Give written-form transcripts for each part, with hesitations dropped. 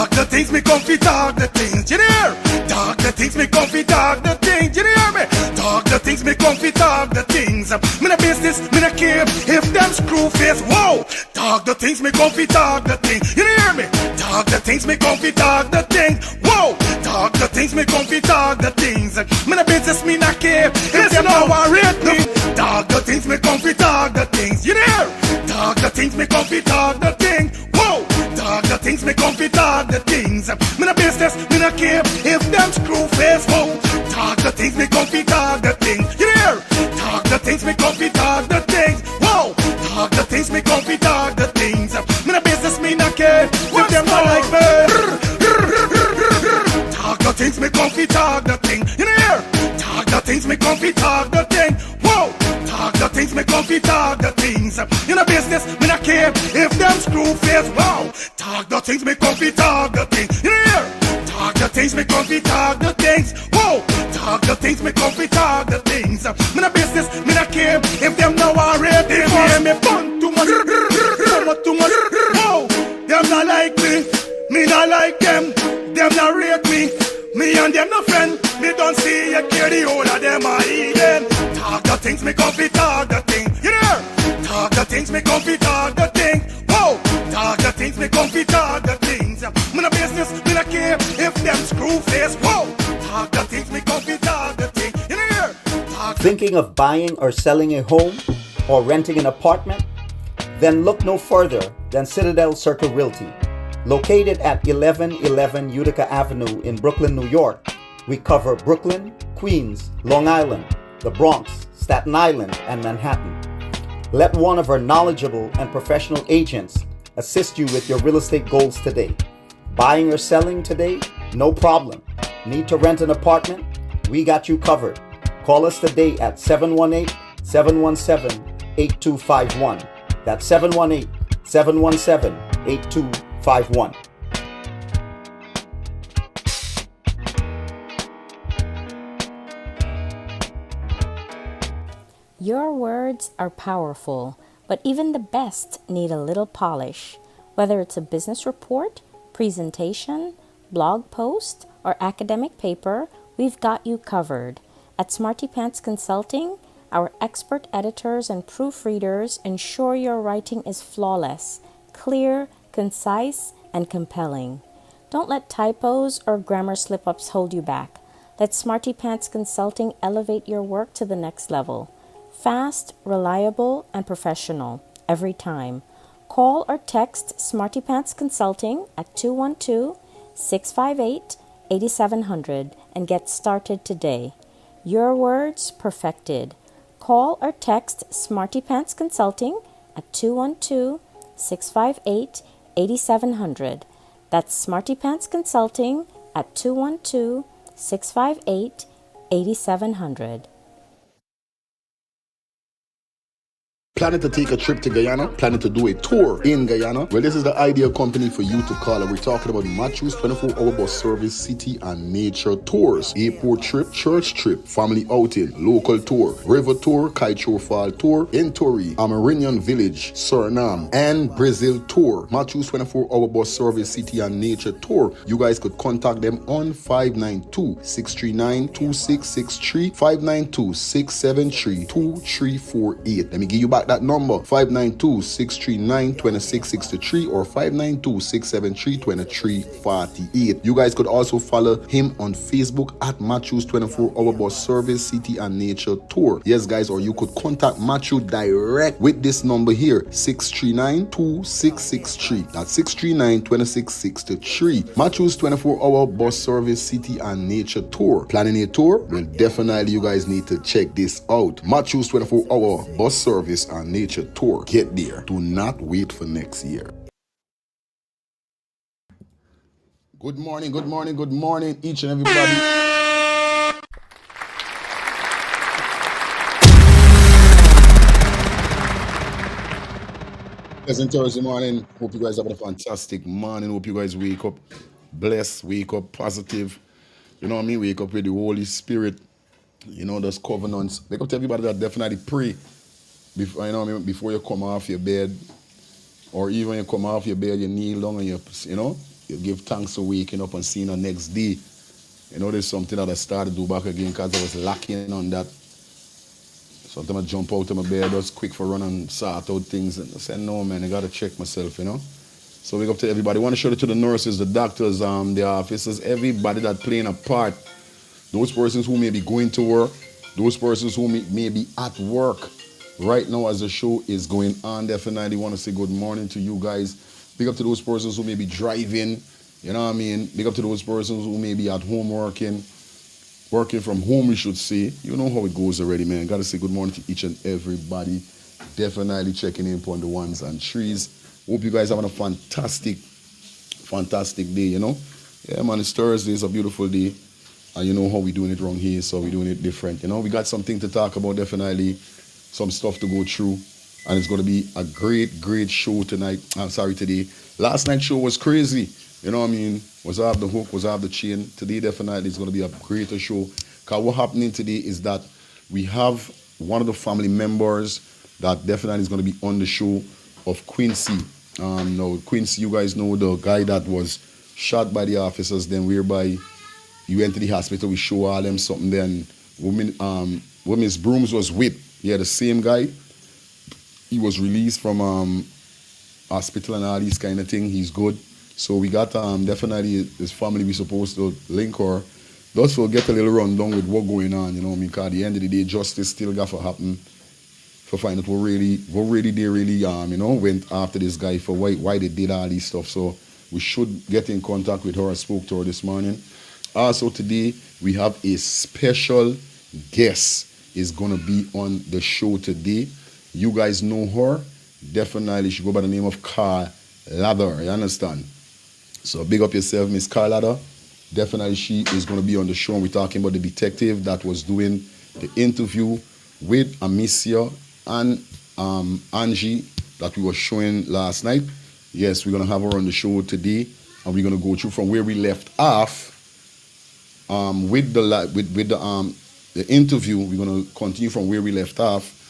Talk the things, me comfy talk the things, you hear? Talk the things, me comfy talk the things, you hear me? Talk the things, me comfy talk the things. Me no business, me no care if them screw face, whoa. Talk the things, me comfy talk the things, you hear me? Talk the things, me comfy talk the things, whoa. Talk the things, me comfy talk the things. Me no business, me no care if them no worried me. Talk the things, me comfy talk the things, you hear? Talk the things, me comfy talk the things, whoa. Talk the things, me comfy talk the things. Me no business, me no care if them screw face, whoa. Talk the things, me comfy talk the things, you hear? Talk the things, me comfy talk the things, whoa. Talk the things, me comfy talk the things. Me no business, me no care if them not like me. Talk the things, me comfy talk the thing, you hear? Talk the things, me comfy talk the thing, whoa. Talk the things, me comfy talk the things. You know business, me not care if them screw face, wow. Talk the things, me comfy talk the things, you hear? Talk the things, me comfy talk the things, whoa. Talk the things, me comfy talk the things. Me no business, me not care if them no worried. They hear me fun too much, too much, whoa. Them not like me not like them. Them not rate me and them no friend. Me don't see you care the whole of them are even. Talk the things, me comfy talk the thing, you hear? Talk the things, me comfy talk the thing, whoa. Talk the things, me comfy talk the things. Me no business, me no care if them screw face, whoa. Talk the things, me comfy talk the thing, you hear? Thinking of buying or selling a home or renting an apartment? Then look no further than Citadel Circle Realty. Located at 1111 Utica Avenue in Brooklyn, New York, we cover Brooklyn, Queens, Long Island, the Bronx, Staten Island, and Manhattan. Let one of our knowledgeable and professional agents assist you with your real estate goals today. Buying or selling today? No problem. Need to rent an apartment? We got you covered. Call us today at 718-717-8251. That's 718-717-8251. Your words are powerful, but even the best need a little polish. Whether it's a business report, presentation, blog post, or academic paper, we've got you covered. At Smarty Pants Consulting, our expert editors and proofreaders ensure your writing is flawless, clear, concise, and compelling. Don't let typos or grammar slip-ups hold you back. Let Smarty Pants Consulting elevate your work to the next level. Fast, reliable, and professional every time. Call or text Smarty Pants Consulting at 212-658-8700 and get started today. Your words perfected. Call or text Smarty Pants Consulting at 212-658-8700. That's Smarty Pants Consulting at 212-658-8700. Planning to take a trip to Guyana? Planning to do a tour in Guyana? Well, this is the ideal company for you to call. And we're talking about Matthew's 24-hour bus service, city and nature tours. Airport trip, church trip, family outing, local tour, river tour, Kaicho Fall tour, Entori, Amarinian Village, Suriname, and Brazil tour. Matthew's 24-hour bus service, city and nature tour. You guys could contact them on 592-639-2663, 592-673-2348. Let me give you back that number, 592-639-2663 or 592-673-2348. You guys could also follow him on Facebook at Matthew's 24-hour bus service, city and nature tour. Yes, guys, or you could contact Matthew direct with this number here, 639-2663. That's 639-2663. Matthew's 24-hour bus service, city and nature tour. Planning a tour? Well, definitely you guys need to check this out. Matthew's 24-hour bus service and nature tour. Get there. Do not wait for next year. Good morning, good morning, good morning, each and everybody. Pleasant Thursday morning. Hope you guys have a fantastic morning. Hope you guys wake up blessed, wake up positive. You know what I mean? Wake up with the Holy Spirit. You know, those covenants. Wake up to everybody that definitely pray. Before, you know what I mean? Before you come off your bed, or even when you come off your bed, you kneel down and you you give thanks for waking up and seeing the next day. You know, there's something that I started to do back again because I was lacking on that. Sometimes I jump out of my bed, just quick for run and sort out things. And I said, no, man, I got to check myself, you know. So big up to everybody. I want to shout out to the nurses, the doctors, the officers, everybody that playing a part. Those persons who may be going to work, those persons who may be at work right now as the show is going on. Definitely want to say good morning to you guys. Big up to those persons who may be driving, you know what I mean? Big up to those persons who may be at home working from home, we should say. You know how it goes already, man. Got to say good morning to each and everybody. Definitely checking in upon the ones and threes. Hope you guys having a fantastic day, you know. Yeah, man, it's Thursday. It's a beautiful day. And you know how we doing it wrong here, so we doing it different. You know, we got something to talk about, definitely. Some stuff to go through. And it's going to be a great show tonight. I'm sorry, today. Last night's show was crazy. You know what I mean? Was off the hook, was off the chain. Today definitely is going to be a greater show. Because what's happening today is that we have one of the family members that definitely is going to be on the show of Quincy. Now, Quincy, you guys know the guy that was shot by the officers, then whereby he went to the hospital, we show all them something there, and Women's Brooms was whipped. Yeah, the same guy. He was released from hospital and all these kind of thing. He's good. So we got definitely his family we supposed to link her. Just for get a little rundown with what going on, you know what I mean? Because at the end of the day, justice still got to happen. For find out what really you know, went after this guy for why they did all these stuff. So we should get in contact with her. I spoke to her this morning. Also today, we have a special guest is going to be on the show today. You guys know her. Definitely, she go by the name of Carl Lather. You understand? So big up yourself, Miss Carl Lather. Definitely, she is going to be on the show. And we're talking about the detective that was doing the interview with Amicia and Angie that we were showing last night. Yes, we're going to have her on the show today. And we're going to go through from where we left off with the interview. We're going to continue from where we left off.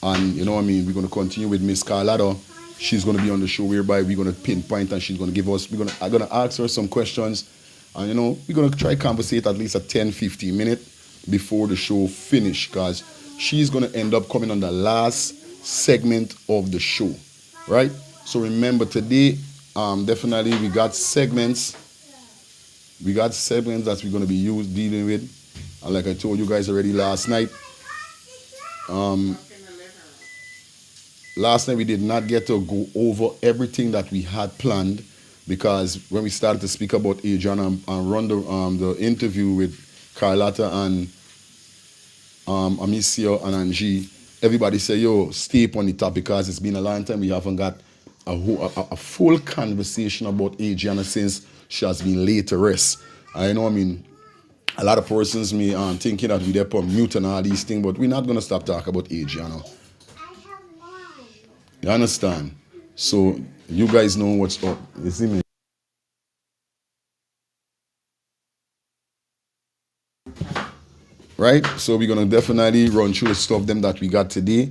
And you know what I mean, we're going to continue with Miss Carlado. She's going to be on the show whereby we're going to pinpoint and she's going to give us, I'm going to ask her some questions. And you know, we're going to try conversate at least a 10-15 minutes before the show finish, because she's going to end up coming on the last segment of the show, right? So remember today, definitely we got segments. We got segments that we're going to be dealing with. And like I told you guys already last night, last night we did not get to go over everything that we had planned, because when we started to speak about Adianna and run the interview with Carlotta and Amicia and Angie, everybody say, yo, stay up on the top, because it's been a long time we haven't got a full conversation about Adianna since she has been laid to rest. I know, I mean, a lot of persons may thinking that we're there on mute and all these things, but we're not going to stop talking about Adianna. You understand? So you guys know what's up. You see me? Right? So we're going to definitely run through the stuff them that we got today,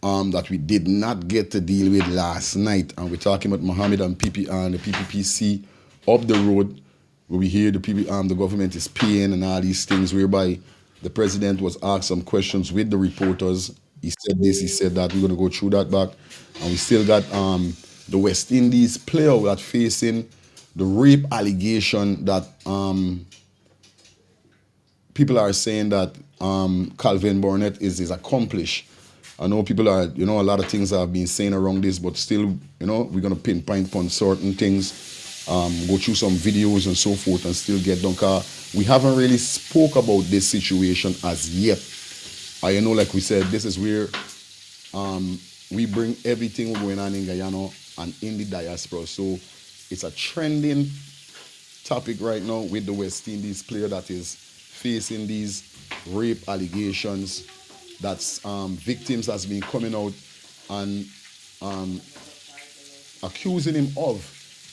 that we did not get to deal with last night. And we're talking about Mohamed and the Pppc up the road, where we hear the government is paying and all these things, whereby the president was asked some questions with the reporters. He said this, he said that. We're going to go through that back. And we still got the West Indies player that facing the rape allegation that people are saying that Calvin Burnett is accomplished. I know people are, you know, a lot of things have been saying around this, but still, you know, we're going to pinpoint on certain things, go through some videos and so forth and still get done. We haven't really spoke about this situation as yet. You know, like we said, this is where we bring everything going on in Guyana and in the diaspora. So it's a trending topic right now with the West Indies player that is facing these rape allegations that's victims has been coming out and accusing him of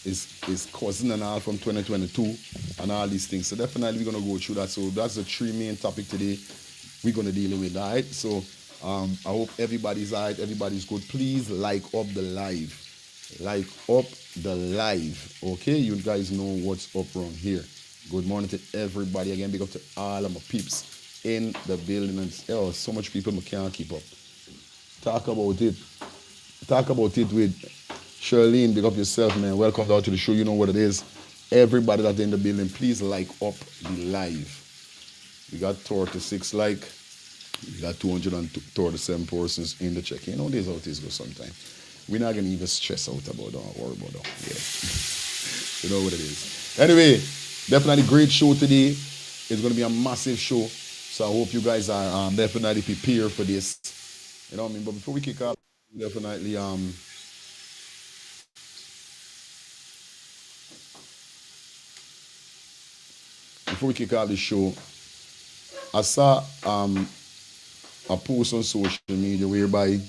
his cousin and all from 2022 and all these things. So definitely we're going to go through that. So that's the three main topic today we're going to deal with, all right? So I hope everybody's all right, everybody's good. Please like up the live. like up the live. Okay, you guys know what's up around here. Good morning to everybody again. Big up to all of my peeps in the building. And oh, so much people I can't keep up. Talk about it. Talk about it with Charlene. Big up yourself, man. Welcome down to the show. You know what it is. Everybody that's in the building, please like up the live. We got 36 like. We got 237 persons in the check. You know, this how it go sometimes. We're not going to even stress out about that, worry about that. Yeah. You know what it is. Anyway, definitely great show today. It's going to be a massive show. So I hope you guys are definitely prepared for this. You know what I mean? But before we kick off, definitely before we kick off the show, I saw a post on social media whereby, you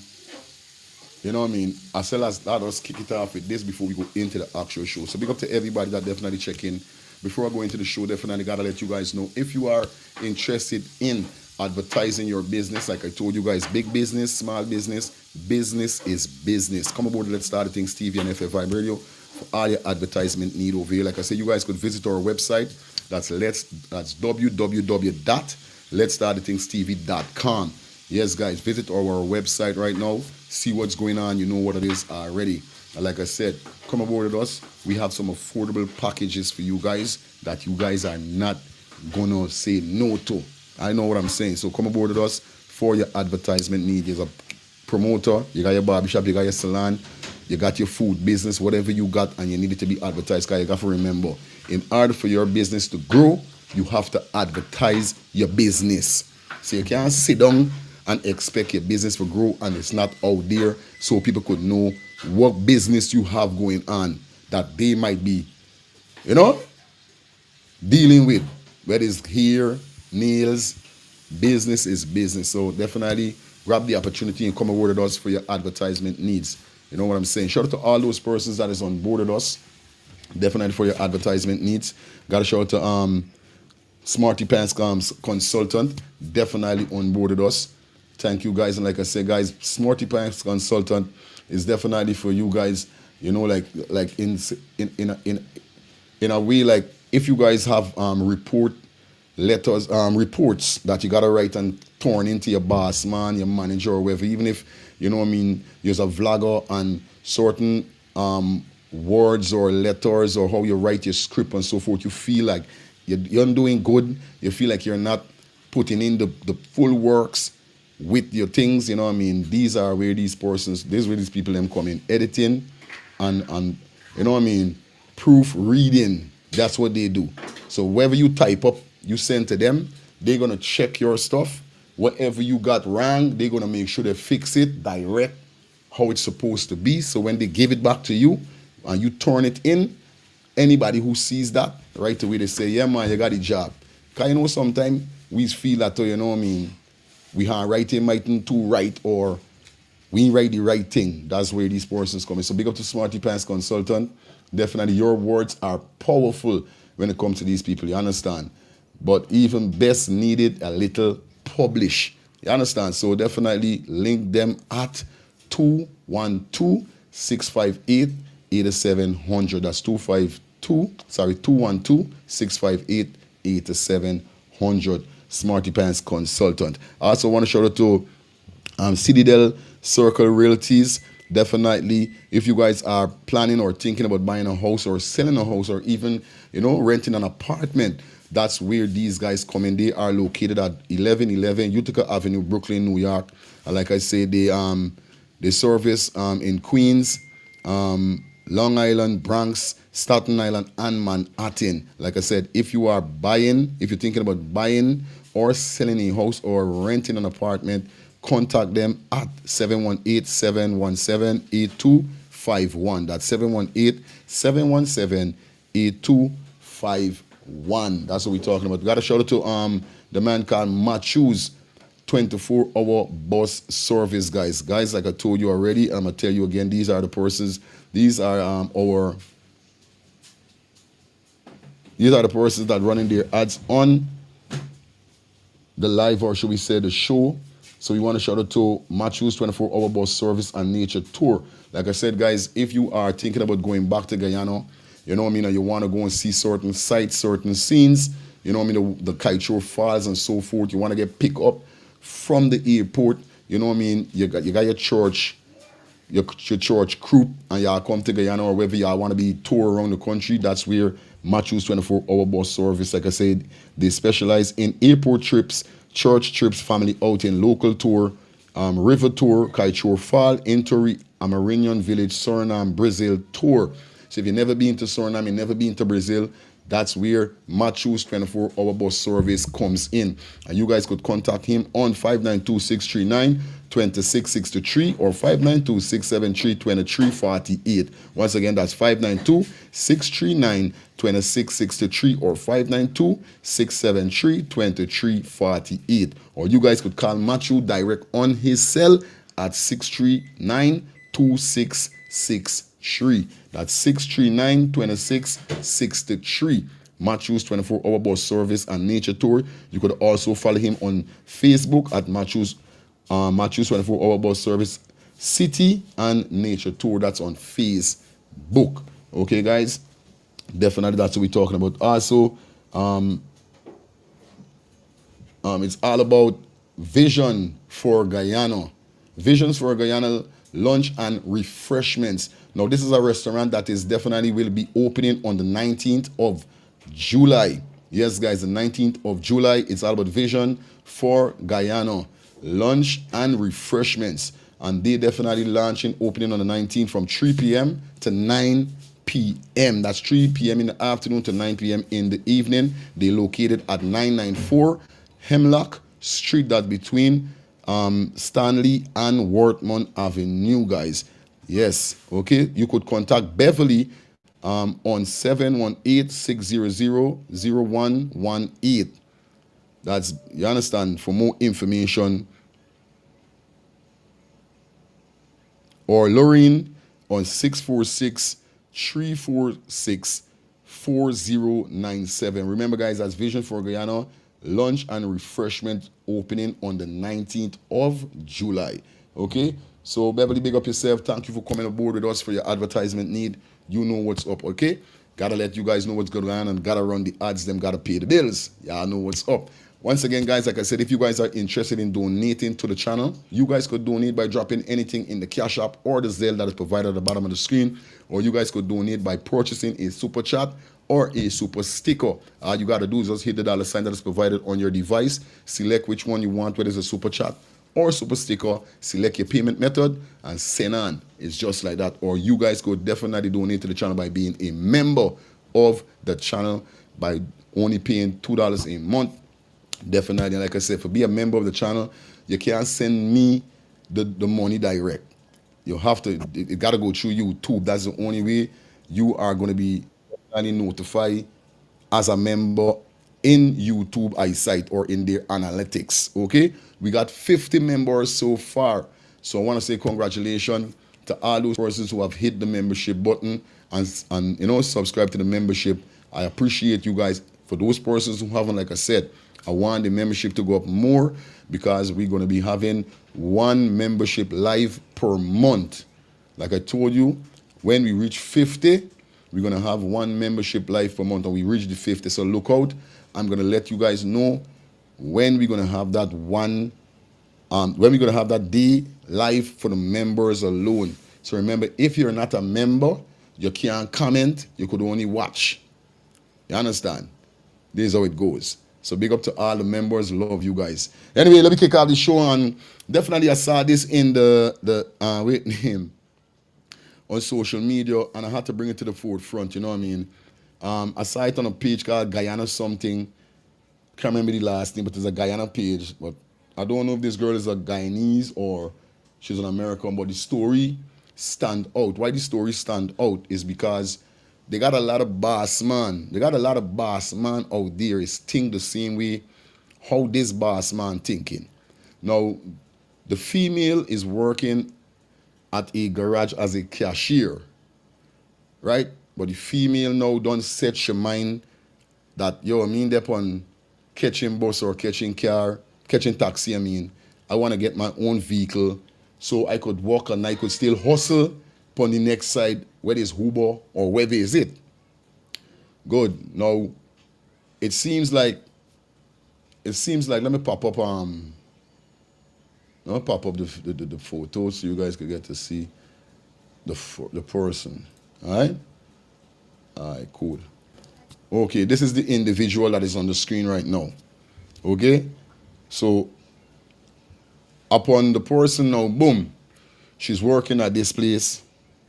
know what I mean, as well as that, us kick it off with this before we go into the actual show. So big up to everybody that definitely check in. Before I go into the show, definitely gotta let you guys know, if you are interested in advertising your business, like I told you guys, big business, small business, business is business. Come aboard Let's Start the Things TV and FFI Radio for all your advertisement need over here. Like I said, you guys could visit our website. That's www.letsstartthethingsTV.com. Yes, guys, visit our website right now. See what's going on. You know what it is already. And like I said, come aboard with us. We have some affordable packages for you guys that you guys are not gonna say no to. I know what I'm saying. So come aboard with us for your advertisement need. There's a promoter, you got your barbershop, you got your salon, you got your food business, whatever you got, and you need it to be advertised. Because you got to remember, in order for your business to grow, you have to advertise your business. So you can't sit down and expect your business to grow and it's not out there so people could know what business you have going on that they might be, you know, dealing with. Whether it's hair, nails, business is business. So definitely grab the opportunity and come aboard with us for your advertisement needs. You know what I'm saying? Shout out to all those persons that is on board with us. Definitely for your advertisement needs. Got to shout out to Smarty Pants Consultant. Definitely on board with us. Thank you guys. And like I said, guys, Smarty Pants Consultant is definitely for you guys. You know, like in a way, like if you guys have reports that you gotta write and turn into your boss man, your manager, or whatever. Even if, you know what I mean, you're a vlogger and certain words or letters or how you write your script and so forth, you feel like you're doing good. You feel like you're not putting in the full works with your things. You know what I mean? These are where these persons, these where these people them come in, editing and you know what I mean, proofreading. That's what they do. So whatever you type up, you send to them, they're gonna check your stuff. Whatever you got wrong, they're gonna make sure they fix it direct how it's supposed to be. So when they give it back to you and you turn it in, anybody who sees that right away, they say, yeah man, you got the job. Cause you know sometimes we feel that, you know what I mean, we aren't writing too right, or we ain't write the right thing. That's where these persons come in. So big up to Smarty Pants Consultant. Definitely your words are powerful when it comes to these people, you understand? But even best needed a little publish. You understand? So definitely link them at 212-658-8700. That's 212-658-8700. Smarty Pants Consultant. I also want to shout out to Citadel Circle Realties. Definitely, if you guys are planning or thinking about buying a house or selling a house or even, you know, renting an apartment, that's where these guys come in. They are located at 1111 Utica Avenue, Brooklyn, New York. And like I say, they service in Queens, Long Island, Bronx, Staten Island, and Manhattan. Like I said, if you are buying, if you're thinking about buying or selling a house or renting an apartment, contact them at 718-717-8251. That's 718-717-8251. That's what we're talking about. We got a shout out to the man called Matthews, 24-hour bus service, guys. Guys, like I told you already, I'm going to tell you again, these are the persons, these are the persons that running their ads on the live, or should we say the show. So we want to shout out to Matthews 24-hour bus service and nature tour. Like I said, guys, if you are thinking about going back to Guyana, you know what I mean, or you want to go and see certain sites, certain scenes, you know what I mean, the Cashier Falls and so forth, you want to get picked up from the airport, you know what I mean, you got your church, your church group, and y'all come to Guyana or wherever y'all want to be tour around the country. That's where Matthews 24-hour bus service, like I said, they specialize in airport trips, church trips, family outing, local tour, river tour, Cashier Fall, Intori, Amarinion Village, Suriname, Brazil tour. So if you've never been to Suriname, you've never been to Brazil, that's where Matthews 24-hour bus service comes in. And you guys could contact him on 592-639-2663 or 592-673-2348. Once again, that's 592-639-2663 or 592-673-2348. Or you guys could call Matthew direct on his cell at 639-2663. That's 639-2663. Matthews 24-hour bus service and nature tour. You could also follow him on Facebook at Matthews 24-hour bus service city and nature tour. That's on Facebook. Okay, guys, definitely that's what we're talking about. Also, it's all about Vision for Guyana. Visions for Guyana lunch and refreshments. Now, this is a restaurant that is definitely will be opening on the 19th of July. Yes, guys, the 19th of July. It's all about Vision for Guyana, lunch and refreshments. And they definitely launching, opening on the 19th from 3 p.m. to 9 p.m. That's 3 p.m. in the afternoon to 9 p.m. in the evening. They're located at 994 Hemlock Street, that between Stanley and Wortman Avenue, guys. Yes, okay. You could contact Beverly on 718-600-0118. That's, you understand, for more information. Or Lorraine on 646-346-4097. Remember, guys, that's Vision for Guyana lunch and refreshment opening on the 19th of July. Okay, so Beverly, big up yourself. Thank you for coming aboard with us for your advertisement need. You know what's up. Okay, gotta let you guys know what's going on and gotta run the ads. Them gotta pay the bills. Y'all know what's up. Once again, guys, like I said, if you guys are interested in donating to the channel, you guys could donate by dropping anything in the Cash App or the Zelle that is provided at the bottom of the screen, or you guys could donate by purchasing a super chat or a super sticker. All you got to do is just hit the dollar sign that is provided on your device, select which one you want, whether it's a super chat or super sticker, select your payment method, and send on. It's just like that. Or you guys could definitely donate to the channel by being a member of the channel by only paying $2 a month. Definitely, like I said, for be a member of the channel, you can't send me the money direct. You have to, it got to go through YouTube. That's the only way you are going to be notified as a member in YouTube eyesight or in their analytics. Okay, we got 50 members so far, so I want to say congratulations to all those persons who have hit the membership button and you know, subscribe to the membership. I appreciate you guys. For those persons who haven't, like I said, I want the membership to go up more because we're going to be having one membership live per month. Like I told you, when we reach 50, we're going to have one membership live per month, and we reach the 50. So look out. I'm going to let you guys know when we're going to have that one, when we're going to have that day live for the members alone. So remember, if you're not a member, you can't comment. You could only watch. You understand? This is how it goes. So big up to all the members. Love you guys. Anyway, let me kick off the show. And definitely I saw this in the on social media, and I had to bring it to the forefront, you know what I mean? I saw it on a page called Guyana something. Can't remember the last name, but it's a Guyana page. But I don't know if this girl is a Guyanese or she's an American, but the story stand out. Why the story stand out is because they got a lot of boss man. They got a lot of boss man out there is think the same way how this boss man thinking. Now, the female is working at a garage as a cashier, right? But the female now don't set your mind that, yo, I mean, they're on catching bus or catching car, catching taxi, I mean, I want to get my own vehicle so I could walk and I could still hustle upon the next side, whether it's Uber or whether is it. Good. Now, it seems like, let me pop up the photo so you guys can get to see the person. All right? All right, cool. Okay, this is the individual that is on the screen right now. Okay? So, upon the person now, boom, she's working at this place.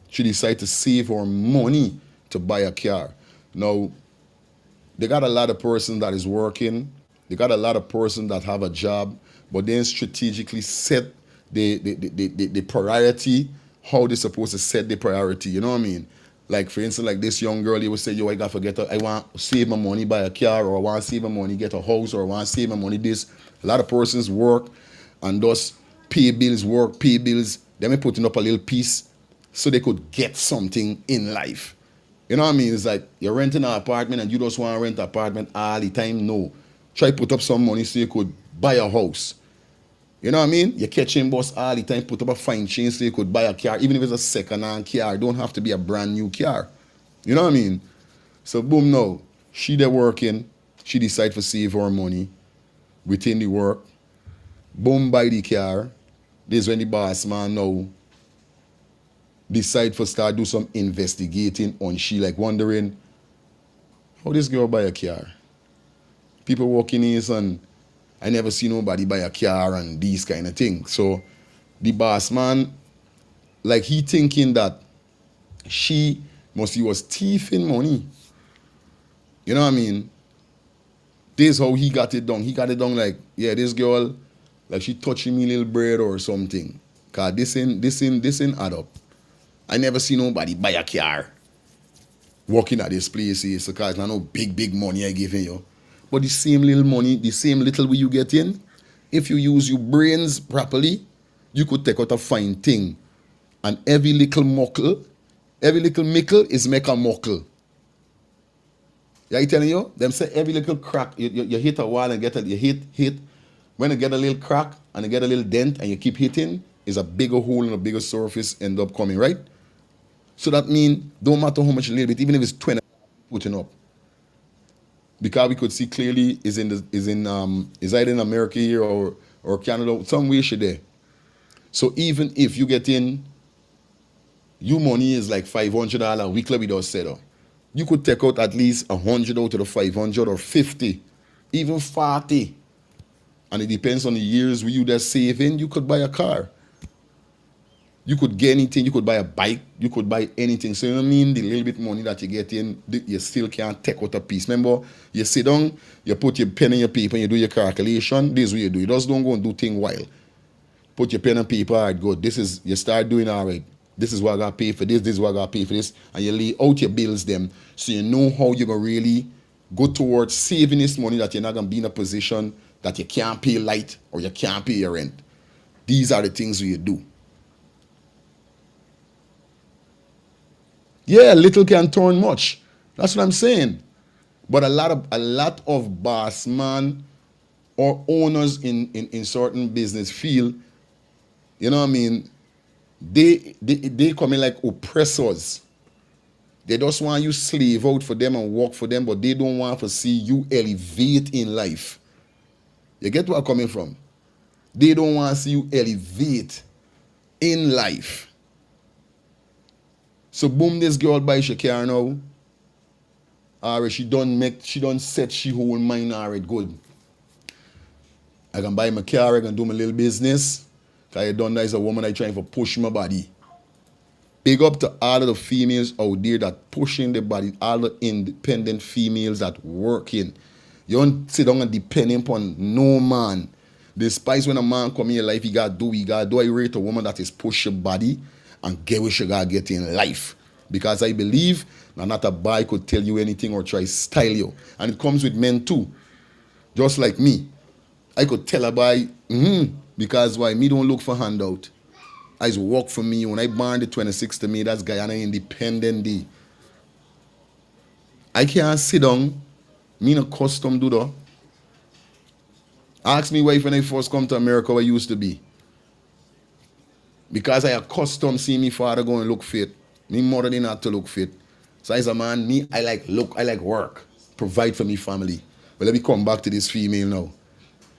She decided to save her money to buy a car. Now, they got a lot of person that is working. They got a lot of person that have a job, but then strategically set the priority, how they're supposed to set the priority, you know what I mean? Like, for instance, like this young girl, you would say, yo, I got to forget, I want to save my money, buy a car, or I want to save my money, get a house, or I want to save my money, this. A lot of persons work and thus pay bills, then we putting up a little piece so they could get something in life. You know what I mean? It's like you're renting an apartment and you just want to rent an apartment all the time. No. Try put up some money so you could buy a house. You know what I mean? You're catching bus all the time, put up a fine change so you could buy a car, even if it's a second-hand car. It don't have to be a brand new car. You know what I mean? So boom now, she there working, she decide to save her money within the work. Boom, buy the car. This is when the boss man now decide to start do some investigating on she, like wondering how this girl buy a car. People walking in and I never see nobody buy a car and these kind of things. So the boss man, like he thinking that she was thieving money. You know what I mean? This is how he got it done. He got it done like, yeah, this girl, like she touching me little bread or something. Cause this ain't add up. I never see nobody buy a car working at this place here, so cause not no big money I giving you. But the same little money, the same little way you get in, if you use your brains properly, you could take out a fine thing. And every little mickle is make a muckle. Yeah, I telling you? Them say every little crack, you hit a wall and you hit. When you get a little crack and you get a little dent and you keep hitting, is a bigger hole and a bigger surface end up coming, right? So that means, don't matter how much a little bit, even if it's 20 putting up. Because we could see clearly is either in America here or Canada, some way she there. So even if you get in, your money is like $500 weekly without setup. You could take out at least 100 out of the 500 or 50, even 40. And it depends on the years where you there saving, you could buy a car. You could get anything, you could buy a bike, you could buy anything. So you know what I mean? The little bit money that you get in, you still can't take out a piece. Remember, you sit down, you put your pen and your paper and you do your calculation. This is what you do. You just don't go and do things wild. Put your pen and paper, all right, good. You start doing all right. This is what I got to pay for this is what I got to pay for this. And you lay out your bills them so you know how you're going to really go towards saving this money that you're not going to be in a position that you can't pay light or you can't pay your rent. These are the things you do. Yeah, little can turn much. That's what I'm saying. But a lot of boss man or owners in certain business field, you know what I mean, they come in like oppressors. They just want you slave out for them and work for them, but they don't want to see you elevate in life. You get where I'm coming from? They don't want to see you elevate in life. So boom, this girl buys she car now. Alright, she done set she whole mind alright good. I can buy my car, I can do my little business. Cause I done that as a woman I trying to push my body. Big up to all of the females out there that pushing the body, all the independent females that working. You don't sit down and depend upon no man. Despite when a man come in your life, he got do. I rate a woman that is push your body and get what you got to get in life. Because I believe that not a boy could tell you anything or try style you. And it comes with men too. Just like me. I could tell a boy, because why? Me don't look for handout. I just work for me. When I born the 26th to me, that's Guyana Independent Day. I can't sit down. Me no custom do that. Ask me wife when I first come to America what I used to be. Because I accustomed seeing me father go and look fit. Me mother didn't have to look fit. So as a man, me, I like work. Provide for me family. But let me come back to this female now.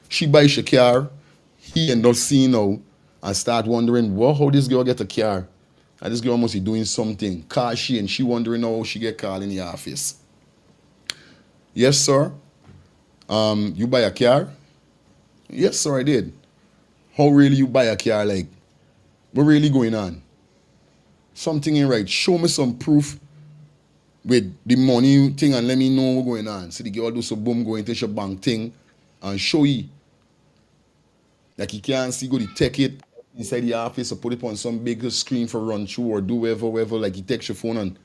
She buys she car, he end up seeing now and start wondering, well, how this girl get a car? And this girl must be doing something. Cashier, and she wondering how she get called in the office. Yes, sir. You buy a car? Yes, sir, I did. How really you buy a car? Like, what really going on? Something ain't right. Show me some proof with the money thing and let me know what's going on. See the girl do some boom, go into your bank thing and show you. Like you can't see, go to take it inside the office or put it on some big screen for run through or do whatever. Like you take your phone and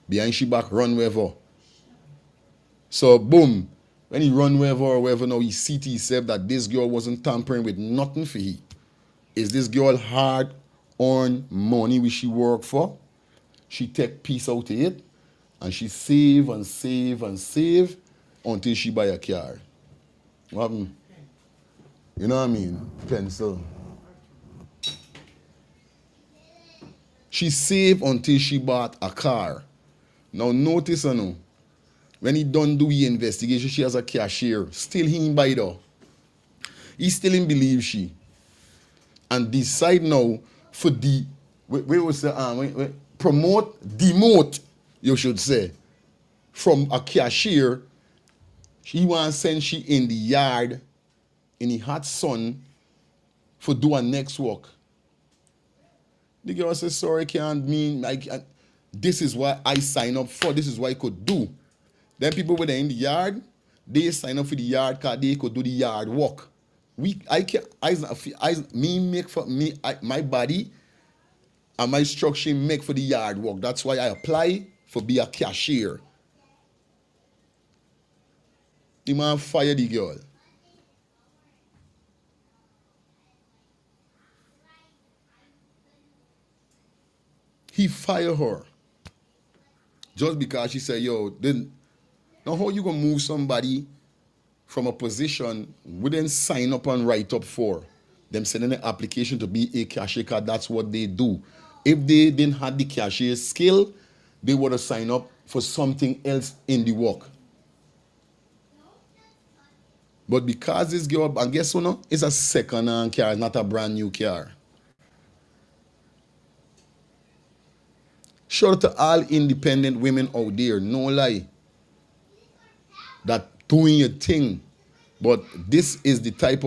behind she back run wherever. So boom, when he run wherever now he see to himself that this girl wasn't tampering with nothing for he. Is this girl hard earned money which she work for? She take piece out of it and she save and save and save until she buy a car. What happened? You know what I mean? Pencil. She saved until she bought a car. Now notice, when he done do the investigation, she has a cashier. Still he ain't buy it all. He still ain't believe she. And decide now for the, demote, you should say, from a cashier. He want to send she in the yard in the hot sun for do her next work. The girl says, sorry, can't mean, this is what I sign up for. This is what I could do. Then people were in the yard, they sign up for the yard because they could do the yard work. My body and my structure make for the yard work. That's why I apply for be a cashier. The man fired the girl. He fired her. Just because she said, yo, then now how you gonna move somebody from a position we didn't sign up and write up for? Them sending an application to be a cashier card, that's what they do. If they didn't have the cashier skill, they would have signed up for something else in the work. But because this girl, and guess what, no? It's a second-hand car, not a brand new car. Shout out to all independent women out there, no lie, that doing your thing. But these are the type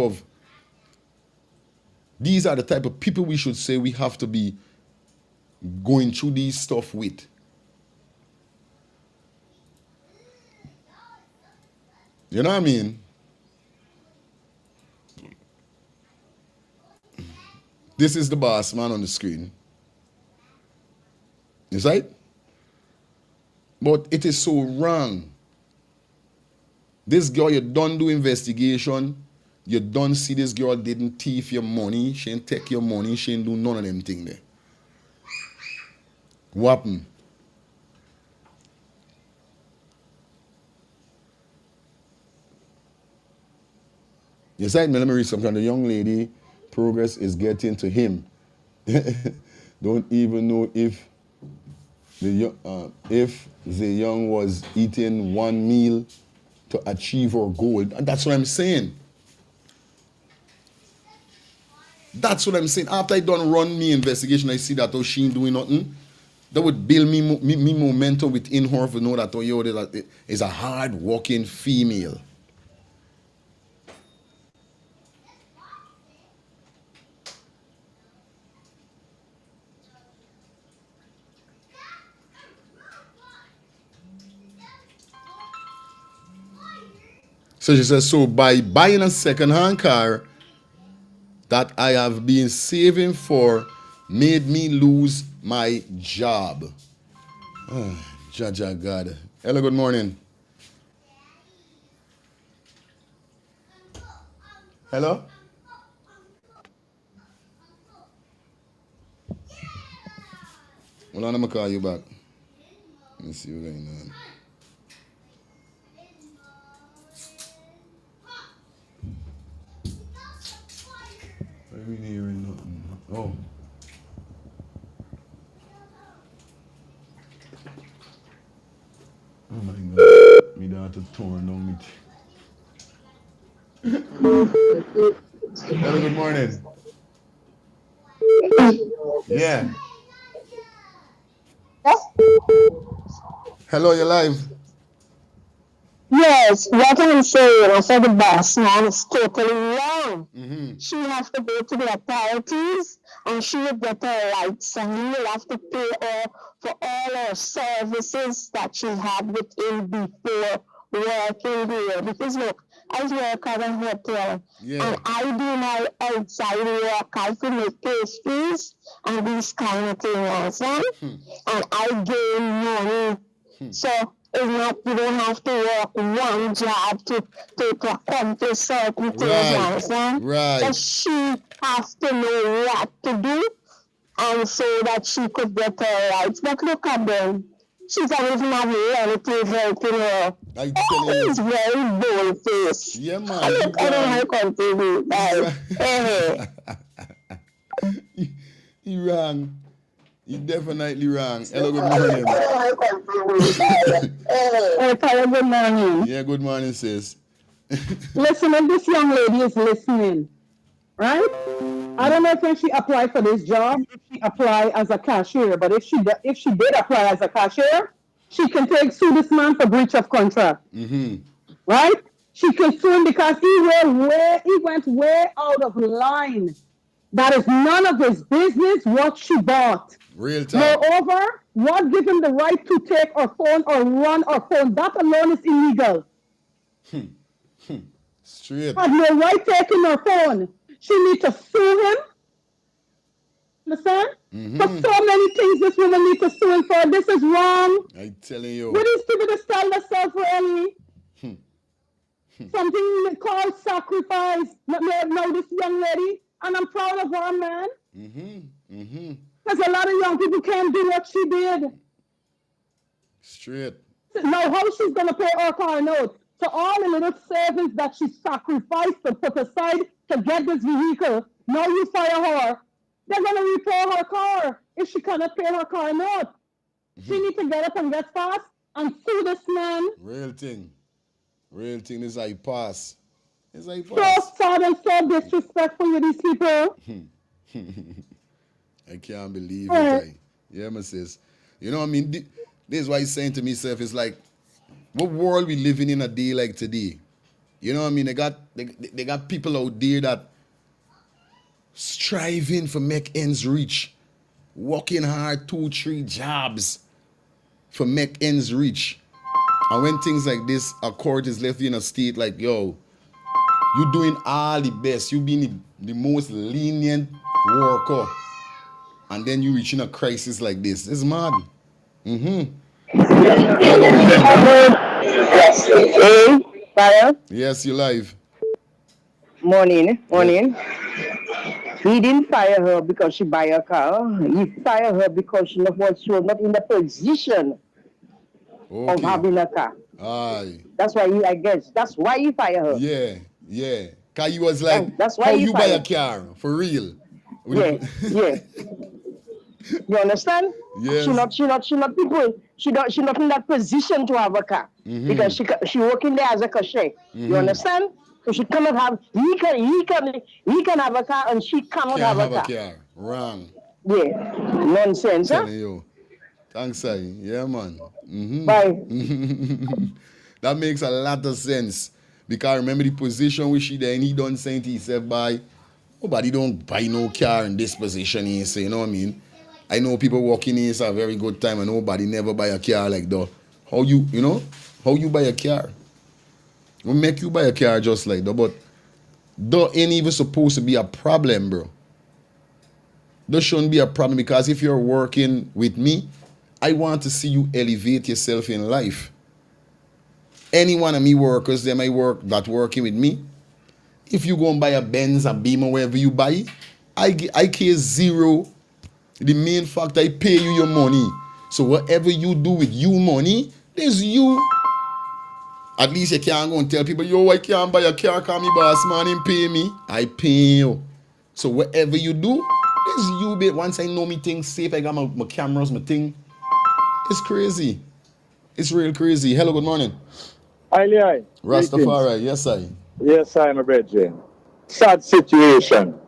of people we should say we have to be going through these stuff with. You know what I mean? This is the boss man on the screen. Is right? But it is so wrong. This girl, you don't do investigation. You don't see this girl didn't thief your money. She didn't take your money. She didn't do none of them things there. What happened? You said, let me read something. The young lady, progress is getting to him. Don't even know if the young was eating one meal to achieve her goal. And that's what I'm saying. That's what I'm saying. After I done run me investigation, I see that she ain't doing nothing. That would build me momentum within her to know that that is a hard-working female. So she says, so by buying a second-hand car that I have been saving for made me lose my job. Oh, Jaja God. Hello, good morning. Hello? Hold on, I'm going to call you back. Let me see what's going on. Oh. Oh my God. Me don't have to turn down me. Hello, good morning. Yeah. Hello, you're live. Yes, what I'm saying, I said the boss man is totally wrong. Mm-hmm. She have to go to the authorities and she will get her rights and he will have to pay her for all her services that she had with him before working there. Because look, I work at a hotel Yeah. and I do my outside work. I have to make pastries and these kind of things, and I gain money. So it's not, you don't have to work one job to accomplish certain things, you Right. understand? Right. But she has to know what to do and so that she could get her rights. But look at them. She doesn't even have relatives helping her. I telling He's you. very bold face. Yeah, man. I don't know how to do that. He wrong. He definitely wrong. Hello, good morning. Good morning. Yeah, good morning, sis. Listen, if this young lady is listening, right? I don't know if when she applied for this job, if she applied as a cashier, but if she did apply as a cashier, she can sue this man for breach of contract. Mm-hmm. Right? She can sue him because he went way out of line. That is none of his business what she bought. Real talk. Moreover, what gives him the right to take her phone or run her phone? That alone is illegal. Straight. Have no right taking her phone. She needs to sue him. Understand? For so many things this woman needs to sue him for. This is wrong. I'm telling you. What is people to sell themselves for any? Something called sacrifice. Now this young lady, and I'm proud of her, man. Because a lot of young people can't do what she did. Straight. Now, how she's going to pay her car note? So all the little savings that she sacrificed to put aside to get this vehicle, now you fire her. They're going to repair her car if she cannot pay her car note. She needs to get up and get fast and sue this man. Real thing. Real thing is I pass. It's I So pass. sad and so disrespectful with these people. I can't believe it. Yeah, my sis. You know what I mean? This is why he's saying to myself, it's like, what world we living in a day like today? You know what I mean? They got people out there that striving for make ends reach, working hard 2-3 jobs for make ends reach. And when things like this, a court is left in a state like, yo, you doing all the best, you being the most lenient worker, and then you reaching a crisis like this. It's mad. Yes, you live. Morning. He didn't fire her because she buy a car. He fired her because she was not in the position of having a car. Aye. That's why that's why he fired her. Yeah. Cause he was like, That's why how he you buy a fired. car? For real. Yeah. You understand? Yes. She not in that position to have a car because she working there as a cashier. You understand? So she cannot have. He can have a car and she cannot Can't have a car. Wrong. Yeah, nonsense. Huh? Telling you. Thanks, I. Yeah, man. Bye. That makes a lot of sense. Because remember the position which she there and he done saying to himself, buy. Nobody don't buy no car in this position, he say, you know what I mean? I know people walking in, it's a very good time and nobody never buy a car like that. How you buy a car? What make you buy a car just like that? But that ain't even supposed to be a problem, bro. That shouldn't be a problem because if you're working with me, I want to see you elevate yourself in life. Any one of me workers, they may working with me. If you go and buy a Benz, a Beamer, wherever you buy, I care zero. The main fact, I pay you your money. So whatever you do with you money, there's you. At least you can't go and tell people, yo, I can't buy a car, call me boss man and pay me. I pay you. So whatever you do, This you bit once I know me things safe, I got my cameras, my thing. It's crazy. It's real crazy. Hello, good morning. Aye. Greetings. Rastafari, yes I. Yes, I'm a brethren. Sad situation.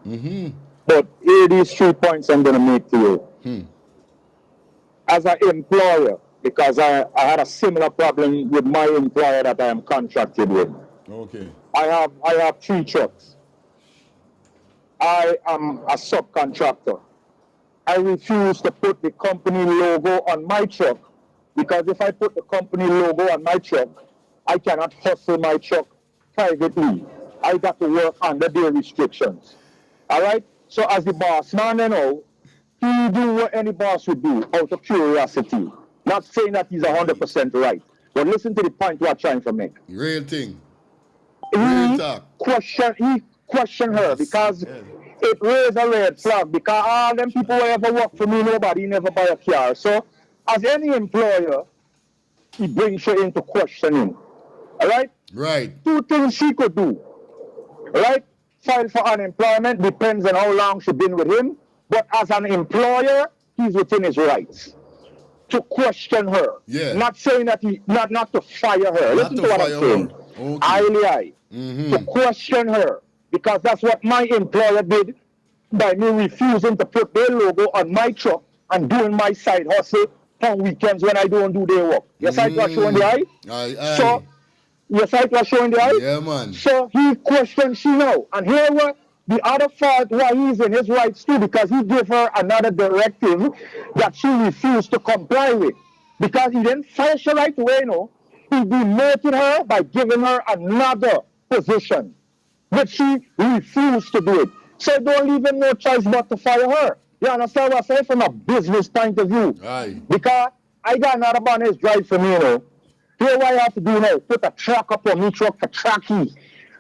But here these 3 points I'm going to make to you. As an employer, because I had a similar problem with my employer that I am contracted with. Okay. I have 3 trucks. I am a subcontractor. I refuse to put the company logo on my truck because if I put the company logo on my truck, I cannot hustle my truck privately. I got to work under their restrictions. All right? So as the boss man, you know, he do what any boss would do out of curiosity. Not saying that he's 100% right. But listen to the point we're trying to make. Real thing. Real talk. He questioned her because it raised a red flag because all them people who ever work for me, nobody never buy a car. So as any employer, he brings her into questioning. All right? Right. 2 things she could do. All right? File for unemployment, depends on how long she's been with him. But as an employer, he's within his rights to question her. Yeah. Not saying that not to fire her. Listen to what I'm saying. Okay. To question her. Because that's what my employer did by me refusing to put their logo on my truck and doing my side hustle on weekends when I don't do their work. Your site was showing the eye? Aye. So, your site was showing the eye? Yeah, man. So he questioned she now. And here what the other fault why he's in his rights too, because he gave her another directive that she refused to comply with. Because he didn't fire her right away, no. He demoted her by giving her another position. But she refused to do it. So don't leave him no choice but to fire her. You understand what I'm saying? From a business point of view. Aye. Because I got another bonus drive for me, you know. Here what I have to do now, put a truck up on me truck for tracking.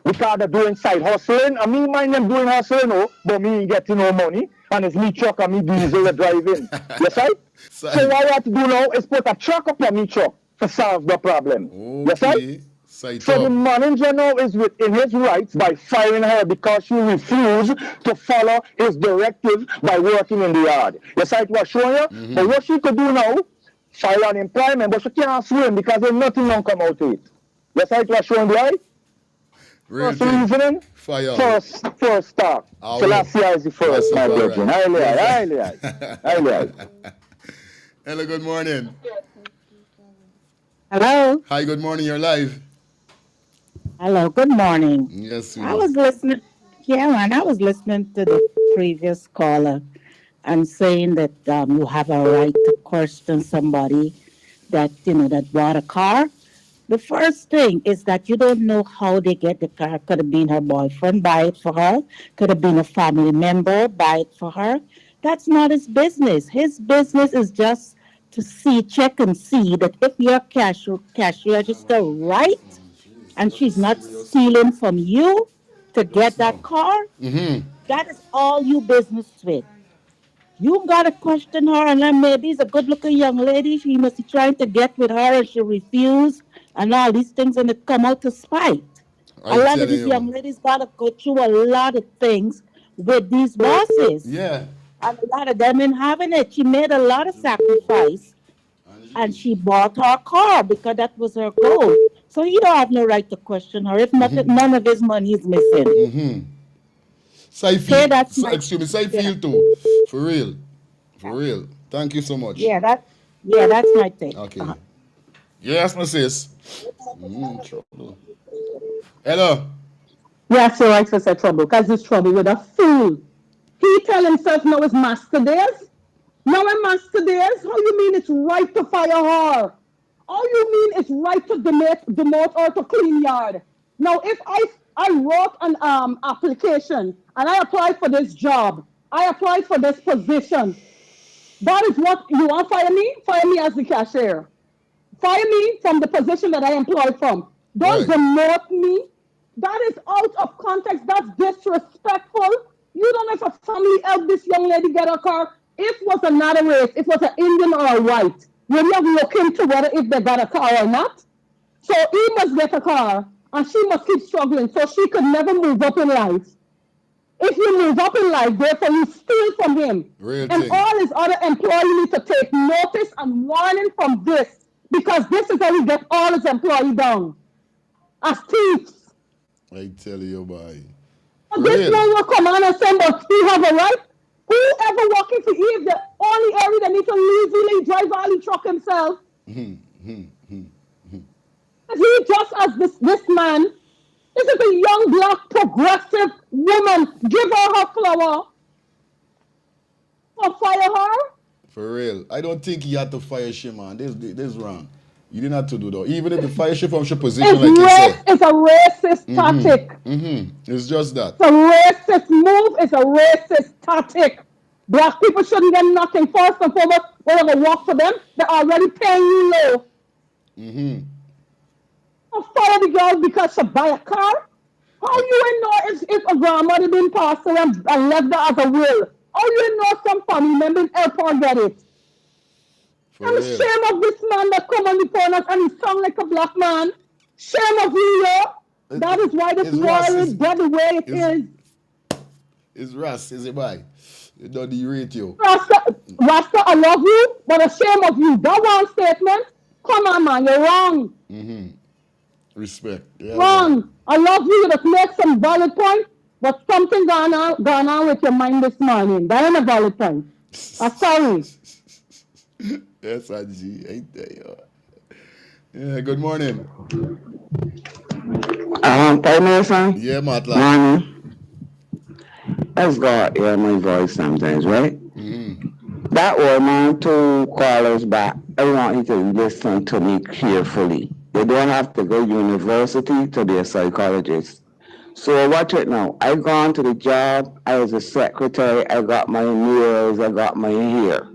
Because they're doing side hustling. And me mind them doing hustling, no, but me ain't getting no money. And it's me truck and me diesel driving. Yes, right? So what I have to do now is put a truck up on me truck to solve the problem. Okay. Yes, right? So the manager now is within his rights by firing her because she refused to follow his directive by working in the yard. Yes, it was showing you. But what she could do now, file unemployment, but she can't sue him because there's nothing long come out of it. Yes, it was showing the right. First reasoning, first start. Selassie is the first, my brethren. Aye. Hello, good morning. Hello. Hi, good morning. You're live. Hello. Good morning. Yes, I was listening. Yeah, man. I was listening to the previous caller and saying that you have a right to question somebody that that bought a car. The first thing is that you don't know how they get the car. Could have been her boyfriend buy it for her. Could have been a family member buy it for her. That's not his business. His business is just to check and see that if your cash register right and she's not stealing from you to get that car, that is all you business with. You gotta question her, and then maybe it's a good-looking young lady. She must be trying to get with her, and she refused, and all these things, and it come out to spite. A lot of these young ladies gotta go through a lot of things with these bosses. Yeah. And a lot of them ain't having it. She made a lot of sacrifice, and she bought her car because that was her goal. So he don't have no right to question her. If nothing, none of his money is missing. So I feel, that's so I feel too. For real. Thank you so much. Yeah, that's my thing. Okay. Yes, my sis. Trouble. Hello. Yeah, so I said trouble, because it's trouble with a fool. He tell himself now it's master days. Now in master days, how you mean it's right to fire her? How you mean it's right to demote or to clean yard? Now if I wrote an application and I applied for this job, I applied for this position. That is what you want. Fire me? Fire me as the cashier. Fire me from the position that I employed from. Don't demote me. That is out of context. That's disrespectful. You don't know if a family helped this young lady get a car. If it was another race, if it was an Indian or a white, we're not looking to whether if they got a car or not. So he must get a car and she must keep struggling. So she could never move up in life. If you move up in life, therefore you steal from him. Real And thing. all his other employees need to take notice and warning from this, because this is how he get all his employees down as thieves. I tell you, boy. But this man will come on and say, but he have a right. Whoever walking for Eve, the only area that needs to legally drive all the truck himself. He just as this man. This is a young black progressive woman. Give her her flower. Or fire her. For real. I don't think he had to fire she, man. This is wrong. You didn't have to do that. Even if the fire she from your position, like you said. It's a racist tactic. It's just that. It's a racist move. It's a racist tactic. Black people shouldn't get nothing. First and foremost, we're going to work for them. They're already paying you low. Fire the girl because she buy a car? How you know if a grandmother been passed away and left her as a will? How you know some family member help her get it? And shame of this man that come on the phone and he sound like a black man. Shame of you, yo. That is why this war is dead the way it is. It's Ras, is it by? It don't derate you. Rasta, I love you, but a shame of you. That one statement, come on, man, you're wrong. Respect. Yeah, wrong. Man. I love you. You just make some valid point, but something gone on with your mind this morning. That ain't a valid point. I'm sorry. Yes, Angie. Ain't there? Yeah, good morning. Son? Yeah, Matla. Morning. Let's go hear my voice sometimes, right? That woman, 2 callers back. I want you to listen to me carefully. They don't have to go university to be a psychologist. So watch it now. I gone to the job. I was a secretary. I got my nails. I got my hair.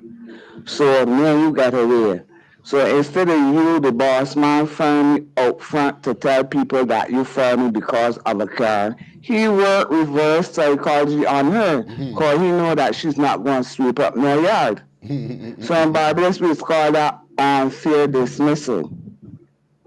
So now you got away. So instead of you, the boss man, firm me out front to tell people that you fired me because of a car, he worked reverse psychology on her because he know that she's not going to sweep up my yard. So in Barbados, we call that unfair dismissal.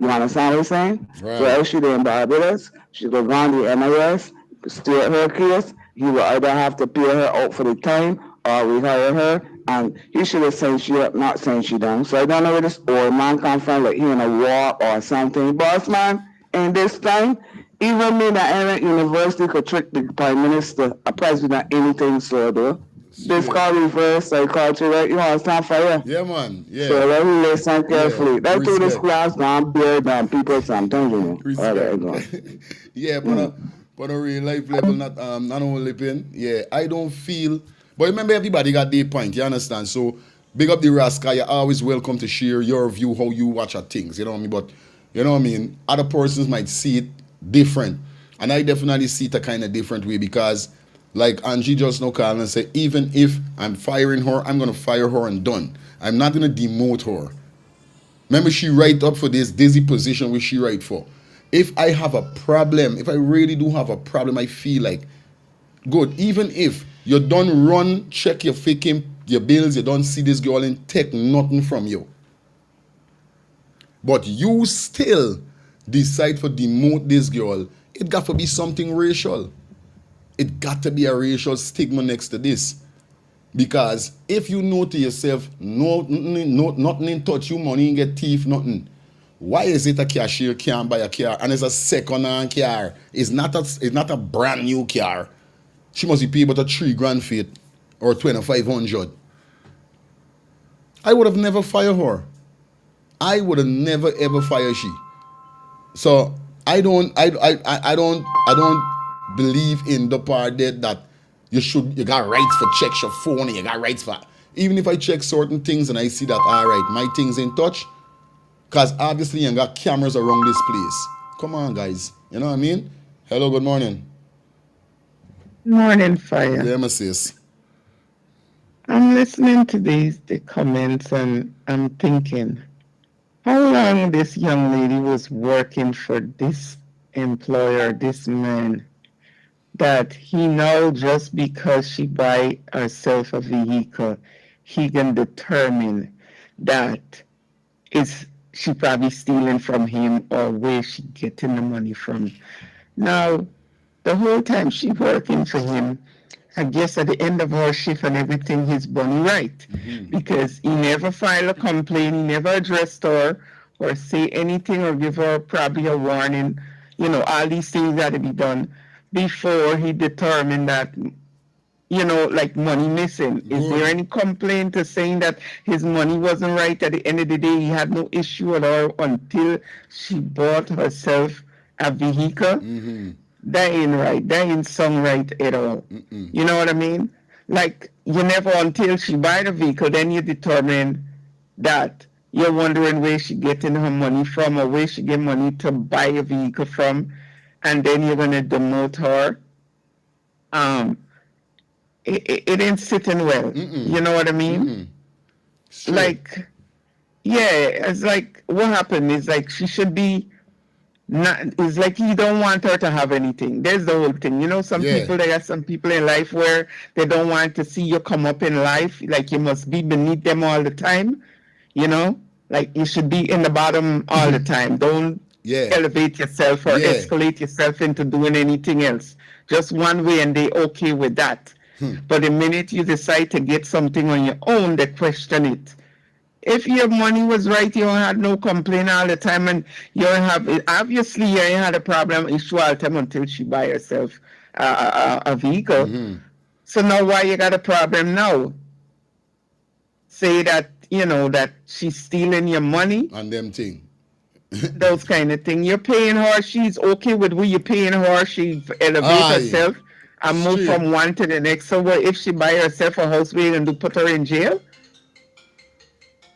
You understand what I'm saying? Right. So if she did in Barbados, she go on the MIS, state her case, he will either have to pay her out for the time or we hire her, and he should have said she up, not saying she done. So I don't know where this old man come from, like he in a war or something. Boss man, in this time, even me that ain't at university could trick the prime minister, a president, anything so though. This called reverse psychology, right? You understand for you? Yeah, man. Yeah. So let me listen carefully. Yeah. That through this class, I'm beard down people sometimes, you know. Respect. Right, yeah, but on real life level, not only living. Yeah, I don't feel. But remember, everybody got their point. You understand? So big up the Rascal. You're always welcome to share your view, how you watch at things. You know what I mean? But you know what I mean. Other persons might see it different, and I definitely see it a kind of different way because, like Angie just now called and said, even if I'm firing her, I'm gonna fire her and done. I'm not gonna demote her. Remember, she write up for this dizzy position which she write for. If I have a problem, if I really do have a problem, I feel like, good, even if you don't run, check your faking, your bills, you don't see this girl and take nothing from you. But you still decide to demote this girl, it got to be something racial. It got to be a racial stigma next to this. Because if you know to yourself, nothing in touch you, money ain't get thief, nothing. Why is it a cashier can't buy a car and it's a second-hand car? It's not a brand new car. She must be paid about $3,000 for it or $2,500. I would have never fired her. I would have never ever fired she. So I don't believe in the part that you got rights for check your phone and you got rights for, even if I check certain things and I see that all right, my things in touch, because obviously you got cameras around this place. Come on, guys. You know what I mean? Hello, good morning. Morning, Fire. Yeah, my sis. I'm listening to the comments and I'm thinking, how long this young lady was working for this employer, this man, that he know just because she buy herself a vehicle, he can determine that is she probably stealing from him or where she getting the money from. Now, The whole time she working for him, I guess at the end of her shift and everything, he's done right. Because he never filed a complaint, he never addressed her or say anything or give her probably a warning. You know, all these things got to be done before he determined that, you know, like money missing. Is there any complaint to saying that his money wasn't right? At the end of the day, he had no issue at all until she bought herself a vehicle. That ain't right. That ain't sung right at all. You know what I mean? Like, you never, until she buy the vehicle, then you determine that you're wondering where she getting her money from or where she get money to buy a vehicle from, and then you're gonna demote her. It ain't sitting well. You know what I mean? Like, yeah, it's like what happened is like she should be not. It's like you don't want her to have anything. There's the whole thing. You know, some people, there are some people in life where they don't want to see you come up in life. Like you must be beneath them all the time. You know, like you should be in the bottom all the time. Don't elevate yourself or escalate yourself into doing anything else. Just one way, and they okay with that. But the minute you decide to get something on your own, they question it. If your money was right, you had no complaint all the time, and you don't have, obviously you ain't had a problem issue all the time until she buy herself a vehicle. So now why you got a problem now? Say that, you know, that she's stealing your money. And them thing. Those kind of thing. You're paying her, she's okay with what you're paying her, she elevates herself and move from one to the next. So what if she buy herself a house, we're going to put her in jail?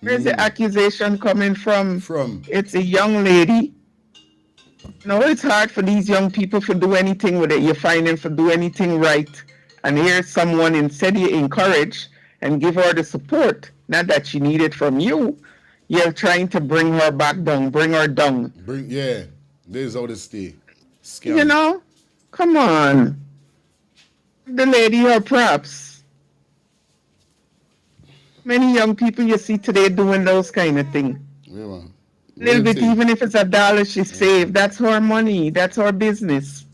Where's the accusation coming from? It's a young lady. No, it's hard for these young people to do anything with it. You find them to do anything right. And here's someone, instead you encourage and give her the support. Not that she needed from you. You're trying to bring her back down, bring her down. This is how they stay. Scam. You know? Come on. The lady her props. Many young people you see today doing those kind of things. Little bit, even if it's $1 she saved, that's her money, that's her business.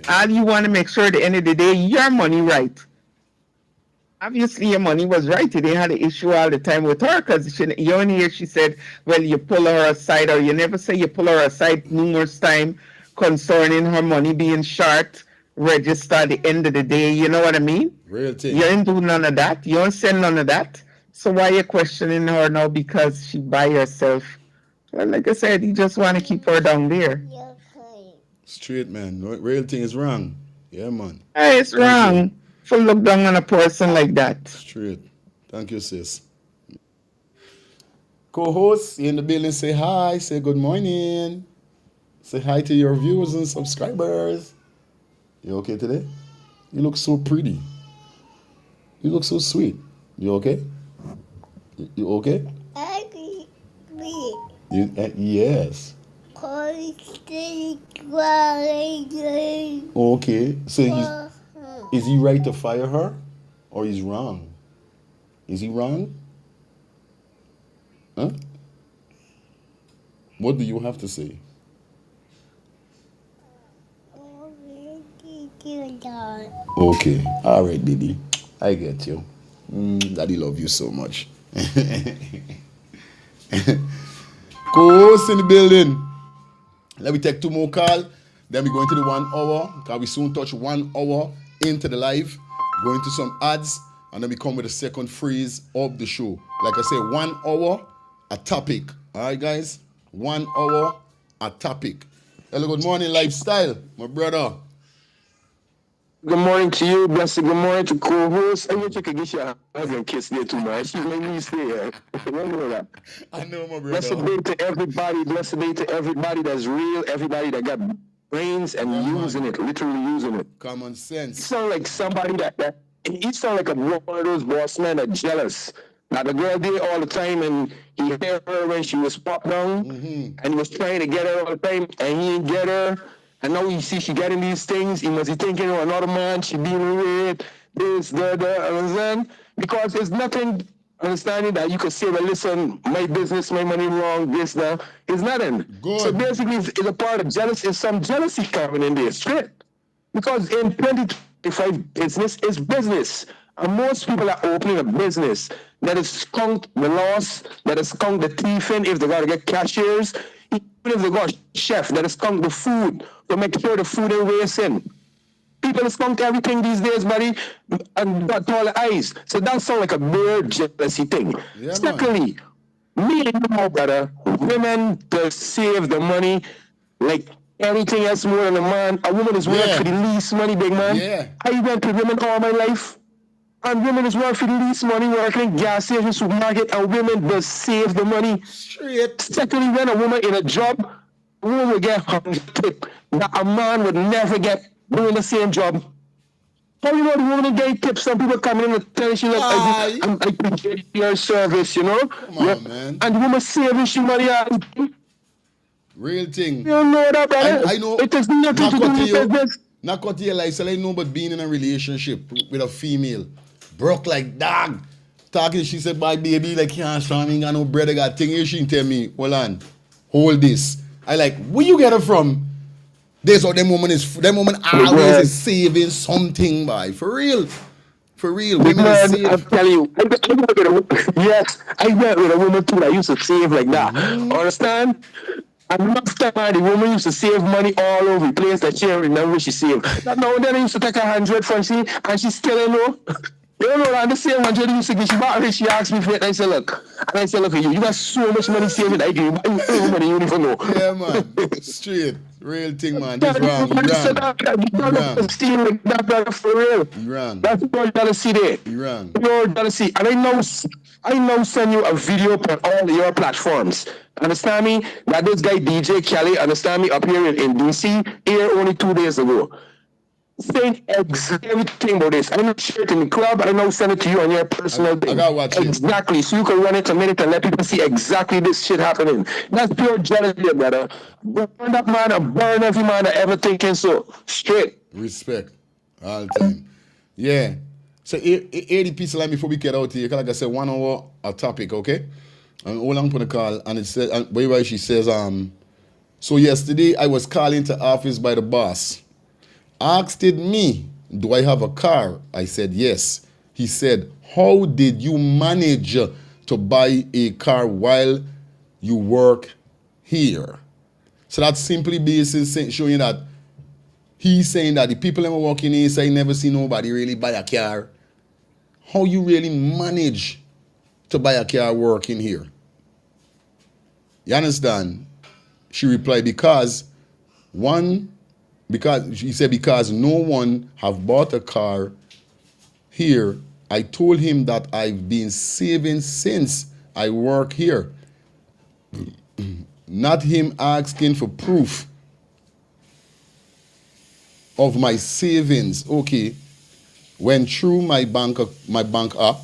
All you want to make sure at the end of the day, your money right. Obviously, your money was right. You didn't have an issue all the time with her because you only hear she said, well, you pull her aside, or you never say you pull her aside numerous times concerning her money being short, register at the end of the day. You know what I mean? Real thing. You ain't do none of that. You don't send none of that. So why you questioning her now because she by herself? Well, like I said, you just want to keep her down there. Straight, man. Real thing is wrong. Yeah, man. Hey, it's wrong to look down on a person like that. Straight. Thank you, sis. Co-host in the building, say hi, say good morning. Say hi to your viewers and subscribers. You okay today? You look so pretty. You look so sweet. You okay? You okay? Yes. Okay. So is he right to fire her? Or he's wrong? Is he wrong? Huh? What do you have to say? Okay. All right, Didi. I get you. Daddy love you so much. Co-host in the building. Let me take 2 more calls. Then we go into the 1 hour. Because we soon touch 1 hour into the live. Go into some ads. And then we come with the second phrase of the show. Like I say, 1 hour, a topic. All right, guys? 1 hour, a topic. Hello, good morning, Lifestyle, my brother. Good morning to you, blessed. Good morning to co-host. I wish you could get your husband kiss there too much. Make me stay here. I know that. I know, my brother. Blessed day to everybody. Blessed day to everybody that's real. Everybody that got brains and using it, literally using it. Common sense. You sound like somebody that you sound like one of those boss men that jealous. Now the girl did all the time, and he heard her when she was popped down, and he was trying to get her all the time, and he didn't get her. And now you see she getting these things. He must be thinking, oh, another man, she being with this, understand? Because there's nothing, understanding that you could say, well, listen, my business, my money wrong, this, that. It's nothing. Good. So basically, it's a part of jealousy. It's some jealousy coming in there, straight. Because in 2025, business is business. And most people are opening a business that is skunk the loss, that is skunk the thieving if they got to get cashiers, even if they got a chef that is skunk the food to make sure the food ain't wasting. People skunk everything these days, buddy, and got all the eyes. So that sounds like a mere jealousy thing. Yeah, Secondly, me and you know, brother, women to save the money like anything else more than a man. A woman is worth for the least money, big man. Yeah. I went with women all my life. And women is worth for the least money working in gas station, supermarket, and women will save the money. Straight. Secondly, when a woman in a job, a woman will get 100 tip that a man would never get doing the same job. How you know the woman get tips? Some people come in and tell you, I appreciate your service, you know? Come on, man. And the woman saving she money. Real thing. You don't know that, brother? I know. It has nothing to do with business. Not cut your life, so I know but being in a relationship with a female. Broke like dog. Talking, she said, "My baby, like, can't stand me, got no bread, I got thing here." She tell me, "Hold on, hold this." I like, where you get it from? This or them woman always is saving something, by for real. For real. Women Man, save. I'm telling you, I went with a woman. Yes, I went with a woman too that used to save like that. Understand? And enough time, the woman used to save money all over the place that she don't remember she saved. Now then I used to take 100 from she, and she still don't know. You don't know that the same 100 used to give she back and she asked me for it, and I said, look. And I said, look at you got so much money saving that I give you money you don't even know. Yeah, man. Straight. Real thing, man. This wrong. You Steal like that, brother, for real. wrong. That's your jealousy there. You wrong. Your jealousy. And I now send you a video on all your platforms. Understand me? That this guy DJ Kelly, understand me, up here in DC, here only 2 days ago. Saying exactly everything about this. I don't share it in the club. I now send it to you on your personal thing. I gotta watch it. Exactly. So you can run it a minute and let people see exactly this shit happening. That's pure jealousy, brother. Burn that man and burn every man that ever thinking so. Straight. Respect. All the time. Yeah. So, 80 pieces line before we get out here. Like I said, 1 hour a topic, okay? And all I'm gonna call, and it says, and she says, so yesterday I was calling to office by the boss. Asked me, do I have a car? I said yes. He said, how did you manage to buy a car while you work here? So that's simply basically showing that he's saying that the people that were working here say never see nobody really buy a car. How you really manage to buy a car working here? You understand? She replied, because she said, because no one have bought a car here. I told him that I've been saving since I work here. Not him asking for proof of my savings. Okay. Went through my bank app,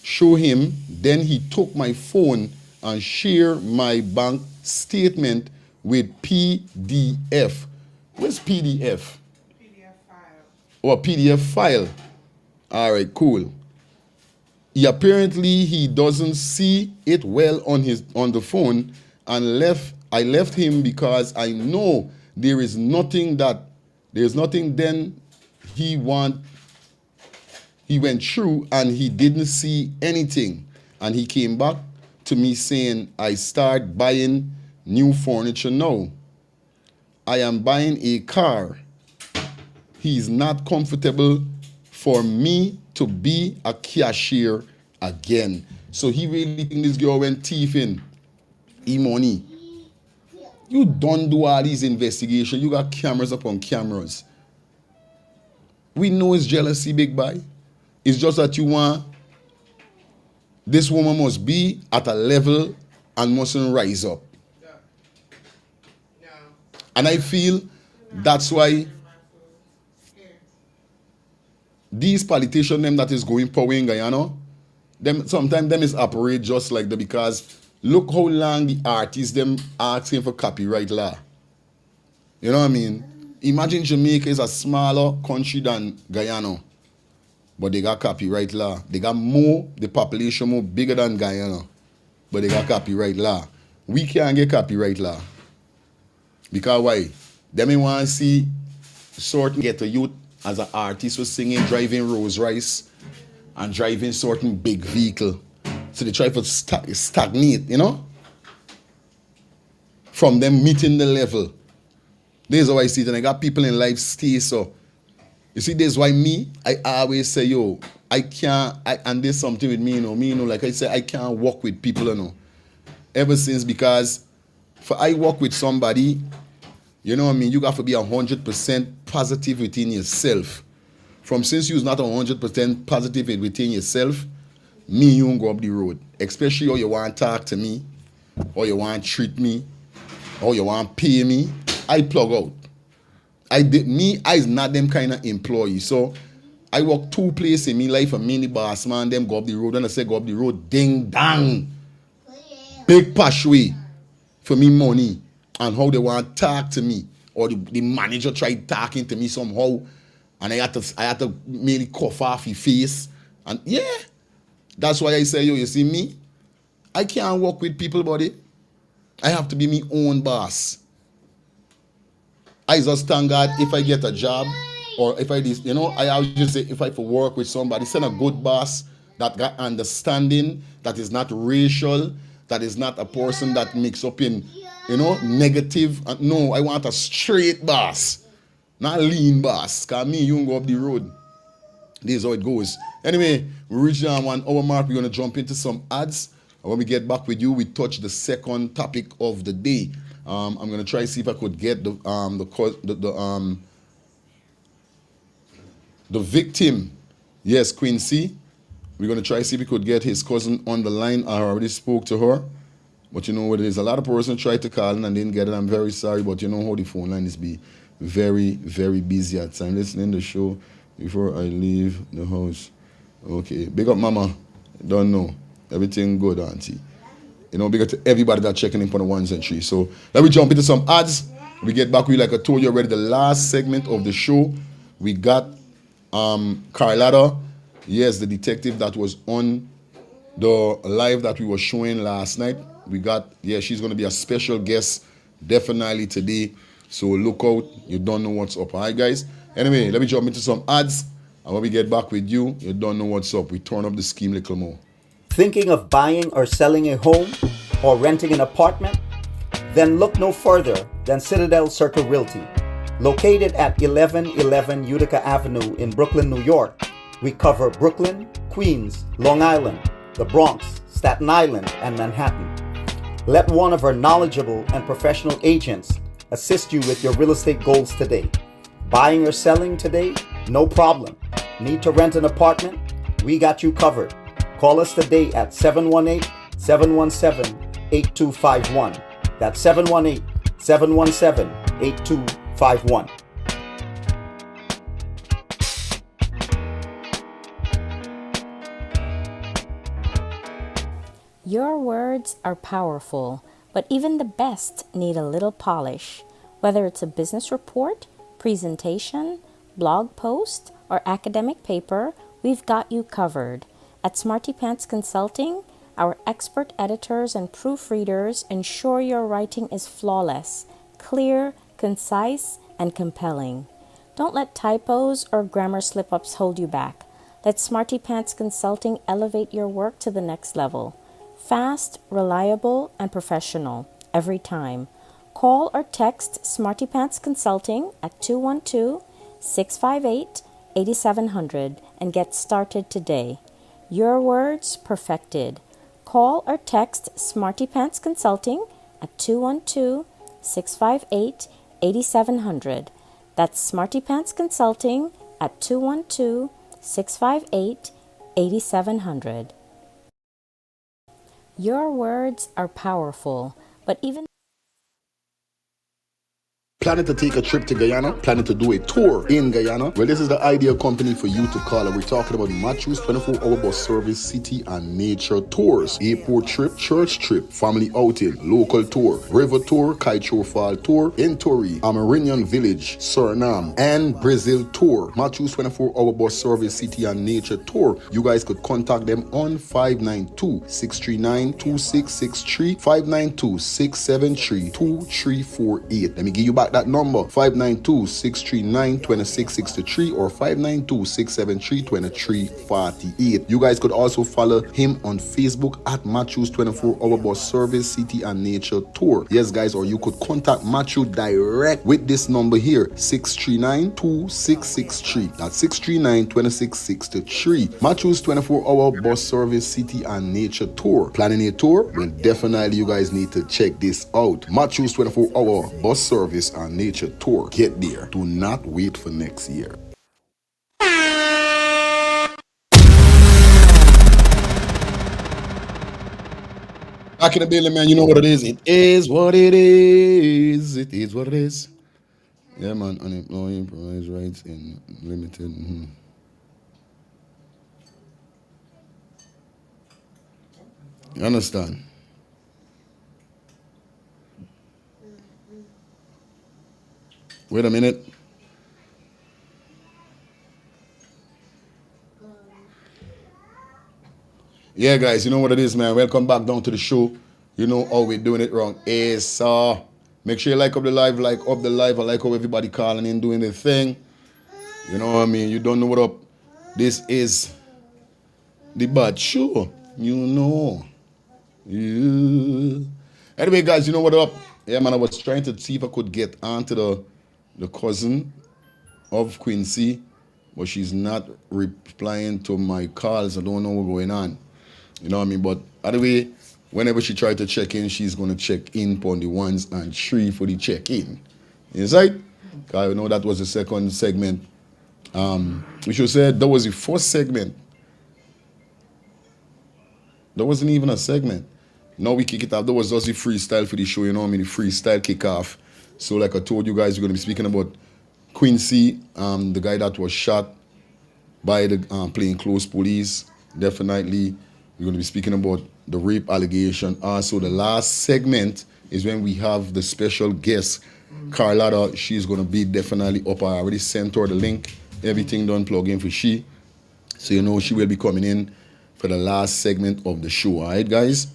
show him, then he took my phone and shared my bank statement with PDF. Where's PDF? PDF file. Oh, a PDF file. All right, cool. He doesn't see it well on the phone, and I left him because I know there's nothing then he went through and he didn't see anything. And he came back to me saying, I start buying new furniture now. I am buying a car. He's not comfortable for me to be a cashier again. So he really think this girl went thieving money. You don't do all these investigations. You got cameras upon cameras. We know it's jealousy, big boy. It's just that you want this woman must be at a level and mustn't rise up. And I feel that's why these politicians them that is going power in Guyana, sometimes them is operate just like that, because look how long the artists them asking for copyright law. You know what I mean? Imagine Jamaica is a smaller country than Guyana, but they got copyright law. They got the population more bigger than Guyana, but they got copyright law. We can't get copyright law. Because why? Them want to see certain ghetto youth as an artist was singing, driving Rolls Royce and driving certain big vehicle. So they try to stagnate, you know? From them meeting the level. This is how I see it, and I got people in life stay so. You see, this is why I always say, yo, and there's something with me, like I say, I can't work with people, Ever since, because for I work with somebody, you know what I mean, you got to be 100% positive within yourself. Since you're not 100% positive within yourself, you won't go up the road. Especially how you want to talk to me, or you want to treat me, or you want to pay me, I plug out. I is not them kind of employee. So I work two places in my life, a mini boss man, them go up the road. When I say go up the road, ding dang. Big push way for me money and how they want to talk to me. Or the manager tried talking to me somehow, and I had to merely cough off his face. And yeah, that's why I say, yo, you see me? I can't work with people, buddy. I have to be my own boss. I just thank God if I get a job, or if I always just say if I for work with somebody, send a good boss that got understanding, that is not racial, that is not a person that mix up in, negative. No, I want a straight boss, not a lean boss. Cause me, you don't go up the road. This is how it goes. Anyway, we reached down 1 hour mark. We're gonna jump into some ads. And when we get back with you, we touch the second topic of the day. I'm gonna try to see if I could get the victim. Yes, Quincy. We're gonna try to see if we could get his cousin on the line. I already spoke to her, but you know what it is. A lot of persons tried to call in and didn't get it. I'm very sorry, but you know how the phone line is be very, very busy at times. Listening to the show before I leave the house. Okay, big up, mama. Don't know everything good, auntie. Big up to everybody that's checking in for the 1s and 3s. So let me jump into some ads. We get back with you, like I told you already, the last segment of the show. We got Carlotta, yes, the detective that was on the live that we were showing last night. We got, she's going to be a special guest definitely today. So look out. You don't know what's up. All right, guys? Anyway, let me jump into some ads. And when we get back with you, you don't know what's up. We turn up the scheme a little more. Thinking of buying or selling a home or renting an apartment? Then look no further than Citadel Circle Realty. Located at 1111 Utica Avenue in Brooklyn, New York, we cover Brooklyn, Queens, Long Island, the Bronx, Staten Island, and Manhattan. Let one of our knowledgeable and professional agents assist you with your real estate goals today. Buying or selling today? No problem. Need to rent an apartment? We got you covered. Call us today at 718-717-8251. That's 718-717-8251. Your words are powerful, but even the best need a little polish. Whether it's a business report, presentation, blog post, or academic paper, we've got you covered. At Smarty Pants Consulting, our expert editors and proofreaders ensure your writing is flawless, clear, concise, and compelling. Don't let typos or grammar slip-ups hold you back. Let Smarty Pants Consulting elevate your work to the next level. Fast, reliable, and professional every time. Call or text Smarty Pants Consulting at 212-658-8700 and get started today. Your words perfected. Call or text Smarty Pants Consulting at 212-658-8700. That's Smarty Pants Consulting at 212-658-8700. Your words are powerful, but even Planning to take a trip to Guyana? Planning to do a tour in Guyana? Well, this is the ideal company for you to call. And we're talking about Matthews 24-hour bus service, city and nature tours, airport trip, church trip, family outing, local tour, river tour, Kaicho Fall tour, Entori, Amarinian Village, Suriname, and Brazil tour. Matthews 24-hour bus service, city and nature tour. You guys could contact them on 592-639-2663, 592-673-2348. Let me give you back Contact that number 592-639-2663 or 592-673-2348. You guys could also follow him on Facebook at Matthews 24-Hour Bus Service City and Nature Tour. Yes, guys, or you could contact Matthew direct with this number here, 639-2663. That's 639-2663. Matthews 24-Hour Bus Service City and Nature Tour. Planning a tour? Well, definitely you guys need to check this out. Matthews 24-Hour Bus Service and Nature Tour. Get there. Do not wait for next year. Back in the building, man. You know what it is. It is what it is. It is what it is. Yeah, man. Unemployed, price rights in limited. You understand? Wait a minute. Yeah, guys, you know what it is, man. Welcome back down to the show. You know how we're doing it wrong. Make sure you like up the live, I like how everybody calling in, doing their thing. You know what I mean? You don't know what up. This is the bad show. You know. Anyway, guys, you know what up? Yeah, man, I was trying to see if I could get onto the cousin of Quincy, but she's not replying to my calls. I don't know what's going on. You know what I mean? But anyway, whenever she tried to check in, she's going to check in upon the 1s and 3 for the check-in. Is right? Because I know that was the second segment. We should say that was the first segment. That wasn't even a segment. Now we kick it off. That was just the freestyle for the show, you know what I mean? The freestyle kickoff. So like I told you guys, we're going to be speaking about Quincy, the guy that was shot by the plainclothes police. Definitely, we're going to be speaking about the rape allegation. Also, the last segment is when we have the special guest, Carlotta. She's going to be definitely up. I already sent her the link. Everything done, plug in for she. So you know she will be coming in for the last segment of the show. All right, guys?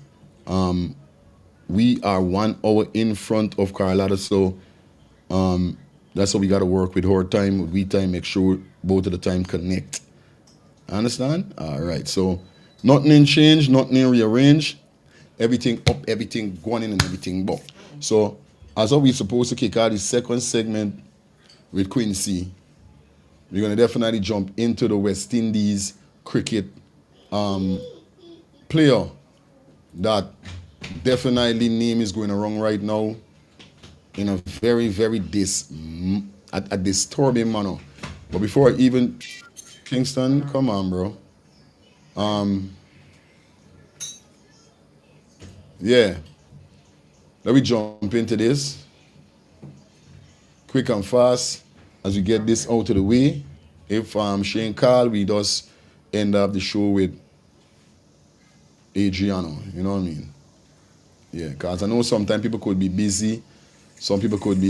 We are 1 hour in front of Carlotta, so that's how we got to work with her time, with we time, make sure both of the time connect. Understand? All right, so nothing in change, nothing in rearrange, everything up, everything going in and everything back. So as how we're supposed to kick out the second segment with Quincy, we're going to definitely jump into the West Indies cricket player that definitely name is going around right now in a very, very disturbing manner. But before I even, Kingston, come on, bro. Yeah. Let me jump into this quick and fast as we get this out of the way. If Shane Carl, we just end up the show with Adianna, you know what I mean? Yeah, because I know sometimes people could be busy, some people could be,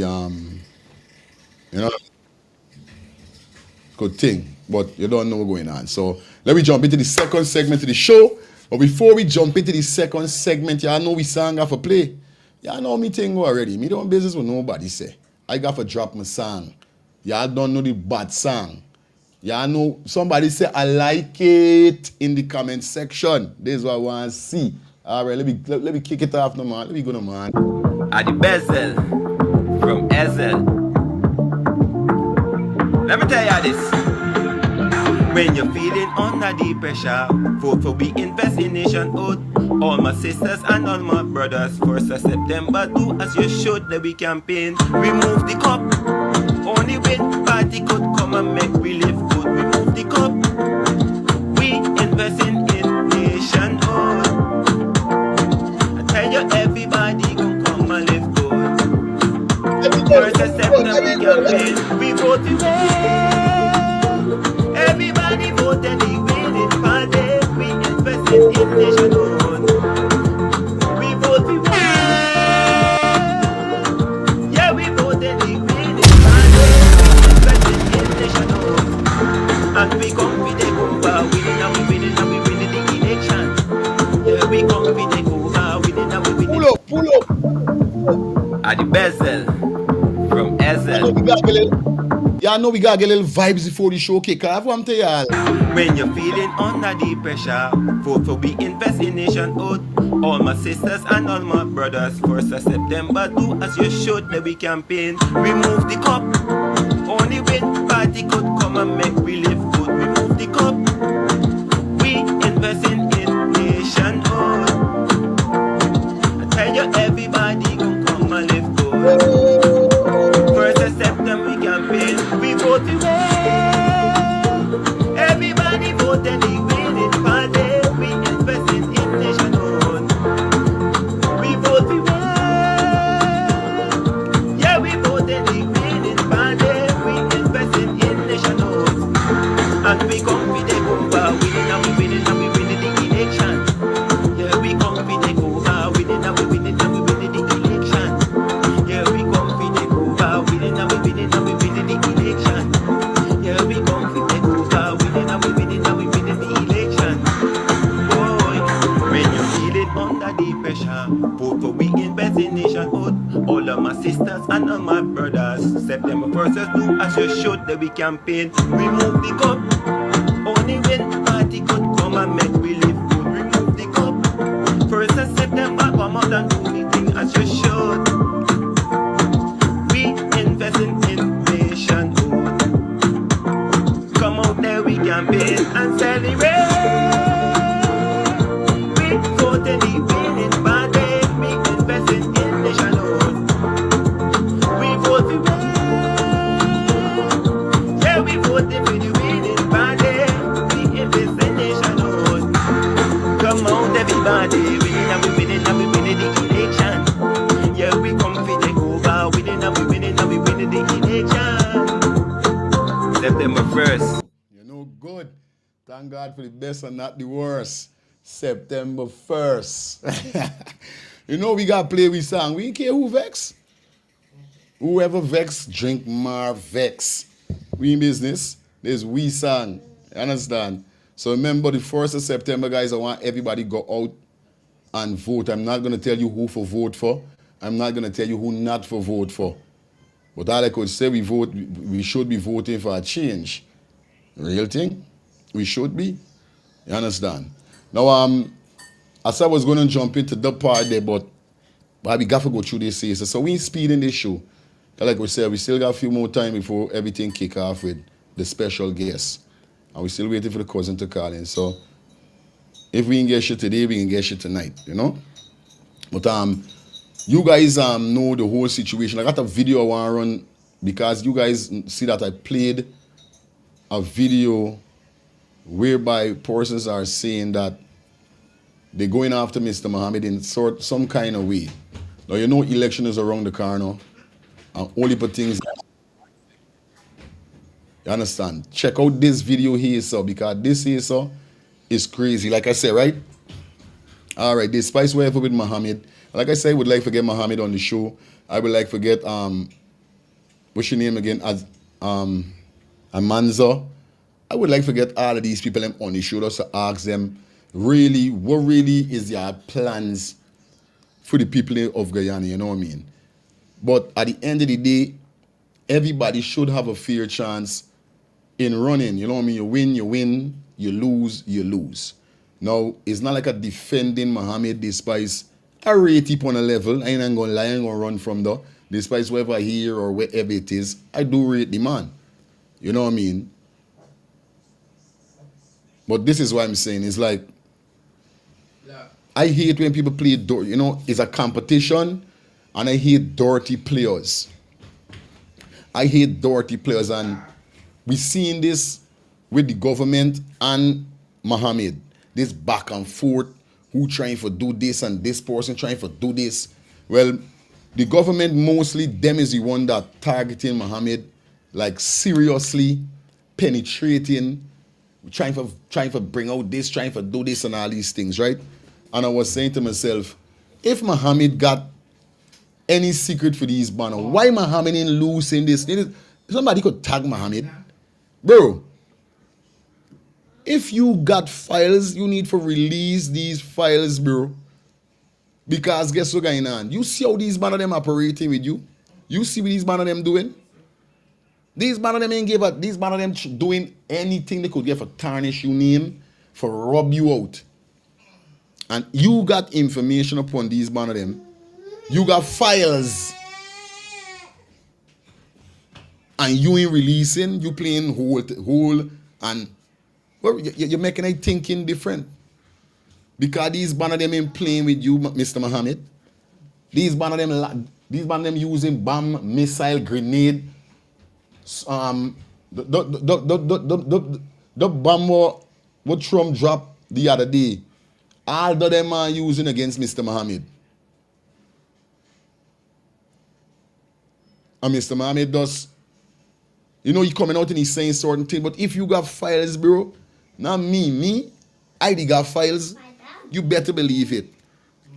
could think, but you don't know what's going on. So let me jump into the second segment of the show. But before we jump into the second segment, y'all know we sang off a play. Y'all know me thing already. Me don't business with nobody say. I got to drop my song. Y'all don't know the bad song. Y'all know somebody say I like it in the comment section. This is what I want to see. All right, let me kick it off now, man. Let me go now, man. Adi Bezel from Ezel. Let me tell you this. When you're feeling under the pressure, vote for we invest in nationhood. All my sisters and all my brothers, 1st of September, do as you should. Let we campaign, remove the cup. Only when party could come and make we live good. Remove the cup. We investing in nationhood. I tell you, everybody gon' come and live good. 1st of September we campaign, we vote to win. Everybody vote and we winning party. We investing in nationhood. We vote to win. Yeah, we vote and we winning party. Investing in nationhood. And we come with the over, winning and we winning and we winning the election. Yeah, we come with the over, winning and we winning. Pull up. At the Bezel from SL. Y'all know we gotta get a little vibes before the show kick off. What I'm tell y'all. When you're feeling under the pressure, vote for we invest in nationhood. All my sisters and all my brothers, 1st of September, do as you should. Let we campaign, remove the cup. Only when party could come and make we live good. Remove the cup. We invest in nationhood. I tell you, everybody gon' come and live good. 1st of September we campaign, we vote to win. Everybody vote and we win it party. We invest in nationhood. We vote to win. Yeah, we vote and we win it party. We invest in nationhood. And we come with the over, winning and we winning and we winning the election. Yeah, we come with the over, winning and we winning and we winning the election. Yeah, we come with the over, winning and we winning and we winning the election. Yeah, we come with the over, winning and we winning and we winning the election. Boy, when you feel it under the pressure, vote for we invest in nationhood. All of my sisters and all my brothers, September 1st, let's do as you should. That we campaign, remove the cup. Only when party could come and make we live good. Remove the cup. 1st of September, come out and do the thing as you should. We invest in nationhood. Come out there, we campaign and celebrate. We vote in the winning party. We invest in nationhood. We vote to win. Yeah, we vote for the winning party. We invest in nationhood. Come out, everybody. Winning and we winning and we winning the election. Yeah, we come for the over. Winning and we winning and we winning the election. September 1st. You know, good. Thank God for the best and not the worst. September 1st. You know, we got to play with song. We ain't care who vex. Whoever vex, drink more vex. We in business. There's we song. You understand? So remember, the 1st of September, guys, I want everybody go out and vote. I'm not going to tell you who for vote for. I'm not going to tell you who not for vote for. But all I could say, we should be voting for a change. Real thing. We should be. You understand? Now, as I was going to jump into the part there, but we got to go through this season. So we ain't speeding this show. Like we said, we still got a few more time before everything kick off with the special guests. And we're still waiting for the cousin to call in. So if we can get you today, we can get you tonight, you know? But you guys know the whole situation. I got a video I want to run because you guys see that I played a video whereby persons are saying that they're going after Mr. Mohamed in some kind of way. Now, you know election is around the corner. And only for things... You understand? Check out this video here, so because this here, so is crazy. Like I said, right? All right, this Spice Whatever with Mohamed. Like I said, I would like to get Mohamed on the show. I would like to get, what's your name again? Amanza. I would like to get all of these people on the show just to ask them, really, what really is their plans for the people of Guyana, you know what I mean? But at the end of the day, everybody should have a fair chance in running, you know what I mean? You win, you lose, you lose. Now, it's not like a defending Mohamed despite I rate him on a level. I ain't gonna lie, I ain't gonna run from the despite whether here or wherever it is. I do rate the man. You know what I mean? But this is what I'm saying. It's like, I hate when people play, you know, it's a competition, and I hate dirty players. I hate dirty players, and we're seeing this with the government and Mohamed. This back and forth, who trying to do this and this person trying to do this. Well, the government mostly, them is the one that targeting Mohamed, like seriously penetrating, trying to bring out this, trying to do this and all these things, right? And I was saying to myself, if Mohamed got any secret for these banners, why Mohamed ain't losing this? Somebody could tag Mohamed. Bro, if you got files, you need to release these files, bro. Because guess what's going on? You see how these banners them operating with you? You see what these man of them doing? These man of them ain't give up. These man of them doing anything they could get for tarnish your name, for rob you out. And you got information upon these man of them. You got files. And you ain't releasing, you playing whole and well, you're making it thinking different. Because these man of them ain't playing with you, Mr. Mohamed. These man of them using bomb, missile, grenade. The bomb what Trump dropped the other day. All of them are using against Mr. Mohamed. And Mr. Mohamed does, you know, he coming out and he's saying certain things, but if you got files, bro, not me, I got files, you better believe it.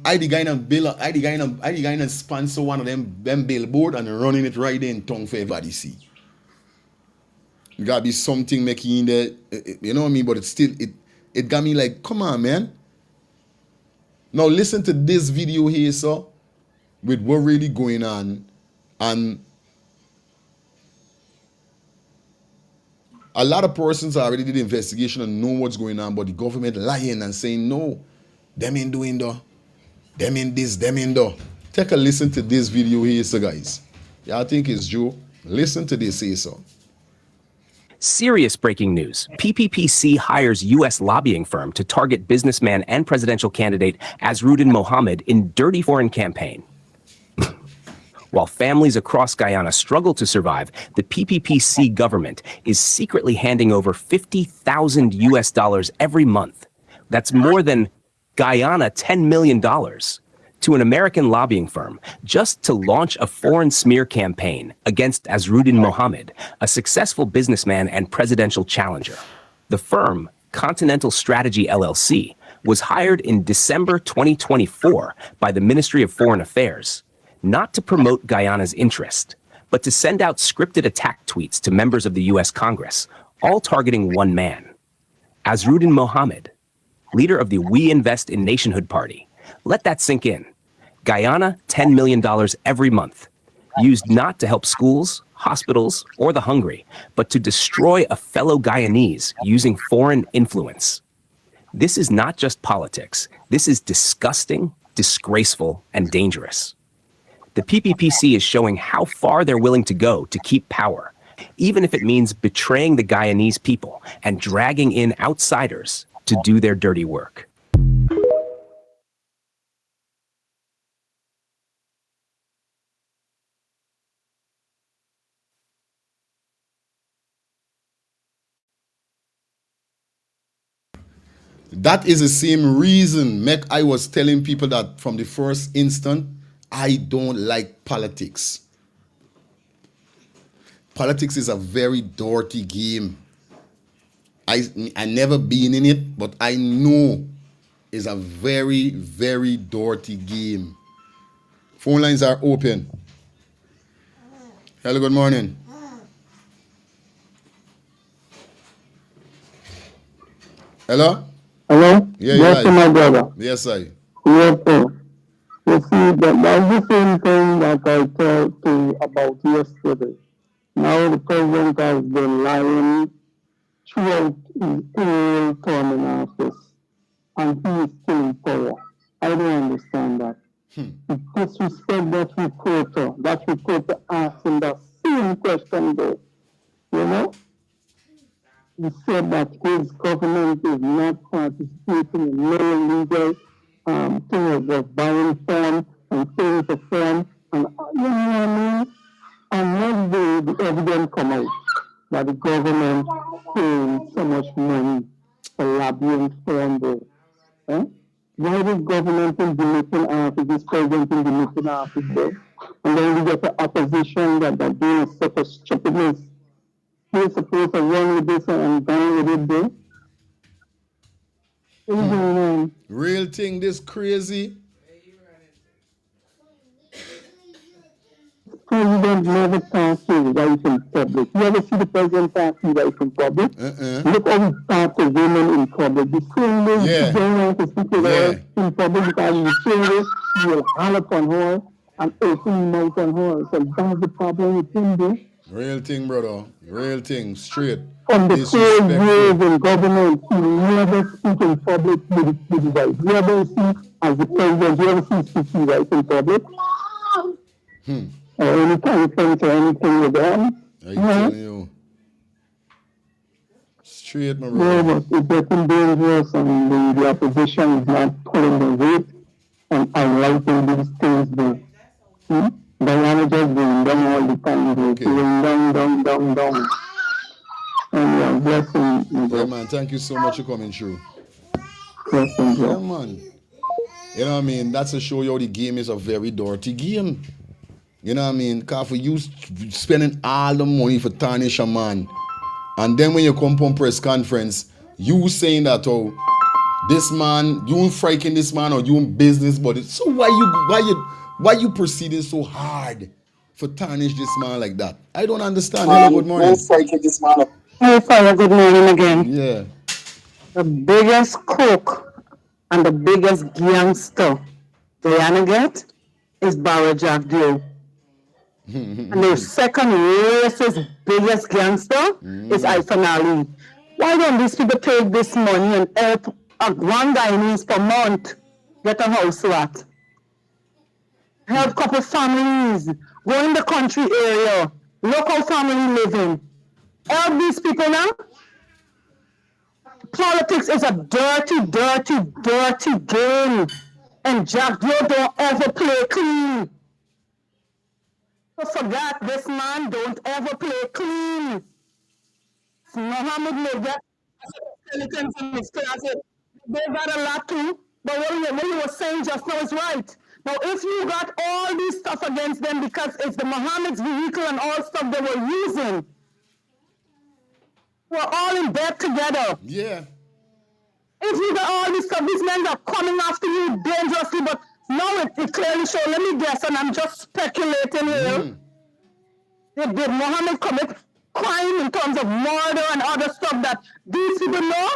I the guy and sponsor one of them billboard and running it right there in tongue for everybody see. You gotta be something making there, you know what I mean? But it's still, it got me like, come on, man. Now listen to this video here, sir, with what really going on. And a lot of persons already did the investigation and know what's going on, but the government lying and saying, no, them ain't doing that. Them in this, them in that. Take a listen to this video here, so guys. Yeah, I think it's Joe. Listen to this here, so. Serious breaking news. Pppc hires U.S. lobbying firm to target businessman and presidential candidate Azruddin Mohamed in dirty foreign campaign. While families across Guyana struggle to survive, the Pppc government is secretly handing over $50,000 US every month. That's more than Guyana $10 million to an American lobbying firm just to launch a foreign smear campaign against Azruddin Mohamed, a successful businessman and presidential challenger. The firm, Continental Strategy LLC, was hired in December 2024 by the Ministry of Foreign Affairs, not to promote Guyana's interest, but to send out scripted attack tweets to members of the U.S. Congress, all targeting one man, Azruddin Mohamed, leader of the We Invest in Nationhood Party. Let that sink in. Guyana, $10 million every month, used not to help schools, hospitals, or the hungry, but to destroy a fellow Guyanese using foreign influence. This is not just politics. This is disgusting, disgraceful, and dangerous. The Pppc is showing how far they're willing to go to keep power, even if it means betraying the Guyanese people and dragging in outsiders to do their dirty work. That is the same reason I was telling people that from the first instant, I don't like politics. Politics is a very dirty game. I never been in it, but I know it's a very, very dirty game. Phone lines are open. Hello, good morning. Hello? Hello? Yeah, yes, right. My brother. Yes, sir. Yes, sir. You see, that's the same thing that I told you about yesterday. Now the president has been lying throughout his whole term in office, and he is still in power. I don't understand that. He disrespect that reporter asked him the same question though. You know? He said that his government is not participating in no illegal thing of buying form and paying for form, and you know what I mean? And one day the evidence come out that the government paying so much money for lobbying form there. Eh? Why this government is making office, this president is making office there? And then we get the opposition that they're doing such a stupidness. He's supposed to run with this and down with it there. Real thing, this crazy. President never talks to his wife in public. You ever see the president talk to his wife in public? Look how he talks to women in public. The same way you don't want to speak to her in public because you say this, you will holler upon her. and opening mouth on her. So that's the problem with him there. Real thing, brother. Real thing. Straight. From the 4 years Disrespectful. in government, he never speak in public with his wife. You ever see, as the president, you ever see speak to his wife in public? Or any conference or anything with them? I telling you. Straight, my Yeah, brother. but it's getting dangerous and the opposition is not pulling the weight and highlighting these things there. Diana just going down all the time, going down. And yeah, blessing. Yeah, man. Thank you so much for coming through. Blessing, yeah, man. You know what I mean? That's to show you how the game is a very dirty game. You know what I mean? Because for you spending all the money for tarnish a man, and then when you come on press conference, you saying that, oh, this man, you friking this man or you in business, but so why you proceeding so hard for tarnish this man like that? I don't understand. Hello, good morning. Friking this man up. Hey, fella, good morning again. Yeah. The biggest crook and the biggest gangster Diana get is Barra Jack Dew. And the second racist biggest gangster is Iphone Ali. Why don't these people take this money and help one Guyanese per month get a house flat? Help couple families, go in the country area, look how family living. Help these people now. Politics is a dirty, dirty, dirty game. And Jack Dew don't ever play clean. So forget this man don't ever play clean. Mohamed made that skeleton from his closet. They got a lot too, but what you were saying just now is right. Now, if you got all these stuff against them because it's the Mohammed's vehicle and all stuff they were using, we're all in bed together. Yeah. If you got all this stuff, these men are coming after you dangerously, but now it clearly shows. Let me guess, and I'm just speculating here. Did Mohammed commit crime in terms of murder and other stuff that these people know?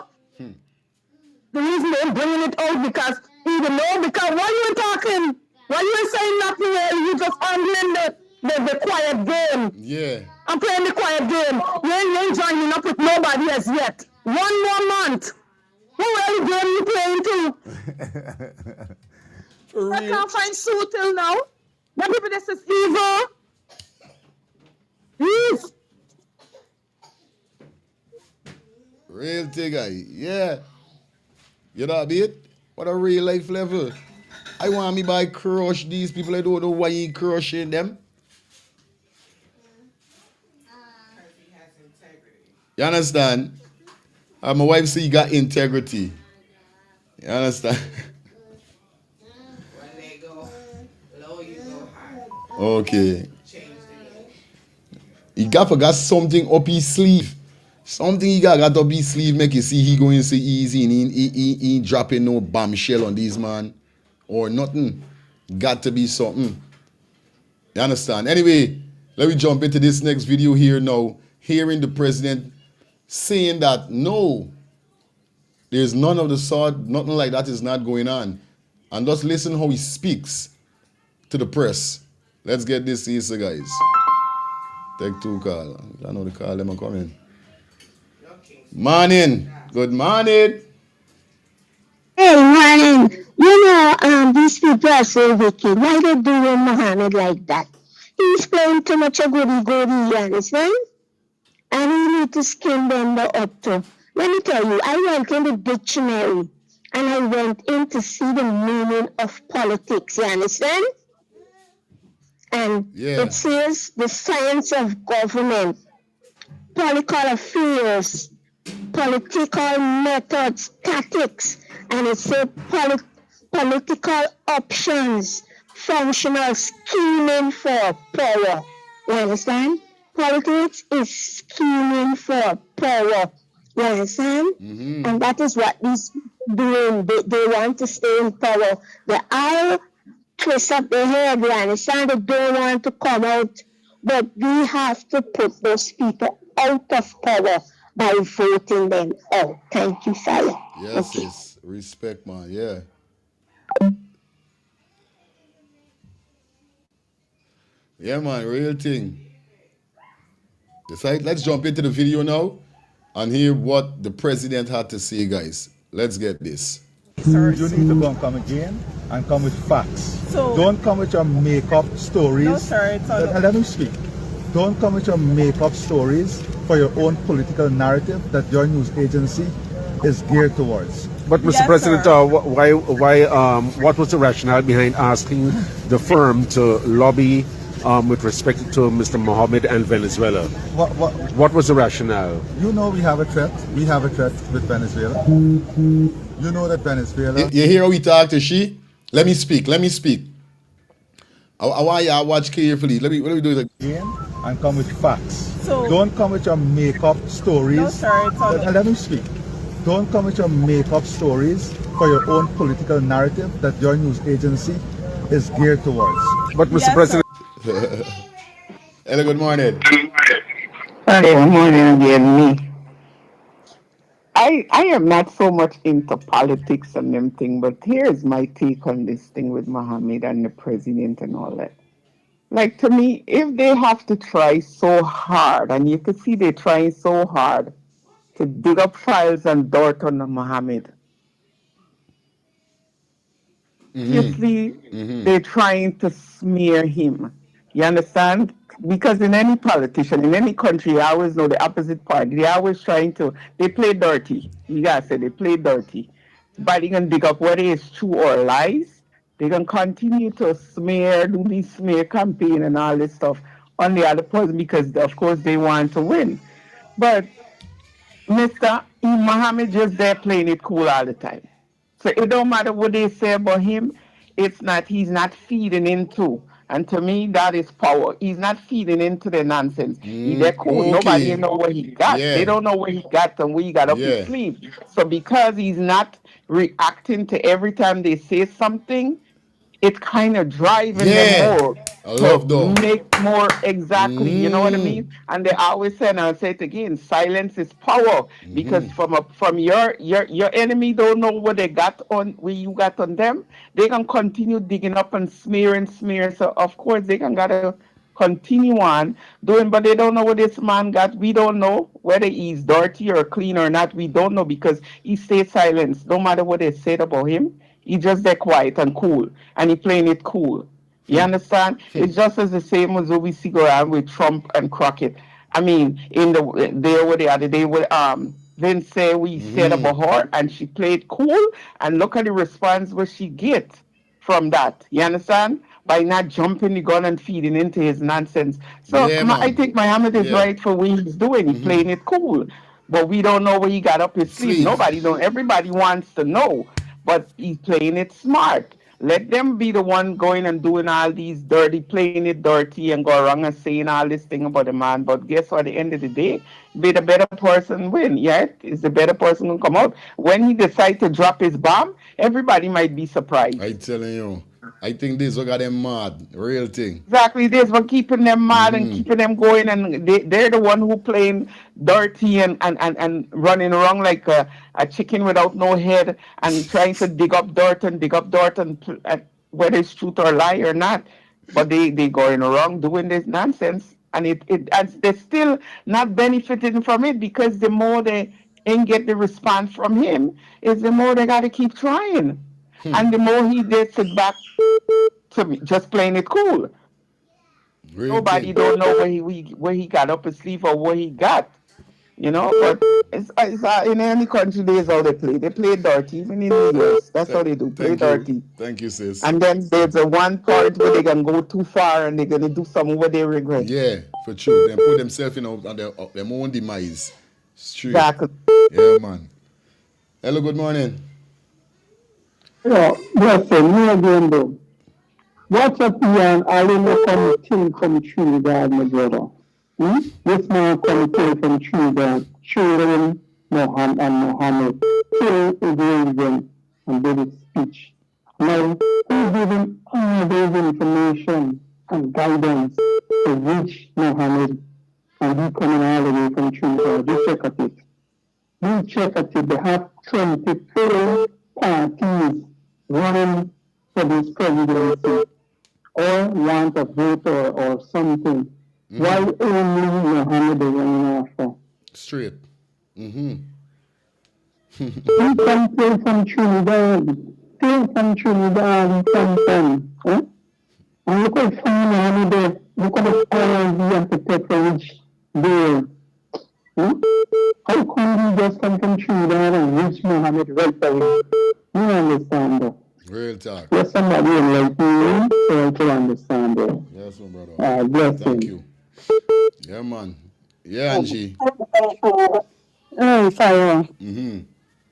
The reason they're bringing it out because even know, because why you ain't talking? Why you ain't saying nothing here? You just handling the quiet game. Yeah. I'm playing the quiet game. You ain't joining up with nobody as yet. 1 more month. Who really game you playing to? I can't find Sue till now. That people this is evil. Yes. Real thing, yeah. You know what I mean? What a real life level. I want me by crush these people. I don't know why you crushing them. You understand? My wife say you got integrity. You understand? When they go low, you go high. Okay. He got something up his sleeve. Something he got up his sleeve make you see he going so easy and he ain't dropping no bombshell on these man or nothing. Got to be something. You understand? Anyway, let me jump into this next video here now. Hearing the president saying that no, there's none of the sort, nothing like that is not going on. And just listen how he speaks to the press. Let's get this easy, guys. Take 2 call. I know the call them are coming. Morning. Good morning. Hey, morning. You know, these people are so wicked. Why they doing Mohammed like that? He's playing too much a goody, you understand? And we need to skin them up too. Let me tell you, I went in the dictionary and I went in to see the meaning of politics, you understand? And it says the science of government, political affairs, political methods, tactics, and it says political options, functional scheming for power. You understand? Politics is scheming for power. You understand? And that is what these people doing. They want to stay in power. The all twist up their head. You understand? They don't want to come out. But we have to put those people out of power by voting them out. Thank you, fella. Yes, yes. Respect, man. Yeah. Yeah, man, real thing. Let's jump into the video now and hear what the president had to say, guys. Let's get this. You need to go and come again and come with facts. So, don't come with your make-up stories. No, sir, it's all let me speak. Don't come with your make-up stories for your own political narrative that your news agency is geared towards. But Mr. Yes, President, sir. what was the rationale behind asking the firm to lobby with respect to Mr. Mohamed and Venezuela? What was the rationale? You know we have a threat. We have a threat with Venezuela. You know that Venezuela. You hear how we talk to she? Let me speak. I want you to watch carefully. Let me do it again and come with facts. So, don't come with your make-up stories. No, sir, it's all let me speak. Don't come with your make-up stories for your own political narrative that your news agency is geared towards. But Mr. President. Hello, good morning. Good morning again, me. I am not so much into politics and them thing, but here's my take on this thing with Mohammed and the president and all that. Like, to me, if they have to try so hard, and you can see they're trying so hard to dig up files and dirt on Mohammed, obviously they're trying to smear him. You understand? Because in any politician, in any country, you always know the opposite party. They're always they play dirty. You gotta say they play dirty. But they can dig up whether it's true or lies. They can continue to do this smear campaign and all this stuff on the other person because, of course, they want to win. But Mr. Mohammed just there playing it cool all the time. So it don't matter what they say about him. He's not feeding into. And to me, that is power. He's not feeding into the nonsense. They're cool. Okay. Nobody know what he got. Yeah. They don't know what he got and what he got up his sleeve. So because he's not reacting to every time they say something, it's kind of driving them more to make more exactly. You know what I mean? And they always say, and I'll say it again: silence is power. Because from your enemy don't know what they got on, what you got on them. They can continue digging up and smearing. So of course they gotta continue on doing, but they don't know what this man got. We don't know whether he's dirty or clean or not. We don't know because he stays silent. No matter what they said about him. He just there quiet and cool, and he playing it cool. You understand? It's just as the same as what we see go around with Trump and Crockett. I mean, the other day with Vince say we said about her, and she played cool, and look at the response what she get from that. You understand? By not jumping the gun and feeding into his nonsense. So I think Mohammed is right for what he's doing. He's playing it cool, but we don't know what he got up his sleeve. Nobody know. Everybody wants to know. But he's playing it smart. Let them be the one going and doing all these playing it dirty and go around and saying all this thing about the man. But guess what? At the end of the day, be the better person win. Yeah, is the better person going to come out. When he decides to drop his bomb, everybody might be surprised. I'm telling you. I think this will got them mad. Real thing. Exactly. This what keeping them mad and keeping them going. And they're the one who playing dirty and running around like a chicken without no head and trying to dig up dirt and whether it's truth or lie or not. But they going around doing this nonsense. And they're still not benefiting from it because the more they ain't get the response from him, is the more they got to keep trying. And the more he did sit back to me, just playing it cool. Nobody don't know where he got up his sleeve or what he got. You know, but it's in any country there's how they play. They play dirty, even in the US. That's how they do. Play dirty. Thank you, sis. And then there's a one part where they can go too far and they're gonna do something where they regret. Yeah, for true. They put themselves on their own demise. It's true. Exactly. Yeah, man. Hello, good morning. Yeah, listen, me again though. What's up here? I don't know from Trinidad, my brother. This man from Trinidad, children, Mohammed, kill them and did his speech. Now, who given all those information and guidance to reach Mohammed and he coming all the way from Trinidad? You check at it. They have 24 parties running for this presidency. or want a voter or something. Why only Mohamed is running after? Straight. He come from Trinidad. Still from Trinidad, he come from. Huh? And look at Mohamed, look at the fires he have to take for which day. How come he just come from Trinidad and reach Mohamed right away? You understand that? Real talk. There's somebody like me, so I can understand that. Yes, my brother. Bless Thank him. you. Yeah, man. Yeah, Angie. Hey, Fire.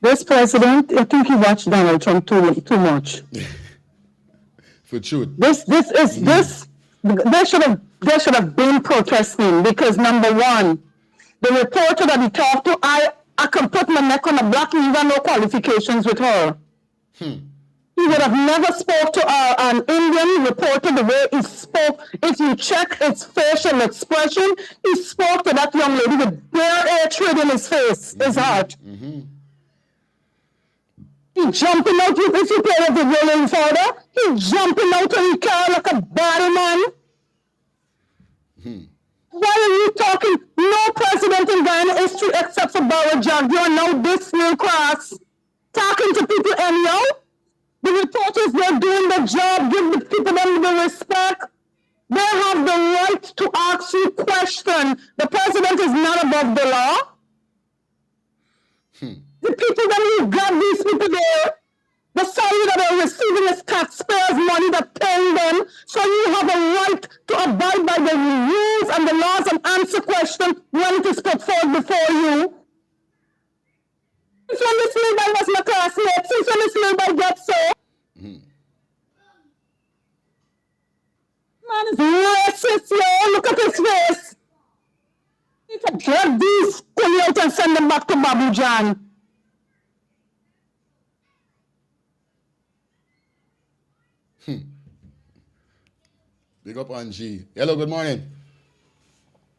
This president, I think he watched Donald Trump too much. For truth. This. They should have been protesting because number one, the reporter that he talked to, I can put my neck on the block and even no qualifications with her. He would have never spoke to an Indian reporter the way he spoke. If you check his facial expression, he spoke to that young lady with bare hatred in his face, his heart. He jumping out, if you play the video further, he jumping out of the car like a body man. Why are you talking? No president in Ghana history except for Barra Jag. You are now this new class. Talking to people anyhow. The reporters, they're doing the job. Give the people them the respect. They have the right to ask you questions. The president is not above the law. The people that you got these people there, the salary that are receiving is taxpayers' money that paying them. So you have a right to abide by the rules and the laws and answer questions when it is put forward before you. Since when this neighbor was my classmate, since when this neighbor gets so. Man is racist, yo. Look at his face. You can drag these pull out and send them back to Babu Jan. Big up Angie. Hello, good morning.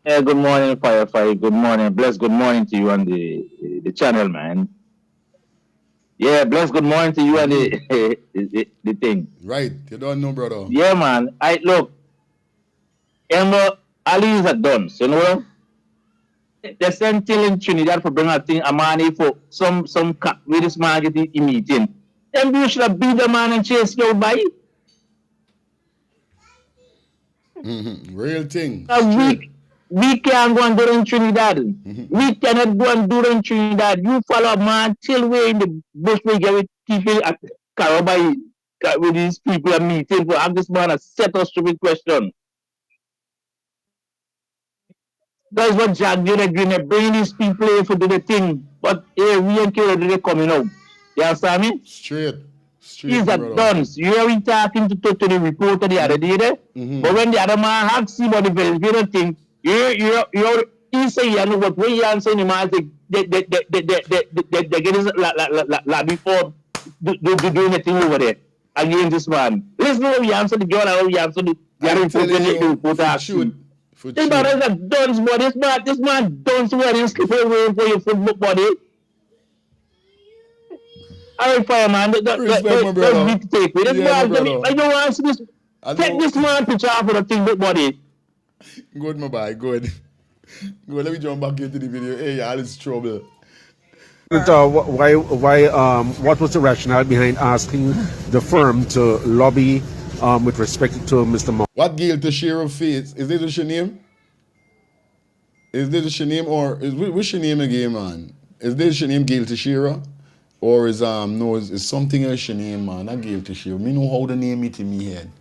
Yeah, good morning, Firefly. Good morning. Bless good morning to you on the channel, man. Yeah, bless good morning to you and the thing. Right. You don't know, brother. Yeah, man. Look, Emma, Ali is a dunce, you know? They sent till in Trinidad for bringing a money for some with this man getting a meeting. Then you should have beat the man and chase you by. Real thing. We can't go and do it in Trinidad. We cannot go and do it in Trinidad. You follow a man till we're in the bush, we get with people at Karabai with these people are meeting for have this man a set of stupid question. That's what Jack did agree. They bring these people here for do the thing. But hey, we ain't care they coming out. You understand me? Straight. He's a dunce. You are talking to the reporter the other day there. But when the other man asks you about the Venezuelan thing, you say you know what when you answer the man they get this la before do anything over there against this man. Listen how you answer the girl, how you answer the reporter. This man is a dunce, but this man dunce what he's sleeping away for your football body. All right, fireman. That's big take. I don't want to see this. Take this man picture off of the thing, big body. Good, my boy. Good. Good. Let me jump back into the video. Hey, all is trouble. What was the rationale behind asking the firm to lobby with respect to Mr. Mohamed? What Gail Teixeira face? Is this your name? Is this your name or what's your name again, man? Is this your name, Gail Teixeira? Or is no, is something else your name, man? I gave to you. Me know how the name it in me head.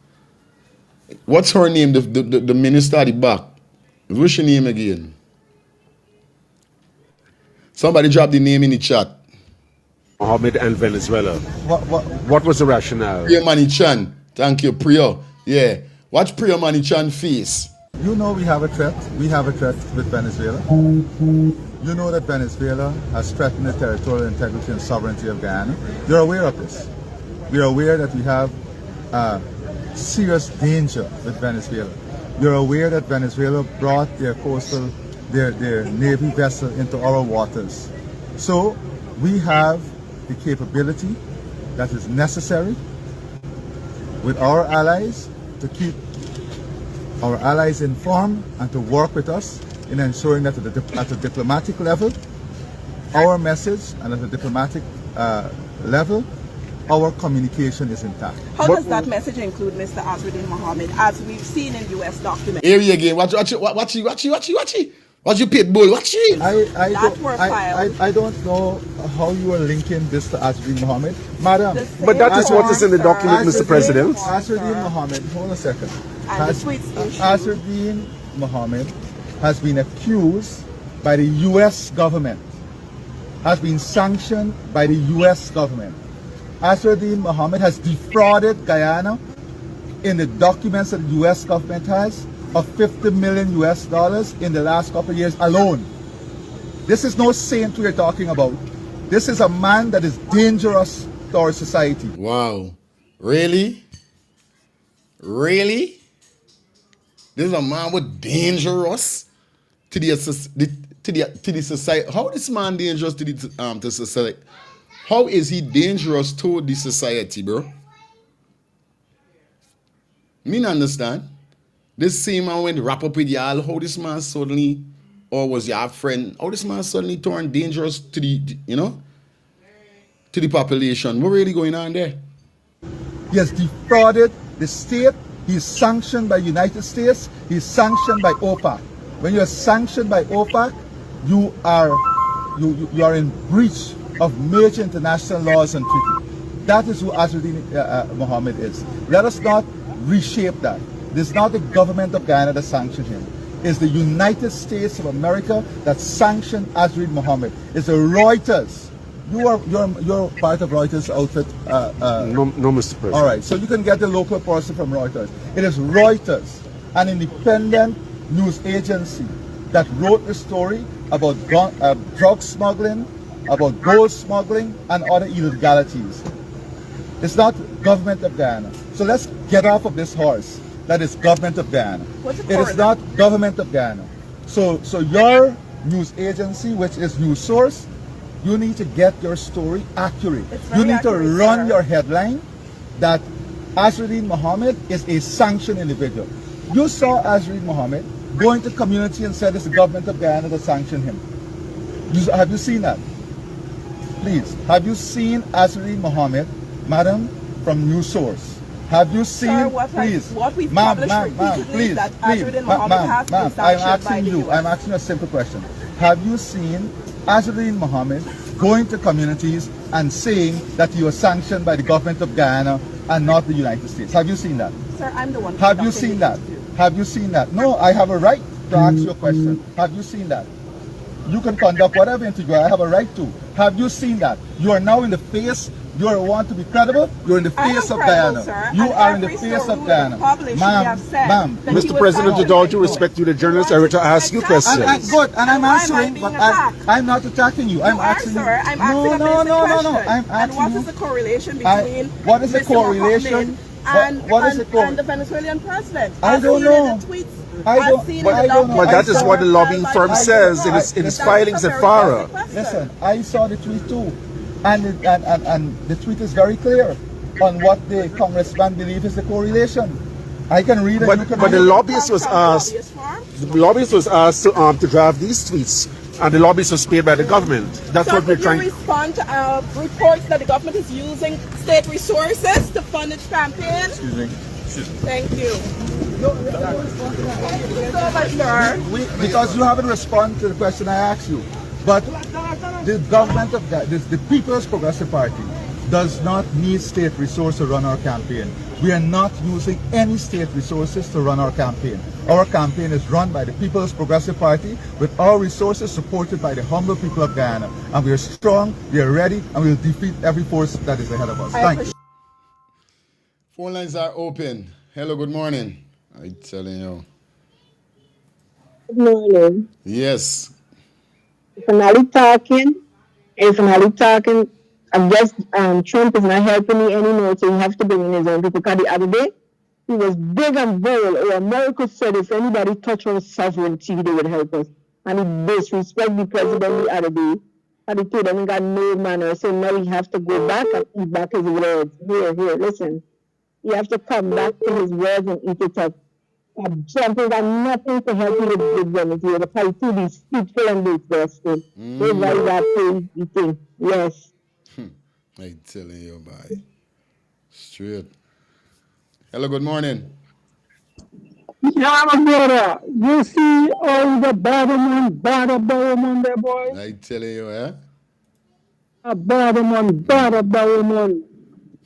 What's her name? The minister at the back. What's your name again? Somebody drop the name in the chat. Mohamed and Venezuela. What was the rationale? Priya Manichan. Thank you, Priya. Yeah. Watch Priya Manichan face. You know we have a threat. We have a threat with Venezuela. You know that Venezuela has threatened the territorial integrity and sovereignty of Guyana. You're aware of this. We're aware that we have serious danger with Venezuela. You're aware that Venezuela brought their navy vessel into our waters. So we have the capability that is necessary with our allies to keep our allies informed and to work with us in ensuring that at a diplomatic level, our message, and at a diplomatic level, our communication is intact. How does that message include Mr. Azruddin Mohamed, as we've seen in U.S. documents? Here you again. Watch you pit bull. Watch it. I don't know how you are linking this to Azruddin Mohamed, madam. But that is what is in the document, Mr. President. Azruddin Mohamed, hold a second. Azruddin Mohamed has been accused by the U.S. government, has been sanctioned by the U.S. government. Azruddin Mohamed has defrauded Guyana in the documents that the U.S. government has of $50 million in the last couple of years alone. This is no saint we are talking about. This is a man that is dangerous to our society. Wow. Really? Really? This is a man with dangerous to the society. How is this man dangerous to the society? How is he dangerous to the society, bro? Me not understand. This same man went wrap up with y'all. How this man suddenly, or was your friend? How this man suddenly turned dangerous to the, to the population? What really going on there? He has defrauded the state. He's sanctioned by United States. He's sanctioned by OPEC. When you are sanctioned by OPEC, you are in breach of major international laws and treaties. That is who Azruddin Mohamed is. Let us not reshape that. It is not the government of Guyana that sanctioned him. It's the United States of America that sanctioned Azruddin Mohamed. It's the Reuters. You're part of Reuters outfit. No, Mr. President. All right, so you can get the local person from Reuters. It is Reuters, an independent news agency, that wrote the story about drug smuggling, about gold smuggling, and other illegalities. It's not government of Guyana. So let's get off of this horse. That is government of Guyana. It is not government of Guyana. So your news agency, which is News Source, you need to get your story accurate. You need to run your headline that Azruddin Mohamed is a sanctioned individual. You saw Azruddin Mohamed go into community and said it's the government of Guyana that sanctioned him. Have you seen that? Please, have you seen Azruddin Mohamed, madam, from News Source? Have you seen, Sir, please, what we've ma'am, published repeatedly that Azruddin Mohamed has been sanctioned by the US. I'm asking you a simple question. Have you seen Azruddin Mohamed going to communities and saying that he was sanctioned by the government of Guyana and not the United States? Have you seen that? Sir, I'm the one. Have you seen that? Have you seen that? No, I have a right to ask you a question. Have you seen that? You can conduct whatever interview. I have a right to. Have you seen that? You are now in the face. You want to be credible. You're in the face of Guyana. Sir, you are in the face of Guyana, ma'am. Mr. President, with all due respect to the journalists, I want to ask you questions. Good, and I'm answering, but I'm not attacking you. I'm asking you. I'm asking no. I'm asking and what is the correlation between what is the correlation? And the Venezuelan president? I don't know. But that is what the lobbying firm says in its filings at FARA. Listen, I saw the tweet too, and the tweet is very clear on what the congressman believes is the correlation. I can read it. But the lobbyist was asked. The lobbyist was asked to draft these tweets, and the lobbyist was paid by the government. That's what we're trying. Could you respond to reports that the government is using state resources to fund its campaign? Excuse me. Thank you. Thank you so much, sir. Because you haven't responded to the question I asked you. But the government of the People's Progressive Party does not need state resources to run our campaign. We are not using any state resources to run our campaign. Our campaign is run by the People's Progressive Party with our resources supported by the humble people of Guyana. And we are strong, we are ready, and we will defeat every force that is ahead of us. Thank you. Phone lines are open. Hello, good morning. I'm telling you. Good morning. Yes. If I'm not talking, I guess Trump is not helping me anymore, so he has to bring in his own people. Because the other day, he was big and bold. America said if anybody touch our sovereignty, they would help us. And he disrespect the president the other day. And he told him he got no manners. So now he has to go back and eat back his words. Here, listen. He has to come back to his words and eat it up. Trump got nothing to help you with Venezuela. The party be deceitful and disgusting. That's why that thing. Yes. I telling you, boy. Straight. Hello, good morning. Yeah, my brother. You see all the bad man there, boy? I telling you, eh? A bad man.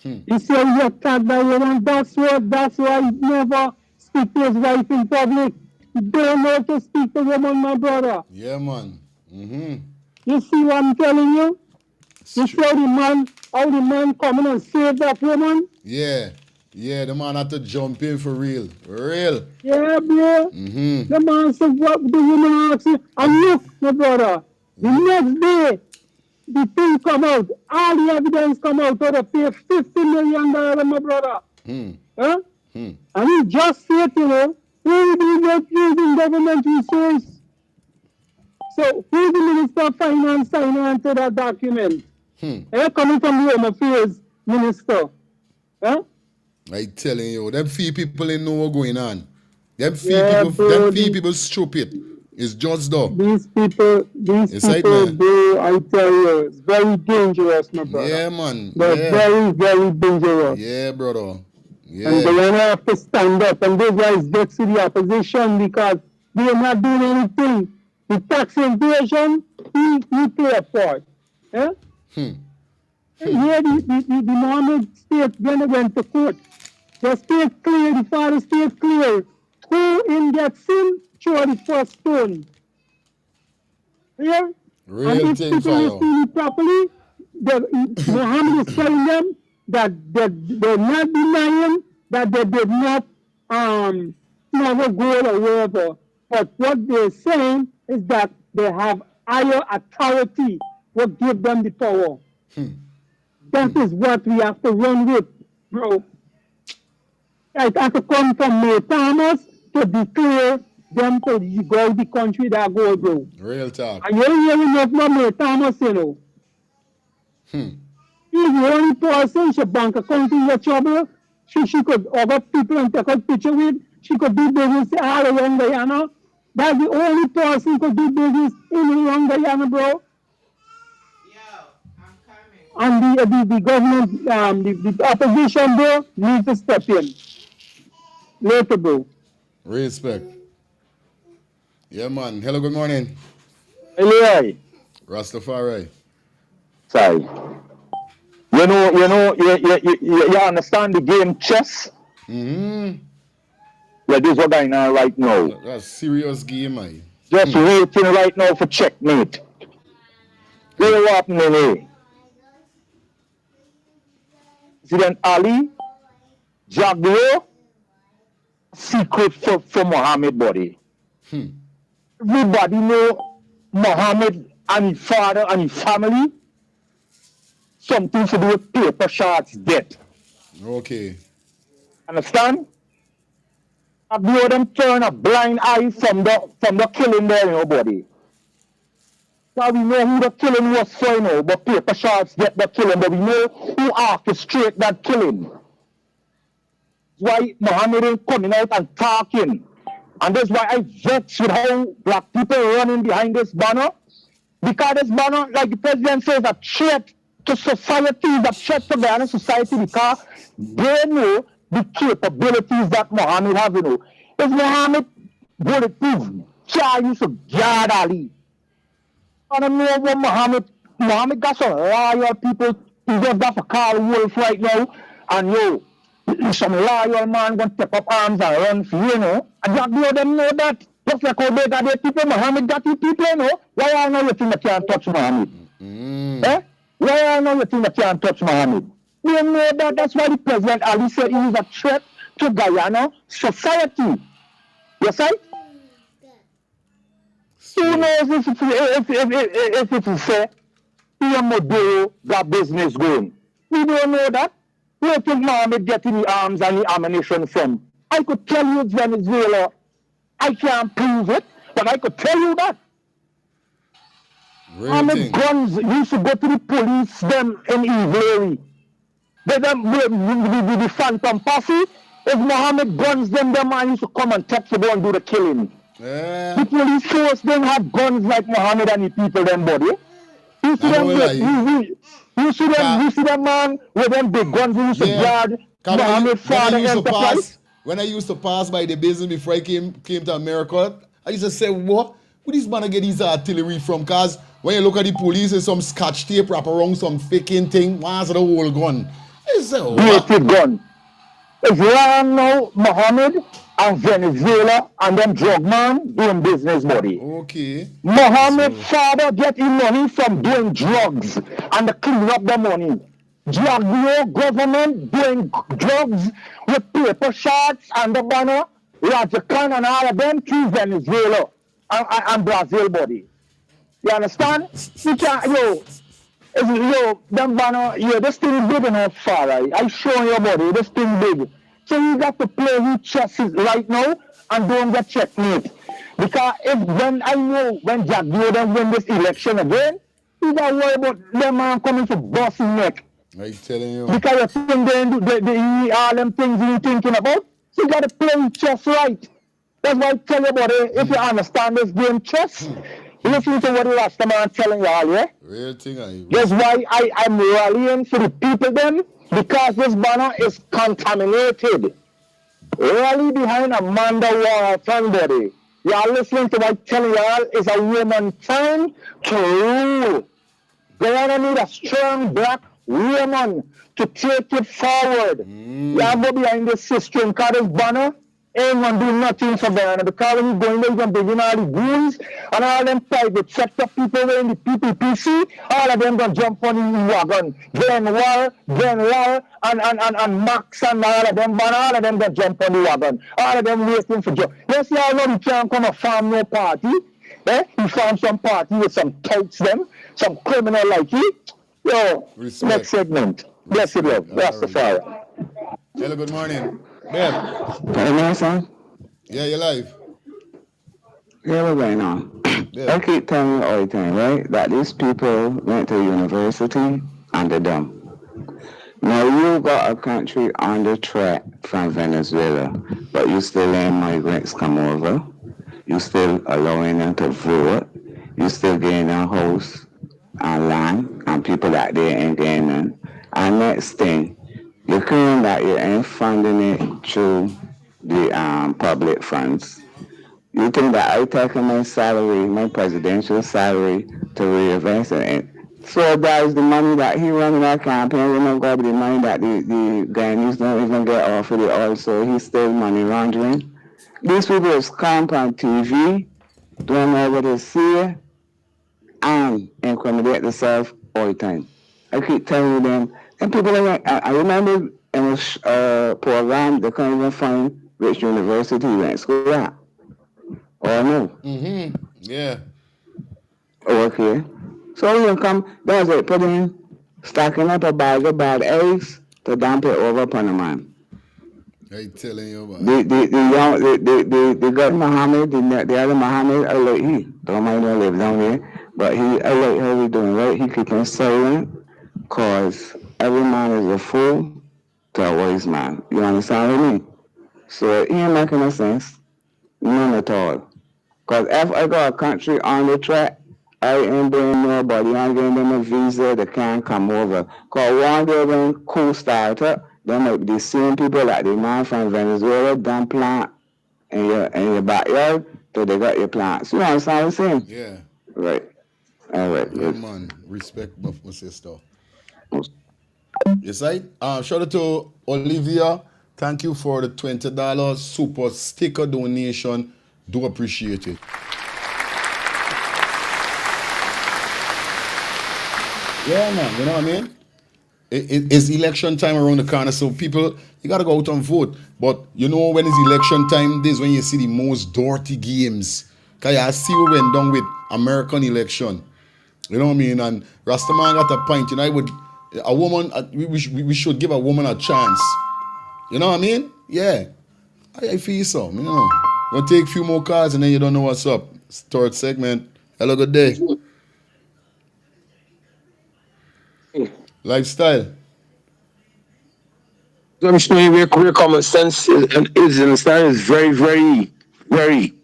You see how you attack that woman? That's why he never speak to his wife in public. He don't know to speak to woman, my brother. Yeah, man. You see what I'm telling you? You see how the man coming and save that woman? Yeah, the man had to jump in for real. Real. Yeah, bro. The man said, what the woman asked him. And look, my brother, the next day, the thing come out. All the evidence come out. So they pay $50 million, my brother. Huh? And he just said, you know, we will be not using government resource. So who's the Minister of Finance signing on to that document? They're coming from the Home Affairs Minister. Huh? I telling you, them few people ain't know what's going on. Them few people stupid. It's just though. These people, bro, I tell you, it's very dangerous, my brother. Yeah, man. They're very, very dangerous. Yeah, brother. Yeah. And they're gonna have to stand up. And those guys get to the opposition because they're not doing anything. The tax invasion, he pay for it. Yeah? Here, the Mohamed state went to court. The state clear, the father state clear. Who in that sin, throw the first stone. Here? Real and if thing, people listen properly, Mohamed is telling them that they're not denying that they did not never go or wherever. But what they're saying is that they have higher authority what give them the power. That is what we have to run with, bro. It has to come from May Thomas to declare them to go the country that go, bro. Real talk. And you don't hear enough from May Thomas, you know. He's the only person, she bank account in your trouble. She could over people and take a picture with. She could do business all around Guyana. That's the only person who could do business in around Guyana, bro. And the government, the opposition, bro, needs to step in. Later, bro. Respect. Yeah, man. Hello, good morning. Hello. Rastafari. Sorry. You understand the game chess? Yeah, this is what going on right now. That's serious game, man. Just waiting right now for checkmate. What happening here? President Ali, Jaguar, secret for Mohamed body. Everybody know Mohamed and his father and his family. Something to do with paper shots death. Okay. Understand? Jaguar them turn a blind eye from the killing there, you know, body. Now we know who the killing was for, you know, but paper shots get the killing, but we know who orchestrated that killing. That's why Mohamed ain't coming out and talking. And that's why I vex with how black people running behind this banner. Because this banner, like the president says, a threat to society, is a threat to Guyana society because they know the capabilities that Mohamed have, you know. If Mohamed bulletproof, Charlie used to guard Ali. I don't know what Mohamed got some loyal people. He just got for Carl Wolf right now. And some loyal man going to take up arms and run for you know. And Jack Blow them know that. Just like how they got their people, Mohamed got his people, you know. Why I know you think that can't touch Mohamed? Why I know you think that can't touch Mohamed? We know that. That's why the President Ali said he is a threat to Guyana society. Yes, right? Who knows if it is say, Pierre Modelo got business going? We don't know that. Where think Mohamed getting the arms and the ammunition from? I could tell you it's Venezuela. I can't prove it, but I could tell you that. Mohamed's guns used to go to the police them in Ivori. The phantom posse, if Mohammed guns them, the man used to come and touch the ball and do the killing. Yeah. The police force don't have guns like Mohammed and the people, them body. You see them, you see them man with them big guns who used to guard Mohammed father enterprise. When I used to pass by the business before I came to America, I used to say, what? Where this man get his artillery from? Cause when you look at the police, there's some scotch tape wrap around some faking thing. Where's the whole gun? It's a gun. It's right now, Mohammed and Venezuela and them drug man doing business, buddy. Okay. Mohammed's father getting money from doing drugs and they clean up the money. Drug government doing drugs with paper shots and the banner, Rajakan and all of them through Venezuela and Brazil, buddy. You understand? You can't, them banner, this thing big enough, father. I show you, buddy, this thing big. So you got to play with chess right now and don't get checkmate. Because when Jack Gordon win this election again, you got to worry about them man coming to bust his neck. I'm telling you. Because you think all them things you're thinking about, so you got to play chess right. That's why I tell you, buddy, if you understand this game chess, listen to what the last man telling you all, yeah? Real thing, that's why I'm rallying for the people then, because this banner is contaminated. Rally behind Amanda Warren, buddy. Y'all listening to what I'm telling y'all is a woman time to rule. Guyana need a strong black woman to take it forward. Y'all go behind this system, because this banner ain't gonna do nothing for Guyana, because when you go in there, you're gonna begin all the goons and all them private sector people in the Pppc, all of them gonna jump on the wagon. Glen Wall, and Max and all of them, man, all of them gonna jump on the wagon. All of them waiting for job. Yes, y'all know you can't come and form no party. You form some party with some touts them, some criminal like you. Yo, next segment. Bless you, love. That's the fire. Hello, good morning. Babe. Hey, son. Yeah, you're live. Yeah, what's going on? I keep telling you all the time, right, that these people went to university and they're dumb. Now, you got a country on the track from Venezuela, but you still letting migrants come over. You still allowing them to vote. You still getting a house and land and people that they ain't getting none. And next thing, you're claiming that you ain't funding it through the public funds. You think that I taking my salary, my presidential salary, to reinvest in it? So that is the money that he running that campaign. You know, got the money that the Guyanese don't even get off of it also. He's still money laundering. These people is come on TV, doing what they see, and incriminate themselves all the time. I keep telling them, and people are like, I remember in a program, they can't even find which university you went to school at. Or no. Mm-hmm. Yeah. Okay. So you come, that's it, put in, stacking up a bag of bad eggs to dump it over upon a man. I telling you about the guy Mohamed, the other Mohamed, I like he. Don't mind him live down there. But I like how we doing, right? He keeping silent, cause every man is a fool to a wise man. You understand what I mean? So he ain't making no sense. None at all. Cause if I got a country on the track, I ain't bringing nobody, I ain't giving them a visa, they can't come over. Cause one day when coup started, they might be the same people like the man from Venezuela don't plant in your backyard till they got your plants. You understand what I'm saying? Yeah. Right. All right. Yeah, man. Respect my sister. Yes, right? Shout out to Olivia. Thank you for the $20 super sticker donation. Do appreciate it. Yeah, man. You know what I mean? It's election time around the corner, so people, you got to go out and vote. But you know when it's election time, this is when you see the most dirty games. Because I see what went down with American election. You know what I mean? And Rastaman got a point. You know, a woman, we should give a woman a chance. You know what I mean? Yeah. I feel so. You know. Gonna take a few more cards and then you don't know what's up. Third segment. Hello, good day. Lifestyle. Let me show you where common sense is understand is very, very, very,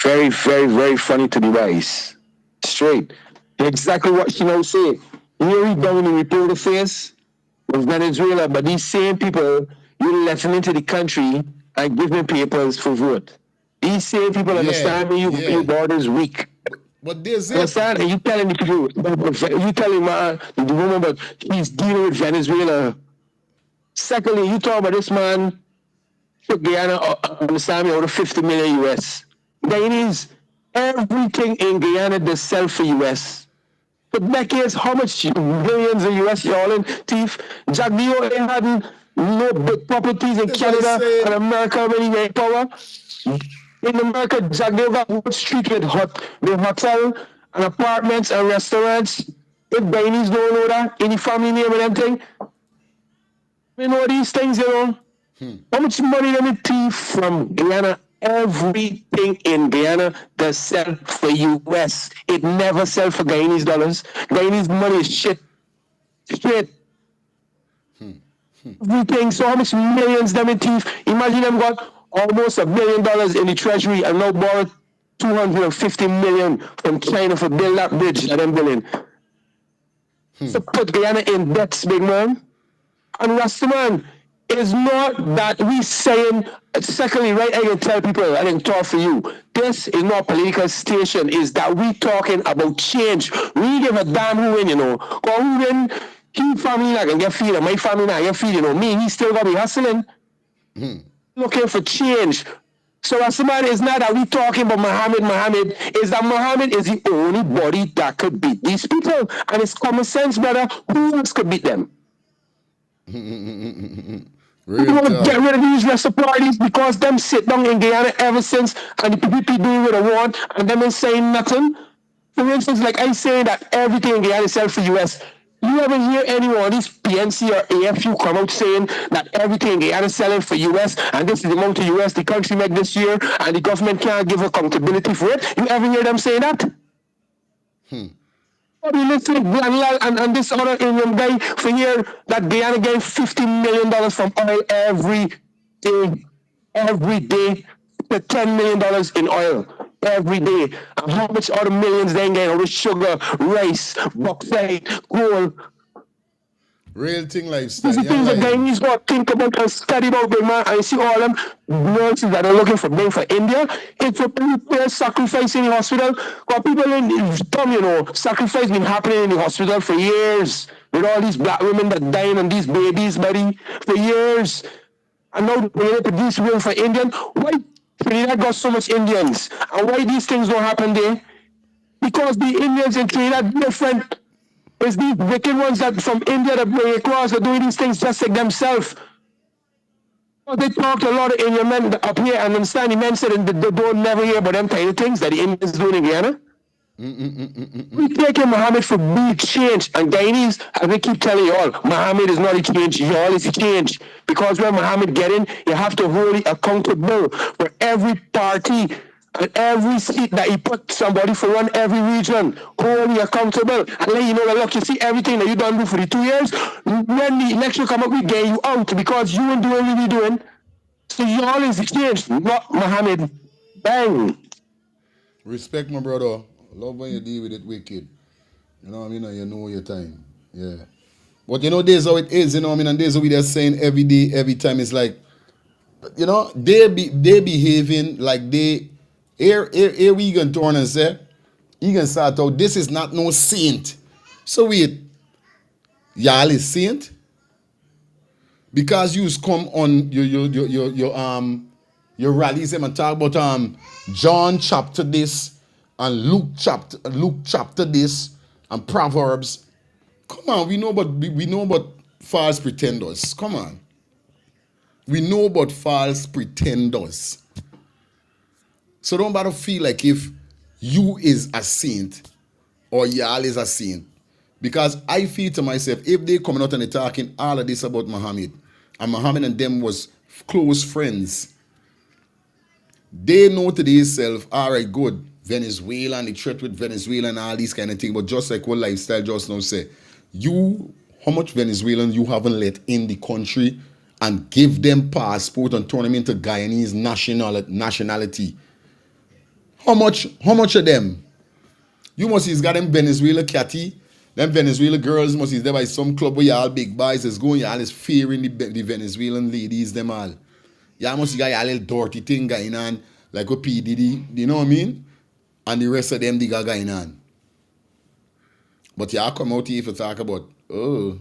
very, very, very funny to the wise. Straight. Exactly what she now say. You read down in the report of face of Venezuela, but these same people, you let them into the country and give them papers for vote. These same people understand me, your borders weak. But there's understand? And you telling the people, you telling the woman, but he's dealing with Venezuela. Secondly, you talk about this man took Guyana, understand me, out of 50 million US. Guyanese, everything in Guyana they sell for US. For decades, how much millions of US y'all in thief? Jack Dio ain't had no big properties in Canada and America when he made power. In America, Jack Dio got Wall Street with hotel and apartments and restaurants. If Guyanese don't know that, any family name and everything, we know these things, you know. How much money let me thief from Guyana? Everything in Guyana does sell for US. It never sell for Guyanese dollars. Guyanese money is shit. Straight. Everything. So how much millions them in thief? Imagine them got almost $1 billion in the treasury and now borrowed 250 million from China for build that bridge that them building. So put Guyana in debts, big man. And Rastaman, it is not that we saying, secondly, right, I can tell people, I can talk for you. This is not a political station, is that we talking about change. We give a damn who win, you know. Because who win, he family not gonna get feeding, my family not get feeding, you know. Me, he still gonna be hustling. Looking for change. So Rastaman, is not that we talking about Mohamed, is that Mohamed is the only body that could beat these people. And it's common sense, brother, who else could beat them? We want to get rid of these rest of parties because them sit down in Guyana ever since and the PPP doing what they want and them ain't saying nothing. For instance, like I say that everything in Guyana is sell for US. You ever hear anyone of these PNC or AFU come out saying that everything in Guyana is selling for US and this is the amount of US the country make this year and the government can't give accountability for it? You ever hear them say that? We listen and this other Indian guy for here that Guyana getting $50 million from oil every day, the $10 million in oil every day. And how much other millions they getting over sugar, rice, bauxite, gold. Real thing lifestyle. These are things that Guyanese got to think about and study about, big man. I see all them nurses that are looking for being for India. It's for people sacrificing in the hospital. Because people in dumb, you know, sacrifice been happening in the hospital for years. With all these black women that dying and these babies, buddy, for years. And now they produce room for Indian. Why Trinidad got so much Indians? And why these things don't happen there? Because the Indians in Trinidad different. It's these wicked ones that from India that bring across are doing these things just like themselves. They talked a lot of Indian men up here and understand the men said they don't never hear about them kind of things that the Indians doing in Guyana. We taking Mohamed for big change and Guyanese, as we keep telling you all, Mohamed is not a change, y'all is a change. Because when Mohamed get in, you have to hold it accountable for every party and every seat that he put somebody for run every region, hold you accountable and let you know that look, you see everything that you done do for the 2 years, when the election come up, we get you out because you ain't doing what we doing. So y'all is the change, not Mohamed. Bang. Respect, my brother. Love when you deal with it wicked. You know what I mean? You know your time. Yeah. But you know, there's how it is, you know what I mean? And there's how we are saying every day, every time. It's like, you know, they behaving like they, here we can turn and say, you can start out, this is not no saint. So wait, y'all is saint? Because you come on your rallies and talk about John chapter this and Luke chapter this and Proverbs. Come on, we know about false pretenders. Come on. We know about false pretenders. So don't bother feel like if you is a saint or y'all is a saint. Because I feel to myself, if they coming out and they talking all of this about Mohamed, and Mohamed and them was close friends, they know to themselves, all right, good, Venezuela and the threat with Venezuela and all these kind of things, but just like what Lifestyle just now say, how much Venezuelans you haven't let in the country and give them passport and turn them into Guyanese nationality. How much of them? You must see got them Venezuela catty. Them Venezuela girls must see there by some club where y'all big boys is going, y'all is fearing the Venezuelan ladies, them all. Y'all must see got y'all little dirty thing going on, like a P. Diddy, you know what I mean? And the rest of them they got going on. But y'all come out here if you talk about, oh,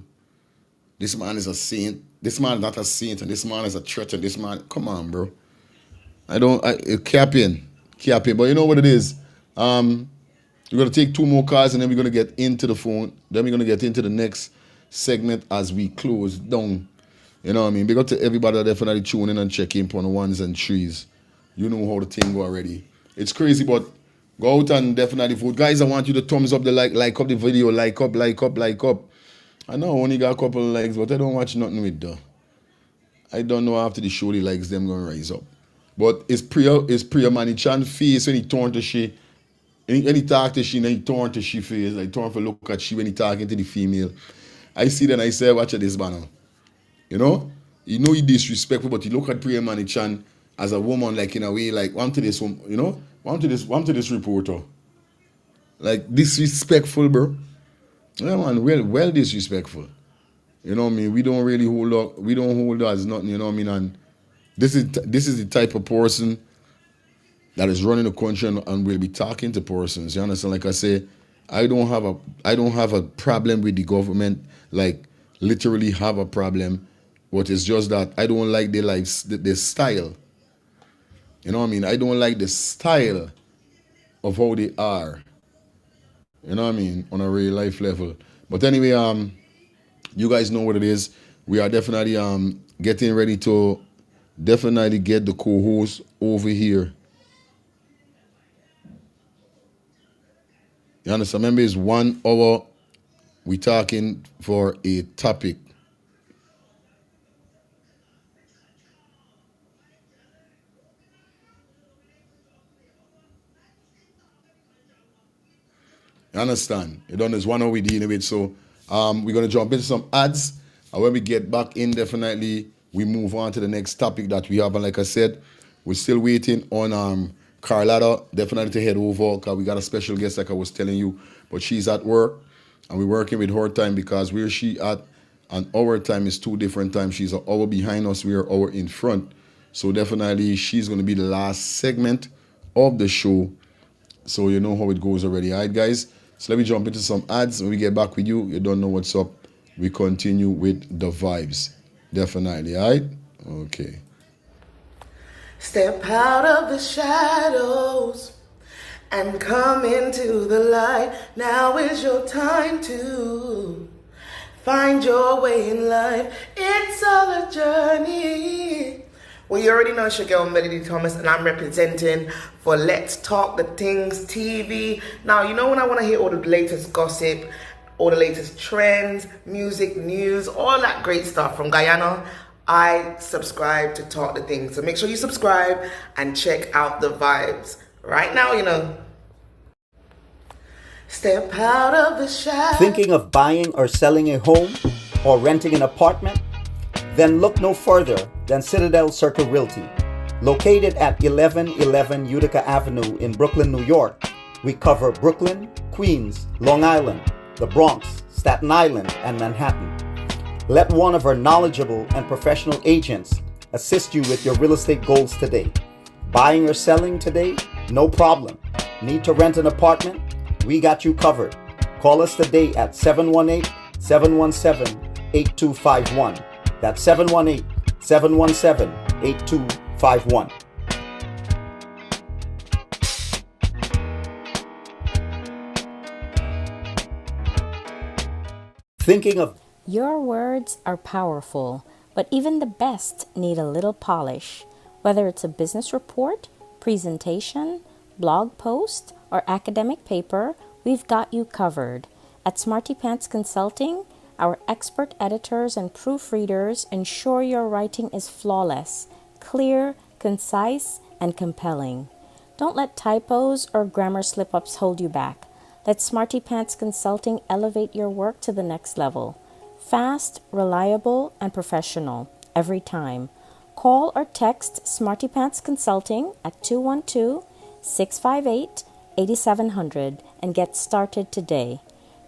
this man is a saint, this man is not a saint, and this man is a church, and this man, come on, bro. Capping. But you know what it is? We're going to take 2 more calls and then we're going to get into the phone. Then we're going to get into the next segment as we close down. You know what I mean? Big up to everybody that definitely tune in and check in on the 1s and 3s. You know how the thing go already. It's crazy, but go out and definitely vote. Guys, I want you to thumbs up the like up the video, like up. I know I only got a couple of likes, but I don't watch nothing with though. I don't know after the show the likes them going to rise up. But it's Priya Manichan face when he turn to she. And he talk to she, and he turn to she face, like turn for look at she when he talking to the female. I see that and I say, watch this banner. You know he disrespectful, but he look at Priya Manichan as a woman, like in a way, like want to this reporter. Like disrespectful, bro. Yeah, man, well disrespectful. You know what I mean? We don't really hold as nothing, you know what I mean? And this is the type of person that is running the country and will be talking to persons. You understand? Like I say, I don't have a problem with the government, like literally have a problem. But it's just that I don't like their style. You know what I mean? I don't like the style of how they are. You know what I mean? On a real life level. But anyway, you guys know what it is. We are definitely getting ready to definitely get the co-host over here. You understand? Remember, it's 1 hour. We talking for a topic. You understand? You don't know, it's 1 hour we dealing with. So we're gonna jump into some ads. And when we get back in, definitely we move on to the next topic that we have. And like I said, we're still waiting on Carlotta definitely to head over because we got a special guest like I was telling you, but she's at work and we're working with her time because where she at and our time is 2 different times. She's an hour behind us, we are an hour in front. So definitely she's going to be the last segment of the show. So you know how it goes already. All right, guys? So let me jump into some ads. When we get back with you, you don't know what's up. We continue with the vibes. Definitely, all right? Okay. Step out of the shadows and come into the light. Now is your time to find your way in life. It's all a journey. Well, you already know it's your girl Melody Thomas, and I'm representing for Let's Talk the Things TV. Now, you know when I want to hear all the latest gossip, all the latest trends, music, news, all that great stuff from Guyana, I subscribe to Talk the Things. So make sure you subscribe and check out the vibes. Right now, you know. Step out of the shadow. Thinking of buying or selling a home or renting an apartment? Then look no further than Citadel Circle Realty. Located at 1111 Utica Avenue in Brooklyn, New York, we cover Brooklyn, Queens, Long Island, the Bronx, Staten Island, and Manhattan. Let one of our knowledgeable and professional agents assist you with your real estate goals today. Buying or selling today? No problem. Need to rent an apartment? We got you covered. Call us today at 718-717-8251. That's 718-717-8251. Thinking of... Your words are powerful, but even the best need a little polish. Whether it's a business report, presentation, blog post, or academic paper, we've got you covered. At Smarty Pants Consulting, our expert editors and proofreaders ensure your writing is flawless, clear, concise, and compelling. Don't let typos or grammar slip-ups hold you back. Let Smarty Pants Consulting elevate your work to the next level. Fast, reliable, and professional. every time. Call or text Smarty Pants Consulting at 212-658-8700 and get started today.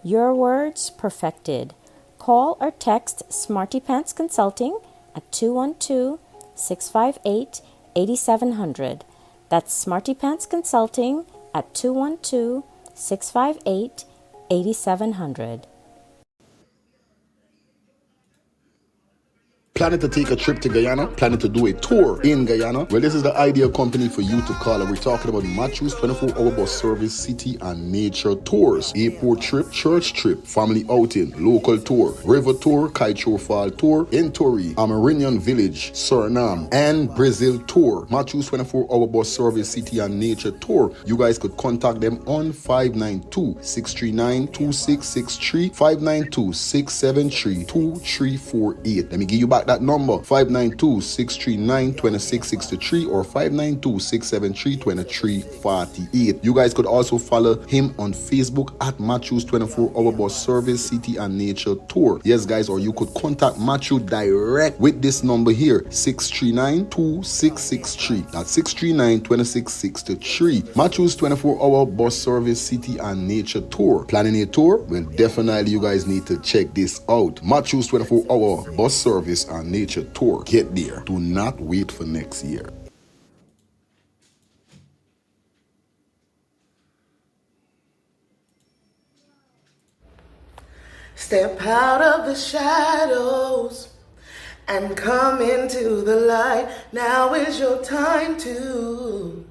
Your words perfected. Call or text Smarty Pants Consulting at 212-658-8700. That's Smarty Pants Consulting at 212-658-8700. Planning to take a trip to Guyana? Planning to do a tour in Guyana? Well, this is the ideal company for you to call. And we're talking about Matthews 24-hour bus service, city and nature tours. Airport trip, church trip, family outing, local tour, river tour, Kaicho Fall tour, Intori, Amarinian Village, Suriname, and Brazil tour. Matthews 24-hour bus service, city and nature tour. You guys could contact them on 592-639-2663, 592-673-2348. Let me give you back that number, 592-639-2663 or 592-673-2348. You guys could also follow him on Facebook at Matthews 24-hour bus service, city and nature tour. Yes, guys, or you could contact Matthew direct with this number here, 639-2663. That's 639-2663. Matthews 24-hour bus service, city and nature tour. Planning a tour? Well, definitely you guys need to check this out. Matthews 24-hour bus service and nature tour. Get there. Do not wait for next year. Step out of the shadows and come into the light. Now is your time to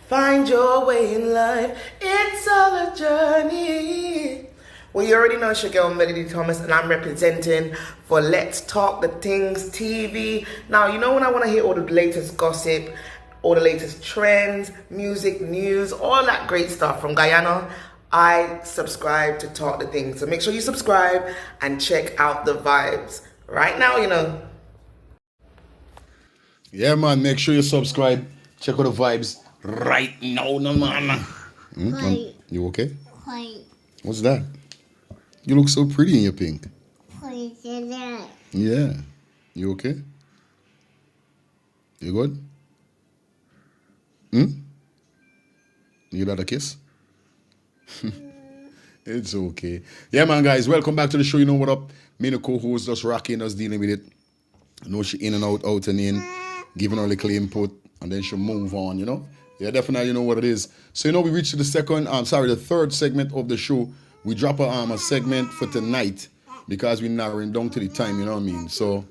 find your way in life. It's all a journey. Well, you already know it's your girl Melody Thomas, and I'm representing for Let's Talk the Things TV. Now, you know when I want to hear all the latest gossip, all the latest trends, music, news, all that great stuff from Guyana, I subscribe to Talk the Things. So make sure you subscribe and check out the vibes. Right now, you know. Yeah, man, make sure you subscribe. Check out the vibes right now, no man. You okay? What's that? You look so pretty in your pink. Yeah. You okay? You good? You got a kiss? It's okay. Yeah, man, guys, welcome back to the show. You know what up? Me and the co-host just rocking us, dealing with it. I know she in and out and in, giving her a little input, and then she'll move on, you know? Yeah, definitely know what it is. So, you know, we reached the third segment of the show. We drop a segment for tonight because we're narrowing down to the time, you know what I mean? So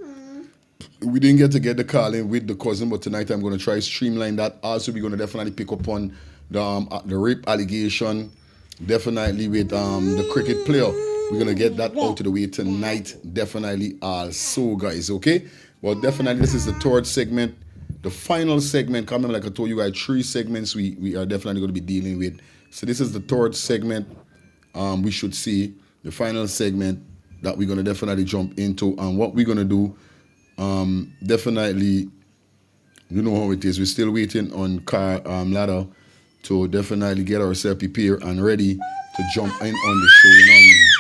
we didn't get the call in with the cousin, but tonight I'm going to try streamline that. Also, we're going to definitely pick up on the rape allegation, definitely with the cricket player. We're going to get that out of the way tonight, definitely also, guys, okay? Well, definitely this is the third segment. The final segment, coming like I told you guys, 3 segments we are definitely going to be dealing with. So this is the third segment. We should see the final segment that we're going to definitely jump into. And what we're going to do, definitely, you know how it is. We're still waiting on Ladder to definitely get ourselves prepared and ready to jump in on the show. You know what I mean?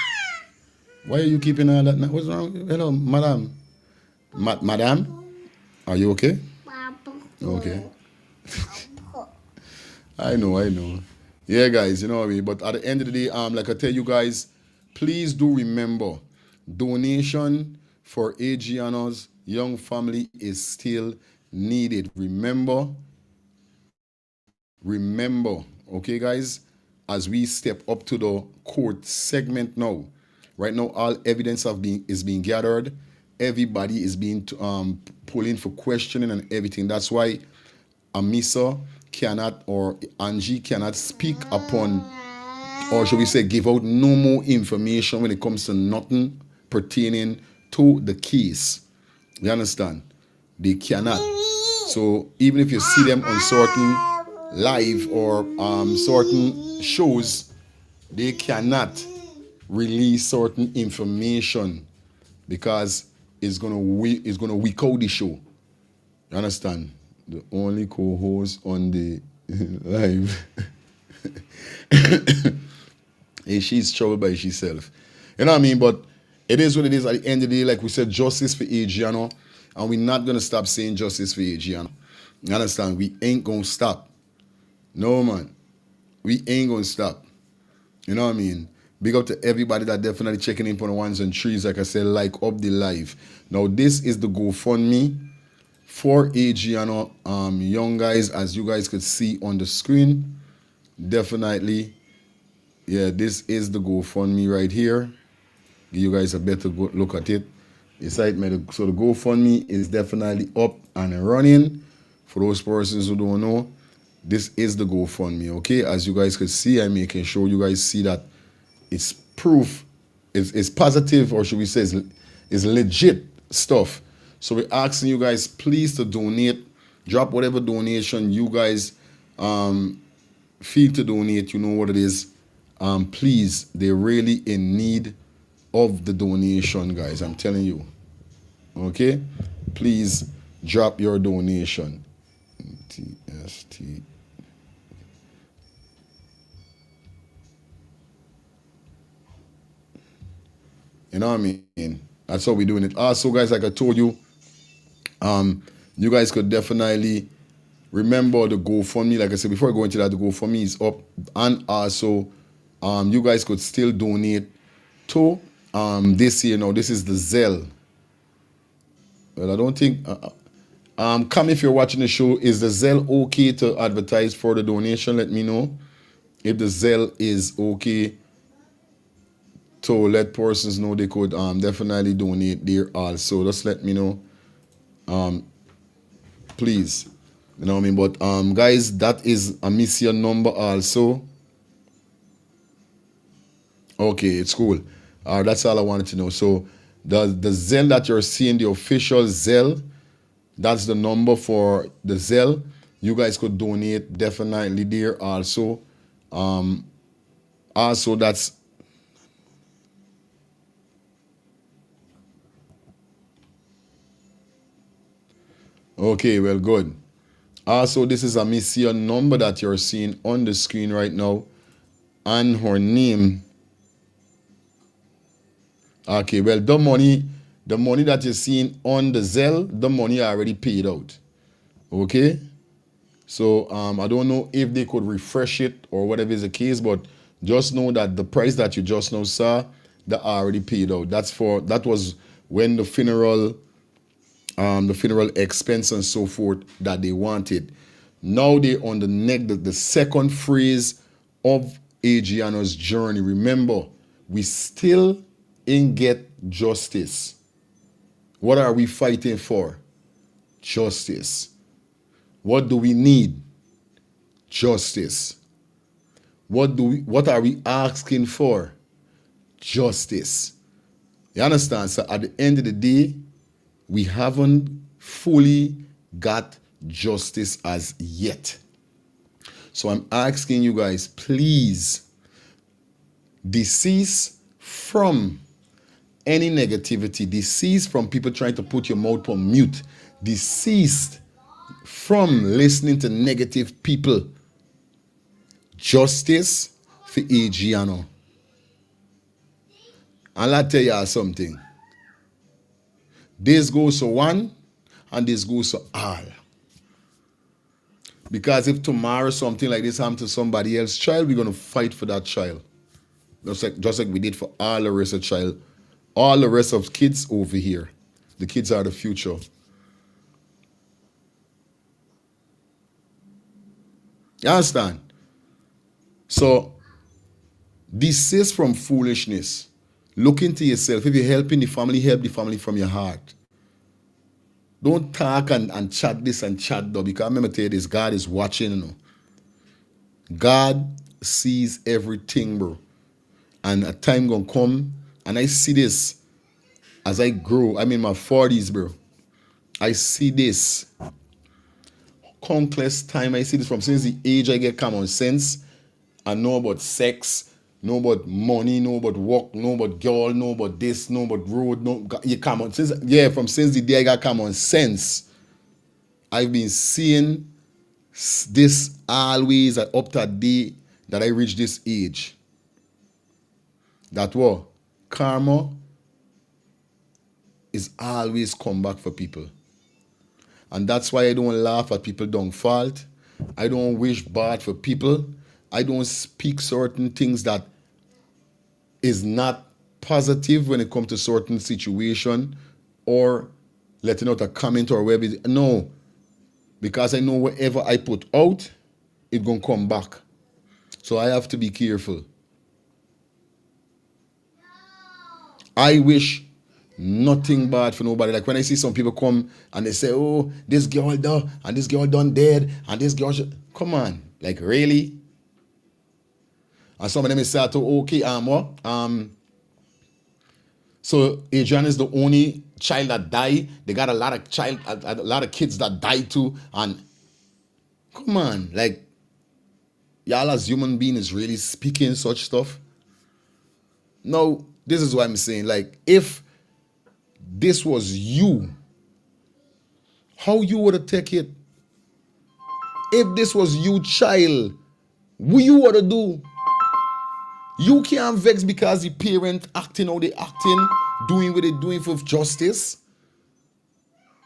Why are you keeping all that? What's wrong? Hello, madam. Madam? Are you okay? Okay. I know. Yeah, guys, you know what I mean? But at the end of the day, like I tell you guys, please do remember, donation for Adianna's young family is still needed. Remember, okay, guys, as we step up to the court segment now, right now, all evidence is being gathered. Everybody is being pulled in for questioning and everything. That's why Amisa cannot, or Angie cannot speak upon, or should we say give out no more information when it comes to nothing pertaining to the case. You understand? They cannot. So even if you see them on certain live or certain shows, they cannot release certain information because it's gonna weak out the show. You understand? The only co-host on the live. She's troubled by herself. You know what I mean? But it is what it is. At the end of the day, like we said, justice for Adianna. And we're not going to stop saying justice for Adianna. You understand? We ain't going to stop. No, man. We ain't going to stop. You know what I mean? Big up to everybody that definitely checking in for the ones and threes. Like I said, like up the live. Now, this is the GoFundMe for Adianna. Young guys, as you guys could see on the screen. Definitely. Yeah, this is the GoFundMe right here. Give you guys a better look at it. So the GoFundMe is definitely up and running. For those persons who don't know, this is the GoFundMe, okay? As you guys could see, I'm making sure you guys see that it's proof, it's positive, or should we say it's legit stuff. So we're asking you guys please to donate. Drop whatever donation you guys feel to donate. You know what it is. Please, they're really in need of the donation, guys. I'm telling you. Okay? Please drop your donation. TST. You know what I mean? That's how we're doing it. Also, guys, like I told you, you guys could definitely remember the GoFundMe. Like I said, before I go into that, the GoFundMe is up. And also, you guys could still donate to this year. Now, this is the Zelle. Well, I don't think... come if you're watching the show, is the Zelle okay to advertise for the donation? Let me know. If the Zelle is okay to let persons know they could definitely donate there also. Just let me know. Please. You know what I mean? But guys, that is a mission number also. Okay, it's cool. That's all I wanted to know. So the Zelle that you're seeing, the official Zelle, that's the number for the Zelle. You guys could donate definitely there also. Also, that's... Okay, well, good. Also, this is a mission number that you're seeing on the screen right now. And her name. Okay, well, the money that you're seeing on the Zelle, the money already paid out. Okay? So, I don't know if they could refresh it or whatever is the case, but just know that the price that you just now saw, that already paid out. That was when the funeral expense and so forth that they wanted. Now they're on the second phase of Adianna's journey. Remember, we still ain't get justice. What are we fighting for? Justice. What do we need? Justice. What are we asking for? Justice. You understand? So at the end of the day, we haven't fully got justice as yet. So I'm asking you guys, please desist from any negativity. Desist from people trying to put your mouth on mute. Desist from listening to negative people. Justice for Adianna. And I'll tell you something. This goes to one, and this goes to all. Because if tomorrow something like this happens to somebody else's child, we're going to fight for that child. Just like we did for all the rest of child. All the rest of kids over here. The kids are the future. You understand? So, desist from foolishness. Look into yourself. If you're helping the family, help the family from your heart. Don't talk and chat this and chat that. Because remember to tell you this, God is watching. You know. God sees everything, bro. And a time gonna come, and I see this as I grow. I'm in my 40s, bro. I see this. Countless time I see this from since the age I get common sense. I know about sex, know about money, know about work, know about girl, know about this, know about road, know you common sense. Yeah, from since the day I got common sense, I've been seeing this always up to the day that I reach this age. That what? Karma is always come back for people. And that's why I don't laugh at people don't fault. I don't wish bad for people. I don't speak certain things that is not positive when it comes to certain situation or letting out a comment or whatever. No, because I know whatever I put out, it's going to come back. So I have to be careful. I wish nothing bad for nobody. Like when I see some people come and they say, oh, this girl done, and this girl done dead, and this girl come on, like really? And some of them say, okay, so Adrian is the only child that died. They got a lot of kids that died too. And come on, like y'all as human beings is really speaking such stuff. No, this is what I'm saying. Like if this was you, how you would have take it? If this was you, child, what you would have do? You can't vex because the parent acting how they acting, doing what they doing for justice.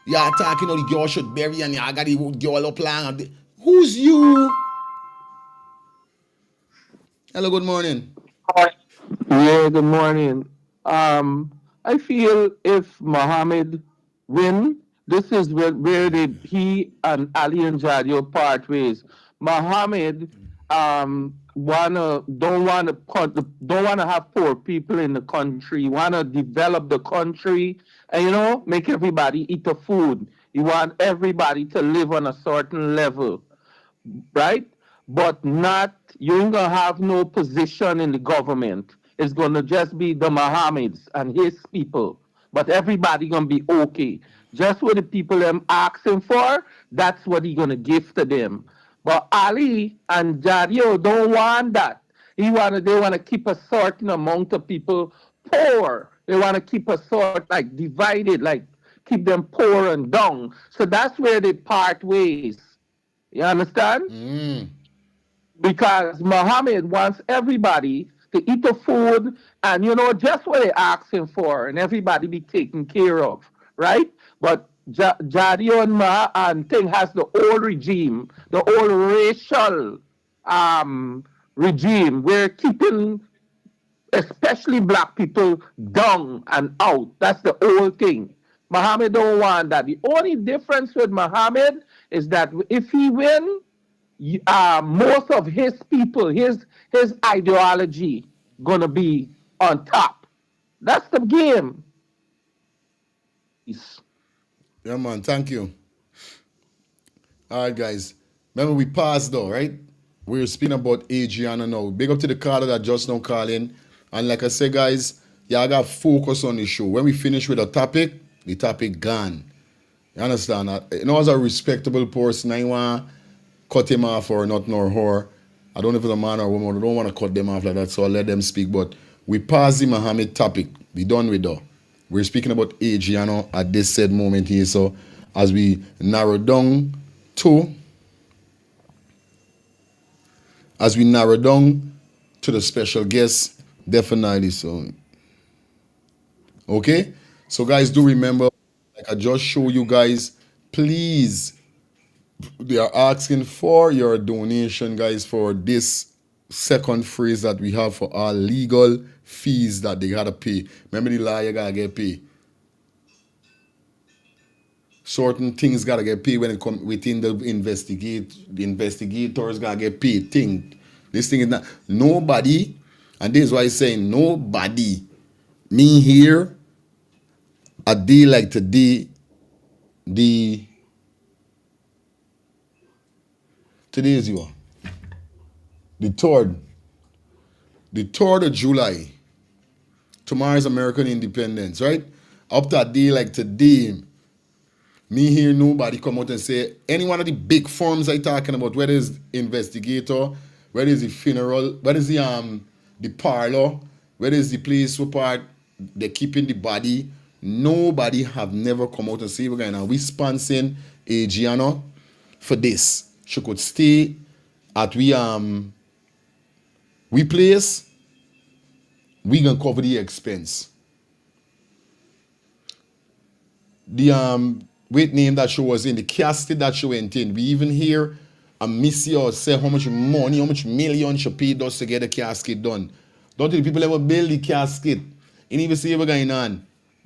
You're talking how the girl should bury and you got the girl up lang. Who's you? Hello, good morning. Yeah, good morning. I feel if Mohammed win, this is where he and Ali and Jadio part ways. Mohammed don't wanna have poor people in the country. Wanna develop the country and make everybody eat the food. You want everybody to live on a certain level, right? But you ain't gonna have no position in the government. It's gonna just be the Mohammeds and his people. But everybody gonna be okay. Just what the people them asking for, that's what he gonna give to them. But Ali and Jadio don't want that. They wanna keep a certain amount of people poor. They wanna keep a sort like divided, like keep them poor and down. So that's where they part ways. You understand? Because Mohammed wants everybody to eat the food and just what they're asking for and everybody be taken care of, right? But Jadio and and Thing has the old regime, the old racial regime. We're keeping especially black people down and out. That's the old thing. Mohammed don't want that. The only difference with Mohammed is that if he win, most of his people, his ideology gonna be on top. That's the game. Yeah, man, thank you. All right, guys. Remember, we passed though, right? We're speaking about Adianna now. Big up to the caller that just now call in. And like I said, guys, I got focus on the show. When we finish with a topic, the topic gone. You understand that? As a respectable person, I want to cut him off or not, nor her. I don't know if it's a man or a woman. I don't want to cut them off like that, so I'll let them speak. But we pass the Mohammed topic. We done with that. We're speaking about Adianna at this said moment here. So as we narrow down to the special guest, definitely so. Okay? So guys, do remember, like I just show you guys, please, they are asking for your donation, guys, for this second phrase that we have for our legal fees that they gotta pay. Remember the lawyer gotta get paid. Certain things gotta get paid when it come within the investigators gotta get paid. This thing is not nobody, and this is why I'm saying nobody. Me here, a day like today, today is the 3rd of July. Tomorrow is American Independence, right? Up to a day like today, me hear nobody come out and say any one of the big firms I talking about, whether it's investigator, whether it's the funeral, whether it's the parlor, whether it's the place where they're keeping the body, nobody have never come out and say we're gonna we sponsoring Adianna for this. She could stay at we place. We gonna cover the expense. The With name that she was in, the casket that she went in. We even hear a missy or say how much money, how much million she paid us to get the casket done. Don't the people ever build the casket? And even see what's going on.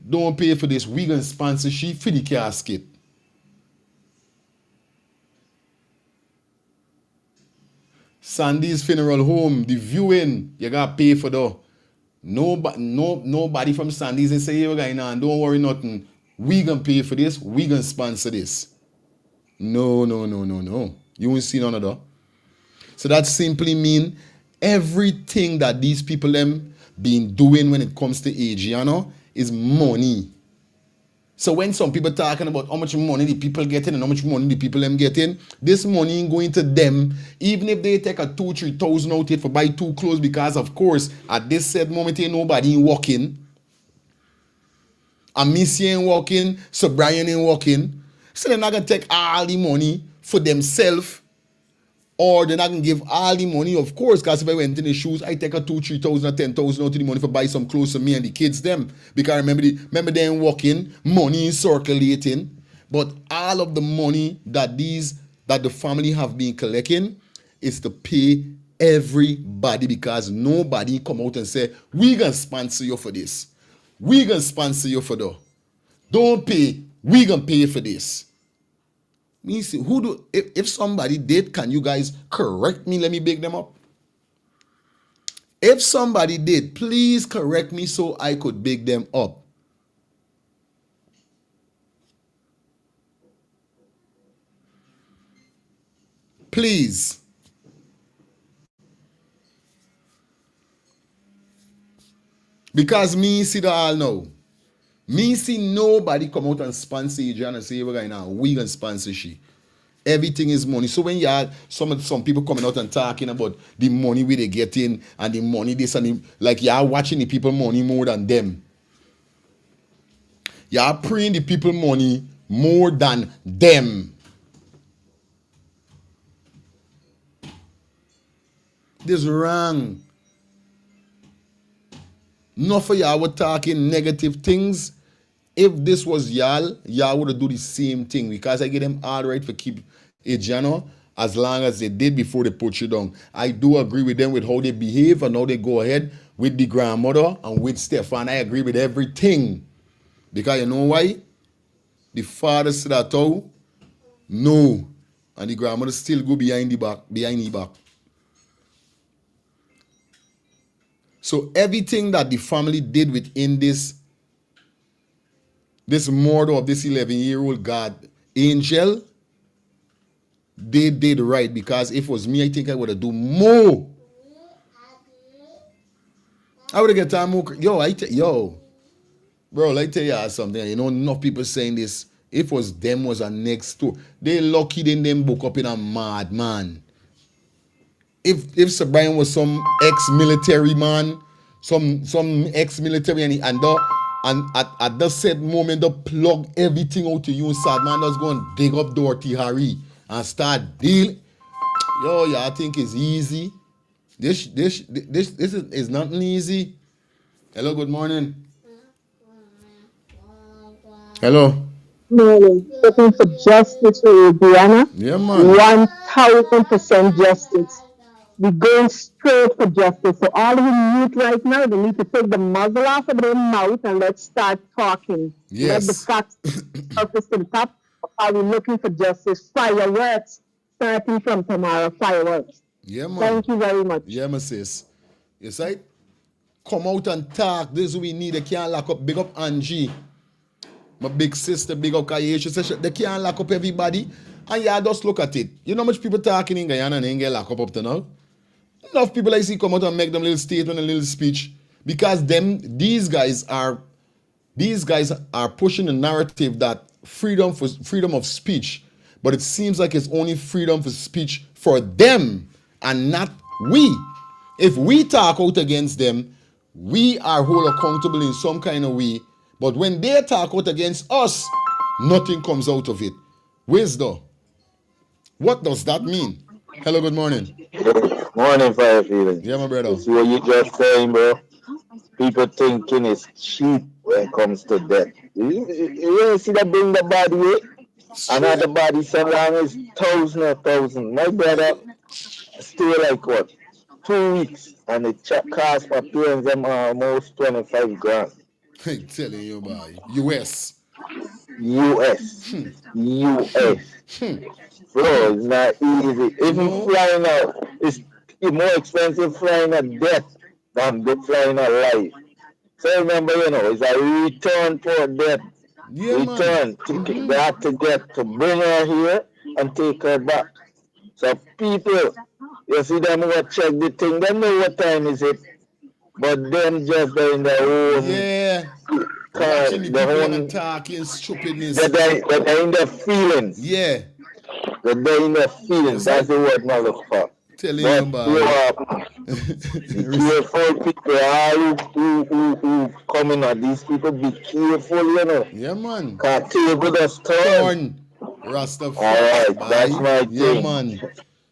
Don't pay for this. We gonna sponsor she for the casket. Sandy's funeral home, the viewing, you gotta pay for that. Nobody from Sandy's and say, hey, what's going on? Don't worry nothing. We gonna pay for this. We gonna sponsor this. No. You won't see none of that. So that simply mean everything that these people them been doing when it comes to Adianna is money. So when some people talking about how much money the people getting and how much money the people them getting, this money ain't going to them. Even if they take a 2,000-3,000 out it for buy 2 clothes, because of course at this said moment ain't nobody walking. And Missy ain't walking, so Brian ain't walking. So they're not gonna take all the money for themselves. Or they're not going to give all the money, of course, because if I went in the shoes, I take a 2,000-3,000 or 10,000 out of the money for buy some clothes for me and the kids them. Because remember them walking, money is circulating. But all of the money that the family have been collecting is to pay everybody, because nobody come out and say, we gonna sponsor you for this. We gonna sponsor you for that. Don't pay, we gonna pay for this. Me see, if somebody did, can you guys correct me? Let me big them up. If somebody did, please correct me so I could big them up. Please. Because me see that all now. Me see nobody come out and sponsor Adianna and say, we're going now, we gonna sponsor she. Everything is money. So when you had some people coming out and talking about the money we they getting and the money this and the, like you are watching the people money more than them. You are praying the people money more than them. This is wrong. Not for y'all were talking negative things. If this was y'all would do the same thing, because I get them all right for keep Adianna as long as they did before they put you down. I do agree with them with how they behave and how they go ahead with the grandmother and with Stefan. I agree with everything. Because you know why? The father said that how? No. And the grandmother still go behind the back. So everything that the family did within this murder of this 11-year-old God angel, they did right. Because if it was me, I think I would have done more. I would have get time more. Bro, I tell you something. You know, enough people saying this. If it was them was a next door, they lucky then them book up in a madman. If Sir Brian was some ex-military man, some ex-military and at that said moment they plug everything out to you and sad man just go and dig up Dorothy Harry and start deal. I think it's easy. This is nothing easy. Hello, good morning. Hello. Morning. Looking for justice for Adianna. Yeah, man. 1,000% justice. We're going straight for justice. So all of the youth right now, they need to take the muzzle off of their mouth and let's start talking. Yes. Let the facts surface to the top. Are we looking for justice? Fireworks starting from tomorrow. Fireworks. Yeah, man. Thank you very much. Yeah, my sis. You see? Come out and talk. This is what we need. They can't lock up. Big up Angie. My big sister, big up Cashier. She said they can't lock up everybody. And yeah, just look at it. You know how much people talking in Guyana and they ain't get locked up to now? Enough people I see come out and make them little statement and little speech. Because these guys are pushing the narrative that freedom of speech. But it seems like it's only freedom for speech for them and not we. If we talk out against them, we are held accountable in some kind of way. But when they talk out against us, nothing comes out of it. Wisdom. What does that mean? Hello, good morning. Morning, Fire Feeling. Yeah, my brother. See what you just saying, bro? People thinking it's cheap when it comes to death. You see that bring the body way? Another body so long is thousand. My brother stay like what? 2 weeks and the check cost for parents them almost 25 grand. I telling you, boy. US. US. Bro, it's not easy. Even flying out, it's more expensive flying a death than flying a life. So remember, it's a return for death. Return. They have to get to bring her here and take her back. So people, you see them who check the thing, they know what time is it. But them just in their own. Yeah. Watching the people and talking stupidness. They're in their feelings. Yeah. They're in their feelings. That's the word I look for. Telling you about be careful, people. All who coming at these people, be careful, Yeah, man. Because table just turn. Rastafari. Alright, that's my thing. Yeah, man.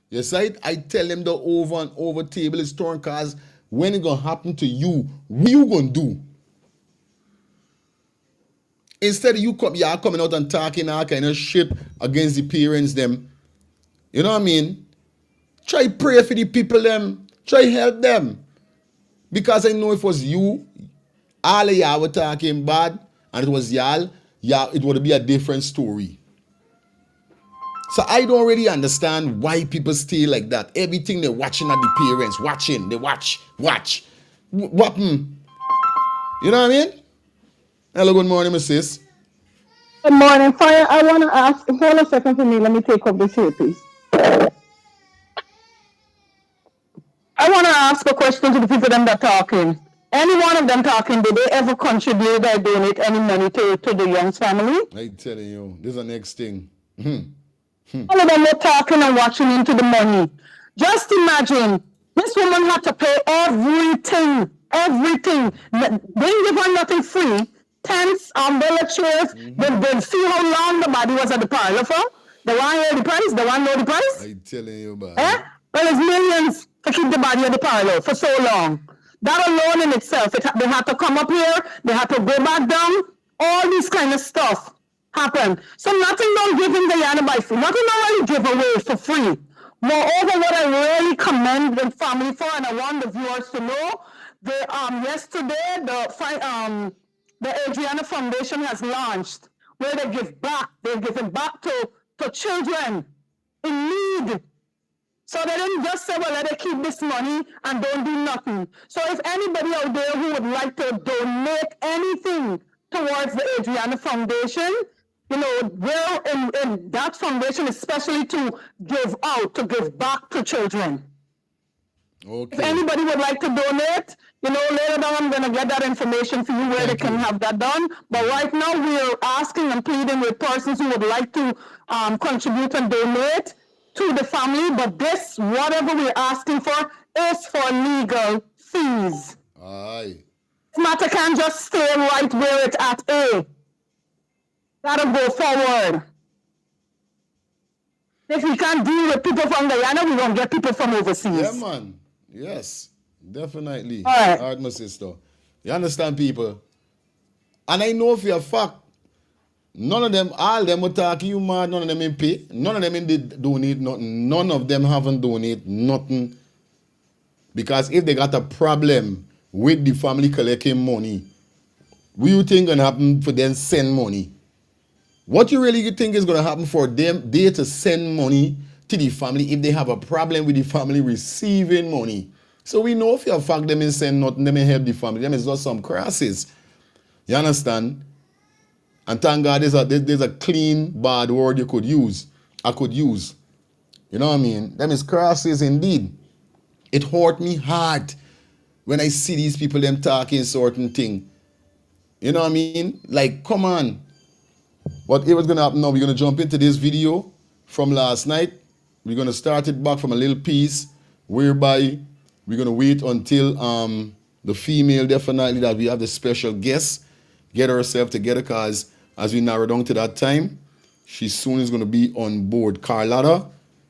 Yes, I tell them the over and over table is torn because when it gonna happen to you, what you gonna do? Instead of you coming out and talking all kind of shit against the parents them, you know what I mean? Try pray for the people them. Try help them. Because I know if it was you, all of y'all were talking bad, and it was y'all, it would be a different story. So I don't really understand why people stay like that. Everything they're watching at the parents, they watch. What? You know what I mean? Hello, good morning, my sis. Good morning, Fire. I want to ask, hold a second for me. Let me take up this here, please. I want to ask a question to the people that are talking. Any one of them talking, did they ever contribute or donate any money to the Young's family? I'm telling you, this is the next thing. All of them were talking and watching into the money. Just imagine, this woman had to pay everything. They didn't give her nothing free. Tents, umbrella chairs. They see how long the body was at the parlor for. They want to hear the price. They want to know the price. I'm telling you, man. Well, it's millions to keep the body at the parlor for so long. That alone in itself, they had to come up here. They had to go back down. All this kind of stuff happened. So nothing don't give in Guyana by free. Nothing don't really give away for free. Moreover, what I really commend the family for, and I want the viewers to know, yesterday the Adianna Foundation has launched where they give back. They're giving back to children in need. So they didn't just say, well, let it keep this money and don't do nothing. So if anybody out there who would like to donate anything towards the Adianna Foundation, we're in that foundation, especially to give back to children. Okay. If anybody would like to donate, later on I'm going to get that information for you where they can have that done. But right now we're asking and pleading with persons who would like to contribute and donate to the family. But this, whatever we're asking for, is for legal fees. Aye. This matter can't just stay right where it's at. Gotta go forward. If we can't deal with people from Guyana, we won't get people from overseas. Yeah, man. Yes, definitely. All right. All right, my sister. You understand, people? And I know for a fact, none of them, all of them were talking you mad, none of them in pay, none of them did donate nothing, none of them haven't donated nothing. Because if they got a problem with the family collecting money, what you think gonna happen for them send money? What you really think is gonna happen for them, they to send money to the family if they have a problem with the family receiving money? So we know if you fact them in send nothing, them in help the family, them is just some crosses. You understand? And thank God there's a clean bad word you could use. I could use. You know what I mean? Them is crosses indeed. It hurt me hard when I see these people them talking certain thing. You know what I mean? Like, come on. What was gonna happen now? We're gonna jump into this video from last night. We're gonna start it back from a little piece whereby we're gonna wait until the female definitely that we have the special guest get herself together, because as we narrow down to that time, she soon is gonna be on board. Carlotta,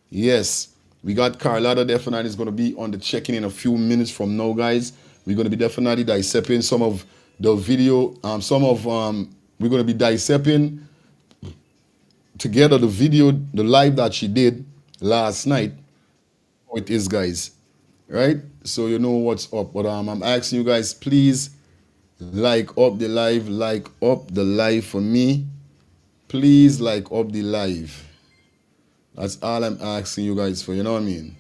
yes, we got Carlotta definitely is gonna be on the check-in in a few minutes from now, guys. We're gonna be definitely dissecting some of the video, we're gonna be dissecting together the video, the live that she did last night. It is, guys, right? So you know what's up. But I'm asking you guys, please like up the live for me. Please like up the live. That's all I'm asking you guys for, you know what I mean?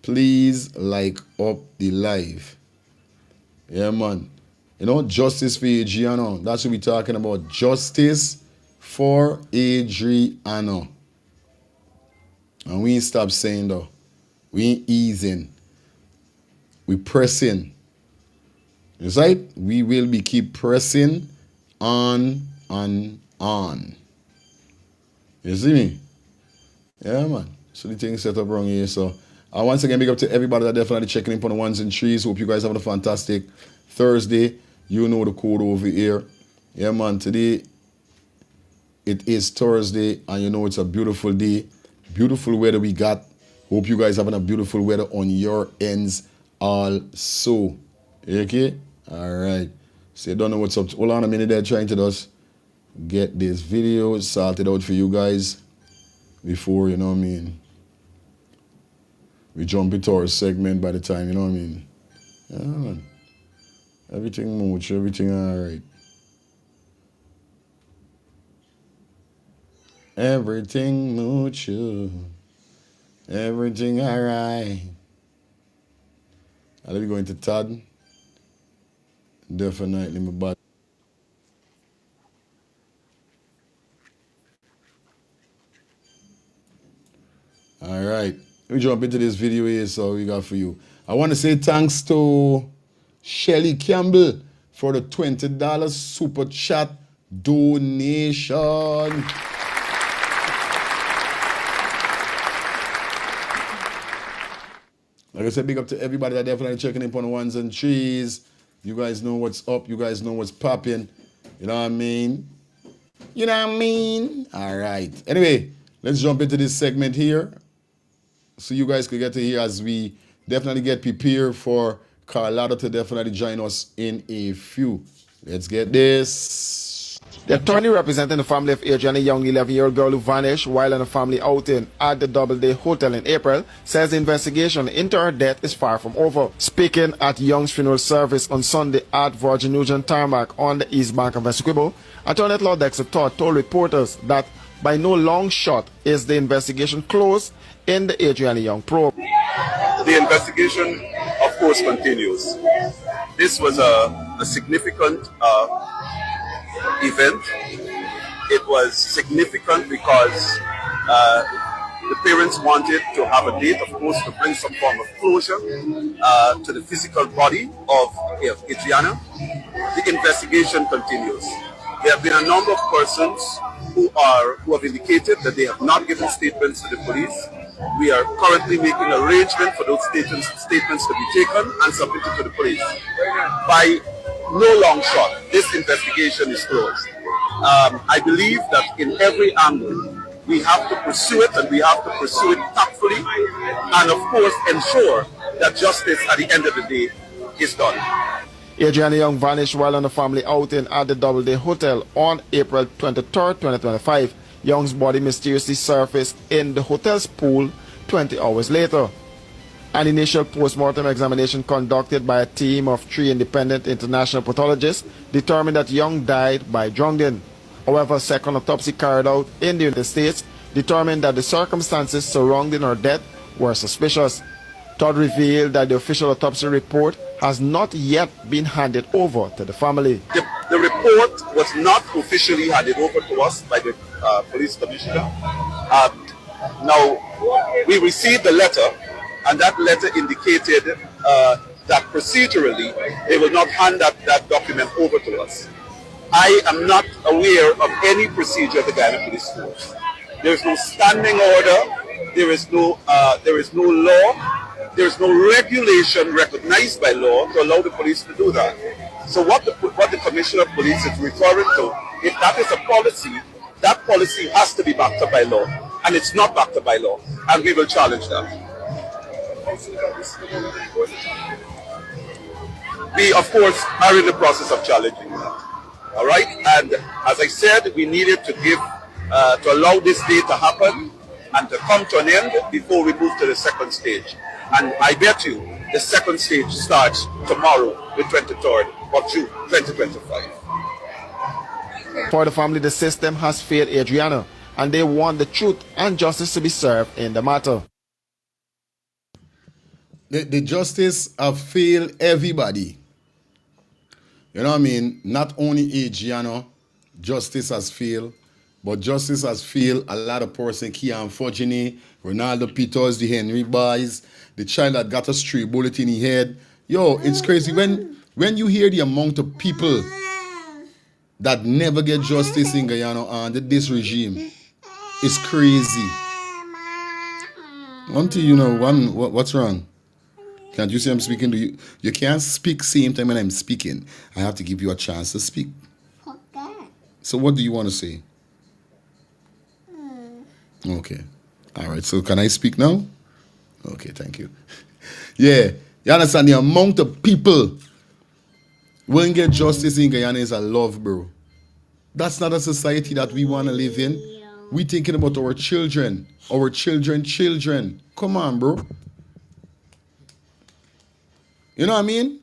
Please like up the live. Yeah, man. You know, justice for Adianna. That's what we're talking about. Justice for Adianna. And we ain't stop saying though. We ain't easing. We pressing. You right? We will be keep pressing on. You see me? Yeah, man. So the thing set up wrong here. So once again, big up to everybody that definitely checking in on the ones and threes. Hope you guys having a fantastic Thursday. You know the code over here. Yeah, man. Today it is Thursday, and you know it's a beautiful day. Beautiful weather we got. Hope you guys having a beautiful weather on your ends also. Okay? All right. So you don't know what's up. Hold on a minute there, trying to just get this video sorted out for you guys before, you know what I mean, we jump into our segment by the time, you know what I mean. Yeah, man. Everything mooch, everything all right. Everything mooch, everything all right. I'll be going to Todd. Definitely my body. All right, we jump into this video here, so we got for you. I want to say thanks to Shelly Campbell for the $20 super chat donation. Like I said, big up to everybody that definitely checking in on the ones and threes. You guys know what's up. You guys know what's popping. You know what I mean? You know what I mean? All right. Anyway, let's jump into this segment here, so you guys can get to hear as we definitely get prepared for Carlotta to definitely join us in a few. Let's get this. The attorney representing the family of Adianna, a young 11-year-old girl who vanished while on a family outing at the Doubleday Hotel in April, says the investigation into her death is far from over. Speaking at Young's funeral service on Sunday at Virgin Nugent Tarmac on the East Bank of Essequibo, Attorney at Law Dexter Todd told reporters that by no long shot is the investigation closed in the Adianna Young probe. The investigation, of course, continues. This was a significant event. It was significant because the parents wanted to have a date, of course, to bring some form of closure to the physical body of Adianna. The investigation continues. There have been a number of persons who have indicated that they have not given statements to the police. We are currently making arrangement for those statements to be taken and submitted to the police. By no long shot, this investigation is closed. I believe that in every angle, we have to pursue it, and we have to pursue it tactfully, and of course ensure that justice at the end of the day is done. Adianna Young vanished while on a family outing at the Doubleday Hotel on April 23, 2025. Young's body mysteriously surfaced in the hotel's pool 20 hours later. An initial post-mortem examination conducted by a team of 3 independent international pathologists determined that Young died by drowning. However, a second autopsy carried out in the United States determined that the circumstances surrounding her death were suspicious. Todd revealed that the official autopsy report has not yet been handed over to the family. The report was not officially handed over to us by the police commissioner. Now, we received the letter, and that letter indicated that procedurally they will not hand that document over to us. I am not aware of any procedure at the Guyana Police Force. There is no standing order. There is no law. There is no regulation recognized by law to allow the police to do that. So what the Commissioner of Police is referring to, if that is a policy, that policy has to be backed up by law, and it's not backed up by law, and we will challenge that. We, of course, are in the process of challenging that. All right, and as I said, we needed to give to allow this day to happen and to come to an end before we move to the second stage. And I bet you the second stage starts tomorrow, the 23rd of June, 2025. For the family, the system has failed Adianna, and they want the truth and justice to be served in the matter. The justice have failed everybody. You know what I mean? Not only Adianna, justice has failed, but justice has failed a lot of person. Kian Fojini, Ronaldo Peters, the Henry Boys, the child that got a stray bullet in his head. Yo, it's crazy. When you hear the amount of people that never get justice in Guyana under this regime, it's crazy. Until you know, what's wrong? Can't you see I'm speaking to you? You can't speak same time when I'm speaking. I have to give you a chance to speak. So what do you want to say? Okay. All right. So can I speak now? Okay, thank you. Yeah. You understand the amount of people won't get justice in Guyana is a love, bro. That's not a society that we want to live in. We thinking about our children. Our children. Come on, bro. You know what I mean?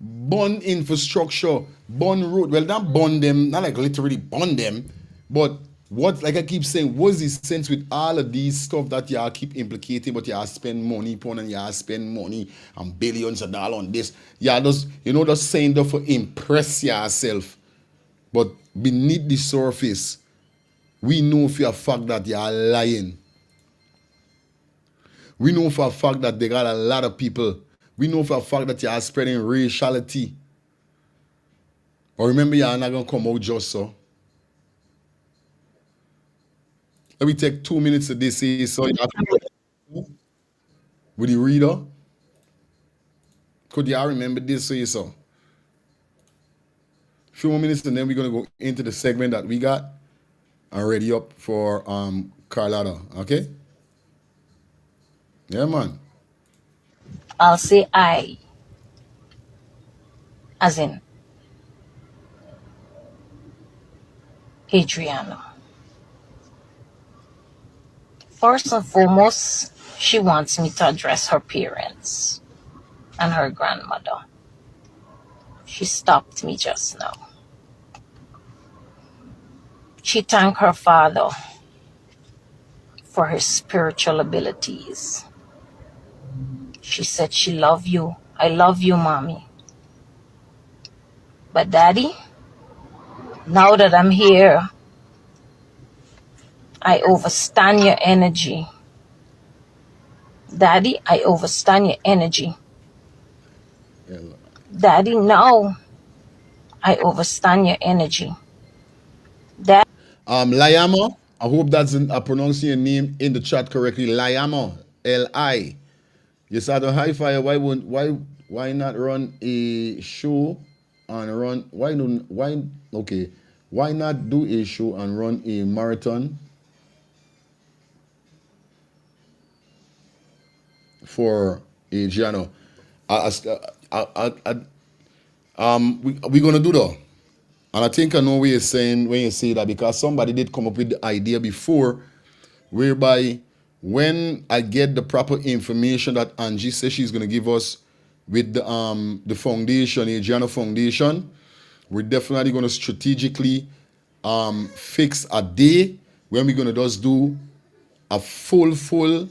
Bond infrastructure, bond road. Well, not bond them, not like literally bond them, but what, like I keep saying, what's the sense with all of these stuff that y'all keep implicating, but y'all spend money upon and y'all spend money and billions of dollars on this. Y'all just, just saying that for impress yourself. But beneath the surface, we know for a fact that y'all lying. We know for a fact that they got a lot of people. We know for a fact that you are spreading raciality. But remember, you are not going to come out just so. Let me take 2 minutes to this. So with the reader. Could you all remember this? So. Few more minutes and then we're going to go into the segment that we got and ready up for Carlotta. Okay? Yeah, man. I'll say I, as in Adriana. First and foremost, she wants me to address her parents and her grandmother. She stopped me just now. She thanked her father for his spiritual abilities. She said she love you. I love you, mommy. But daddy, now that I'm here, I overstand your energy. Daddy, I overstand your energy. Daddy, now I overstand your energy. Layama, I hope that's I pronouncing your name in the chat correctly. Layama, L-I. You said the high fire. Why not run a show and run? Why not do a show and run a marathon for Adianna? We're gonna do that. And I think I know what you're saying when you say that, because somebody did come up with the idea before, whereby when I get the proper information that Angie says she's going to give us with the foundation, Adianna Foundation, we're definitely going to strategically fix a day when we're going to just do a full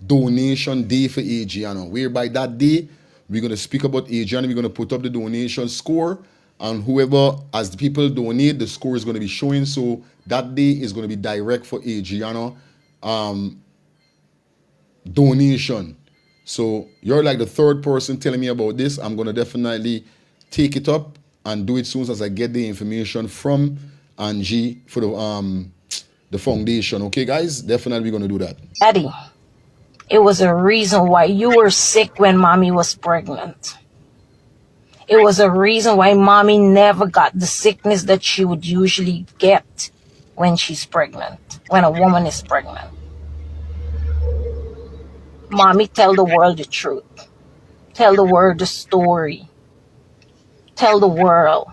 donation day for Adianna, whereby that day we're going to speak about Adianna, we're going to put up the donation score, and whoever, as the people donate, the score is going to be showing. So that day is going to be direct for Adianna donation. So you're like the third person telling me about this. I'm going to definitely take it up and do it soon as I get the information from Angie for the foundation. Okay, guys? Definitely going to do that. Daddy, it was a reason why you were sick when mommy was pregnant. It was a reason why mommy never got the sickness that she would usually get when she's pregnant, when a woman is pregnant. Mommy, tell the world the truth. Tell the world the story. Tell the world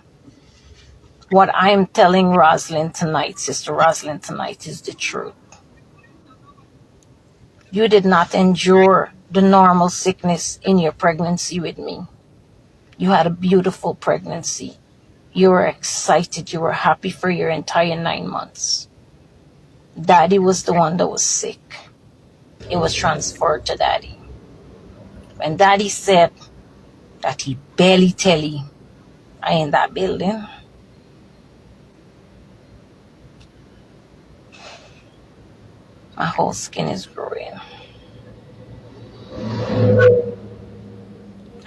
What I'm telling Rosalind tonight, Sister Rosalind tonight, is the truth. You did not endure the normal sickness in your pregnancy with me. You had a beautiful pregnancy. You were excited. You were happy for your entire 9 months. Daddy was the one that was sick. It was transferred to Daddy. When Daddy said that he barely tell you I in that building, my whole skin is growing.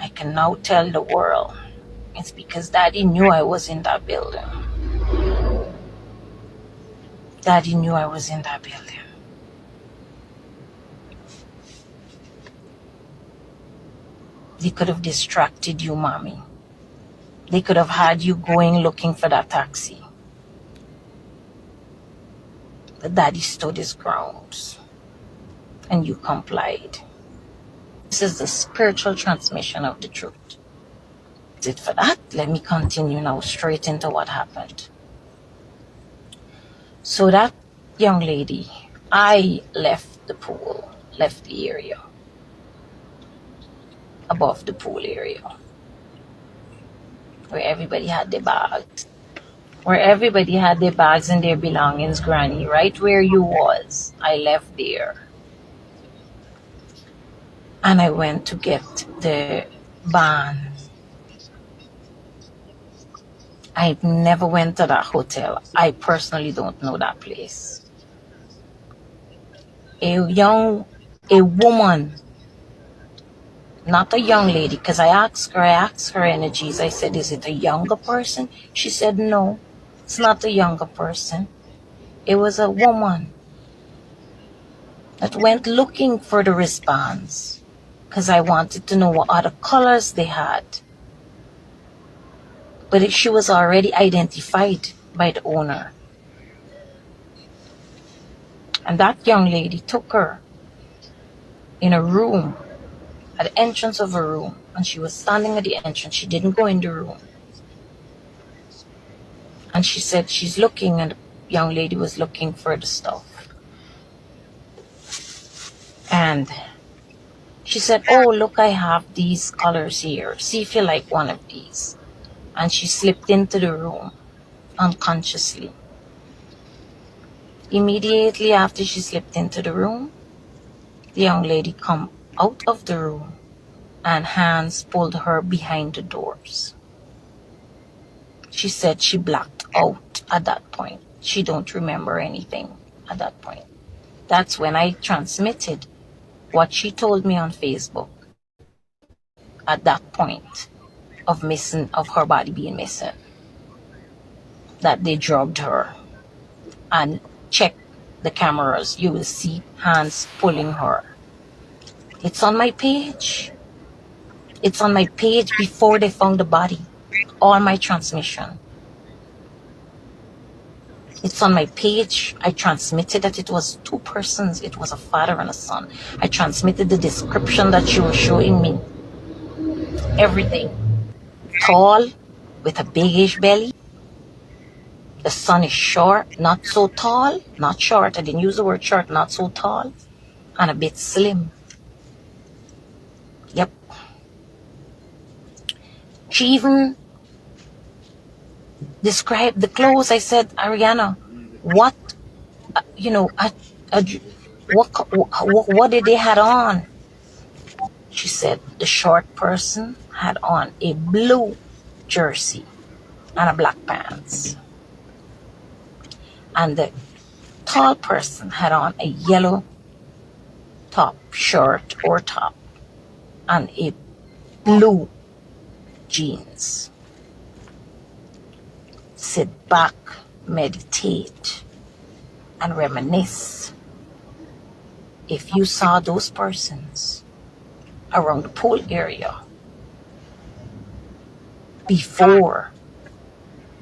I can now tell the world it's because Daddy knew I was in that building. Daddy knew I was in that building. They could have distracted you, Mommy. They could have had you going looking for that taxi. But Daddy stood his grounds, and you complied. This is the spiritual transmission of the truth. That's it for that. Let me continue now straight into what happened. So that young lady, I left the pool, left the area, above the pool area, where everybody had their bags. Where everybody had their bags and their belongings, Granny, right where you was. I left there. And I went to get the van. I never went to that hotel. I personally don't know that place. A woman, not a young lady, because I asked her energies. I said, is it a younger person? She said, no, it's not a younger person. It was a woman that went looking for the wristbands because I wanted to know what other colors they had. But she was already identified by the owner. And that young lady took her in a room, at the entrance of a room. And she was standing at the entrance. She didn't go in the room. And she said she's looking, and the young lady was looking for the stuff. And she said, oh, look, I have these colors here. See if you like one of these. And she slipped into the room unconsciously. Immediately after she slipped into the room, the young lady come out of the room and hands pulled her behind the doors. She said she blacked out at that point. She don't remember anything at that point. That's when I transmitted what she told me on Facebook at that point of her body being missing. That they drugged her. And check the cameras. You will see hands pulling her. It's on my page. It's on my page before they found the body. All my transmission. It's on my page. I transmitted that it was two persons. It was a father and a son. I transmitted the description that she was showing me. Everything. Tall, with a bigish belly. The son is short, not so tall, not short. I didn't use the word short, not so tall. And a bit slim. Yep. She even described the clothes. I said, Ariana, what did they had on? She said the short person had on a blue jersey and a black pants. And the tall person had on a yellow shirt or top and a blue jeans. Sit back, meditate, and reminisce. If you saw those persons around the pool area before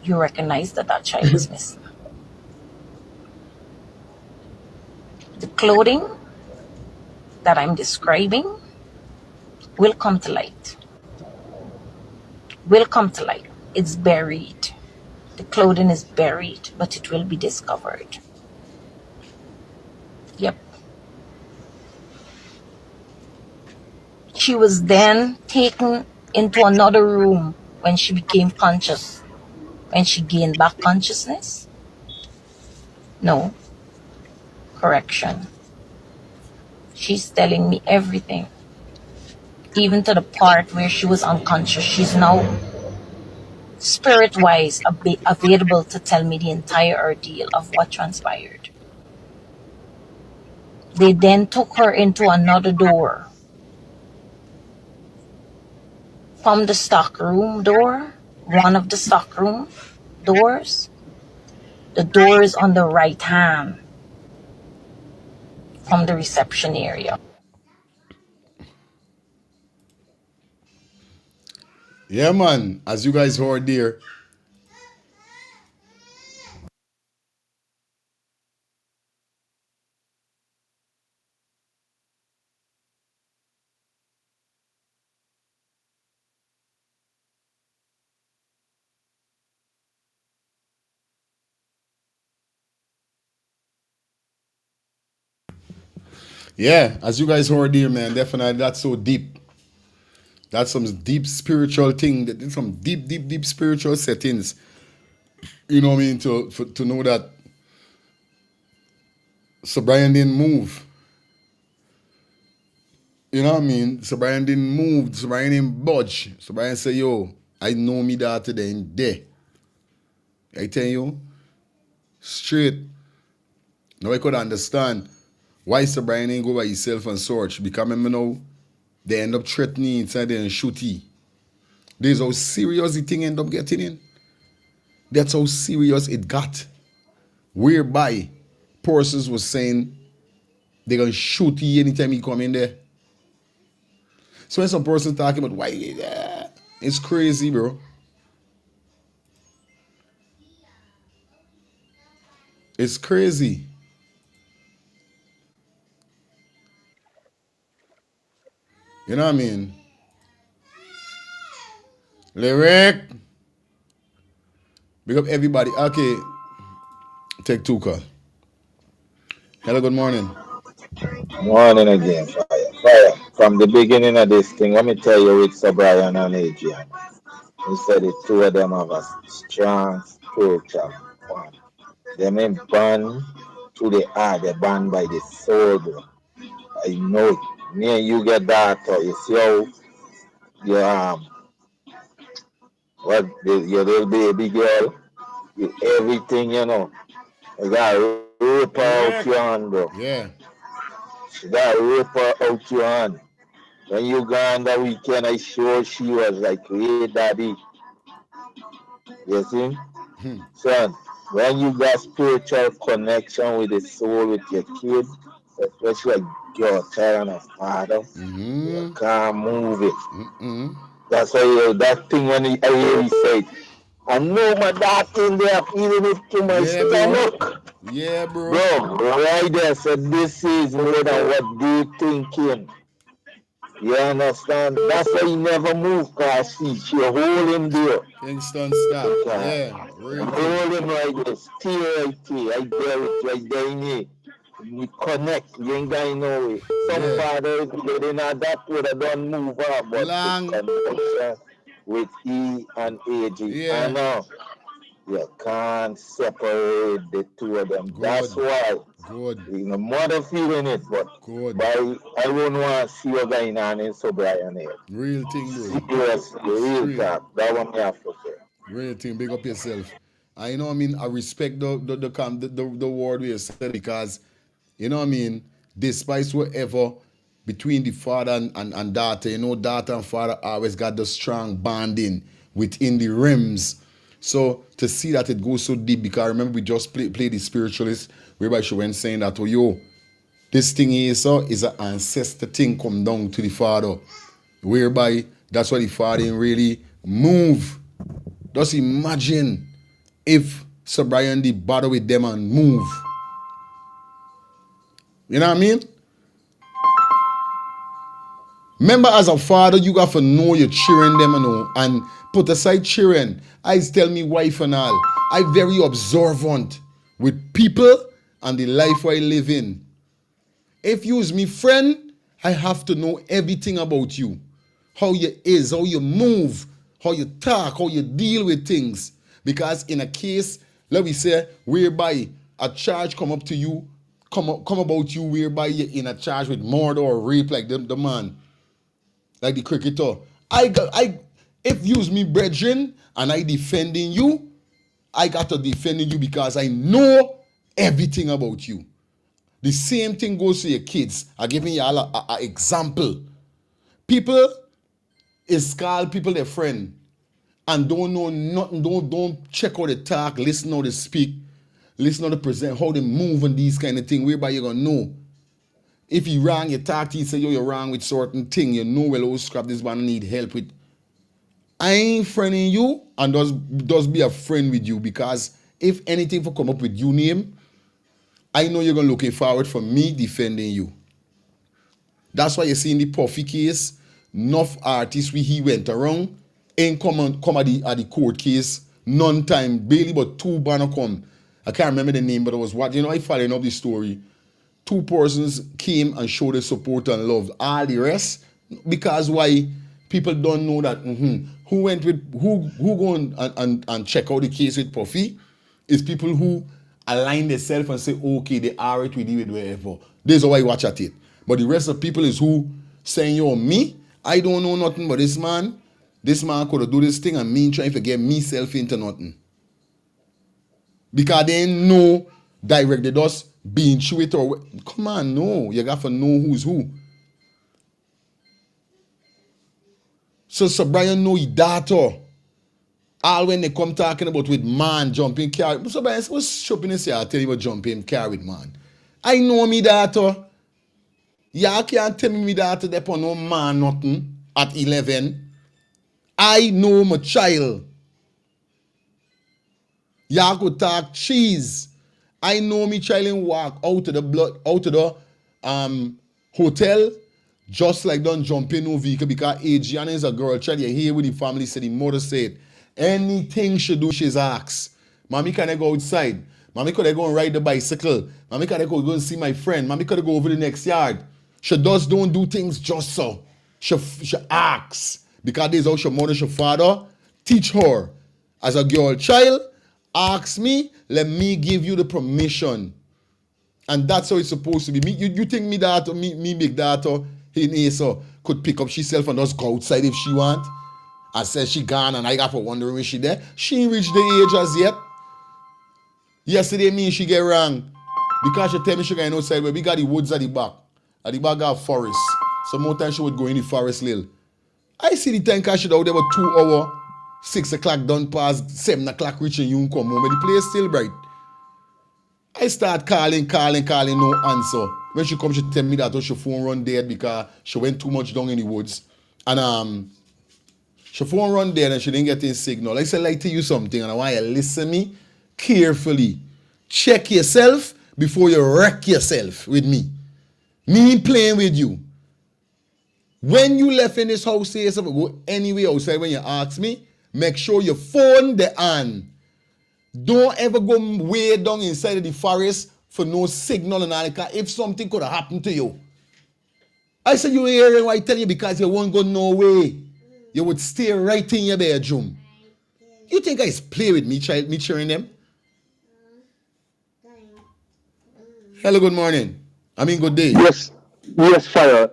you recognized that that child is missing. The clothing that I'm describing will come to light. Will come to light. It's buried. The clothing is buried, but it will be discovered. Yep. She was then taken into another room when she became conscious. When she gained back consciousness? No. Correction. She's telling me everything. Even to the part where she was unconscious. She's now spirit-wise available to tell me the entire ordeal of what transpired. They then took her into another door. From the stockroom door, one of the stockroom doors, the door is on the right hand from the reception area. Yeah, man. As you guys heard there, yeah, as you guys heard there, man, definitely that's so deep. That's some deep spiritual thing. Some deep spiritual settings. You know what I mean? To know that Sir Brian didn't move. You know what I mean? Sir Brian didn't move. Sir Brian didn't budge. Sir Brian said, yo, I know me daughter there in there. I tell you, straight. Now I could understand why Sir Brian ain't go by himself and search. Because remember now, they end up threatening inside there and shooty. This is how serious the thing end up getting in. That's how serious it got. Whereby persons was saying they're gonna shoot you anytime you come in there. So when some person talking about why it's crazy, bro. It's crazy. You know what I mean? Lyric. Big up everybody. Okay. Take two call. Hello, good morning. Morning again, fire. Fire. From the beginning of this thing, let me tell you with Sir Brian and Adrian. He said the two of them have a strong spiritual bond. Them ain't bond to the heart, they bond by the soul, bro. I know it. Me and you get that, you see how you your little baby girl, with everything, you know. You gotta rip her out your hand, bro. Yeah. She gotta rip her out your hand. When you gone that weekend, I sure she was like, hey, daddy. You see? Son, when you got spiritual connection with the soul with your kid, especially like your child and a father, you can't move it. That's why that thing when I hear he said, I know my daughter in there feeling it to my stomach. Bro. Yeah, bro. Bro, right there said this is more than what they thinking. You understand? That's why he never moved past she hold him there. Kingston stop. Yeah. Real hold him right there. Stay right there. I dare it right there in here. We connect. You ain't got no way. Some fathers, they not that would have done move up, but the connection with E and AG. I know. You can't separate the two of them. That's why. Good. The mother feeling it, but I wouldn't want to see you going on in so Brian here. Real thing, bro. Seriously, real talk. That one me have to say. Real thing. Big up yourself. I know. I mean, I respect the word we said because, you know what I mean. Despite whatever between the father and daughter, you know, daughter and father always got the strong bonding within the realms. So to see that it goes so deep, because I remember we just played the spiritualist, whereby she went saying that, oh, yo, this thing is an ancestor thing come down to the father, whereby that's why the father didn't really move. Just imagine if Sir Brian did bother with them and move. You know what I mean? Remember, as a father, you got to know your children them and put aside children. I tell me wife and all. I very observant with people and the life I live in. If you's me friend, I have to know everything about you. How you is, how you move, how you talk, how you deal with things. Because in a case, let me say, whereby a charge come up to you, come about you, whereby you're in a charge with murder or rape like the man, like the cricketer. If you's me brethren and I defending you, I got to defending you because I know everything about you. The same thing goes to your kids. I'm giving you all an example. People is called people their friend and don't know nothing, don't check how they talk, listen how they speak, listen how they present, how they move and these kind of things, whereby you're going to know. If you wrong, you talk to you, say you're wrong with certain thing, you know, well, oh, scrap this man need help with. I ain't friending you and does be a friend with you because if anything for come up with your name, I know you're going to looking forward for me defending you. That's why you see in the Puffy case, enough artists he went around ain't come at the court case, none time, barely but 2 banner come. I can't remember the name, but it was what, I following up the story. 2 persons came and showed their support and love. All the rest, because why people don't know that who went with who go and check out the case with Puffy is people who align themselves and say, okay, they are it with you with wherever. This is how I watch at it. But the rest of people is who saying, yo, me, I don't know nothing but this man. This man could have do this thing and me trying to get myself into nothing. Because they ain't know direct, they just being through it or come on, no. You got to know who's who. So Brian know his daughter. All when they come talking about with man jumping car. So Brian, what's shopping this year? I tell you about jumping car with man. I know me daughter. Y'all can't tell me that to depend no man nothing at 11. I know my child. Y'all could talk cheese. I know me child and walk out of the hotel just like don't jump in no vehicle because Adianna is a girl child. You hear what the family said, the mother said. Anything she do, she's asked. Mommy, can I go outside? Mommy, could I go and ride the bicycle? Mommy, can I go and see my friend? Mommy, could I go over the next yard? She just don't do things just so. She asks. Because this is how she mother, she father teach her. As a girl child, ask me, let me give you the permission. And that's how it's supposed to be. You think me daughter, me big daughter in Asa could pick up herself and just go outside if she want? I said she gone and I got for wondering when she there. She ain't reached the age as yet. Yesterday me she get wrong. Because she tell me she going outside where we got the woods at the back. At the back got forest. So more time she would go in the forest little. I see the time cause she out there about 2 hours. 6 o'clock done past 7 o'clock reaching you come home. But the place still bright. I start calling, no answer. When she come, she tell me that her phone run dead because she went too much down in the woods. And she phone run dead and she didn't get any signal. I said, like to you something and I want you to listen me carefully. Check yourself before you wreck yourself with me. Me playing with you. When you left in this house, say yourself, go anywhere outside when you ask me, make sure your phone the on. Don't ever go way down inside of the forest for no signal and all that. If something could have happened to you. I said you hearing what I tell you because you won't go no way. You would stay right in your bedroom. You think I play with me, child, me cheering them? Hello, good morning. I mean, good day. Yes, fire.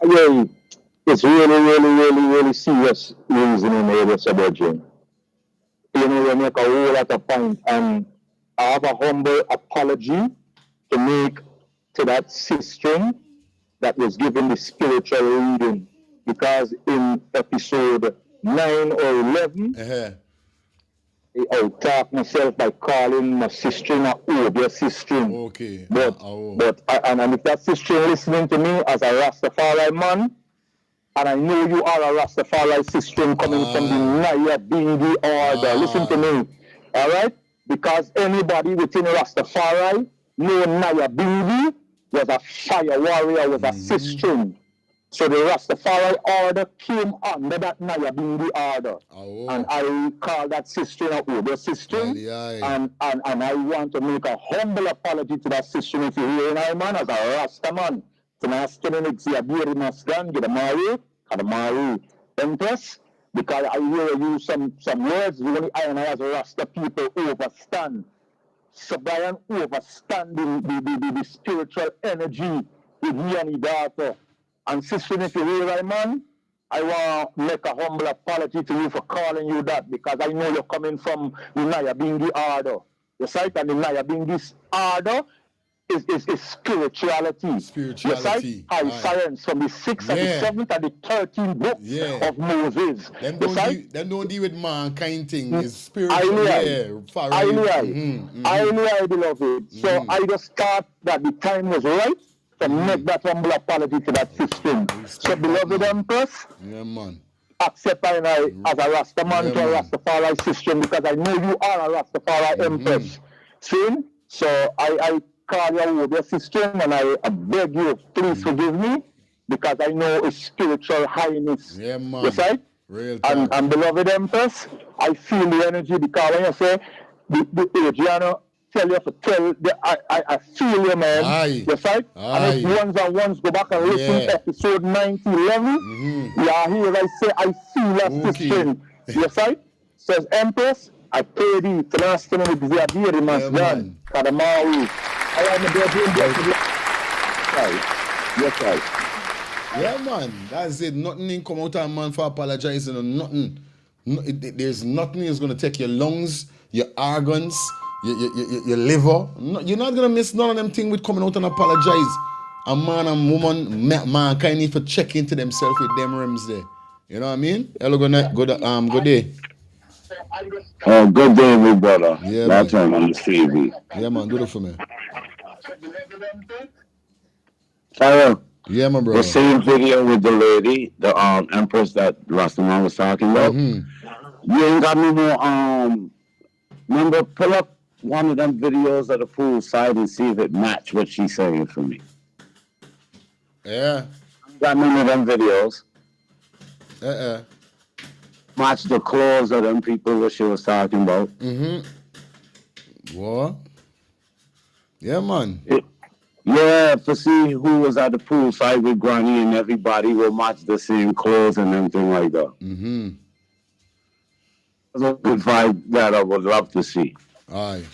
Yeah, it's really serious reasoning here with Sabbath. You know, we make a whole lot of point, and I have a humble apology to make to that sister that was given the spiritual reading, because in episode 9 or 11, I talk myself by calling my sister a your sister. Okay. But if that sister listening to me as a Rastafari man, and I know you are a Rastafari sister coming from the Naya Bingi order. Listen to me, all right? Because anybody within Rastafari know Naya Bingi was a fire warrior, was a sister. So the Rastafari order came under that Nyabingi order. And I call that sister a Odo sister. And I want to make a humble apology to that sister if you're hearing I man as a Rasta man. To my skinning Xabiri Masgan, get a Maru, and a Maru Empress. Because I hear you some words, only I and I as a Rasta people overstand. So Brian overstanding the spiritual energy with me and his daughter. And sister, if you hear right, man, I want to make a humble apology to you for calling you that because I know you're coming from the Nyabingi order. Yes, right? And the Nyabingi order is spirituality. Yes, right? High science from the 6th and the 7th and the 13th books of Moses. Them don't deal with mankind thing. It's spiritual. I beloved. So I just thought that the time was right to make that humble apology to that system. So beloved Empress, accept I as a Rasta man to a Rastafari system because I know you are a Rastafari Empress. See? So I call you over your system and I beg you, please forgive me because I know it's spiritual highness. Yes, right? And beloved Empress, I feel the energy because when you say the Adianna tell you to tell I feel you, man. Yes, right? And if ones go back and listen to episode 9011, yeah, here I say I feel that system. Yes, right? Says Empress, I pray thee to last in with the idea must done. Kadamaru. I am the bedroom. Yes, right. Yeah, man. That's it. Nothing in come out of man for apologizing or nothing. There's nothing that's going to take your lungs, your organs, your liver. You're not going to miss none of them things with coming out and apologize. A man and woman, mankind need to check into themselves with them rims there. You know what I mean? Hello, good day. Good day, my brother. Yeah, that's on the TV. Yeah, man, do it for me. Hello. Yeah, my brother. The same video with the lady, the Empress that Rastaman was talking about. You ain't got no more. Remember, pull up one of them videos of the pool side and see if it match what she's saying for me. Yeah. Got none of them videos. Match the clothes of them people what she was talking about. What? Yeah, man. Yeah, to see who was at the pool side with Granny and everybody will match the same clothes and everything like that. That's a good vibe that I would love to see. Aye.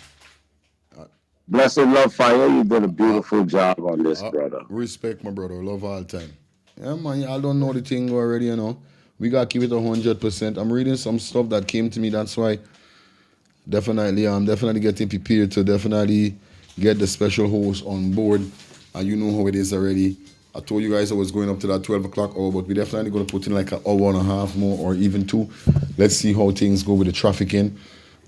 Blessed Love Fire, you did a beautiful job on this, brother. Respect, my brother. Love all time. Yeah, man. I don't know the thing already, you know. We got to keep it 100%. I'm reading some stuff that came to me. That's why definitely, I'm definitely getting prepared to definitely get the special host on board. And you know how it is already. I told you guys I was going up to that 12 o'clock hour, but we're definitely going to put in like an hour and a half more or even 2. Let's see how things go with the trafficking.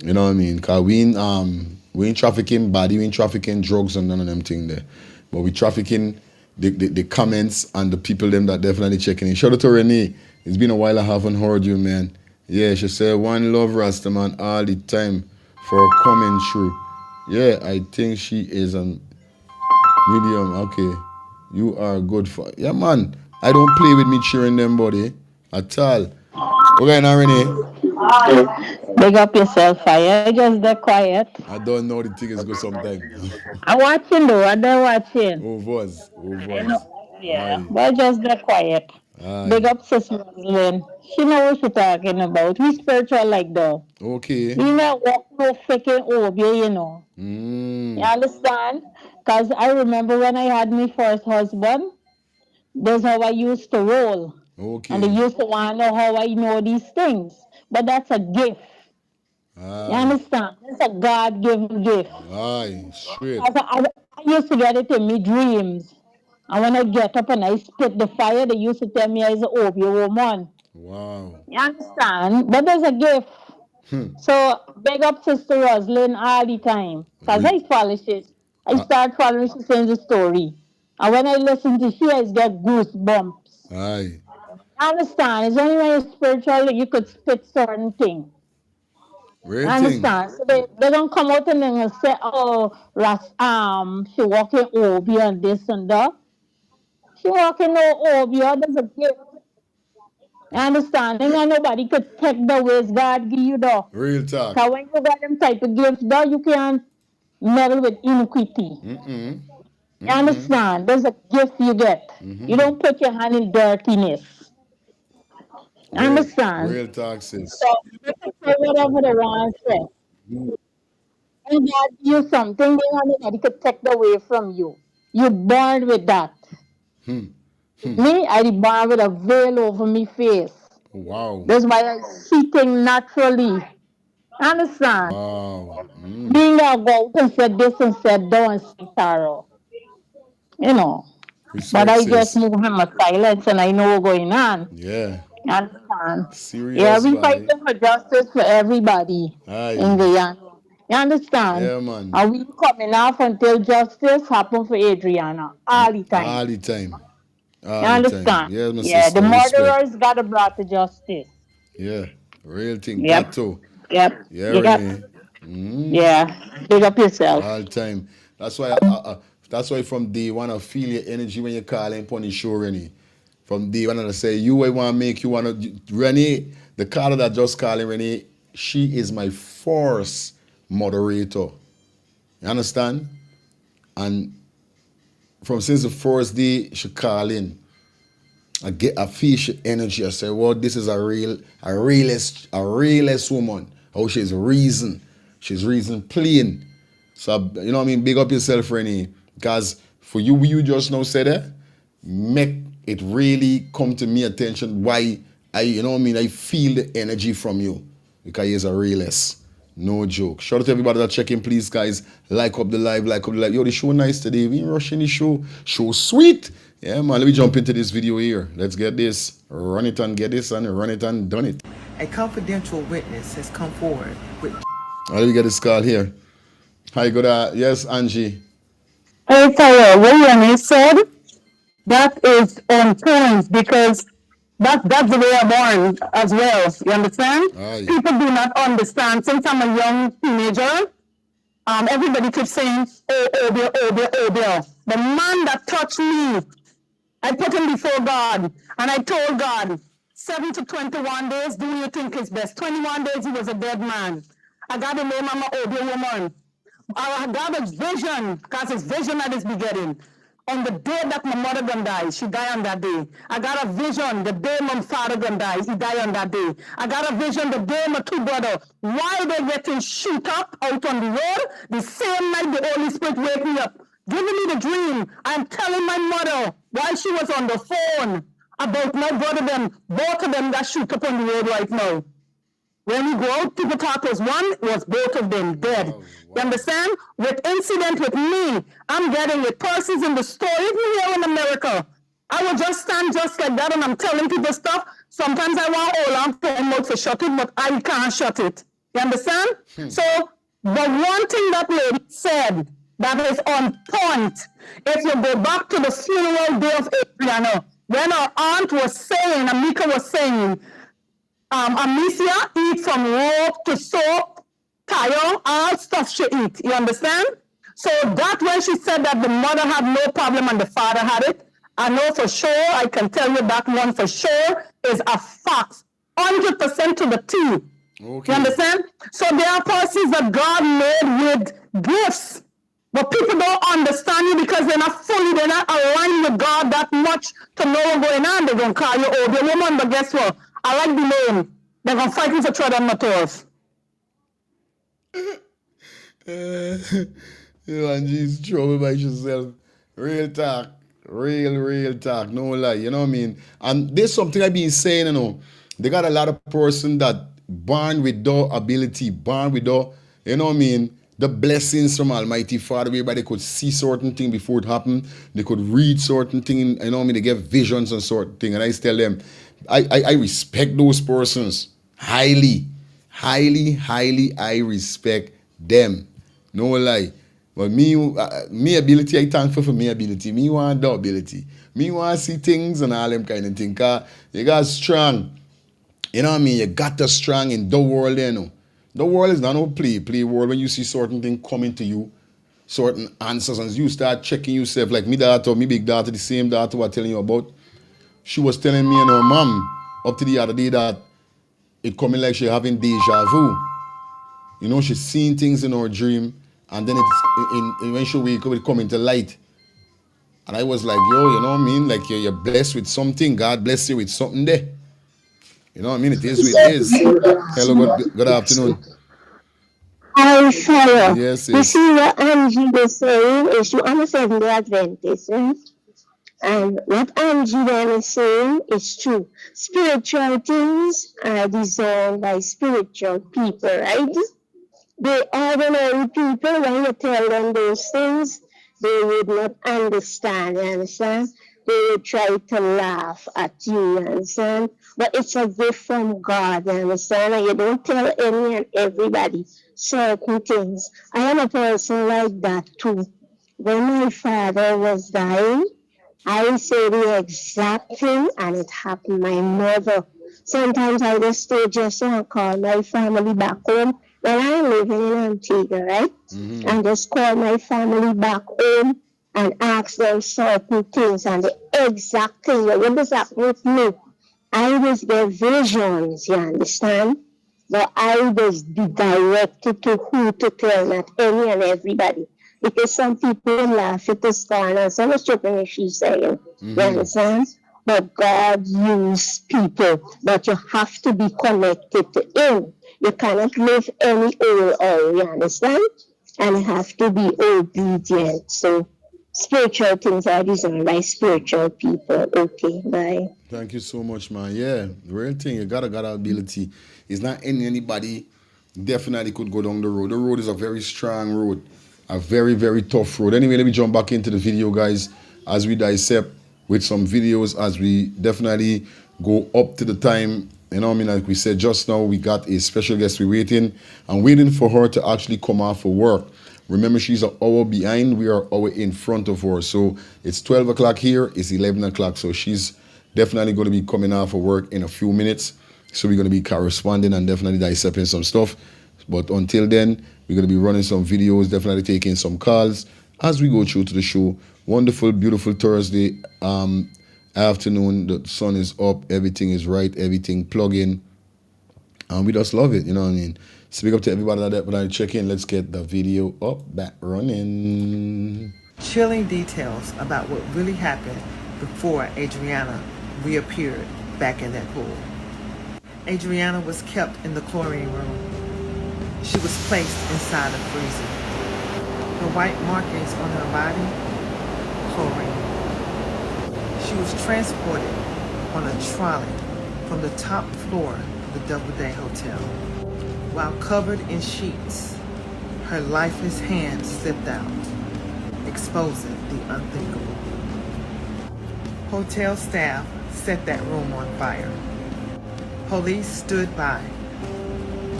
You know what I mean? Because we ain't trafficking body, we ain't trafficking drugs and none of them things there. But we trafficking the comments and the people them that definitely checking in. Shout out to Renee. It's been a while I haven't heard you, man. Yeah, she said, one love Rasta, man, all the time for coming through. Yeah, I think she is a medium. Okay. You are good for... Yeah, man. I don't play with me cheering them, buddy. At all. Okay, now, Renee. Big up yourself, Fire. Just the quiet. I don't know the thing is good sometimes. I'm watching, though. I'm watching. Who was? Yeah, but just the quiet. Big up Sister Roslyn. She knows what she's talking about. We spiritual like that. Okay. We not walk no freaking obia, you know. You understand? Because I remember when I had my first husband, that's how I used to roll. Okay. And they used to want to know how I know these things. But that's a gift. You understand? It's a God-given gift. Aye, straight. I used to get it in my dreams. And when I get up and I spit the fire, they used to tell me I was an Obia woman. Wow. You understand? But there's a gift. So big up Sister Roslyn all the time. Because I follow shit. I start following she saying the story. And when I listen to she, I get goosebumps. Aye. You understand? It's only when you're spiritual that you could spit certain things. Great understand? So they don't come out and then say, oh, she walking Obi and this and that. She walking no obia, there's a gift. Understand? And nobody could take the ways God give you though. Real talk. Because when you got them type of gifts though, you can't meddle with iniquity. You understand? There's a gift you get. You don't put your hand in dirtiness. Understand? Real talk, sis. So you can say whatever the wrong say. And God give you something, then nobody could take that away from you. You're born with that. Me, I born with a veil over me face. Wow. That's why I see things naturally. Understand? Wow. Being a go out and said this and said that and say sorrow. You know. But I just move him a silence and I know what's going on. Yeah. Understand? Serious. Yeah, we fighting for justice for everybody in Guyana. You understand? Yeah, man. And we coming off until justice happen for Adriana all the time. All the time. All You understand? Yes, my Yeah, sister. the murderers Respect. got to brought to justice. Yeah. Real thing. Yep. Got to. Yep. Yeah, Yep. Renee. Yeah. Big up yourself. All time. That's why that's why from day one I feel your energy when you call and punish show, Renee. From day one I say, you I want to make you want to Renee, the caller that just calling Renee, she is my first moderator. You understand? And from since the first day she call in, I feel she energy. I say, well, this is a realist woman. How she's reason. She's reason plain. So you know what I mean? Big up yourself, Renee. Because for you just now said that, make it really come to me attention why you know what I mean, I feel the energy from you. Because he's a realist. No joke. Shout out to everybody that checking, please, guys. Like up the live. Yo, the show nice today. We ain't rushing the show. Show sweet. Yeah, man. Let me jump into this video here. Let's get this. Run it and get this and run it and done it. A confidential witness has come forward with... Let me get this call here. Hi, good. Yes, Angie. Hey, Tara, William said that is on point because that's the way I'm born as well. You understand? Aye. People do not understand. Since I'm a young teenager, everybody keeps saying, oh, dear, oh, dear, oh, dear. The man that touched me, I put him before God, and I told God, 7 to 21 days, do you think is best? 21 days, he was a dead man. I got the name, I'm an older woman. I got a vision, because it's vision that is begetting. On the day that my mother gonna die, she died on that day. I got a vision, the day my father gonna die, he died on that day. I got a vision, the day my two brothers, why they getting shoot up out on the road, the same night the Holy Spirit wake me up, giving me the dream. I'm telling my mother, while she was on the phone, about my brother them, both of them got shoot up on the road right now. When we go out, people thought it was one, it was both of them dead. You understand? With incident with me, I'm getting with persons in the store, even here in America. I will just stand just like that and I'm telling people stuff. Sometimes I want hold on to my mouth to shut it, but I can't shut it. You understand? So the one thing that lady said that is on point, if you go back to the funeral day of Adriana, when our aunt was saying, Amika was saying, Amicia eat from rope to soap, tire, all stuff she eat. You understand? So that when she said that the mother had no problem and the father had it, I know for sure, I can tell you that one for sure is a fact. 100% to the T. Okay. You understand? So there are persons that God made with gifts. But people don't understand you because they're not aligned with God that much to know what's going on. They're going to call you older woman, but guess what? I like the name. They're going to fight me for tread on my toes. You and she's trouble by yourself. Real talk. Real talk. No lie. You know what I mean? And there's something I've been saying, you know. They got a lot of person that born with the ability, born with the, you know what I mean, the blessings from Almighty Father, whereby they could see certain things before it happened. They could read certain things, you know what I mean? They get visions and certain things. And I tell them, I respect those persons highly. I respect them. No lie. But me ability, I thankful for me ability. Me want the ability. Me want to see things and all them kind of things. Because you got strong. You know what I mean? You got the strong in the world, you know. The world is not no play world when you see certain things coming to you. certain answers, and you start checking yourself, like me daughter, me big daughter, the same daughter was telling you about, she was telling me and her mom up to the other day that it coming like she having deja vu. You know, she's seeing things in her dream, and then when she wake up, it come into light. And I was like, yo, you know what I mean? Like you're blessed with something. God bless you with something there. You know what I mean? It is what it is. Hello, good afternoon. I follow. Yes, You yes. see what Angie was saying is you understand the Adventist, right? And what Angie then is saying is true. Spiritual things are designed by spiritual people, right? The ordinary people, when you tell them those things, they would not understand, you understand? They would try to laugh at you, you understand? But it's a gift from God, you understand? And you don't tell any and everybody certain things. I am a person like that too. When my father was dying, I say the exact thing and it happened to my mother. Sometimes I just stay just and call my family back home. When I'm living in Antigua, right? And just call my family back home and ask them certain things and the exact thing. When this happened with me, I just get visions, you understand? But I just be directed to who to tell, not any and everybody. Because some people laugh at the star and so much tripping as she's saying. You understand? But God uses people, but you have to be connected to Him. You cannot live any old way, you understand? And you have to be obedient. So spiritual things are designed by spiritual people. Okay, bye. Thank you so much, man. Yeah, the real thing, you gotta got ability. It's not anybody definitely could go down the road. The road is a very strong road, a very, very tough road. Anyway, let me jump back into the video, guys, as we dissect with some videos, as we definitely go up to the time. You know what I mean? Like we said just now, we got a special guest we're waiting. I'm waiting for her to actually come out for work. Remember, she's an hour behind. We are an hour in front of her. So it's 12 o'clock here. It's 11 o'clock. So she's definitely going to be coming out for work in a few minutes. So we're going to be corresponding and definitely dissecting some stuff. But until then, we're going to be running some videos, definitely taking some calls as we go through to the show. Wonderful, beautiful Thursday afternoon. The sun is up. Everything is right. Everything plugging. And we just love it. You know what I mean? Speak up to everybody that when I check in. Let's get the video up, back running. Chilling details about what really happened before Adianna reappeared back in that pool. Adianna was kept in the chlorine room. She was placed inside a freezer. The white markings on her body, chlorine. She was transported on a trolley from the top floor of the Doubleday Hotel. While covered in sheets, her lifeless hand slipped out, exposing the unthinkable. Hotel staff set that room on fire. Police stood by.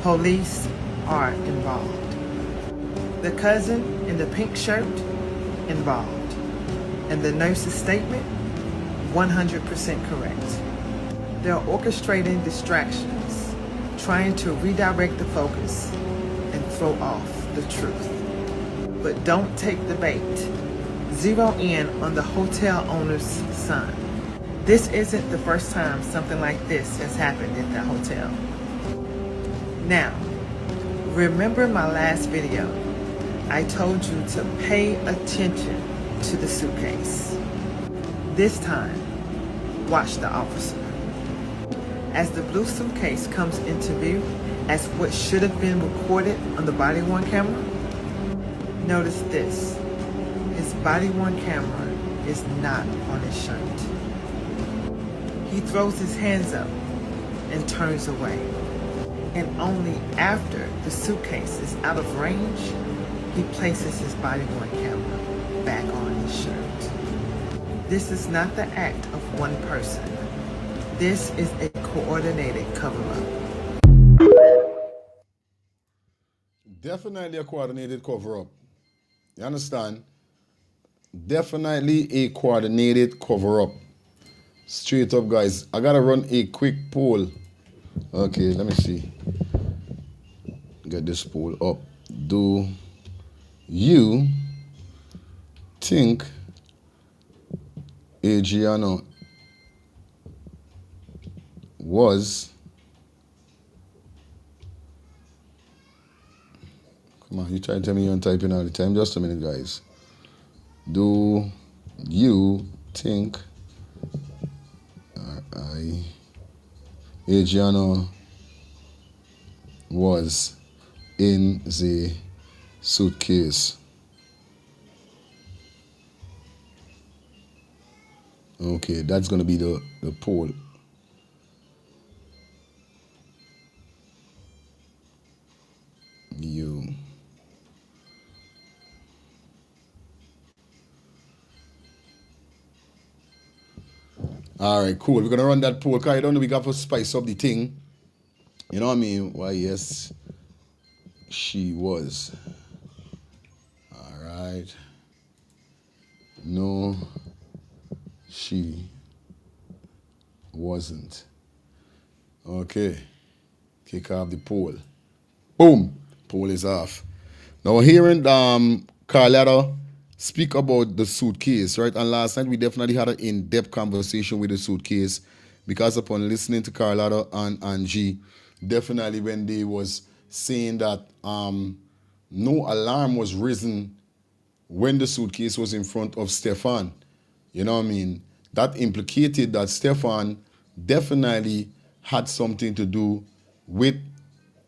Police are involved. The cousin in the pink shirt, involved. And the nurse's statement, 100% correct. They're orchestrating distractions, trying to redirect the focus and throw off the truth. But don't take the bait. Zero in on the hotel owner's son. This isn't the first time something like this has happened at the hotel. Now, remember my last video? I told you to pay attention to the suitcase. This time, watch the officer. As the blue suitcase comes into view as what should have been recorded on the body-worn camera, notice this. His body-worn camera is not on his shirt. He throws his hands up and turns away. And only after the suitcase is out of range, he places his body-worn camera back on his shirt. This is not the act of one person. This is a coordinated cover-up. Definitely a coordinated cover-up. You understand? Definitely a coordinated cover-up. Straight up, guys. I gotta run a quick poll. Okay, let me see. Get this poll up. Do you think Adianna was, come on, you try to tell me you're typing all the time. Just a minute, guys. Do you think Adianna was in the suitcase? Okay, that's going to be the poll. You. All right, cool. We're going to run that poll because I don't know, we got to spice up the thing. You know what I mean? Why, yes, she was. All right. No, she wasn't. Okay. Kick off the poll. Boom. Poll is off. Now, hearing Carlotta speak about the suitcase, right? And last night we definitely had an in-depth conversation with the suitcase because upon listening to Carlotta and Angie, definitely when they was saying that no alarm was risen when the suitcase was in front of Stefan. You know what I mean? That implicated that Stefan definitely had something to do with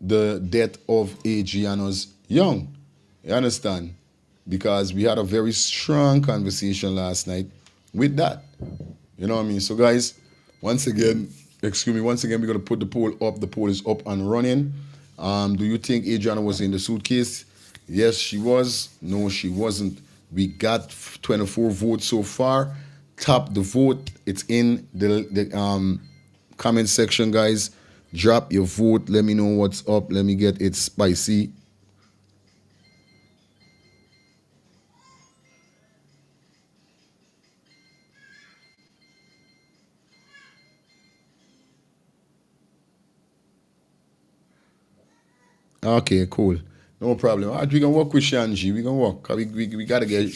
the death of Adianna's young. You understand? Because we had a very strong conversation last night with that. You know what I mean? So guys, once again, we're going to put the poll up. The poll is up and running. Do you think Adianna was in the suitcase? Yes, she was. No, she wasn't. We got 24 votes so far. Tap the vote. It's in the comment section, guys. Drop your vote. Let me know what's up. Let me get it spicy. Okay, cool. No problem. All right, we can work with Shanji. We can work. We got to get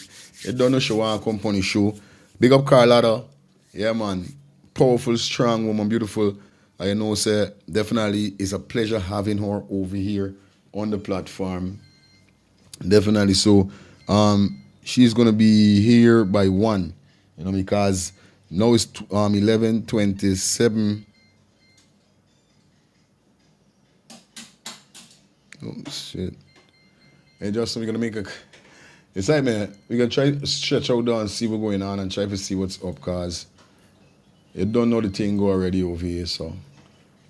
it done. No show and company show. Big up Carlotta. Yeah, man. Powerful, strong woman, beautiful. I know, sir. Definitely it's a pleasure having her over here on the platform. Definitely. So, she's gonna be here by 1. You know, because now it's 11:27. Oh shit. Hey Justin, we're gonna make a, it's like, man, we're gonna try to stretch out down and see what's going on and try to see what's up, cause you don't know the thing go already over here. So,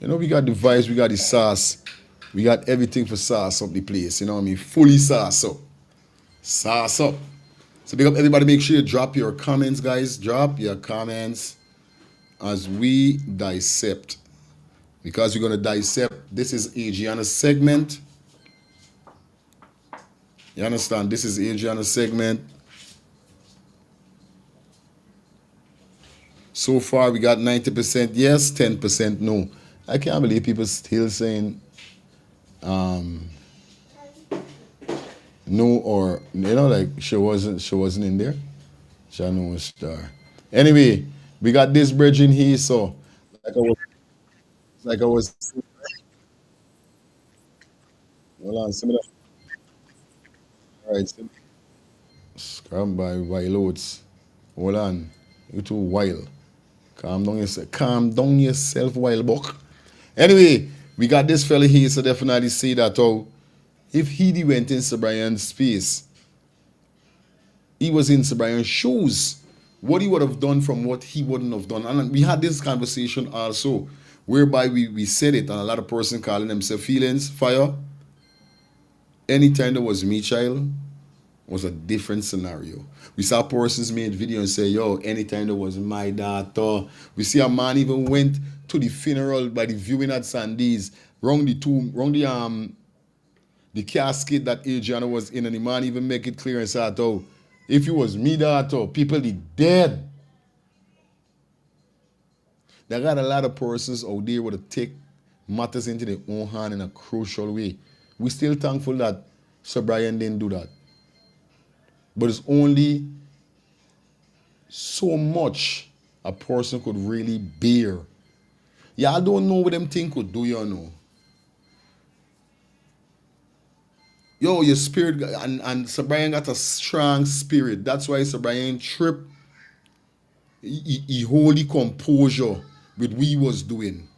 you know, we got the vibes, we got the sauce, we got everything for sauce up the place, you know what I mean? Fully sauce up. Sauce up. So big up everybody, make sure you drop your comments, guys. Drop your comments as we dissect. Because we're gonna dissect, this is Adianna's segment. You understand? This is Adianna's segment. So far, we got 90% yes, 10% no. I can't believe people still saying no, or, you know, like she wasn't in there. She know a star. Anyway, we got this bridge in here, so like I was. Hold on, some of that. All right, scram by wild oats. Hold on, you too wild. Calm down yourself, wild buck. Anyway, we got this fella here, so definitely say that if he went into Brian's space, he was in Brian's shoes, what he would have done from what he wouldn't have done. And we had this conversation also, whereby we said it, and a lot of person calling themselves feelings, fire. Anytime there was me, child, was a different scenario. We saw persons made video and say, yo, anytime there was my daughter. We see a man even went to the funeral by the viewing at Sandy's, wrong the casket that Adianna was in, and the man even make it clear and said, oh, if it was me daughter, people be dead. There got a lot of persons out there would take matters into their own hand in a crucial way. We're still thankful that Sir Brian didn't do that. But it's only so much a person could really bear. Y'all don't know what them thing could do, you know. Yo, your spirit, and Sir Brian got a strong spirit. That's why Sir Brian trip. He hold the composure with what he was doing.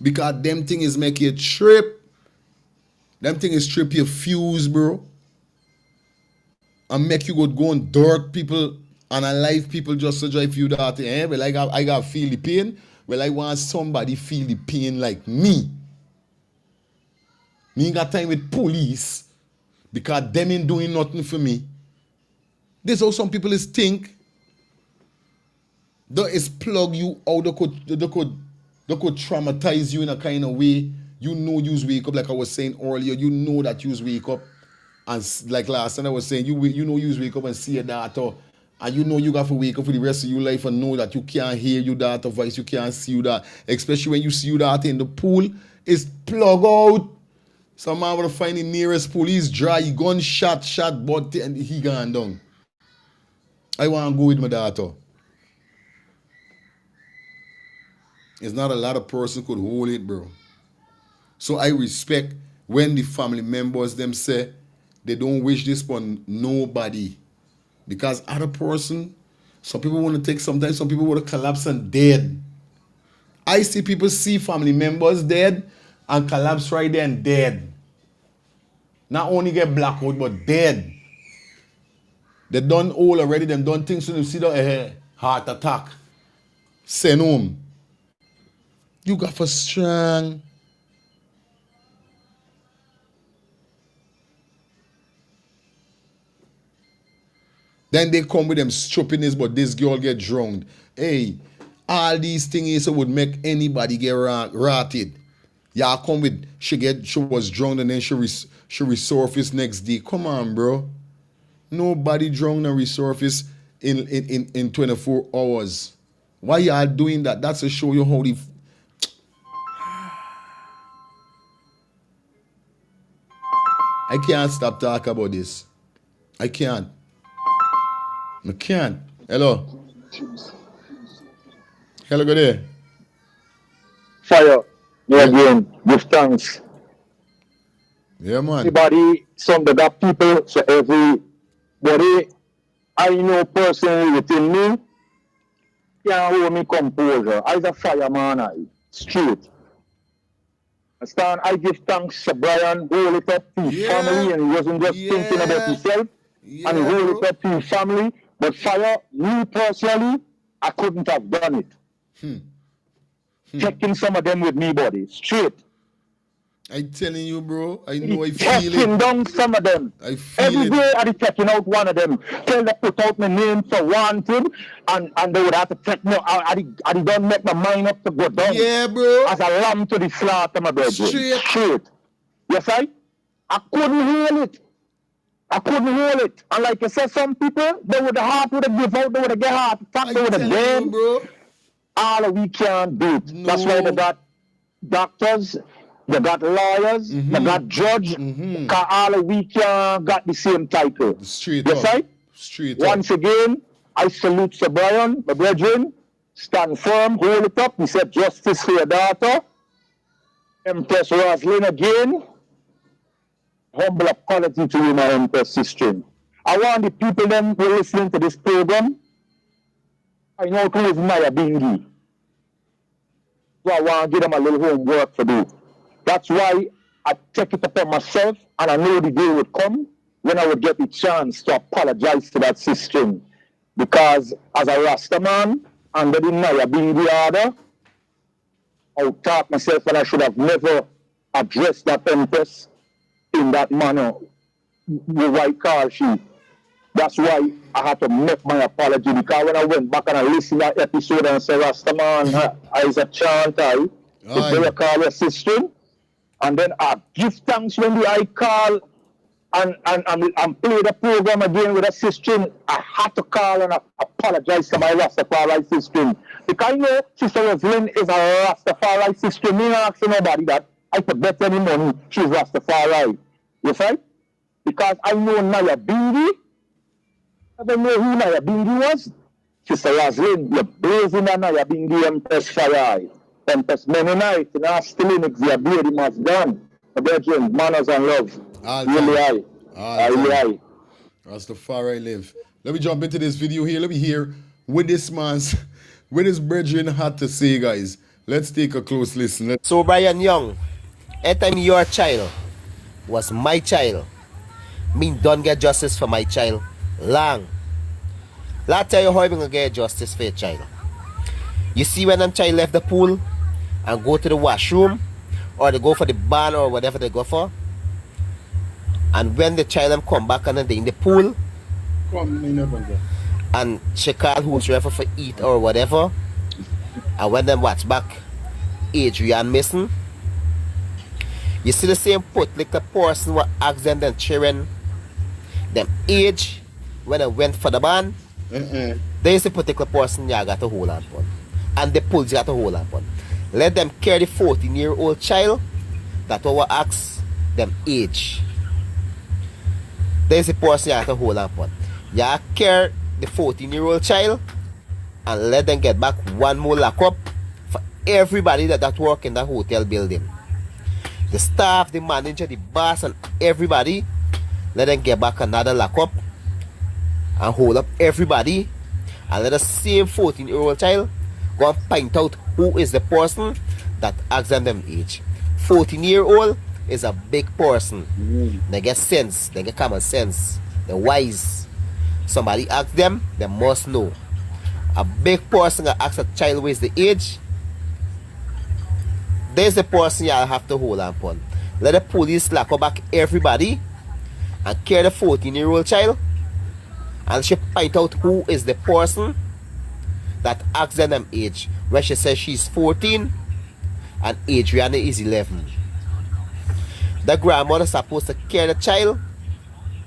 Because them thing is make you trip. Them thing is trip your fuse, bro. And make you go and dirt people and alive people just to drive you that. Well, I got feel the pain. Well, I want somebody feel the pain like me. Me ain't got time with police because them ain't doing nothing for me. This how some people is think. They is plug you out. They could traumatize you in a kind of way. You know you wake up, like I was saying earlier. You know that you wake up, and like last time I was saying, you know you wake up and see your daughter, and you know you got to wake up for the rest of your life and know that you can't hear your daughter voice, you can't see you that, especially when you see your daughter in the pool. It's plug out. Some man will find the nearest police dry, gunshot, shot, but and he gone down. I want to go with my daughter. It's not a lot of person could hold it, bro. So I respect when the family members them say they don't wish this upon nobody. Because other person, some people want to take, sometimes some people want to collapse and dead. I see people see family members dead and collapse right there and dead. Not only get blackout, but dead. They done all already, them done things to them, see the heart attack. Send home. You got for strong. Then they come with them stupidness, but this girl get drowned. Hey, all these things would make anybody get rotted. Y'all come with she was drowned and then she resurfaced next day. Come on, bro. Nobody drowned and resurfaced in 24 hours. Why y'all doing that? That's to show you how the I can't stop talking about this. I can't. Hello. Hello, good day. Fire. Yeah, again. Give thanks. Yeah, man. Everybody, some they got people, so everybody I know personally within me can't hold me composure. I's a fireman, straight. Understand? I give thanks to Brian, hold it up to his family, and he wasn't just thinking about himself, and he hold it up to his family. But fire, me personally, I couldn't have done it. Checking some of them with me, buddy, straight. I'm telling you, bro. I know I feel checking it. Down some of them. I feel Every it. day I be checking out one of them. Tell them put out my name for wanted, and they would have to check me. I don't make my mind up to go down. Yeah, bro. As a lamb to the slaughter, my brother. Straight. Yes, I couldn't hold it. And like I said, some people, they would have heart would have give out, they would have get heart attack, they would have dead. All we can't do it. No. That's why they got doctors, they got lawyers, they got judge, because all we can't got the same title. Straight yes, up. Straight Once again, I salute Sir Brian, my brethren. Stand firm, hold it up. He said justice for your daughter. Empress Roslyn again. Humble apology to you, my Empress sister. I want the people then who are listening to this program. I know who is Maya Bingi. So I want to give them a little homework to do. That's why I take it upon myself, and I know the day would come when I would get the chance to apologize to that sister. Because as a Rasta man, under the Maya Bingi order, I would thought myself that I should have never addressed that Empress in that manner, the white car she. That's why I had to make my apology, because when I went back and I listened to that episode and I said, Rastaman, I is a chant, I call your sister. And then I give thanks when I call and play the program again with a sister. I had to call and apologize to my Rastafari sister. Because I know Sister Roslyn is a Rastafari sister. Me not ask nobody that. I could bet any money she's Rastafari. You see? Because I know Naya Bingi Never know who Naya Bingi was. Sister Roslyn, you're blazing on Naya Bingi Empress Sharai. Empress Mennonite, and our still in it, your baby must done. Again, manners and love. Really high. Really high. Rastafari live. Let me jump into this video here. Let me hear what this brethren had to say, guys. Let's take a close listen. So Brian Young, anytime your child was my child, me don't get justice for my child long. Let tell you how I'm gonna get justice for your child. You see when them child left the pool and go to the washroom, or they go for the barn or whatever they go for, and when the child them come back and they in the pool, and she call whosoever for eat or whatever, and when them watch back Adrian missing, you see the same particular person what ask them children them age when they went for the barn. There is a particular person you got to hold on on, and the police got to hold on on. Let them carry the 14-year-old child that will ask them age. There is a person you got to hold on on. You carry the 14-year-old child and let them get back one more lockup for everybody that work in that hotel building. The staff, the manager, the boss, and everybody, let them get back another lockup and hold up everybody, and let the same 14-year-old child go and point out who is the person that asked them age. 14-year-old is a big person. They get sense, they get common sense, they're wise. Somebody ask them, they must know. A big person that asks a child what is the age, there's the person you have to hold on upon. Let the police lock back everybody and carry the 14-year-old child, and she point out who is the person that asked them age. When she says she's 14 and Adriana is 11. The grandmother is supposed to carry the child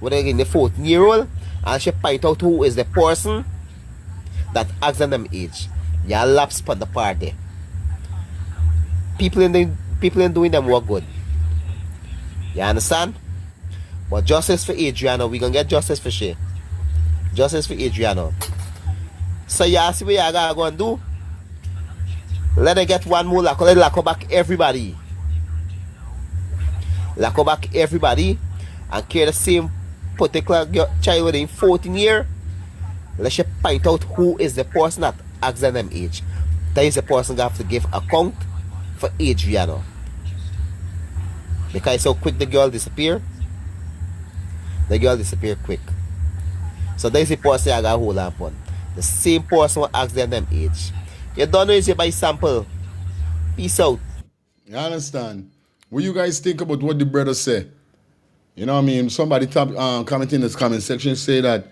with the 14-year-old, and she point out who is the person that asked them age. You lapse on the party. People in doing them work good. You understand? But justice for Adriana, we gonna get justice for she. Justice for Adriana. So you see what you gotta go and do? Let her get one more lock. Let her lock back everybody. Lock back everybody and carry the same particular child within 14 years. Let she point out who is the person that asked them age. That is the person that have to give account for Adriana. Because so quick the girl disappear. The girl disappear quick. So that is the person I got to hold on upon. The same person who asked them age. You don't know if you buy sample. Peace out. You understand? What you guys think about what the brother say? You know what I mean? Somebody comment in this comment section say that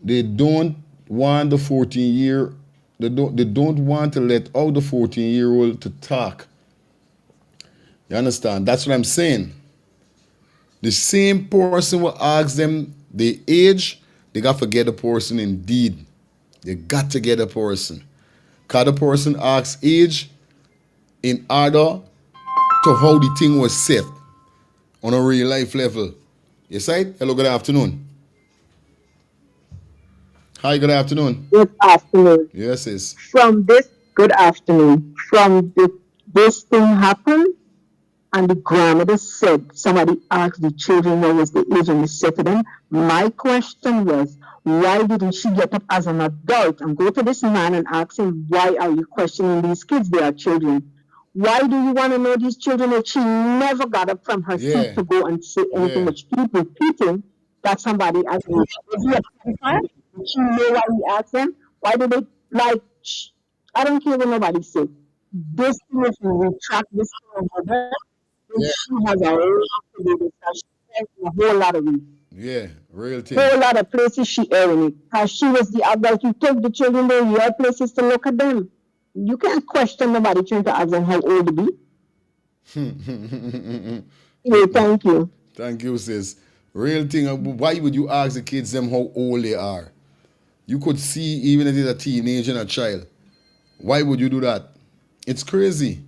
they don't want the 14-year, they don't want to let out the 14-year-old to talk. You understand? That's what I'm saying. The same person will ask them the age, they got to get the person indeed. They got to get a person. Because the person asks age in order to how the thing was set on a real life level. Yes, right? Hello, good afternoon. Hi, good afternoon. Good afternoon. Yes, yes. Good afternoon. This thing happened, and the grandmother said, somebody asked the children what was the age, and they said to them, my question was, why didn't she get up as an adult and go to this man and ask him, why are you questioning these kids? They are children. Why do you want to know these children that she never got up from her seat to go and say anything, which keep repeating that somebody asked me, is he a pedophile? Did she know why he asked them? Why do they, I don't care what nobody says. This thing is to retract this thing over there. She has a lot to do with that. She spent a whole lot of reasons. Yeah, real thing. Whole lot of places she airing it. Because she was the adult. You take the children there, you have places to look at them. You can't question nobody trying to ask them how old to be. Yeah, thank you. Thank you, sis. Real thing. Why would you ask the kids them how old they are? You could see even if it's a teenager and a child. Why would you do that? It's crazy.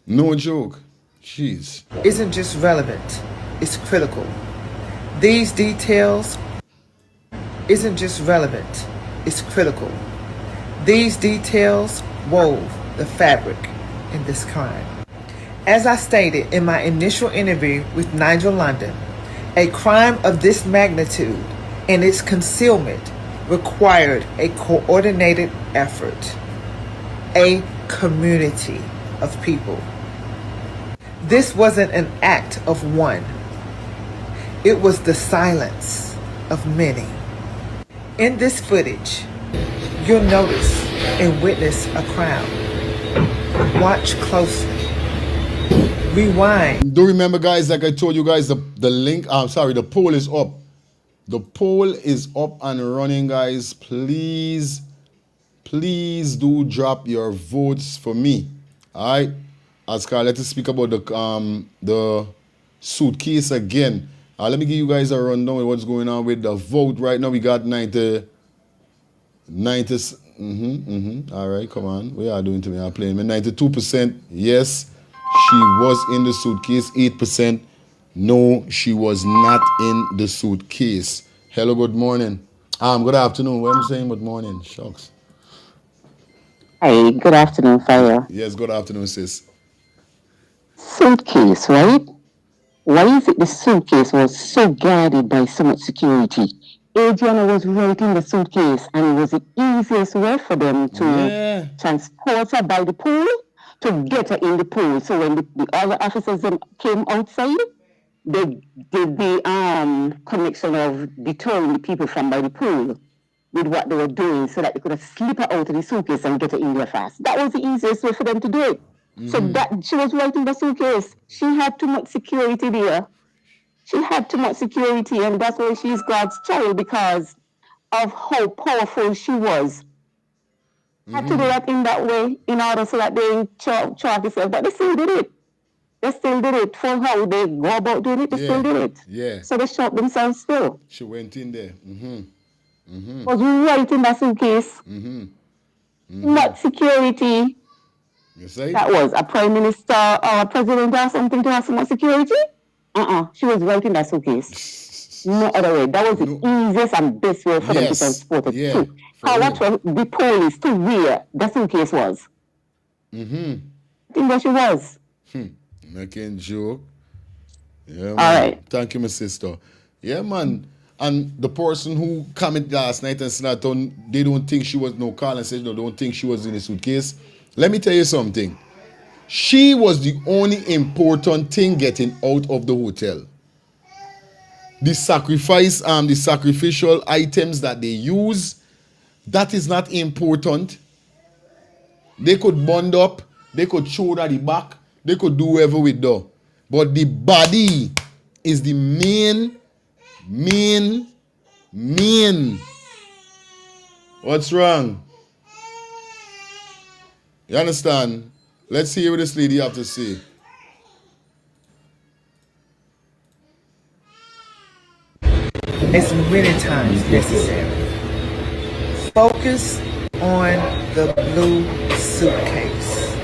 No joke. Jeez. Isn't just relevant, it's critical. These details isn't just relevant, it's critical. These details wove the fabric in this crime. As I stated in my initial interview with Nigel London, a crime of this magnitude and its concealment required a coordinated effort, a community of people. This wasn't an act of one. It was the silence of many. In this footage, you'll notice and witness a crowd. Watch closely. Rewind. Do remember, guys, like I told you guys, the link, the poll is up. The poll is up and running, guys. Please do drop your votes for me. All right. Oscar, let us speak about the suitcase again. Let me give you guys a rundown of what's going on with the vote right now. We got 90. All right, come on. What are you doing to me? I'm playing me. 92%. Yes, she was in the suitcase. 8%. No, she was not in the suitcase. Hello, good morning. Good afternoon. What am I saying? Good morning. Shucks. Hi, good afternoon, Fire. Yes, good afternoon, sis. Suitcase, right? Why is it the suitcase was so guarded by so much security? Adianna was right in the suitcase, and it was the easiest way for them to transport her by the pool to get her in the pool. So when the other officers came outside, they did the connection of deterring the people from by the pool with what they were doing so that they could have slip her out of the suitcase and get her in there fast. That was the easiest way for them to do it. So that she was right in the suitcase. She had too much security there. She had too much security, and that's why she's God's child, because of how powerful she was. Had to do that in that way in order so that they charge themselves, but they still did it. They still did it. For how they go about doing it, they still did it. Yeah. So they shot themselves still. She went in there. Was right in that suitcase. Not security. You say? That was a prime minister or a president or something to have so much security? She was right in that suitcase. No other way. That was the easiest and best way for them to transport it too. That's what the police to where the suitcase was. I think that she was. Making joke. Yeah, man. All right. Thank you, my sister. Yeah, man. And the person who commented last night and said that they don't think she was no call and said no, don't think she was in the suitcase. Let me tell you something. She was the only important thing getting out of the hotel. The sacrificial items that they use, that is not important. They could bond up, they could show that the back, they could do whatever with that. But the body is the main. What's wrong? You understand? Let's hear what this lady have to say. It's many times necessary. Focus on the blue suitcase.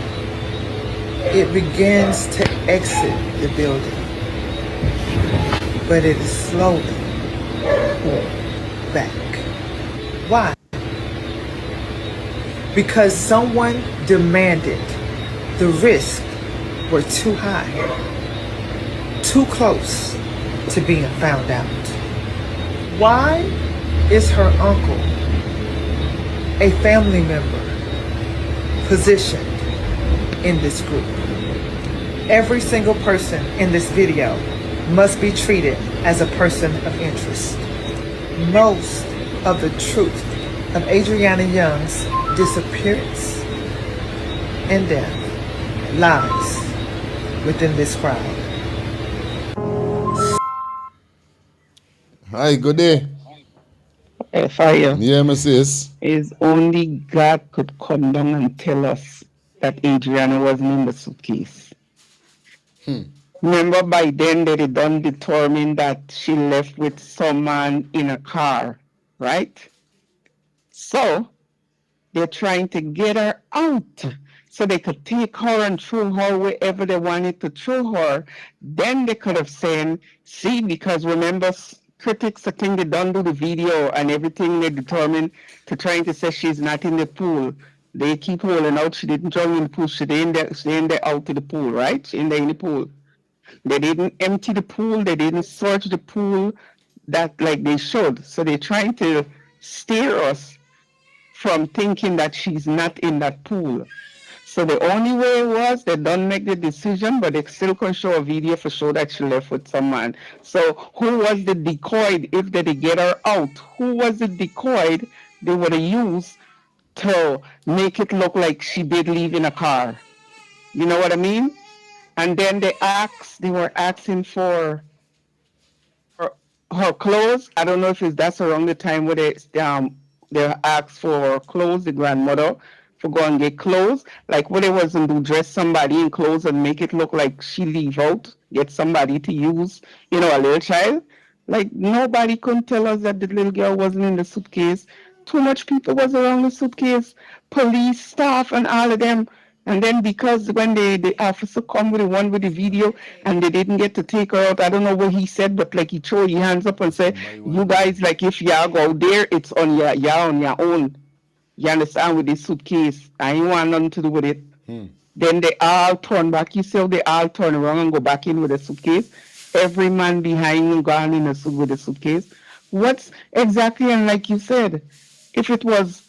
It begins to exit the building, but it is slowly pulled back. Why? Because someone demanded. The risks were too high, too close to being found out. Why is her uncle, a family member, positioned in this group? Every single person in this video must be treated as a person of interest. Most of the truth of Adianna Young's disappearance and death lies within this crowd. Hi, good day. Fire. Yeah, my sis. Is only God could come down and tell us that Adianna wasn't in the suitcase. Remember, by then they done determine that she left with someone in a car, right? So they're trying to get her out so they could take her and throw her wherever they wanted to throw her. Then they could have said, see, because remember, critics, I think they don't do the video and everything they determined to trying to say she's not in the pool. They keep holding out. She didn't join in the pool. She in there out to the pool, right? She in there in the pool. They didn't empty the pool. They didn't search the pool that like they should. So they're trying to steer us from thinking that she's not in that pool. So the only way was they don't make the decision, but they still can show a video for sure that she left with some man. So who was the decoy if they did get her out? Who was the decoy they would have used to make it look like she did leave in a car? You know what I mean? And then they were asking for her clothes. I don't know if that's around the time where they asked for clothes, the grandmother, for go and get clothes. Like what it wasn't do, dress somebody in clothes and make it look like she leave out, get somebody to use, a little child. Like nobody could tell us that the little girl wasn't in the suitcase. Too much people was around the suitcase, police, staff, and all of them. And then because when the officer come with the one with the video and they didn't get to take her out, I don't know what he said, but like he threw his hands up and said, you guys, like if y'all go there, it's on y'all on your own. You understand, with this suitcase. I ain't want nothing to do with it. Then they all turn back. You see they all turn around and go back in with the suitcase. Every man behind you gone in with the suitcase. What's exactly, and like you said, if it was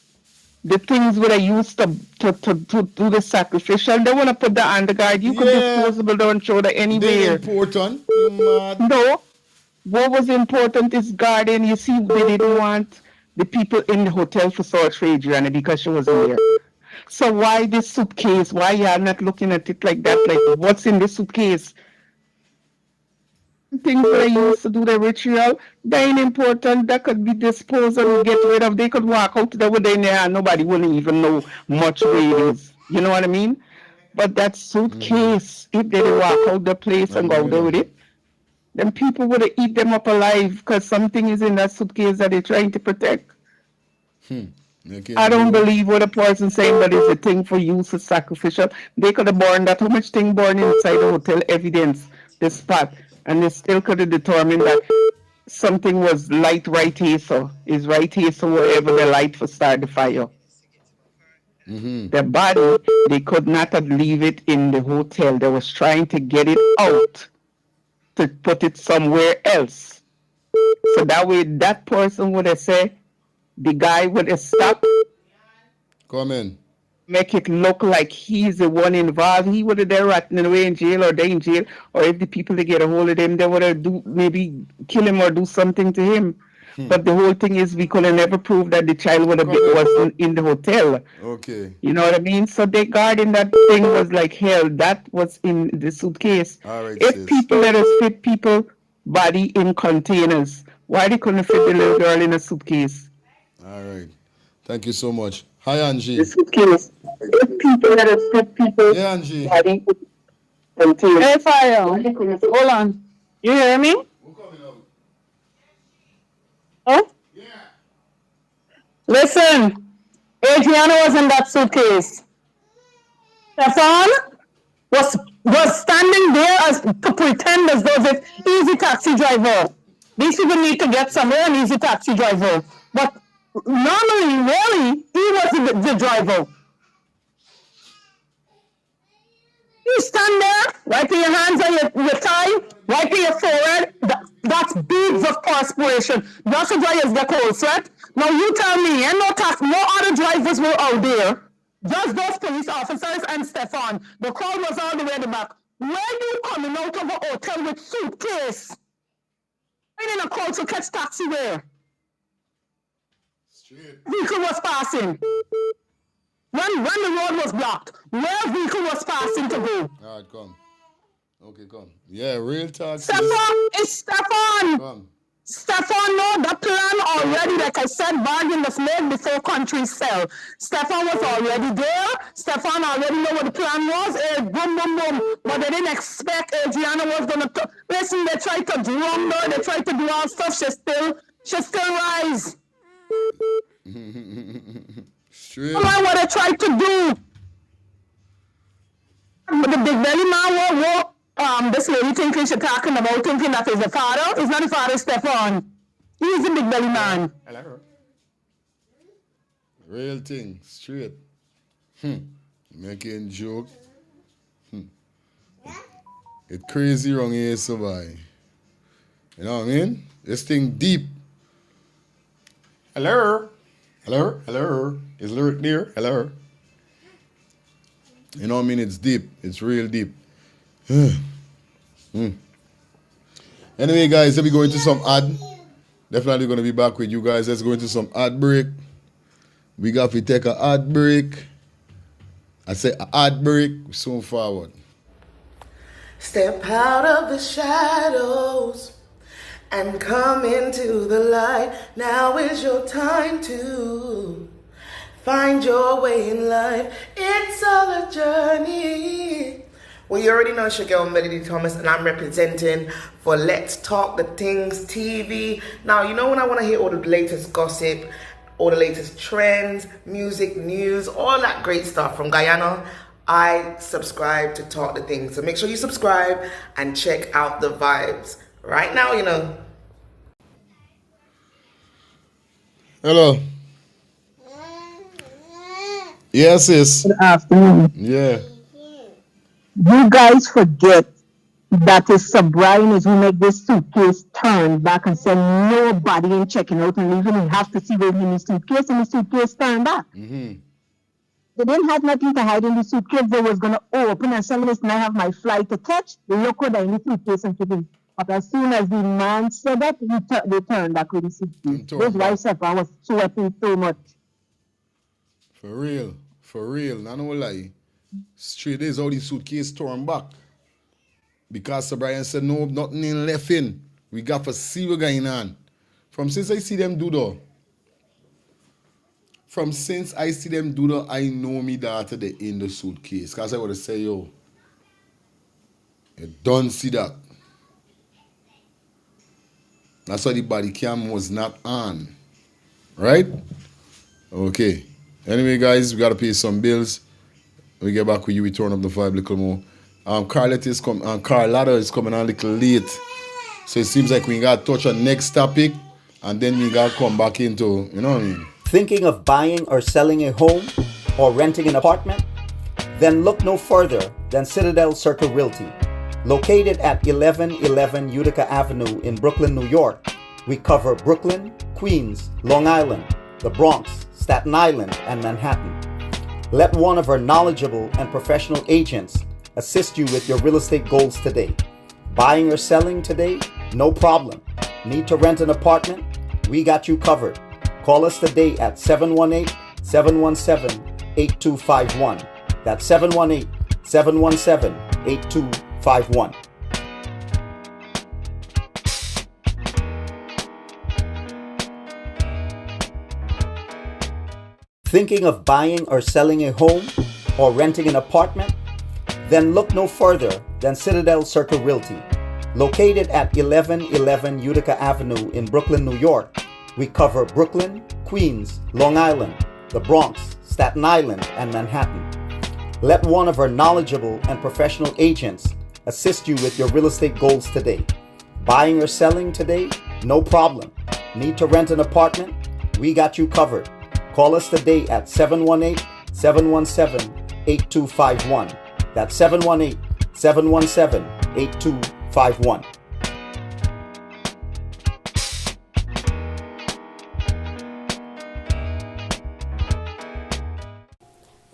the things that I used to do the sacrificial, they want to put that on the guard. You could disposable don't show that anywhere. Important. You mad? No. What was important is guarding. You see, they didn't want the people in the hotel for search for Adriana because she wasn't there. So why this suitcase? Why y'all not looking at it like that? Like, what's in the suitcase? Things that I used to do the ritual, they ain't important. That could be disposed and get rid of. They could walk out there with in there and nobody wouldn't even know much where it is. You know what I mean? But that suitcase, if they walk out the place and go out there with it, then people would have eat them up alive because something is in that suitcase that they're trying to protect. I don't believe what a person saying, but it's a thing for use as sacrificial. They could have burned that. How much thing burned inside the hotel evidence, the spot, and they still could have determined that something was light right here, so is right here, so wherever the light for start the fire. The body, they could not have leave it in the hotel. They was trying to get it out to put it somewhere else. So that way that person would have said, the guy would have stopped. Come in. Make it look like he's the one involved. He would have been rotting away in jail, or they in jail, or if the people they get a hold of him, they would have maybe kill him or do something to him. But the whole thing is we could have never proved that the child would have wasn't in the hotel. Okay. You know what I mean? So they guarding that thing was like hell. That was in the suitcase. All right, if people let us fit people body in containers, why they couldn't fit the little girl in a suitcase? All right. Thank you so much. Hi, Angie. The suitcase. If people let us fit people Angie. body in containers. Hey, fire. Hold on. You hear me? Oh? Yeah. Listen, Adriana was in that suitcase. Stefan was standing there as to pretend as though it's easy taxi driver. These people need to get somewhere an easy taxi driver. But normally, really, he was the driver. You stand there, wiping your hands on your tie, wiping your forehead. That's beads of perspiration. Just as dry as the cold sweat. Now you tell me, and no other drivers were out there. Just those police officers and Stefan. The crowd was all the way in the back. When you coming out of a hotel with suitcase, in a crowd to catch taxi where? Vehicle was passing. When the road was blocked, where vehicle was passing to go? All right, come. Okay, come. Yeah, real talk. Stefan, it's Stefan. Come. Stefan know the plan already. Like I said, bargain was made before countries fell. Stefan was already there. Stefan already know what the plan was. Boom, boom, boom. But they didn't expect Adriana was gonna listen. They tried to drum her. They tried to do all stuff. She still rise. Straight. Come on, what they tried to do. But the big belly man, this lady thinking she's talking about, thinking that is the father. It's not the father, it's Stefan. Easy, big belly man. Hello. Real thing, straight. Making joke. It crazy wrong here, so boy. You know what I mean? This thing deep. Hello. Hello. Hello. Is lyric there? Hello. You know what I mean? It's deep. It's real deep. Anyway, guys, let me go into some ad. Definitely going to be back with you guys. Let's go into some ad break. We got to take an ad break. I say an ad break. Soon forward. Step out of the shadows and come into the light. Now is your time to find your way in life. It's all a journey. Well, you already know it's your girl Melody Thomas, and I'm representing for Let's Talk the Things TV. Now, you know when I want to hear all the latest gossip, all the latest trends, music, news, all that great stuff from Guyana, I subscribe to Talk the Things. So make sure you subscribe and check out the vibes. Right now, you know. Hello. Yes, sis. Good afternoon. Yeah. You guys forget that it's Sabrina who make this suitcase turn back and say nobody ain't checking out and leaving. You have to see what's in the suitcase, and the suitcase turn back. They didn't have nothing to hide in the suitcase. They was gonna open and say, listen, I have my flight to catch. They look what in the suitcase and keep it. But as soon as the man said that, they turned back with the suitcase. Those wives I was sweating so much. For real. For real. I don't lie. Straight days all the suitcase torn back. Because Sir Brian said, no, nothing in left in. We got to see what's going on. From since I see them do that, I know me daughter they in the suitcase. Because I would have say, yo, you don't see that. That's why the body cam was not on. Right? Okay. Anyway, guys, we got to pay some bills. We get back with you, we turn up the vibe a little more. Carlotta is coming on a little late. So it seems like we got to touch on next topic and then we got to come back into, you know what I mean? Thinking of buying or selling a home or renting an apartment? Then look no further than Citadel Circle Realty. Located at 1111 Utica Avenue in Brooklyn, New York, we cover Brooklyn, Queens, Long Island, the Bronx, Staten Island, and Manhattan. Let one of our knowledgeable and professional agents assist you with your real estate goals today. Buying or selling today? No problem. Need to rent an apartment? We got you covered. Call us today at 718-717-8251. That's 718-717-8251. Thinking of buying or selling a home or renting an apartment? Then look no further than Citadel Circle Realty. Located at 1111 Utica Avenue in Brooklyn, New York, we cover Brooklyn, Queens, Long Island, the Bronx, Staten Island, and Manhattan. Let one of our knowledgeable and professional agents assist you with your real estate goals today. Buying or selling today? No problem. Need to rent an apartment? We got you covered. Call us today at 718-717-8251. That's 718-717-8251.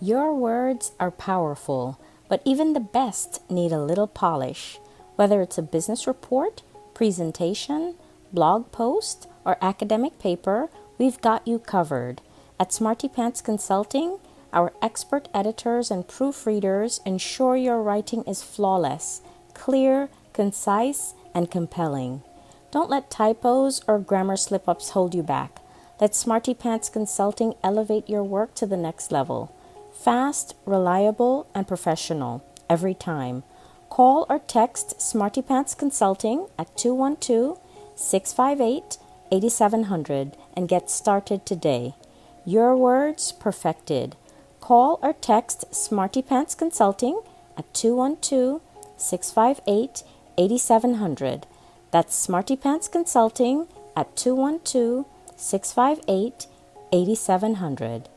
Your words are powerful, but even the best need a little polish. Whether it's a business report, presentation, blog post, or academic paper, we've got you covered. At Smarty Pants Consulting, our expert editors and proofreaders ensure your writing is flawless, clear, concise, and compelling. Don't let typos or grammar slip-ups hold you back. Let Smarty Pants Consulting elevate your work to the next level. Fast, reliable, and professional every time. Call or text Smarty Pants Consulting at 212-658-8700 and get started today. Your words perfected. Call or text Smarty Pants Consulting at 212-658-8700. That's Smarty Pants Consulting, at 212 658 8700.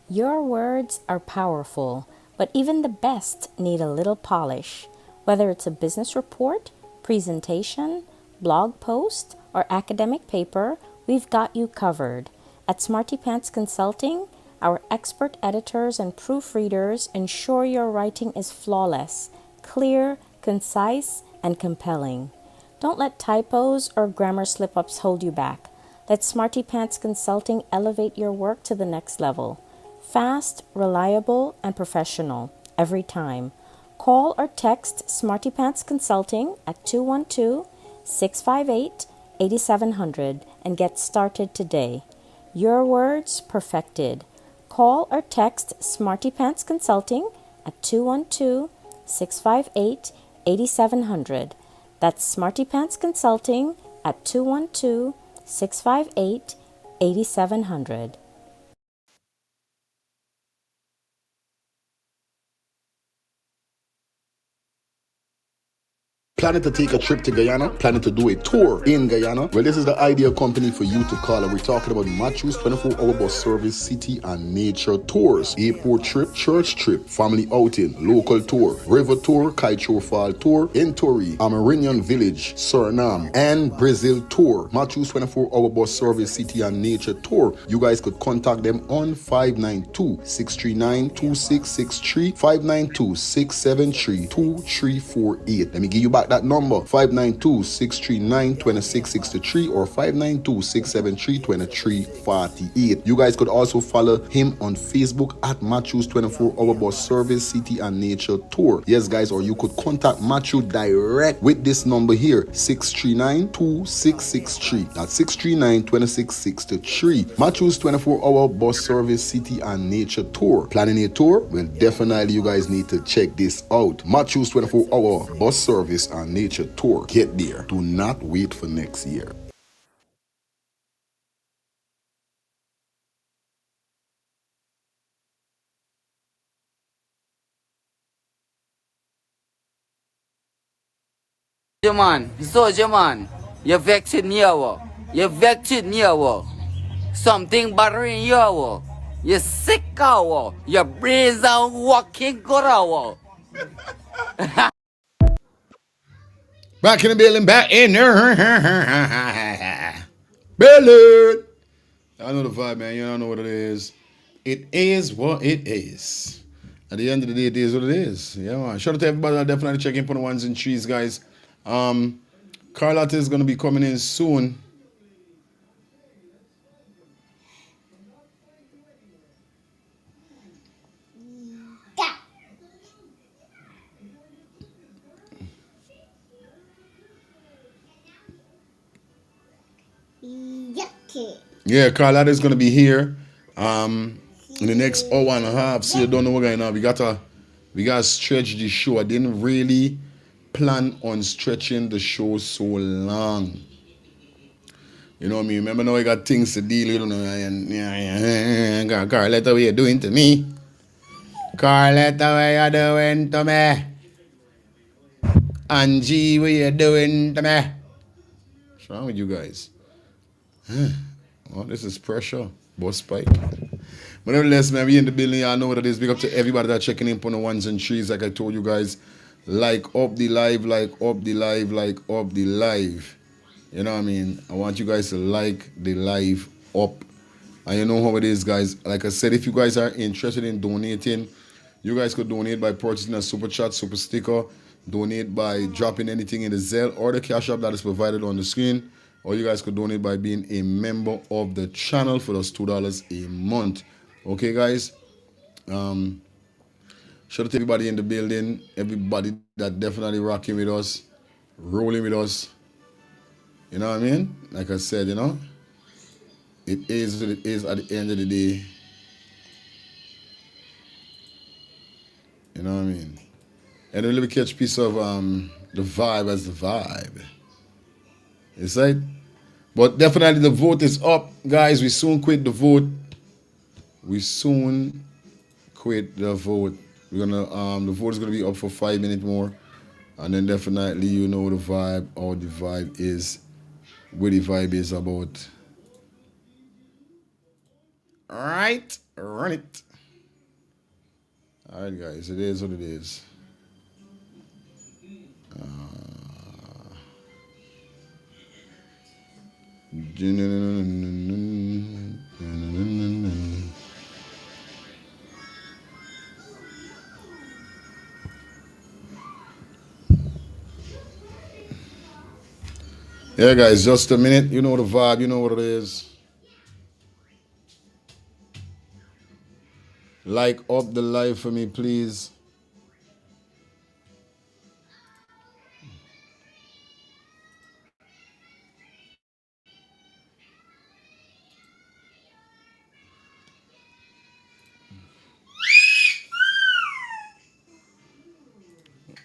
Your words are powerful, but even the best need a little polish. Whether it's a business report, presentation, blog post, or academic paper, we've got you covered. At Smarty Pants Consulting, our expert editors and proofreaders ensure your writing is flawless, clear, concise, and compelling. Don't let typos or grammar slip-ups hold you back. Let Smarty Pants Consulting elevate your work to the next level. Fast, reliable, and professional every time. Call or text Smarty Pants Consulting at 212 658 8700 and get started today. Your words perfected. Call or text Smarty Pants Consulting at 212 658 8700. That's Smarty Pants Consulting at 212 658 8700. Planning to take a trip to Guyana? Planning to do a tour in Guyana? Well, this is the ideal company for you to call. And we're talking about Matthews 24-hour bus service, city and nature tours, airport trip, church trip, family outing, local tour, river tour, Kaicho Fall tour, Entori, Amarinian Village, Suriname, and Brazil tour. Matthews 24-hour bus service, city and nature tour. You guys could contact them on 592-639-2663, 592-673-2348. Let me give you back that number, 592-639-2663 or 592-673-2348. You guys could also follow him on Facebook at Matthews 24-hour bus service, city and nature tour. Yes, guys, or you could contact Matthew direct with this number here, 639-2663. That's 639-2663. Matthews 24-hour bus service, city and nature tour. Planning a tour? Well, definitely you guys need to check this out. Matthews 24-hour bus service and nature tour. Get there. Do not wait for next year. Man, soldier man, you vexed now. You vexed now. Something bothering you. You sick now. Your brains are working good. Back in the building, back in there. Ballard. I know the vibe, man. You don't know what it is. It is what it is. At the end of the day, it is what it is. Yeah, man. Shout out to everybody that definitely check in for the ones and trees, guys. Carlotta is going to be coming in soon. Yeah, Carlotta is going to be here in the next hour and a half. So you don't know what's going on. We got to stretch the show. I didn't really plan on stretching the show so long. You know what I mean? Remember now I got things to deal with. And Carlotta, what you doing to me? Carlotta, what you doing to me? Angie, what you doing to me? What's wrong with you guys? Oh, this is pressure. Boss spike. But nevertheless, man, we in the building. Y'all know what it is. Big up to everybody that's checking in on the ones and trees. Like I told you guys, like up the live, like up the live, like up the live. You know what I mean? I want you guys to like the live up. And you know how it is, guys. Like I said, if you guys are interested in donating, you guys could donate by purchasing a super chat, super sticker. Donate by dropping anything in the Zelle or the Cash App that is provided on the screen. Or you guys could donate by being a member of the channel for those $2 a month. Okay, guys? Shout out to everybody in the building. Everybody that definitely rocking with us. Rolling with us. You know what I mean? Like I said, you know? It is what it is at the end of the day. You know what I mean? And then let me catch a piece of the vibe as the vibe. It's right? But definitely the vote is up. Guys, we soon quit the vote. We soon quit the vote. We're gonna the vote is gonna be up for 5 minutes more. And then definitely you know the vibe, or the vibe is what the vibe is about. Alright, run it. Alright, guys, it is what it is. Yeah, guys, just a minute. You know the vibe, you know what it is. Like up the live for me, please.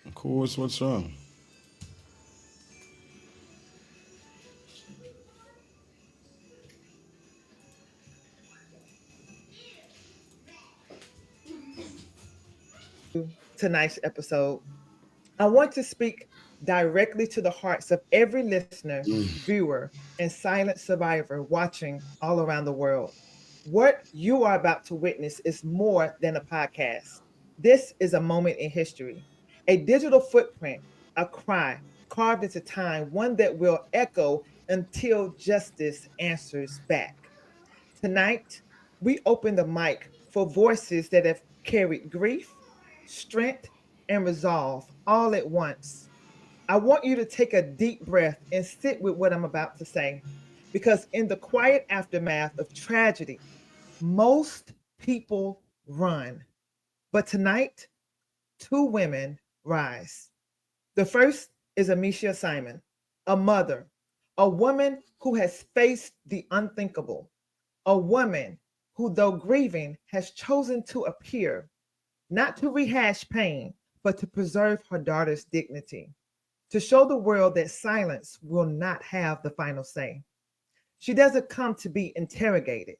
Of course, what's wrong? Tonight's episode. I want to speak directly to the hearts of every listener, viewer, and silent survivor watching all around the world. What you are about to witness is more than a podcast. This is a moment in history, a digital footprint, a cry carved into time, one that will echo until justice answers back. Tonight, we open the mic for voices that have carried grief, strength, and resolve all at once. I want you to take a deep breath and sit with what I'm about to say. Because in the quiet aftermath of tragedy, most people run. But tonight, two women rise. The first is Amicia Simon, a mother, a woman who has faced the unthinkable, a woman who, though grieving, has chosen to appear, not to rehash pain, but to preserve her daughter's dignity, to show the world that silence will not have the final say. She doesn't come to be interrogated,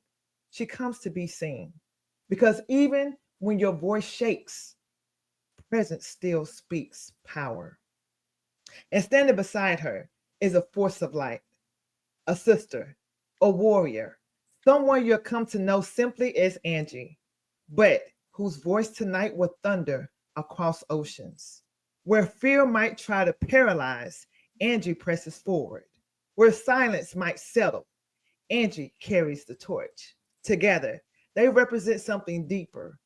she comes to be seen. Because even when your voice shakes, presence still speaks power. And standing beside her is a force of light, a sister, a warrior, someone you'll come to know simply as Angie, but whose voice tonight will thunder across oceans. Where fear might try to paralyze, Angie presses forward. Where silence might settle, Angie carries the torch. Together, they represent something deeper.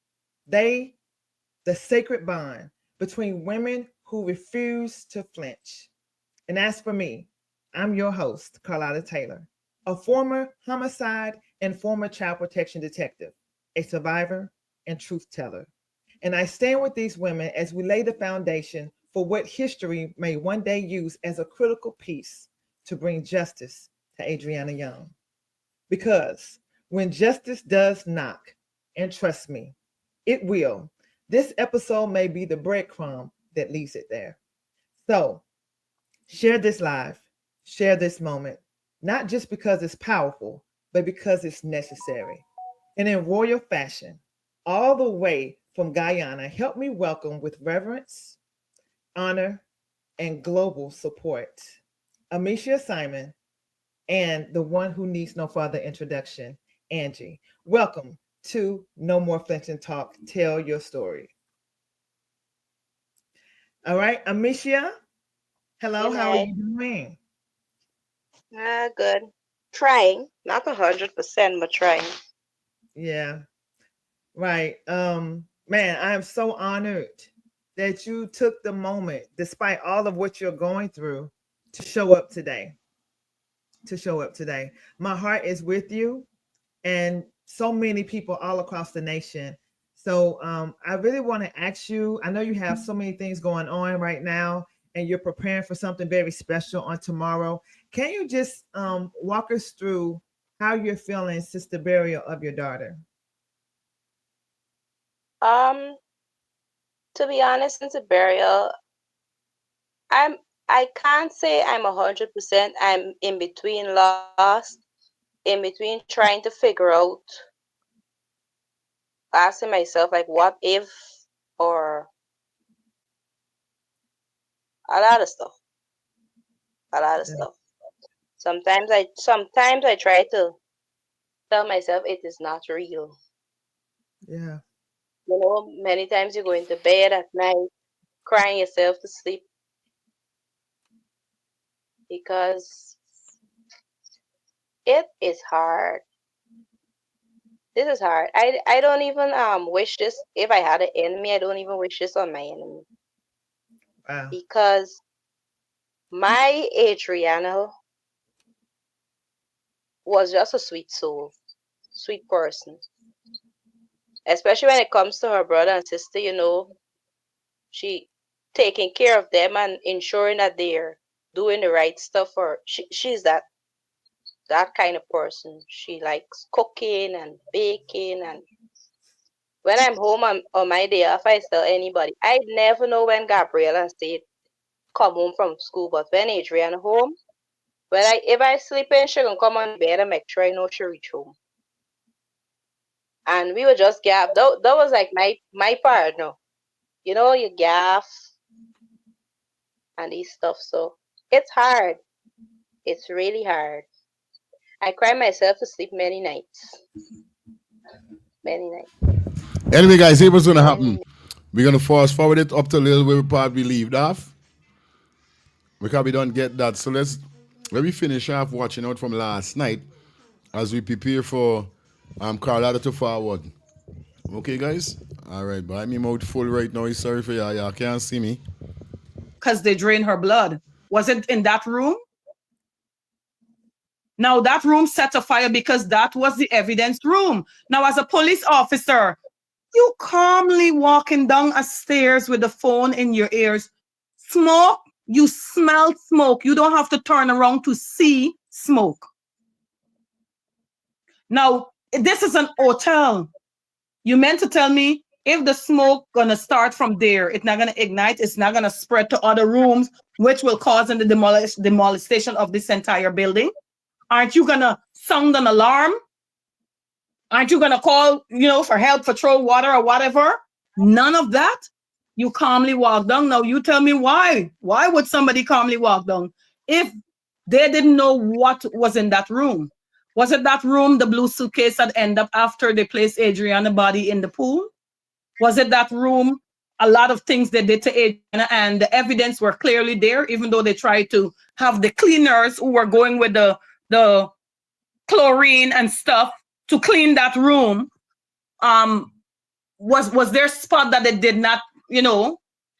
They, the sacred bond between women who refuse to flinch. And as for me, I'm your host, Carlotta Taylor, a former homicide and former child protection detective, a survivor and truth teller. And I stand with these women as we lay the foundation for what history may one day use as a critical piece to bring justice to Adianna Young. Because when justice does knock, and trust me, it will, this episode may be the breadcrumb that leads it there. So share this live, share this moment, not just because it's powerful, but because it's necessary. And in royal fashion, all the way from Guyana, help me welcome with reverence, honor, and global support, Amicia Simon, and the one who needs no further introduction, Angie. Welcome to No More Flinching Talk. Tell your story. All right, Amicia, hello, how are you doing? Good. Trying, not 100%, but trying. Yeah, right. Man, I am so honored that you took the moment, despite all of what you're going through, to show up today. My heart is with you and so many people all across the nation. So I really want to ask you, I know you have so many things going on right now and you're preparing for something very special on tomorrow. Can you just walk us through how you're feeling since the burial of your daughter? To be honest, since the burial, I can't say I'm 100%. I'm in between lost, in between trying to figure out, asking myself like what if, or a lot of stuff. A lot of stuff. Sometimes I try to tell myself it is not real. Yeah. You know, many times you go into bed at night crying yourself to sleep because it is hard. This is hard. I don't even wish this. If I had an enemy, I don't even wish this on my enemy. Wow. Because my Adriana was just a sweet soul, sweet person. Especially when it comes to her brother and sister, you know, she taking care of them and ensuring that they're doing the right stuff for her. She's that kind of person. She likes cooking and baking, and when I'm home on my day off, I tell anybody, I never know when Gabriella stayed come home from school, but when Adriana home, if I sleep in, she can come on bed and make sure I know she reach home. And we would just gaff. That was like my part, no. You know, you gaff and these stuff. So it's hard. It's really hard. I cry myself to sleep many nights. Many nights. Anyway, guys, here's what's gonna happen. We're gonna fast forward it up to a little where we probably leave off. Because we don't get that. So let me finish off watching out from last night as we prepare for Carlotta to forward. Okay, guys? All right, but I'm mouth full right now. Sorry for y'all. Y'all can't see me. Because they drain her blood. Was it in that room? Now that room set afire because that was the evidence room. Now as a police officer, you calmly walking down a stairs with the phone in your ears. Smoke, you smell smoke. You don't have to turn around to see smoke. Now, this is an hotel. You meant to tell me if the smoke gonna start from there, it's not gonna ignite, it's not gonna spread to other rooms, which will cause the demolition of this entire building. Aren't you gonna sound an alarm? Aren't you gonna call, for help, for throw water or whatever? None of that. You calmly walk down. Now you tell me why. Why would somebody calmly walk down if they didn't know what was in that room? Was it that room, the blue suitcase that ended up after they placed Adriana's body in the pool? Was it that room? A lot of things they did to Adriana, and the evidence were clearly there, even though they tried to have the cleaners who were going with the chlorine and stuff to clean that room. Was there a spot that they did not,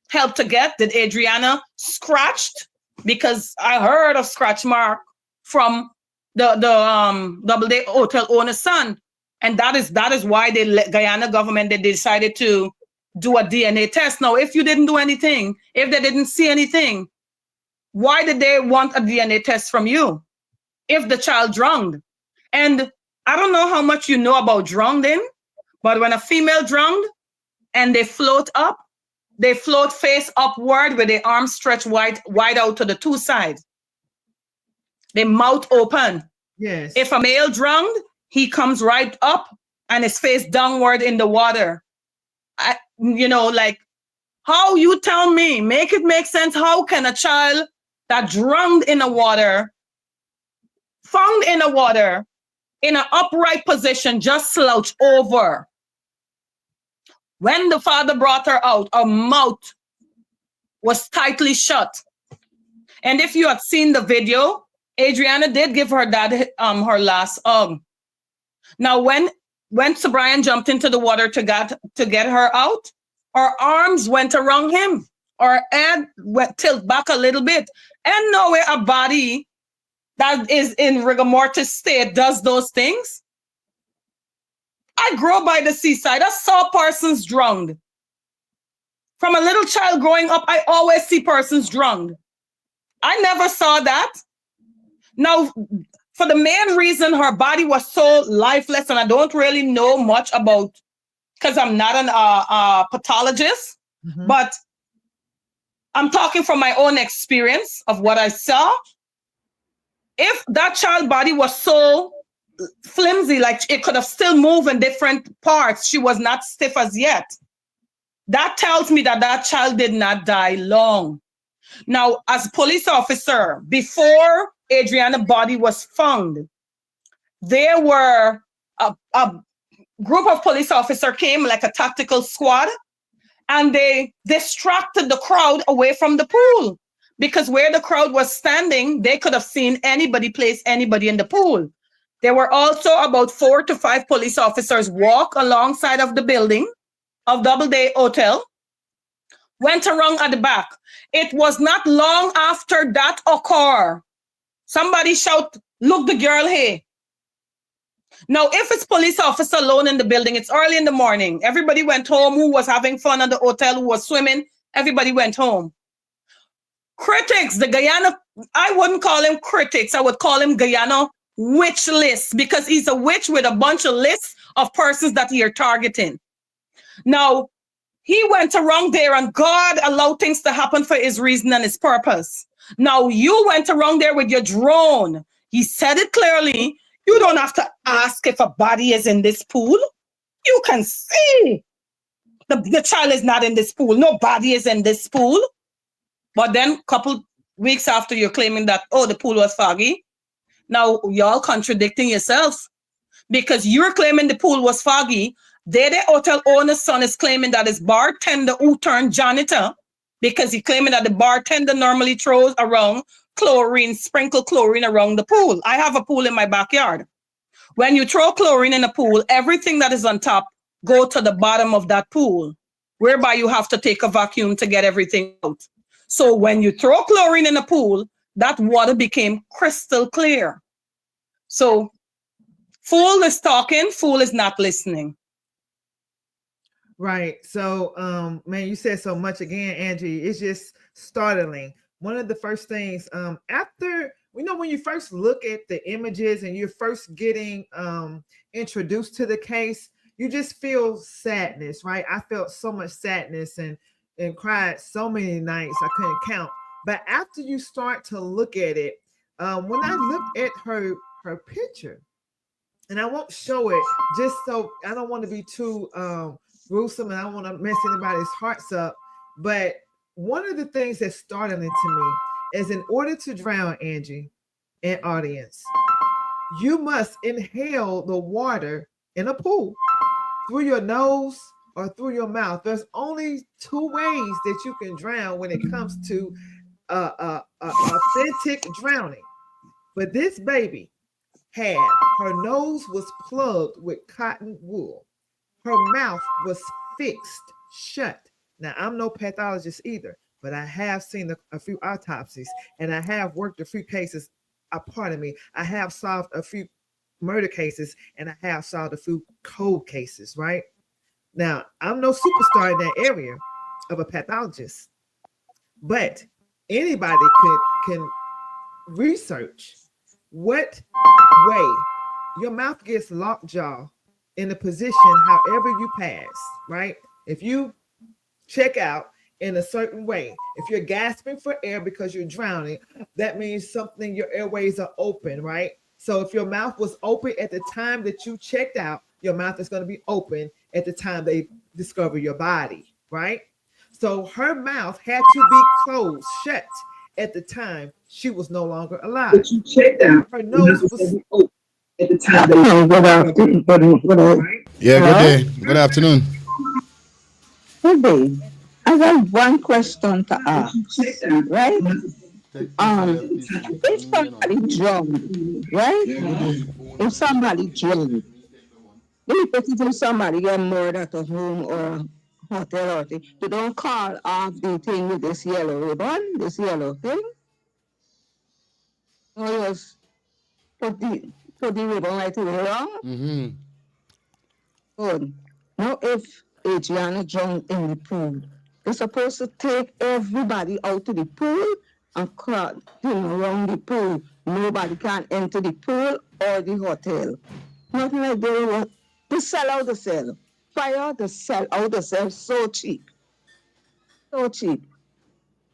help to get? Did Adriana scratched? Because I heard of scratch mark from the Doubleday Hotel owner's son, and that is why Guyana government they decided to do a DNA test. Now, if you didn't do anything, if they didn't see anything, why did they want a DNA test from you? If the child drowned, and I don't know how much you know about drowning, but when a female drowned and they float up, they float face upward with their arms stretched wide out to the two sides. Their mouth open. Yes. If a male drowned, he comes right up and his face downward in the water. How you tell me, make it make sense. How can a child that drowned in the water, found in the water, in an upright position, just slouch over? When the father brought her out, her mouth was tightly shut. And if you had seen the video, Adriana did give her dad her last hug. Now, when Sabrian jumped into the water to get her out, her arms went around him. Her head went tilt back a little bit. And no way a body that is in rigor mortis state does those things. I grew up by the seaside. I saw persons drowned. From a little child growing up, I always see persons drowned. I never saw that. Now, for the main reason her body was so lifeless, and I don't really know much about, because I'm not a pathologist, but I'm talking from my own experience of what I saw. If that child body was so flimsy, like it could have still moved in different parts, she was not stiff as yet. That tells me that child did not die long. Now, as police officer, before Adriana's body was found. There were a group of police officers came like a tactical squad, and they distracted the crowd away from the pool, because where the crowd was standing, they could have seen anybody place anybody in the pool. There were also about 4 to 5 police officers walk alongside of the building of Doubleday Hotel, went around at the back. It was not long after that occurred. Somebody shout, "Look the girl here." Now, if it's police officer alone in the building, it's early in the morning. Everybody went home who was having fun at the hotel, who was swimming. Everybody went home. Critics, the Guyana, I wouldn't call him critics. I would call him Guyana witch list, because he's a witch with a bunch of lists of persons that he are targeting. Now, he went around there and God allowed things to happen for his reason and his purpose. Now, you went around there with your drone. He said it clearly. You don't have to ask if a body is in this pool. You can see the child is not in this pool. No body is in this pool. But then a couple weeks after, you're claiming that, oh, the pool was foggy. Now, y'all contradicting yourselves, because you're claiming the pool was foggy. The hotel owner's son is claiming that his bartender who turned janitor, because he's claiming that the bartender normally throws around chlorine, sprinkle chlorine around the pool. I have a pool in my backyard. When you throw chlorine in a pool, everything that is on top go to the bottom of that pool, whereby you have to take a vacuum to get everything out. So when you throw chlorine in a pool, that water became crystal clear. So fool is talking, fool is not listening. Right. So, man, you said so much again, Angie. It's just startling. One of the first things, after, when you first look at the images and you're first getting introduced to the case, you just feel sadness, right? I felt so much sadness and cried so many nights I couldn't count. But after you start to look at it, when I looked at her picture, and I won't show it just so I don't want to be too gruesome and I don't want to mess anybody's hearts up. But one of the things that's startling to me is, in order to drown, Angie and audience, you must inhale the water in a pool through your nose or through your mouth. There's only 2 ways that you can drown when it comes to authentic drowning. But this baby had, her nose was plugged with cotton wool. Her mouth was fixed shut. Now, I'm no pathologist either, but I have seen a few autopsies, and I have worked a few cases. I have solved a few murder cases, and I have solved a few cold cases, right? Now, I'm no superstar in that area of a pathologist, but anybody can research what way your mouth gets lockjaw in the position however you pass, right? If you check out in a certain way, if you're gasping for air because you're drowning, that means your airways are open, right? So if your mouth was open at the time that you checked out, your mouth is going to be open at the time they discover your body, right? So her mouth had to be closed, shut at the time she was no longer alive. But you checked out. Her nose was open at the time. Yeah, good day. Good afternoon. Good day. I got one question to ask, right? If somebody drunk, right? If somebody drunk, if somebody get murdered at home or hotel or thing, you don't call off the thing with this yellow ribbon, this yellow thing. You just put the ribbon right to the wrong. Mm-hmm. Good. Now, if Adriana drunk in the pool, they're supposed to take everybody out to the pool and crowd around the pool. Nobody can enter the pool or the hotel. Nothing like that. They sell out the cell. Fire to sell out the cell so cheap. So cheap.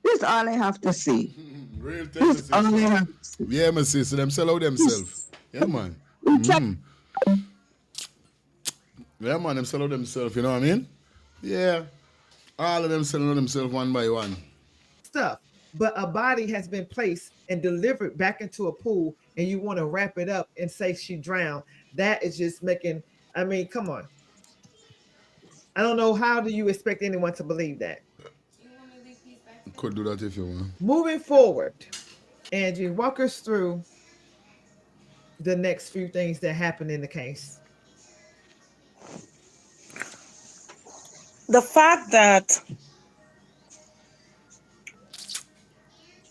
This is all I have to say. Real this all I have to say. Yeah, my sister, them sell out themselves. Yeah, man. Mm-hmm. Yeah, man, them sell out themselves, you know what I mean? Yeah. All of them selling out themselves one by one. Stuff. but a body has been placed and delivered back into a pool, and you want to wrap it up and say she drowned. That is just making, I mean, come on. I don't know, how do you expect anyone to believe that? Could do that if you want. Moving forward, Angie, walk us through the next few things that happened in the case. The fact that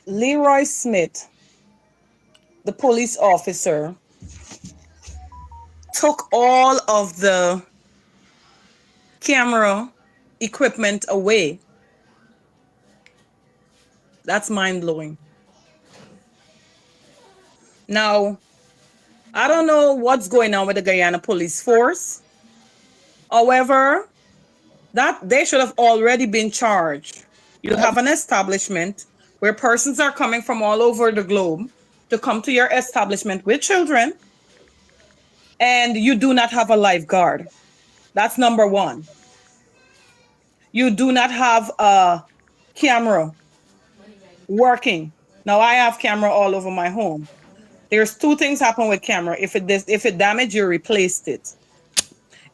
Leroy Smith, the police officer, took all of the camera equipment away. That's mind-blowing. Now, I don't know what's going on with the Guyana police force. However, that they should have already been charged. You have an establishment where persons are coming from all over the globe to come to your establishment with children, and you do not have a lifeguard. That's number one. You do not have a camera working. Now, I have camera all over my home. There's two things happen with camera. If it damaged, you replaced it.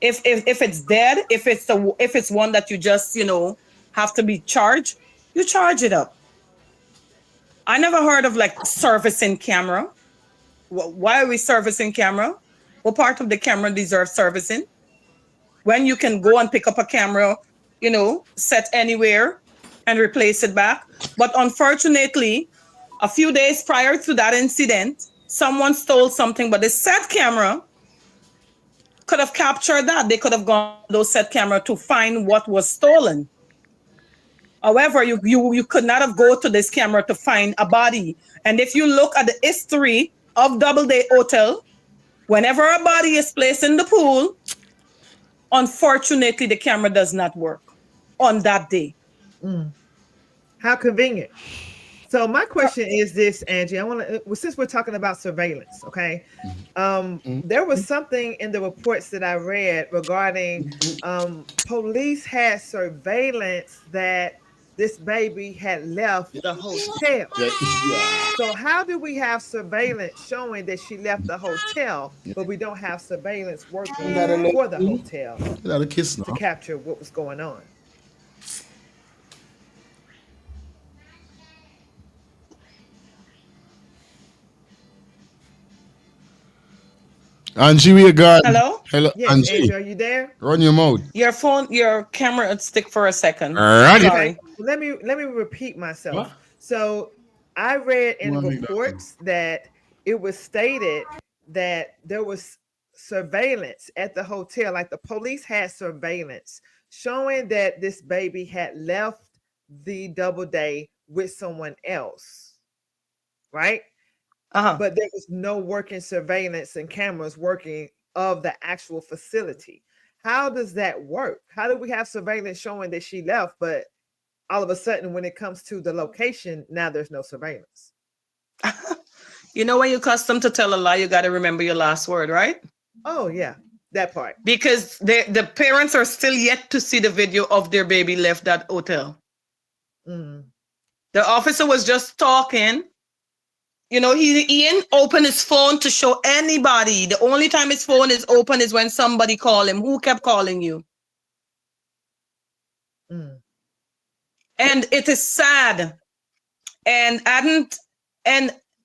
If it's dead, if it's one that you just, you know, have to be charged, you charge it up. I never heard of like servicing camera. Why are we servicing camera? What part of the camera deserves servicing? When you can go and pick up a camera, you know, set anywhere and replace it back. But unfortunately, a few days prior to that incident, someone stole something, but the set camera could have captured that. They could have gone to those set camera to find what was stolen. However, you could not have go to this camera to find a body. And if you look at the history of Doubleday Hotel, whenever a body is placed in the pool, unfortunately, the camera does not work on that day. How convenient. So my question is this, Angie. I want to, well, since we're talking about surveillance, okay? There was something in the reports that I read regarding police had surveillance that this baby had left the hotel. So how do we have surveillance showing that she left the hotel, but we don't have surveillance working for the hotel to capture what was going on? Angie, we got. Hello? Hello, Yes, Angie. are you there? Run your mouth. Your phone, your camera would stick for a second. Alright. Sorry. Okay. Let me repeat myself. So I read in the reports that it was stated that there was surveillance at the hotel, like the police had surveillance showing that this baby had left the Doubleday with someone else, right? But there was no working surveillance and cameras working of the actual facility. How does that work? How do we have surveillance showing that she left, but all of a sudden when it comes to the location, now there's no surveillance? You know, when you're accustomed to tell a lie, you got to remember your last word, right? Oh, yeah, that part. Because the parents are still yet to see the video of their baby left that hotel. The officer was just talking. You know, he didn't open his phone to show anybody. The only time his phone is open is when somebody called him. Who kept calling you? And it is sad. And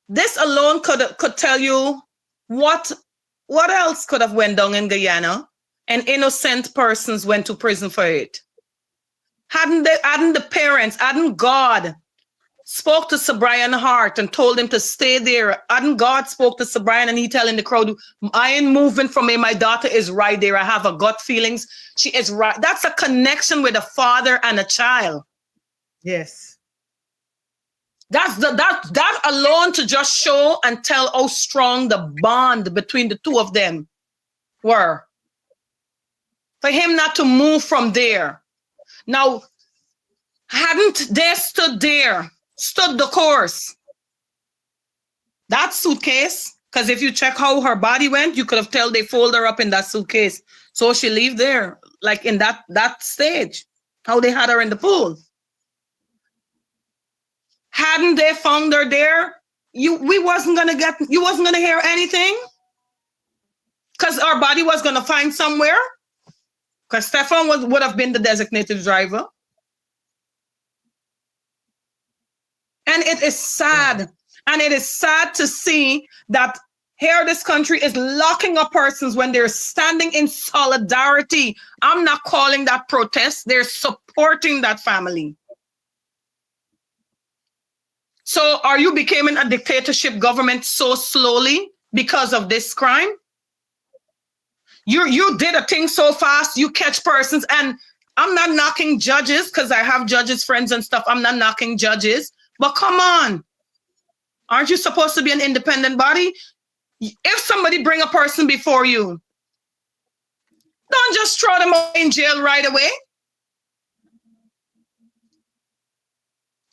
this alone could tell you what else could have went down in Guyana, and innocent persons went to prison for it. Hadn't the parents, hadn't God spoke to Sir Brian Hart and told him to stay there? Hadn't God spoke to Sir Brian and he telling the crowd, I ain't moving from here. My daughter is right there. I have a gut feelings. She is right. That's a connection with a father and a child. Yes. That alone to just show and tell how strong the bond between the two of them were. For him not to move from there. Now, hadn't they stood the course, that suitcase, because if you check how her body went, you could have told they fold her up in that suitcase. So she leave there, like in that stage, how they had her in the pool. Hadn't they found her there, you wasn't gonna hear anything, because our body was gonna find somewhere, because Stefan would have been the designated driver. And it is sad. And it is sad to see that here this country is locking up persons when they're standing in solidarity. I'm not calling that protest. They're supporting that family. So are you becoming a dictatorship government so slowly because of this crime? You did a thing so fast, you catch persons, and I'm not knocking judges because I have judges friends and stuff. I'm not knocking judges, but come on. Aren't you supposed to be an independent body? If somebody bring a person before you, don't just throw them in jail right away.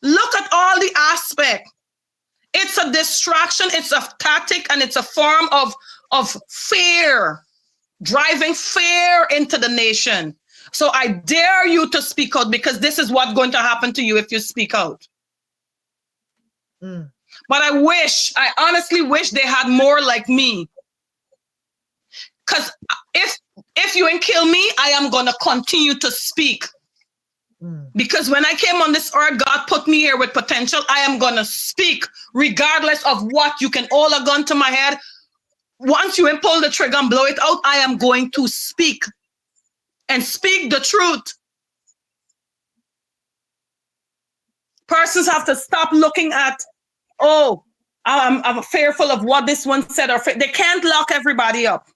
Look at all the aspect. It's a distraction, it's a tactic, and it's a form of fear, driving fear into the nation. So I dare you to speak out, because this is what's going to happen to you if you speak out. But I honestly wish they had more like me. Because if you ain't kill me, I am going to continue to speak. Because when I came on this earth, God put me here with potential. I am going to speak regardless of what. You can hold a gun to my head. Once you pull the trigger and blow it out, I am going to speak and speak the truth. Persons have to stop looking at, oh, I'm fearful of what this one said. Or they can't lock everybody up.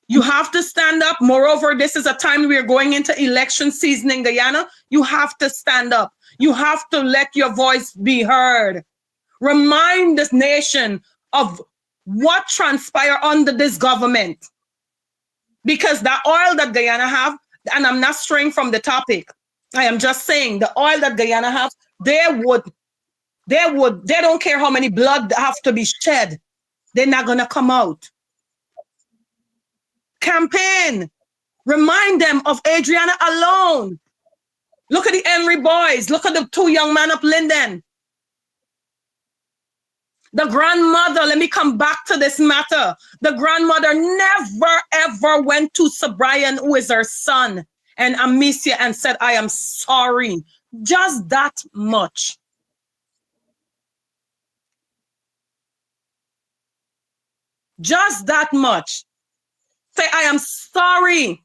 You have to stand up. Moreover, this is a time we are going into election season in Guyana. You have to stand up. You have to let your voice be heard. Remind this nation of what transpired under this government. Because the oil that Guyana have, and I'm not straying from the topic, I am just saying the oil that Guyana have, they don't care how many blood have to be shed. They're not gonna come out. Campaign. Remind them of Adianna alone. Look at the Henry boys. Look at the two young men up Linden. The grandmother, let me come back to this matter. The grandmother never, ever went to Brian, who is her son, and Amicia, and said, I am sorry. Just that much. Just that much. Say, I am sorry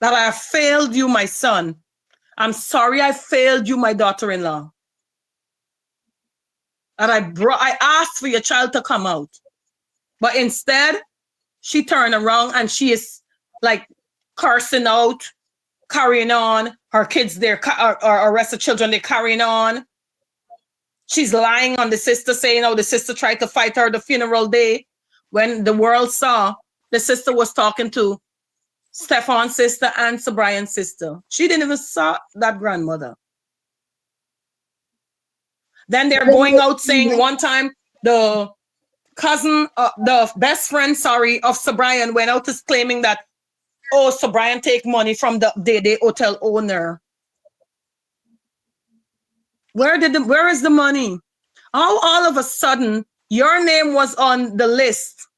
that I have failed you, my son. I'm sorry I failed you, my daughter-in-law. That I asked for your child to come out. But instead, she turned around and she is like cursing out, carrying on. Her kids there, or rest of children, they're carrying on. She's lying on the sister, saying, oh, the sister tried to fight her the funeral day. When the world saw, the sister was talking to Stefan's sister and Brian's sister. She didn't even saw that grandmother. Then they're going out saying one time the cousin, the best friend, of Brian went out claiming that, oh, Brian take money from the Day hotel owner. Where is the money? How all of a sudden your name was on the list,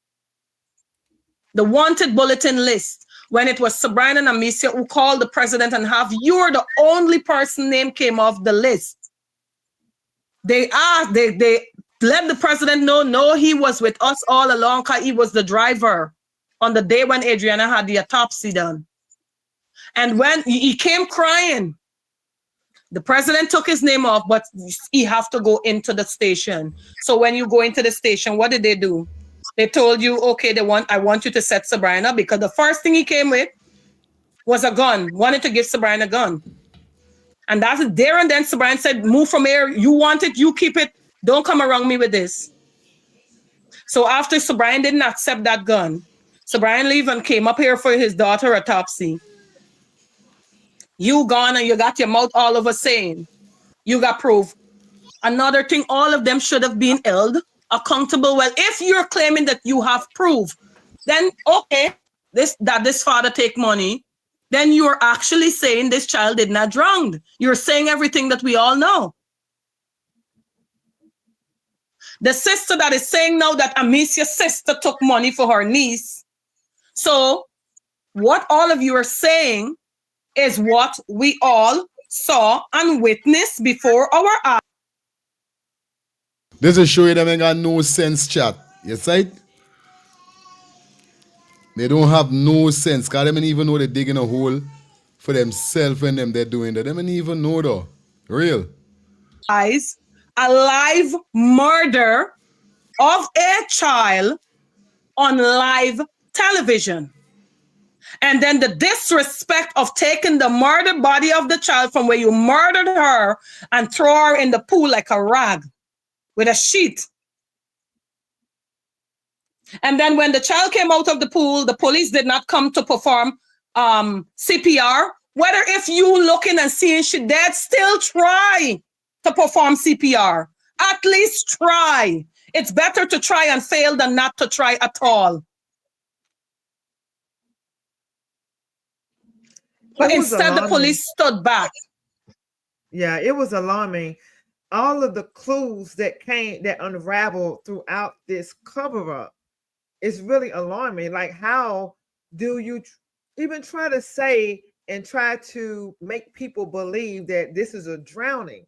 the wanted bulletin list, when it was Brian and Amicia who called the president and you're the only person name came off the list. They let the president know, no, he was with us all along because he was the driver on the day when Adianna had the autopsy done. And when he came crying, the president took his name off, but he have to go into the station. So when you go into the station, what did they do? They told you, okay, I want you to set Brian up, because the first thing he came with was a gun, wanted to give Brian a gun. And that's it there and then. Brian said, move from here. You want it, you keep it. Don't come around me with this. So after Brian didn't accept that gun, Brian leave and came up here for his daughter autopsy. You gone and you got your mouth all over saying you got proof. Another thing, all of them should have been held accountable. Well, if you're claiming that you have proof, then okay, this father take money, then you're actually saying this child did not drown. You're saying everything that we all know. The sister that is saying now that Amicia's sister took money for her niece. So what all of you are saying is what we all saw and witnessed before our eyes. This is show you them ain't got no sense, chat. You see it? They don't have no sense. Cause they don't even know they're digging a hole for themselves and them they're doing that. They don't even know though. Real. A live murder of a child on live television. And then the disrespect of taking the murdered body of the child from where you murdered her and throw her in the pool like a rag with a sheet. And then when the child came out of the pool, the police did not come to perform CPR. Whether if you looking and seeing she dead, still try to perform CPR. At least try. It's better to try and fail than not to try at all. But instead, the police stood back. Yeah, it was alarming. All of the clues that unraveled throughout this cover-up is really alarming. Like, how do you even try to say and try to make people believe that this is a drowning?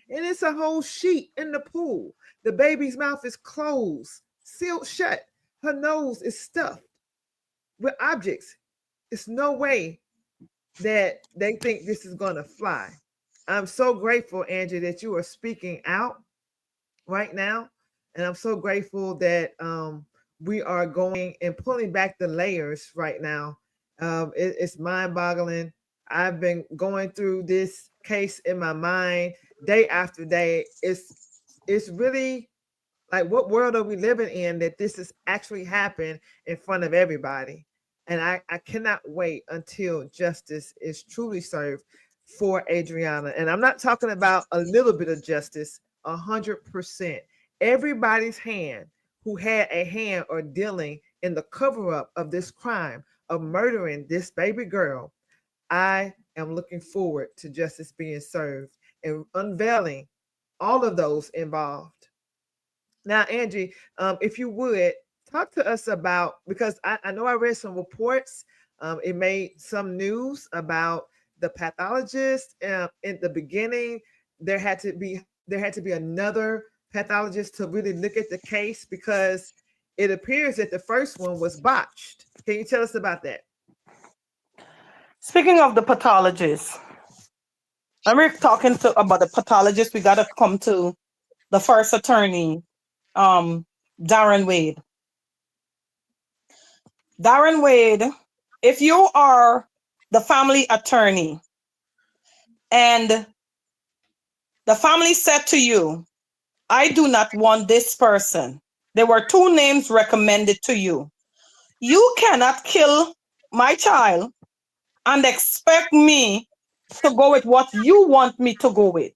And it's a whole sheet in the pool. The baby's mouth is closed, sealed shut. Her nose is stuffed with objects. It's no way that they think this is going to fly. I'm so grateful, Angie, that you are speaking out right now. And I'm so grateful that we are going and pulling back the layers right now. It's mind-boggling. I've been going through this case in my mind day after day. It's really like, what world are we living in that this has actually happened in front of everybody? And I cannot wait until justice is truly served for Adianna. And I'm not talking about a little bit of justice, 100%. Everybody's hand who had a hand or dealing in the cover-up of this crime of murdering this baby girl, I am looking forward to justice being served and unveiling all of those involved. Now, Angie, if you would, talk to us about, because I know I read some reports. It made some news about the pathologist. In the beginning, there had to be another pathologist to really look at the case, because it appears that the first one was botched. Can you tell us about that? Speaking of the pathologist, when we're talking about the pathologist, we got to come to the first attorney, Darren Wade. Darren Wade, if you are the family attorney and the family said to you, I do not want this person. There were two names recommended to you. You cannot kill my child and expect me to go with what you want me to go with.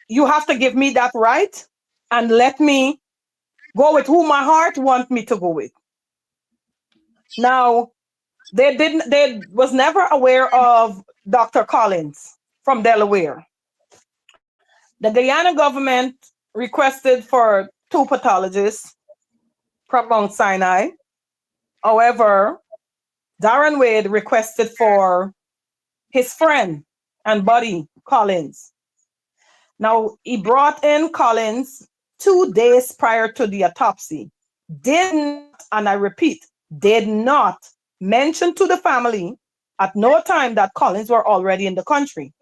You have to give me that right and let me go with who my heart wants me to go with. Now, they was never aware of Dr. Collins from Delaware. The Guyana government requested for two pathologists from Mount Sinai. However, Darren Wade requested for his friend and buddy, Collins. Now, he brought in Collins 2 days prior to the autopsy. Did not, and I repeat, did not mention to the family at no time that Collins were already in the country.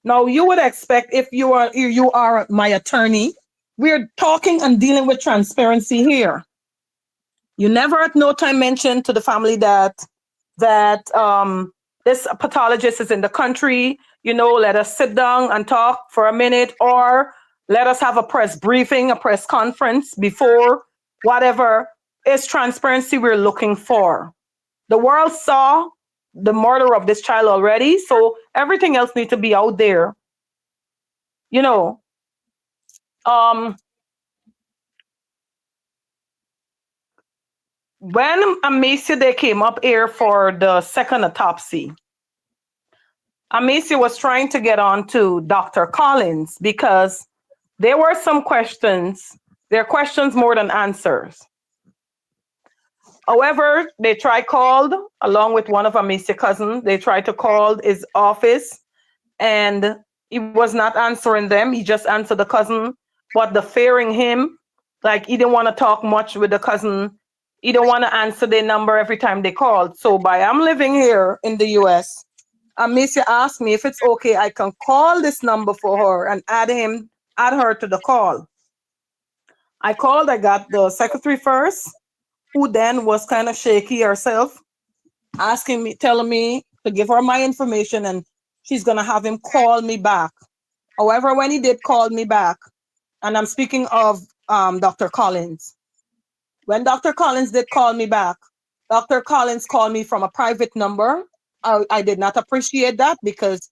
Now, you would expect, if you are my attorney, we're talking and dealing with transparency here. You never at no time mentioned to the family that this pathologist is in the country. Let us sit down and talk for a minute, or let us have a press briefing, a press conference before whatever. Is transparency we're looking for. The world saw the murder of this child already, so everything else needs to be out there. when Amicia they came up here for the second autopsy, Amicia was trying to get on to Dr. Collins because there were some questions. There are questions more than answers. However, they called along with one of Amicia's cousins. They tried to call his office and he was not answering them. He just answered the cousin, but the fearing him, like he didn't want to talk much with the cousin. He didn't want to answer their number every time they called. So by I'm living here in the US, Amicia asked me if it's okay, I can call this number for her and add her to the call. I called, I got the secretary first, who then was kind of shaky herself, telling me to give her my information and she's gonna have him call me back. However, when he did call me back, and I'm speaking of Dr. Collins, when Dr. Collins did call me back, Dr. Collins called me from a private number. I did not appreciate that because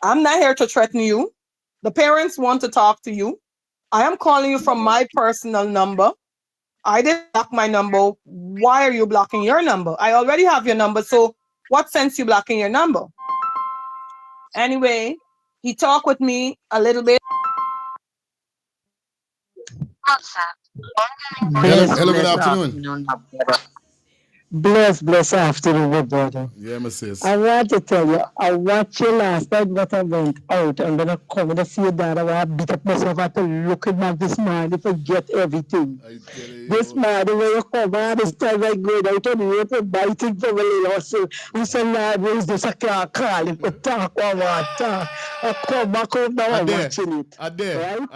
I'm not here to threaten you. The parents want to talk to you. I am calling you from my personal number. I didn't block my number. Why are you blocking your number? I already have your number, so what sense you blocking your number? Anyway, he talked with me a little bit. Hello, good afternoon. Bless afternoon, my brother. Yeah, my sis. I want to tell you, I watched you last night, but I went out. I'm gonna come and see you dad. I want to beat up myself. I have to look at my this man to forget everything. This man, when you come out, this time I go out on the road and biting from a little hustle. You say, Lord, where is this? I can't call him to talk or what talk. I come back home now, I'm watching it. I dare.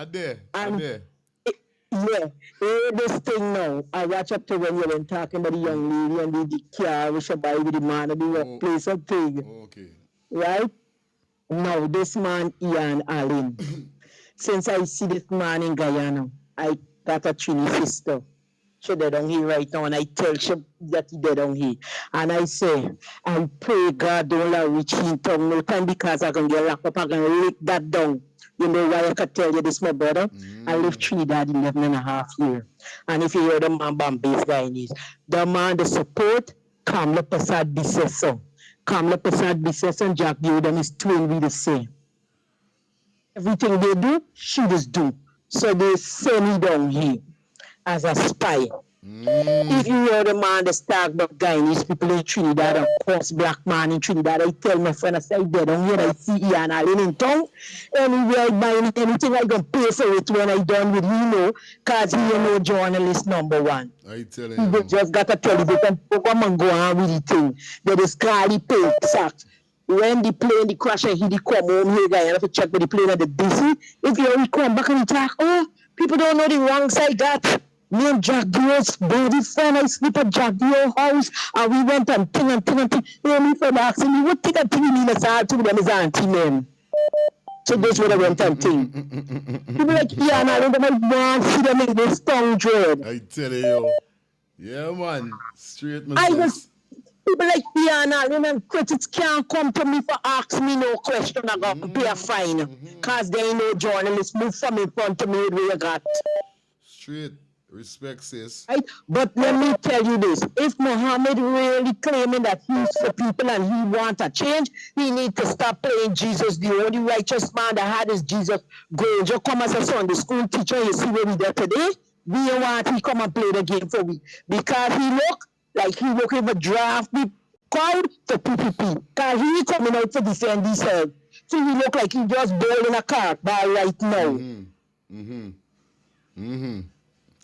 Yeah, this thing now. I watch up to when you were talking about the young lady and the car we should buy with the man at the workplace and thing. Okay. Right? Now, this man, Ian Allen. Since I see this man in Guyana, I got a Trini sister. She dead on here right now, and I tell she that he dead on here. And I say, I pray God don't let reach in tongue no time because I can get locked up, I can lick that down. You know why I can tell you this, my brother? I lived Trinidad 11 and a half years. And if you hear the man Bambay's guy is, the man, the support, Kamla Prasad Biseson. Kamla Prasad Biseson, Jack Jordan is twin with the same. Everything they do, she just do. So they send me down here as a spy. If you hear the man, the Starbucks guy, these people in Trinidad, of course, black man in Trinidad, I tell my friend, I say, they don't hear, I see Ian Allen in town. Anywhere I buy anything, I gonna pay for it when I done with you know, because he ain't no journalist number one. I tell you. People just got a television program and go on with the thing. They just call the pay sack. When the plane, the crash, and he come home here, guy, I have to check with the plane at the DC. If you come back and you talk, oh, people don't know the wrong side that. Me and Jack Dio's body friend, I sleep at Jack Dio's house, and we went and ting. Me friend asking me, what thing you mean as I to them is auntie man. So this what I went and ting. People like Ian, I don't want to see them in this tongue dread. I tell you. Yeah, man. Straight myself. People like Adianna and critics can't come to me for ask me no question. I got to pay a fine. Because they ain't no journalists move from in front of me with what you got. Straight. Respect, sis. Right? But let me tell you this. If Mohamed really claiming that he's for people and he want a change, he need to stop playing Jesus. The only righteous man that had is Jesus. Go, just come as a Sunday school teacher. You see where we there today? We want he come and play the game for we. Because he look like he looking for draft the crowd for Pppc. Because he coming out to defend himself. So he look like he just bowling a cart by right now.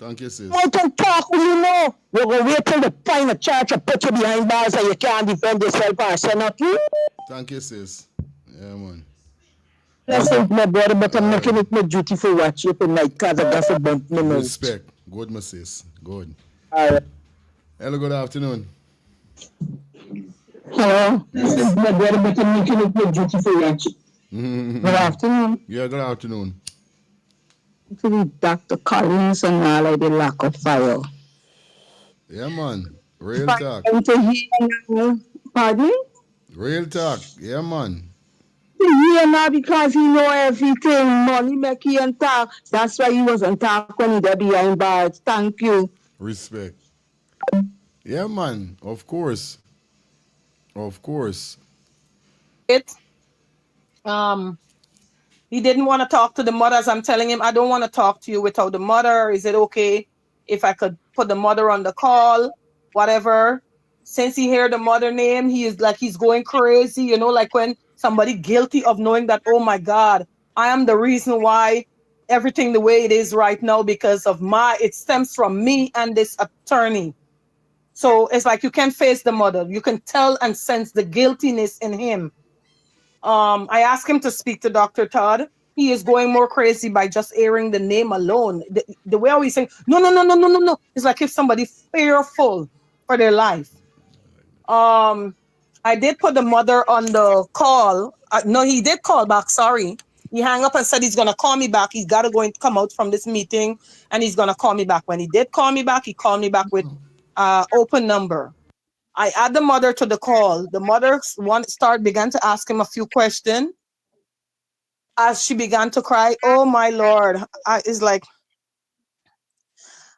Thank you, sis. I can talk with you know. You're going to wait till the find a church and put you behind bars and you can't defend yourself or send up you. Thank you, sis. Yeah, man. Listen, my brother, but I'm making it my duty for watch you tonight because I got to bump my nose. Respect. Good, my sis. Good. All right. Hello, good afternoon. Hello. Listen, my brother, but I'm making it my duty for watch you. Good afternoon. Yeah, good afternoon. To Dr. Collins and all of the lack of fire. Yeah, man. Real talk. Pardon me? Real talk. Yeah, man. Yeah, now because he know everything. Money make him talk. That's why he wasn't talk when he there behind bars. Thank you. Respect. Yeah, man. Of course. Of course. Um, he didn't want to talk to the mothers. I'm telling him, I don't want to talk to you without the mother. Is it okay if I could put the mother on the call? Whatever. Since he heard the mother name, he is like, he's going crazy. You know, like when somebody guilty of knowing that, oh my God, I am the reason why everything the way it is right now because of it stems from me and this attorney. So it's like you can face the mother. You can tell and sense the guiltiness in him. I asked him to speak to Dr. Todd. He is going more crazy by just airing the name alone. The way he's saying, no. It's like if somebody fearful for their life. I did put the mother on the call. No, he did call back. Sorry. He hung up and said he's going to call me back. He's got to go and come out from this meeting and he's going to call me back. When he did call me back, he called me back with open number. I add the mother to the call. The mother began to ask him a few questions. As she began to cry, oh my Lord, it's like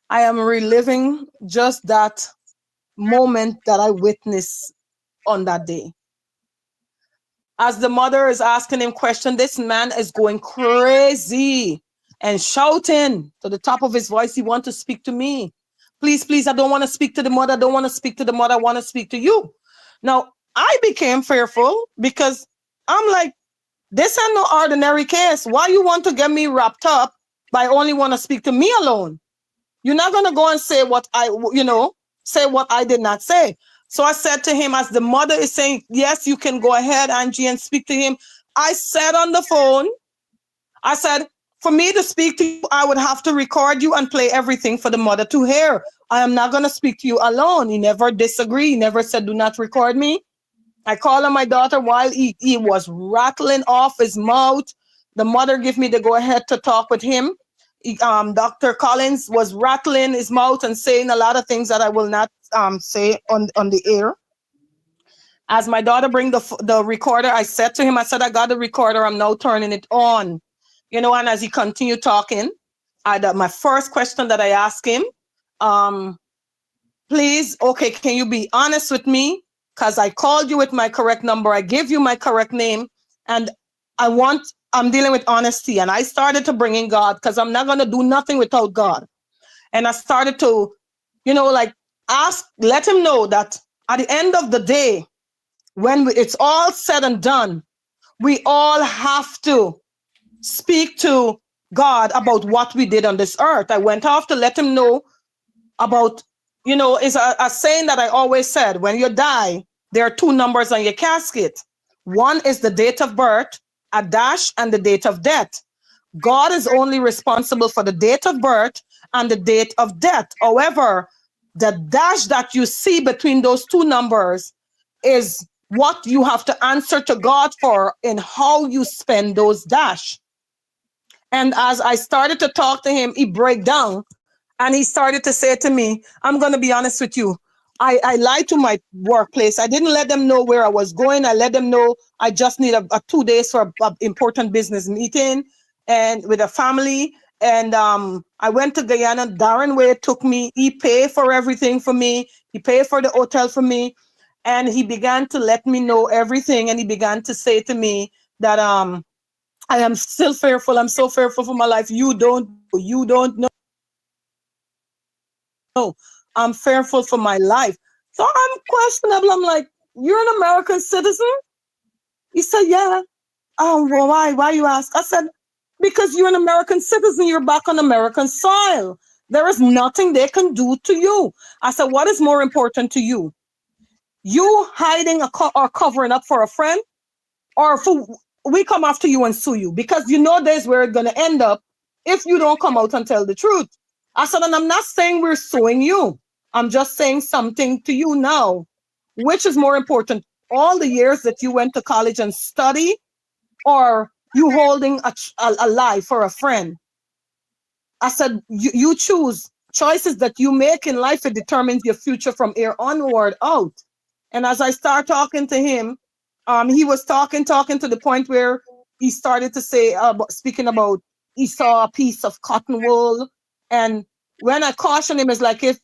I am reliving just that moment that I witnessed on that day. As the mother is asking him questions, this man is going crazy and shouting to the top of his voice, he wants to speak to me. Please, I don't want to speak to the mother. I don't want to speak to the mother. I want to speak to you. Now, I became fearful because I'm like, this ain't no ordinary case. Why you want to get me wrapped up by only want to speak to me alone? You're not going to go and say what I did not say. So I said to him, as the mother is saying, yes, you can go ahead, Angie, and speak to him. I said on the phone, I said, for me to speak to you, I would have to record you and play everything for the mother to hear. I am not going to speak to you alone. He never disagreed. He never said, do not record me. I called on my daughter while he was rattling off his mouth. The mother gave me the go ahead to talk with him. Dr. Collins was rattling his mouth and saying a lot of things that I will not say on the air. As my daughter bring the recorder, I said to him, I said, I got the recorder. I'm now turning it on. And as he continued talking, my first question that I asked him, please, okay, can you be honest with me? Because I called you with my correct number. I gave you my correct name. And I'm dealing with honesty. And I started to bring in God because I'm not going to do nothing without God. And I started to, let him know that at the end of the day, when it's all said and done, we all have to speak to God about what we did on this earth. I went off to let him know about, it's a saying that I always said, when you die, there are two numbers on your casket. One is the date of birth, a dash, and the date of death. God is only responsible for the date of birth and the date of death. However, the dash that you see between those two numbers is what you have to answer to God for in how you spend those dash. And as I started to talk to him, he broke down and he started to say to me, I'm going to be honest with you. I lied to my workplace. I didn't let them know where I was going. I let them know I just need a 2 days for an important business meeting and with a family. And I went to Guyana. Darren Wade took me. He paid for everything for me. He paid for the hotel for me. And he began to let me know everything. And he began to say to me that I am still fearful. I'm so fearful for my life. You don't know. I'm fearful for my life. So I'm questionable. I'm like, you're an American citizen? He said, yeah. Oh, well, why you ask? I said, because you're an American citizen. You're back on American soil. There is nothing they can do to you. I said, what is more important to you? You hiding or covering up for a friend, or for we come after you and sue you? Because there's where it's going to end up if you don't come out and tell the truth. I said, and I'm not saying we're suing you. I'm just saying something to you now. Which is more important, all the years that you went to college and study, or you holding a lie for a friend? I said, you choose. Choices that you make in life, it determines your future from here onward out. And as I start talking to him, he was talking to the point where he started to say, speaking about, he saw a piece of cotton wool and when I caution him, it's like if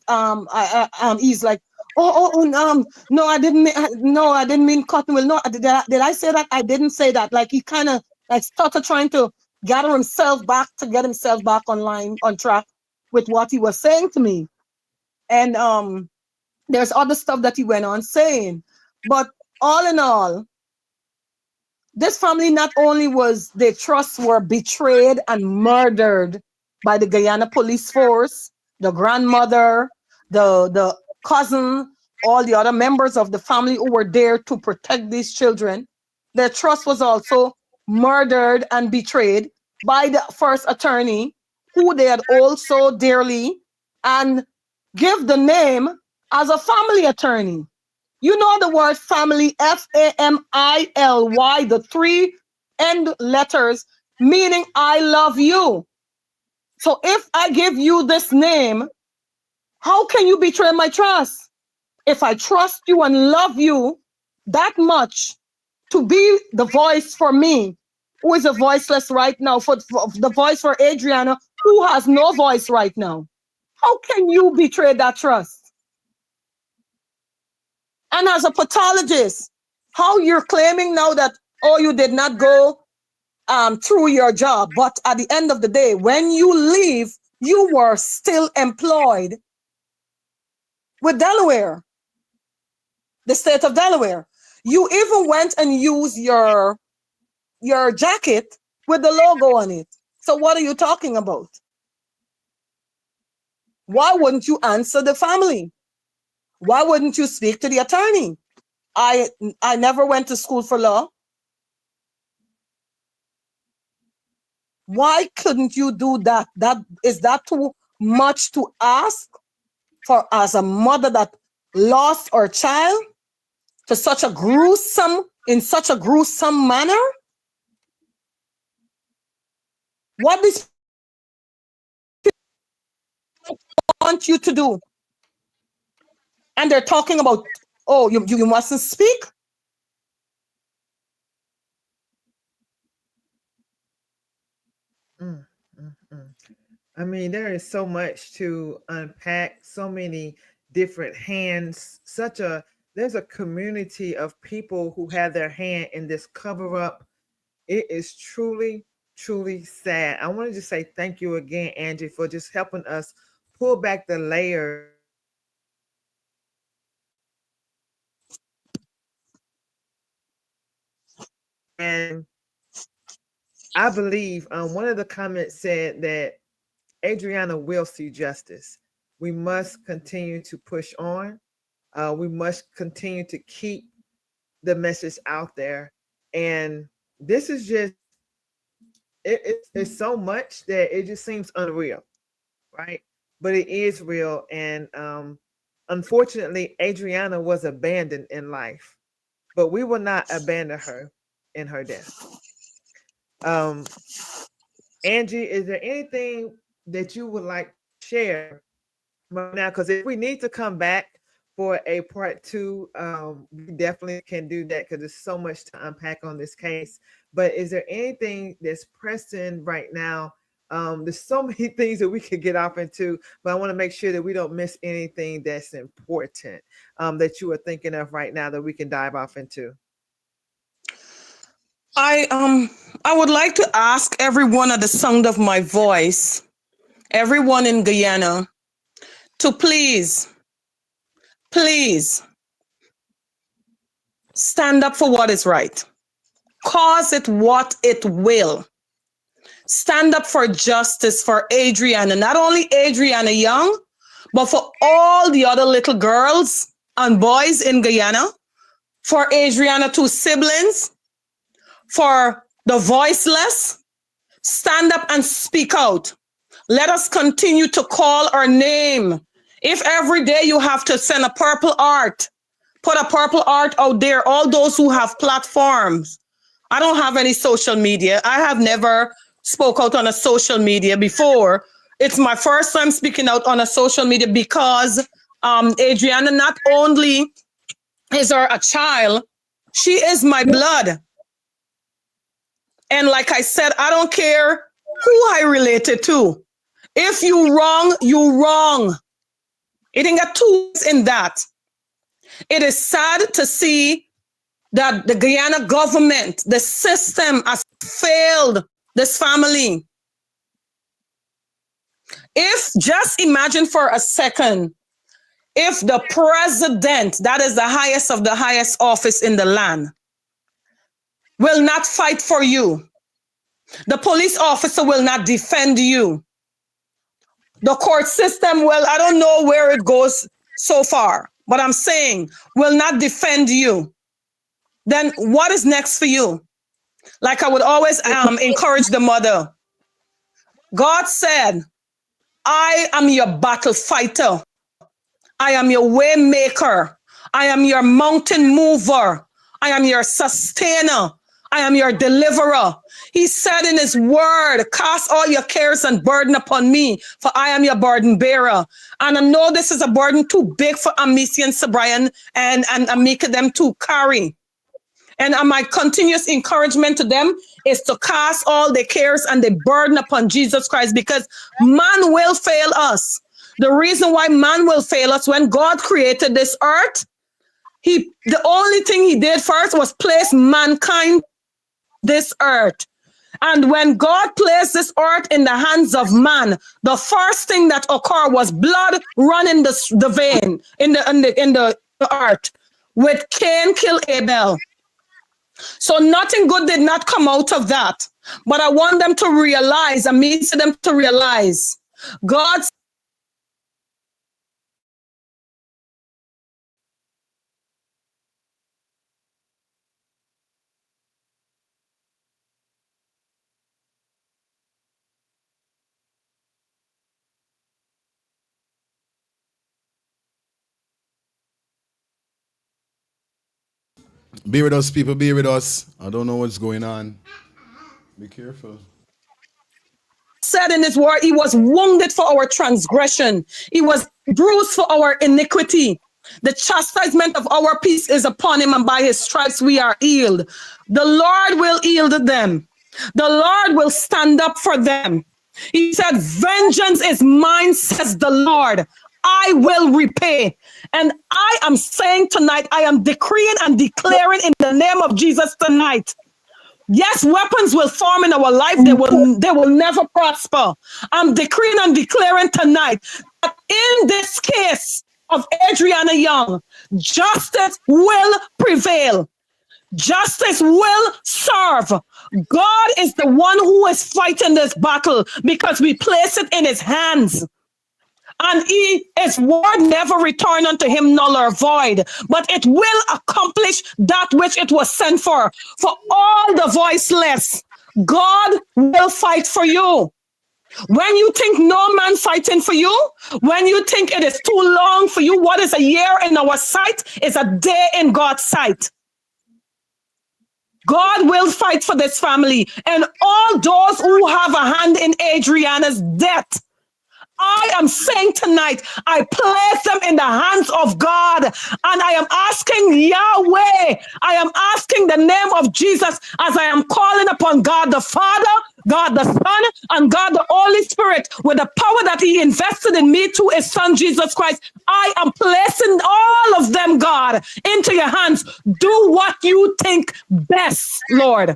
he's like, no, I didn't mean cotton will. No, did I say that? I didn't say that. Like he kind of like started trying to gather himself back to get himself back on track with what he was saying to me. And there's other stuff that he went on saying. But all in all, this family not only was their trusts were betrayed and murdered by the Guyana police force, the grandmother, the cousin, all the other members of the family who were there to protect these children. Their trust was also murdered and betrayed by the first attorney, who they had also dearly and give the name as a family attorney. You know the word family, Family, the 3 end letters, meaning I love you. So if I give you this name, how can you betray my trust? If I trust you and love you that much to be the voice for me, who is a voiceless right now, for the voice for Adianna, who has no voice right now, how can you betray that trust? And as a pathologist, how you're claiming now that, oh, you did not go through your job, but at the end of the day, when you leave, you were still employed with Delaware, the state of Delaware. You even went and used your jacket with the logo on it. So what are you talking about? Why wouldn't you answer the family? Why wouldn't you speak to the attorney? I never went to school for law. Why couldn't you do that? Is that too much to ask for as a mother that lost her child to such a gruesome manner? What this want you to do? And they're talking about, oh, you mustn't speak. I mean, there is so much to unpack, so many different hands, there's a community of people who have their hand in this cover up. It is truly, truly sad. I want to just say thank you again, Angie, for just helping us pull back the layer. And I believe one of the comments said that Adianna will see justice. We must continue to push on. We must continue to keep the message out there. And this is just, it's so much that it just seems unreal, right? But it is real. And unfortunately, Adianna was abandoned in life, but we will not abandon her in her death. Angie, is there anything that you would like to share right now? Because if we need to come back for a part 2, we definitely can do that, because there's so much to unpack on this case. But is there anything that's pressing right now? There's so many things that we could get off into, but I want to make sure that we don't miss anything that's important that you are thinking of right now that we can dive off into. I would like to ask everyone at the sound of my voice, everyone in Guyana, to please stand up for what is right. Cause it what it will. Stand up for justice for Adianna, not only Adianna Young, but for all the other little girls and boys in Guyana, for Adianna 2 siblings, for the voiceless. Stand up and speak out. Let us continue to call our name. If every day you have to send a purple heart, put a purple heart out there, all those who have platforms. I don't have any social media. I have never spoke out on a social media before. It's my first time speaking out on a social media because Adianna not only is her a child, she is my blood. And like I said, I don't care who I related to. If you wrong, you wrong. It ain't got two ways in that. It is sad to see that the Guyana government, the system has failed this family. If, just imagine for a second, if the president, that is the highest of the highest office in the land, will not fight for you, the police officer will not defend you, the court system will, I don't know where it goes so far, but I'm saying, will not defend you, then what is next for you? Like I would always encourage the mother. God said, I am your battle fighter. I am your way maker. I am your mountain mover. I am your sustainer. I am your deliverer. He said in his word, cast all your cares and burden upon me, for I am your burden bearer. And I know this is a burden too big for Amici and Sabrian and Amika them to carry. And my continuous encouragement to them is to cast all their cares and their burden upon Jesus Christ, because man will fail us. The reason why man will fail us, when God created this earth, the only thing he did first was place mankind this earth. And when God placed this earth in the hands of man, the first thing that occurred was blood running the vein in the earth, with Cain kill Abel. So nothing good did not come out of that. But I want them to realize, I mean to them to realize, God Be with us, people. Be with us. I don't know what's going on. Be careful. said in his word, he was wounded for our transgression. He was bruised for our iniquity. The chastisement of our peace is upon him, and by his stripes we are healed. The Lord will heal them. The Lord will stand up for them. He said, vengeance is mine, says the Lord. I will repay. And I am saying tonight, I am decreeing and declaring in the name of Jesus tonight. Yes, weapons will form in our life. They will never prosper. I'm decreeing and declaring tonight that in this case of Adianna Young, justice will prevail. Justice will serve. God is the one who is fighting this battle, because we place it in his hands. And his word never return unto him null or void, but it will accomplish that which it was sent for. For all the voiceless, God will fight for you. When you think no man fighting for you, when you think it is too long for you, what is a year in our sight is a day in God's sight. God will fight for this family and all those who have a hand in Adianna's death. I am saying tonight, I place them in the hands of God, and I am asking Yahweh, I am asking the name of Jesus, as I am calling upon God the Father, God the Son, and God the Holy Spirit, with the power that he invested in me to his son Jesus Christ. I am placing all of them, God, into your hands. Do what you think best, Lord.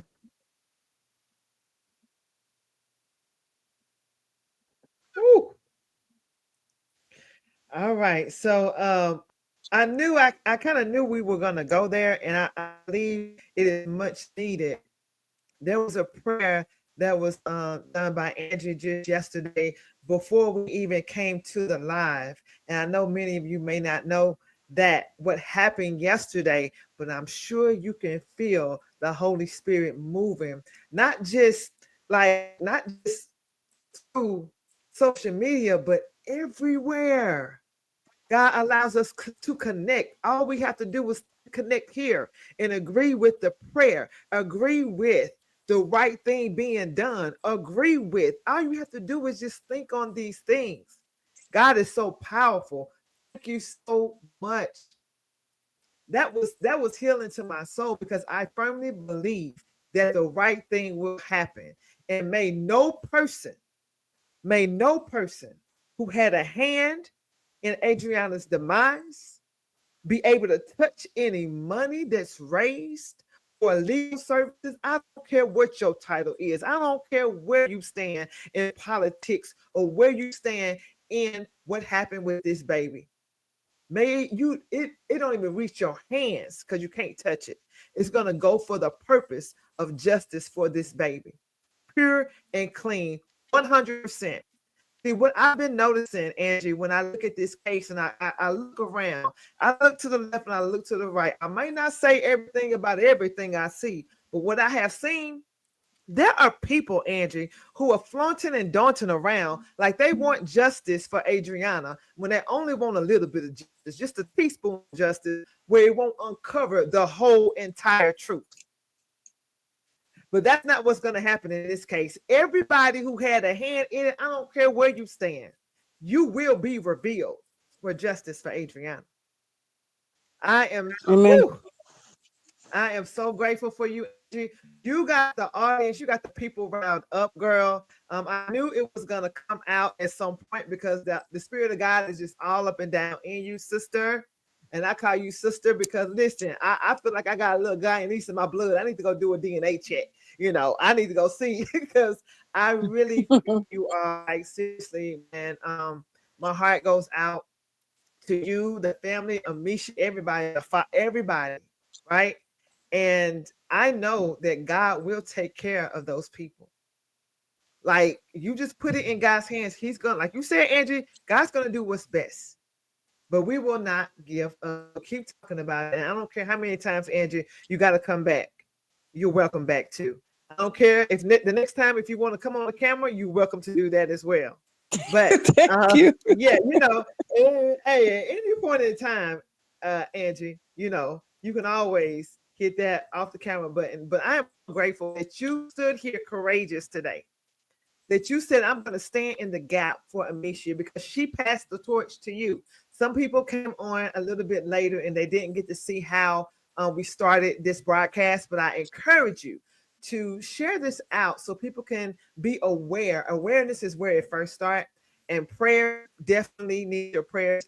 Woo. All right. So I knew I kind of knew we were gonna go there, and I believe it is much needed. There was a prayer that was done by Angie just yesterday before we even came to the live. And I know many of you may not know that what happened yesterday, but I'm sure you can feel the Holy Spirit moving, not just through social media, but everywhere. God allows us to connect. All we have to do is connect here and agree with the prayer, agree with the right thing being done, agree with. All you have to do is just think on these things. God is so powerful. Thank you so much. That was healing to my soul, because I firmly believe that the right thing will happen, and may no person May no person who had a hand in Adrianna's demise be able to touch any money that's raised for legal services. I don't care what your title is. I don't care where you stand in politics or where you stand in what happened with this baby. May it don't even reach your hands because you can't touch it. It's gonna go for the purpose of justice for this baby. Pure and clean, 100%. See, what I've been noticing, Angie, when I look at this case and I look around, I look to the left and I look to the right. I may not say everything about everything I see, but what I have seen, there are people, Angie, who are flaunting and daunting around like they want justice for Adrianna when they only want a little bit of justice, just a teaspoon of justice, where it won't uncover the whole entire truth. But that's not what's going to happen in this case. Everybody who had a hand in it, I don't care where you stand, you will be revealed for justice for Adrianna. I am, I am so grateful for you. You got the audience, you got the people riled up, girl. I knew it was going to come out at some point because the Spirit of God is just all up and down in you, sister. And I call you sister because, listen, I feel like I got a little guy in my blood. I need to go do a DNA check. I need to go see because I really feel you are, like, seriously, man. My heart goes out to you, the family, Amisha, everybody, right? And I know that God will take care of those people. Like, you just put it in God's hands. He's going to, like you said, Angie, God's going to do what's best. But we will not give up. Keep talking about it. And I don't care how many times, Angie, you got to come back. You're welcome back too. I don't care if the next time, if you want to come on the camera, you're welcome to do that as well. But Thank you. Yeah, hey, at any point in time, Angie, you can always hit that off the camera button. But I am grateful that you stood here courageous today. That you said, I'm going to stand in the gap for Amisha because she passed the torch to you. Some people came on a little bit later and they didn't get to see how we started this broadcast, but I encourage you to share this out so people can be aware. Awareness is where it first starts, and prayer definitely needs your prayers.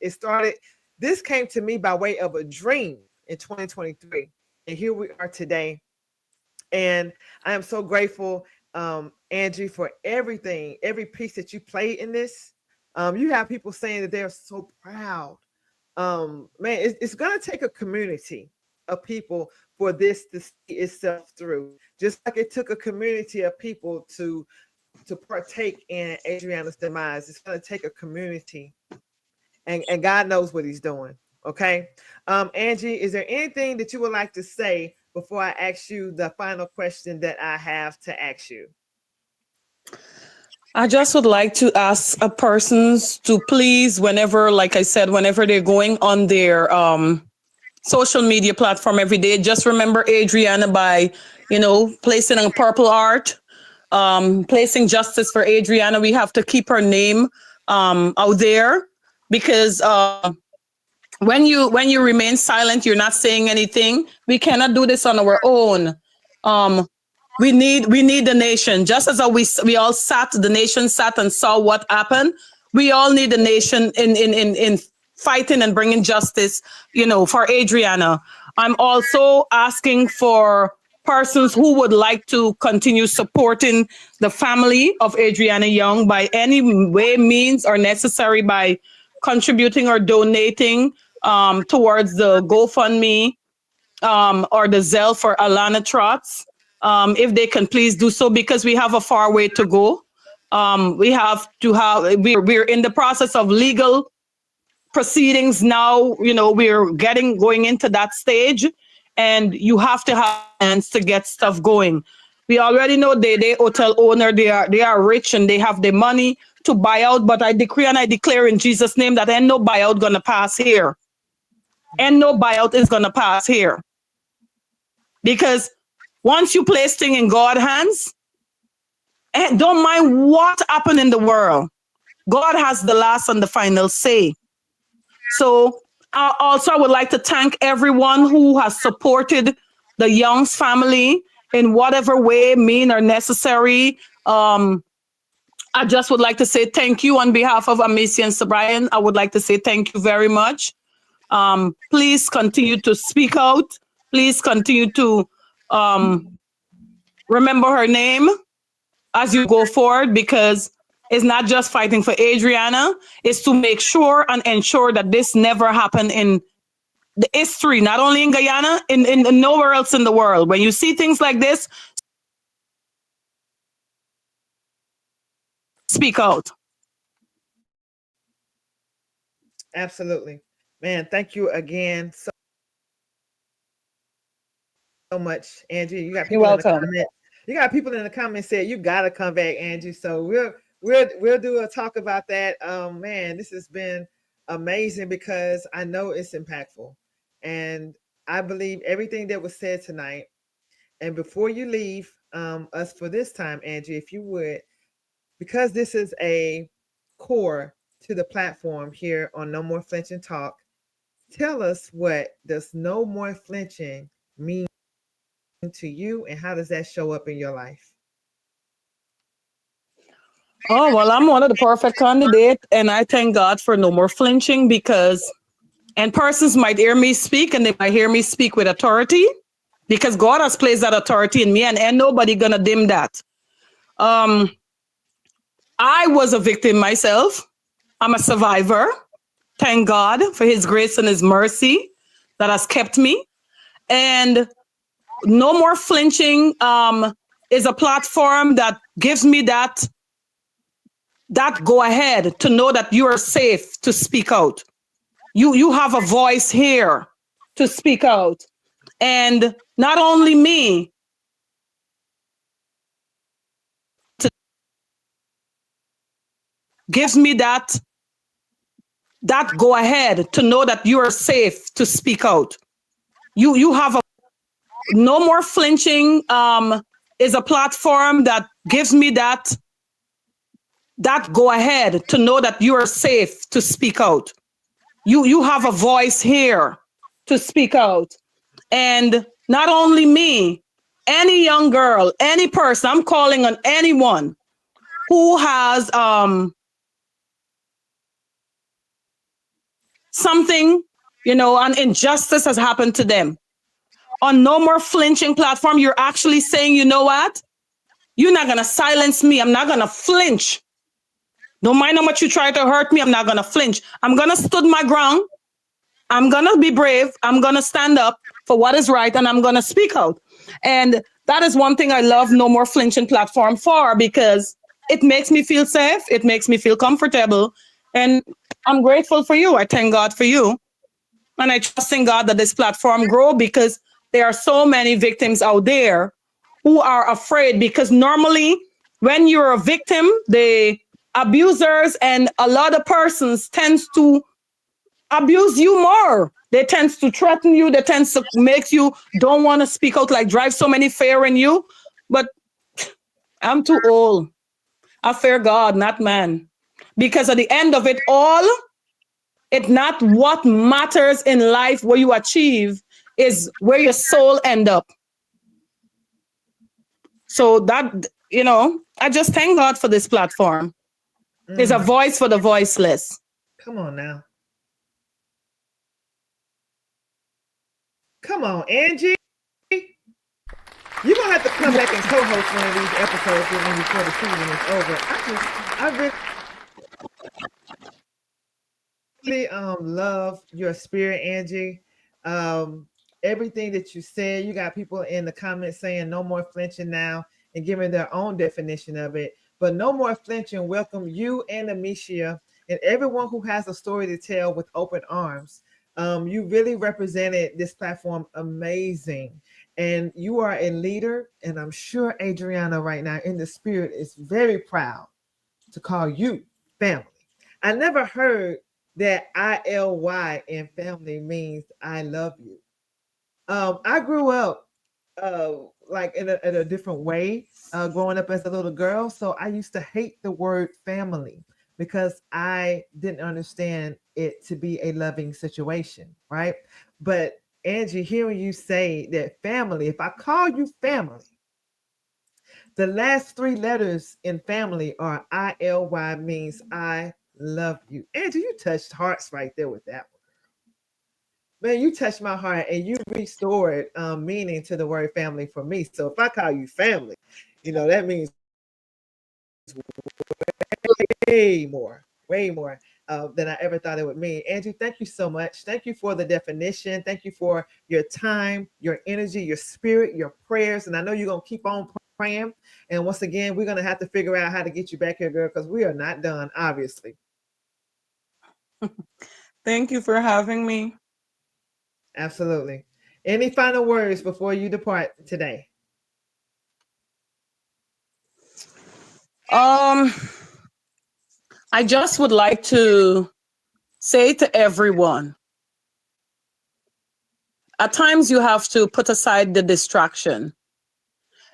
This came to me by way of a dream in 2023, and here we are today. And I am so grateful, Angie, for everything, every piece that you played in this. You have people saying that they're so proud. Man, it's going to take a community of people for this to see itself through. Just like it took a community of people to partake in Adrianna's demise. It's going to take a community. And God knows what he's doing. Okay. Angie, is there anything that you would like to say before I ask you the final question that I have to ask you? I just would like to ask a persons to please, whenever, like I said, whenever they're going on their social media platform every day, just remember Adrianna by, placing a purple heart, placing justice for Adrianna. We have to keep her name out there because when you remain silent, you're not saying anything. We cannot do this on our own. We need the nation. Just as we all sat, the nation sat and saw what happened. We all need the nation in fighting and bringing justice, for Adrianna. I'm also asking for persons who would like to continue supporting the family of Adrianna Young by any way, means, or necessary by contributing or donating towards the GoFundMe or the Zelle for Alana Trotz. If they can please do so, because we have a far way to go. We're in the process of legal proceedings now. We're going into that stage, and you have to have hands to get stuff going. We already know they hotel owner, they are rich and they have the money to buy out, but I decree and I declare in Jesus' name that ain't no buyout gonna pass here. And no buyout is gonna pass here. Because once you place things in God's hands, and don't mind what happened in the world, God has the last and the final say. So I would like to thank everyone who has supported the Young's family in whatever way, mean or necessary. I just would like to say thank you on behalf of Amici and Sabrian. I would like to say thank you very much. Please continue to speak out. Please continue to remember her name as you go forward, because it's not just fighting for Adriana, it's to make sure and ensure that this never happened in the history, not only in Guyana, in nowhere else in the world. When you see things like this, speak out. Absolutely. Man, thank you again so much, Angie. You got people in the comments. You got people in the comments saying you gotta come back, Angie. So we'll do a talk about that. Man, this has been amazing because I know it's impactful. And I believe everything that was said tonight. And before you leave us for this time, Angie, if you would, because this is a core to the platform here on No More Flinching Talk, tell us, what does No More Flinching mean to you, and how does that show up in your life? Oh, well, I'm one of the perfect candidates, and I thank God for No More Flinching, because, and persons might hear me speak, and they might hear me speak with authority, because God has placed that authority in me, and nobody gonna dim that. I was a victim myself. I'm a survivor. Thank God for his grace and his mercy that has kept me. And No More Flinching is a platform that gives me that go ahead to know that you are safe to speak out. You have a voice here to speak out. And not only me, gives me that go ahead to know that you are safe to speak out. You have a No More Flinching is a platform that gives me that go ahead to know that you are safe to speak out. You have a voice here to speak out. And not only me, any young girl, any person, I'm calling on anyone who has something, an injustice has happened to them. On No More Flinching platform, you're actually saying, you know what? You're not going to silence me. I'm not going to flinch. Don't mind how much you try to hurt me. I'm not going to flinch. I'm going to stood my ground. I'm going to be brave. I'm going to stand up for what is right, and I'm going to speak out. And that is one thing I love No More Flinching platform for, because it makes me feel safe. It makes me feel comfortable. And I'm grateful for you. I thank God for you. And I trust in God that this platform grow, because there are so many victims out there who are afraid, because normally when you're a victim, the abusers and a lot of persons tends to abuse you more. They tend to threaten you. They tend to make you don't want to speak out, like drive so many fear in you. But I'm too old. I fear God, not man. Because at the end of it all, it's not what matters in life, what you achieve, is where your soul end up. So that, I just thank God for this platform. It's a voice for the voiceless. Come on now. Come on, Angie. You're going to have to come back and co-host one of these episodes when before the season is over. I really love your spirit, Angie. Everything that you said, you got people in the comments saying no more flinching now and giving their own definition of it. But No More Flinching welcome you and Amicia and everyone who has a story to tell with open arms. You really represented this platform amazing. And you are a leader. And I'm sure Adriana right now in the spirit is very proud to call you family. I never heard that ILY in family means I love you. I grew up like in a different way growing up as a little girl. So I used to hate the word family because I didn't understand it to be a loving situation, right? But Angie, hearing you say that family, if I call you family, The last 3 letters in family are ILY, means I love you. Andrew, you touched hearts right there with that one. Man, you touched my heart and you restored meaning to the word family for me. So if I call you family, that means way more than I ever thought it would mean. Andrew, thank you so much. Thank you for the definition. Thank you for your time, your energy, your spirit, your prayers. And I know you're going to keep on praying. And once again, we're going to have to figure out how to get you back here, girl, because we are not done, obviously. Thank you for having me. Absolutely. Any final words before you depart today? I just would like to say to everyone, at times you have to put aside the distraction,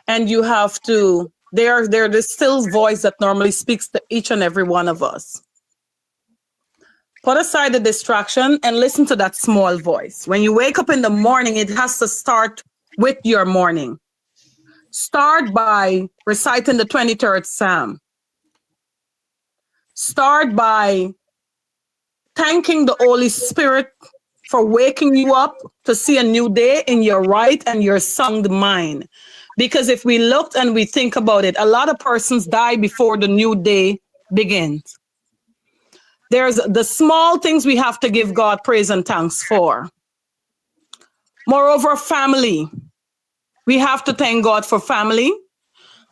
and you have to, there's the still voice that normally speaks to each and every one of us. Put aside the distraction and listen to that small voice. When you wake up in the morning, it has to start with your morning. Start by reciting the 23rd Psalm. Start by thanking the Holy Spirit for waking you up to see a new day in your right and your sound mind. Because if we looked and we think about it, a lot of persons die before the new day begins. There's the small things we have to give God praise and thanks for. Moreover, family. We have to thank God for family.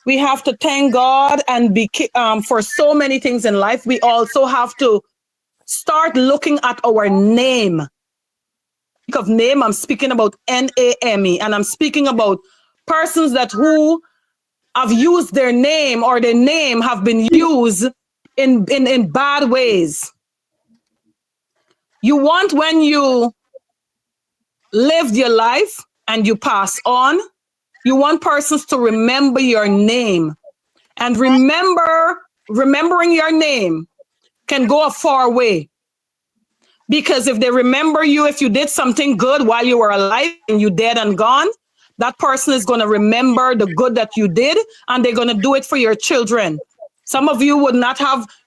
We have to thank God and be for so many things in life. We also have to start looking at our name. Speak of name, I'm speaking about NAME, and I'm speaking about persons that who have used their name or their name have been used in bad ways. You want, when you lived your life and you pass on, you want persons to remember your name. And remembering your name can go a far way. Because if they remember you, if you did something good while you were alive and you dead and gone, that person is going to remember the good that you did, and they're going to do it for your children. Some of you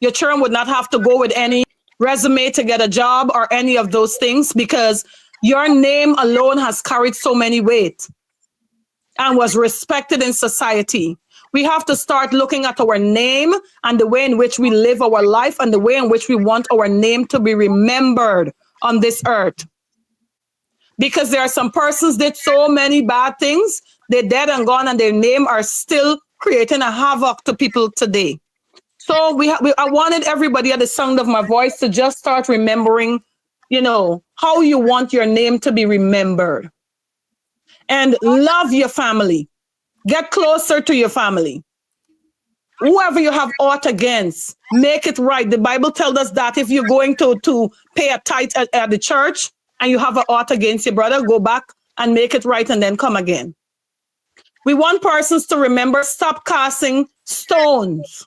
your children would not have to go with any resume to get a job or any of those things, because your name alone has carried so many weight and was respected in society. We have to start looking at our name and the way in which we live our life and the way in which we want our name to be remembered on this earth. Because there are some persons did so many bad things, they're dead and gone, and their name are still creating a havoc to people today. So I wanted everybody at the sound of my voice to just start remembering, how you want your name to be remembered. And love your family. Get closer to your family. Whoever you have aught against, make it right. The Bible tells us that if you're going to pay a tithe at the church and you have an aught against your brother, go back and make it right and then come again. We want persons to remember, stop casting stones,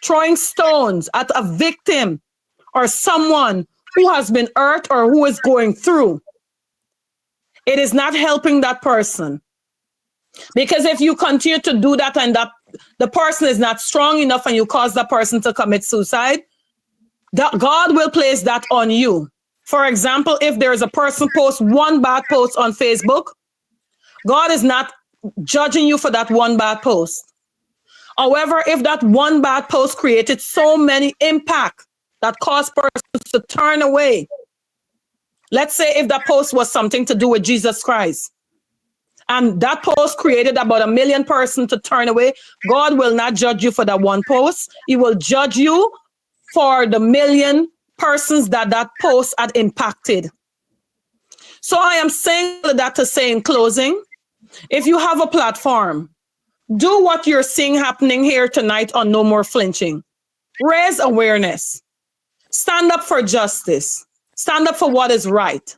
throwing stones at a victim or someone who has been hurt or who is going through. It is not helping that person. Because if you continue to do that and the person is not strong enough and you cause that person to commit suicide, God will place that on you. For example, if there is a person post one bad post on Facebook, God is not judging you for that one bad post. However, if that one bad post created so many impact that caused persons to turn away, let's say if that post was something to do with Jesus Christ, and that post created about 1 million persons to turn away, God will not judge you for that one post. He will judge you for the 1 million persons that post had impacted. So I am saying that to say in closing, if you have a platform, do what you're seeing happening here tonight on No More Flinching. Raise awareness. Stand up for justice. Stand up for what is right.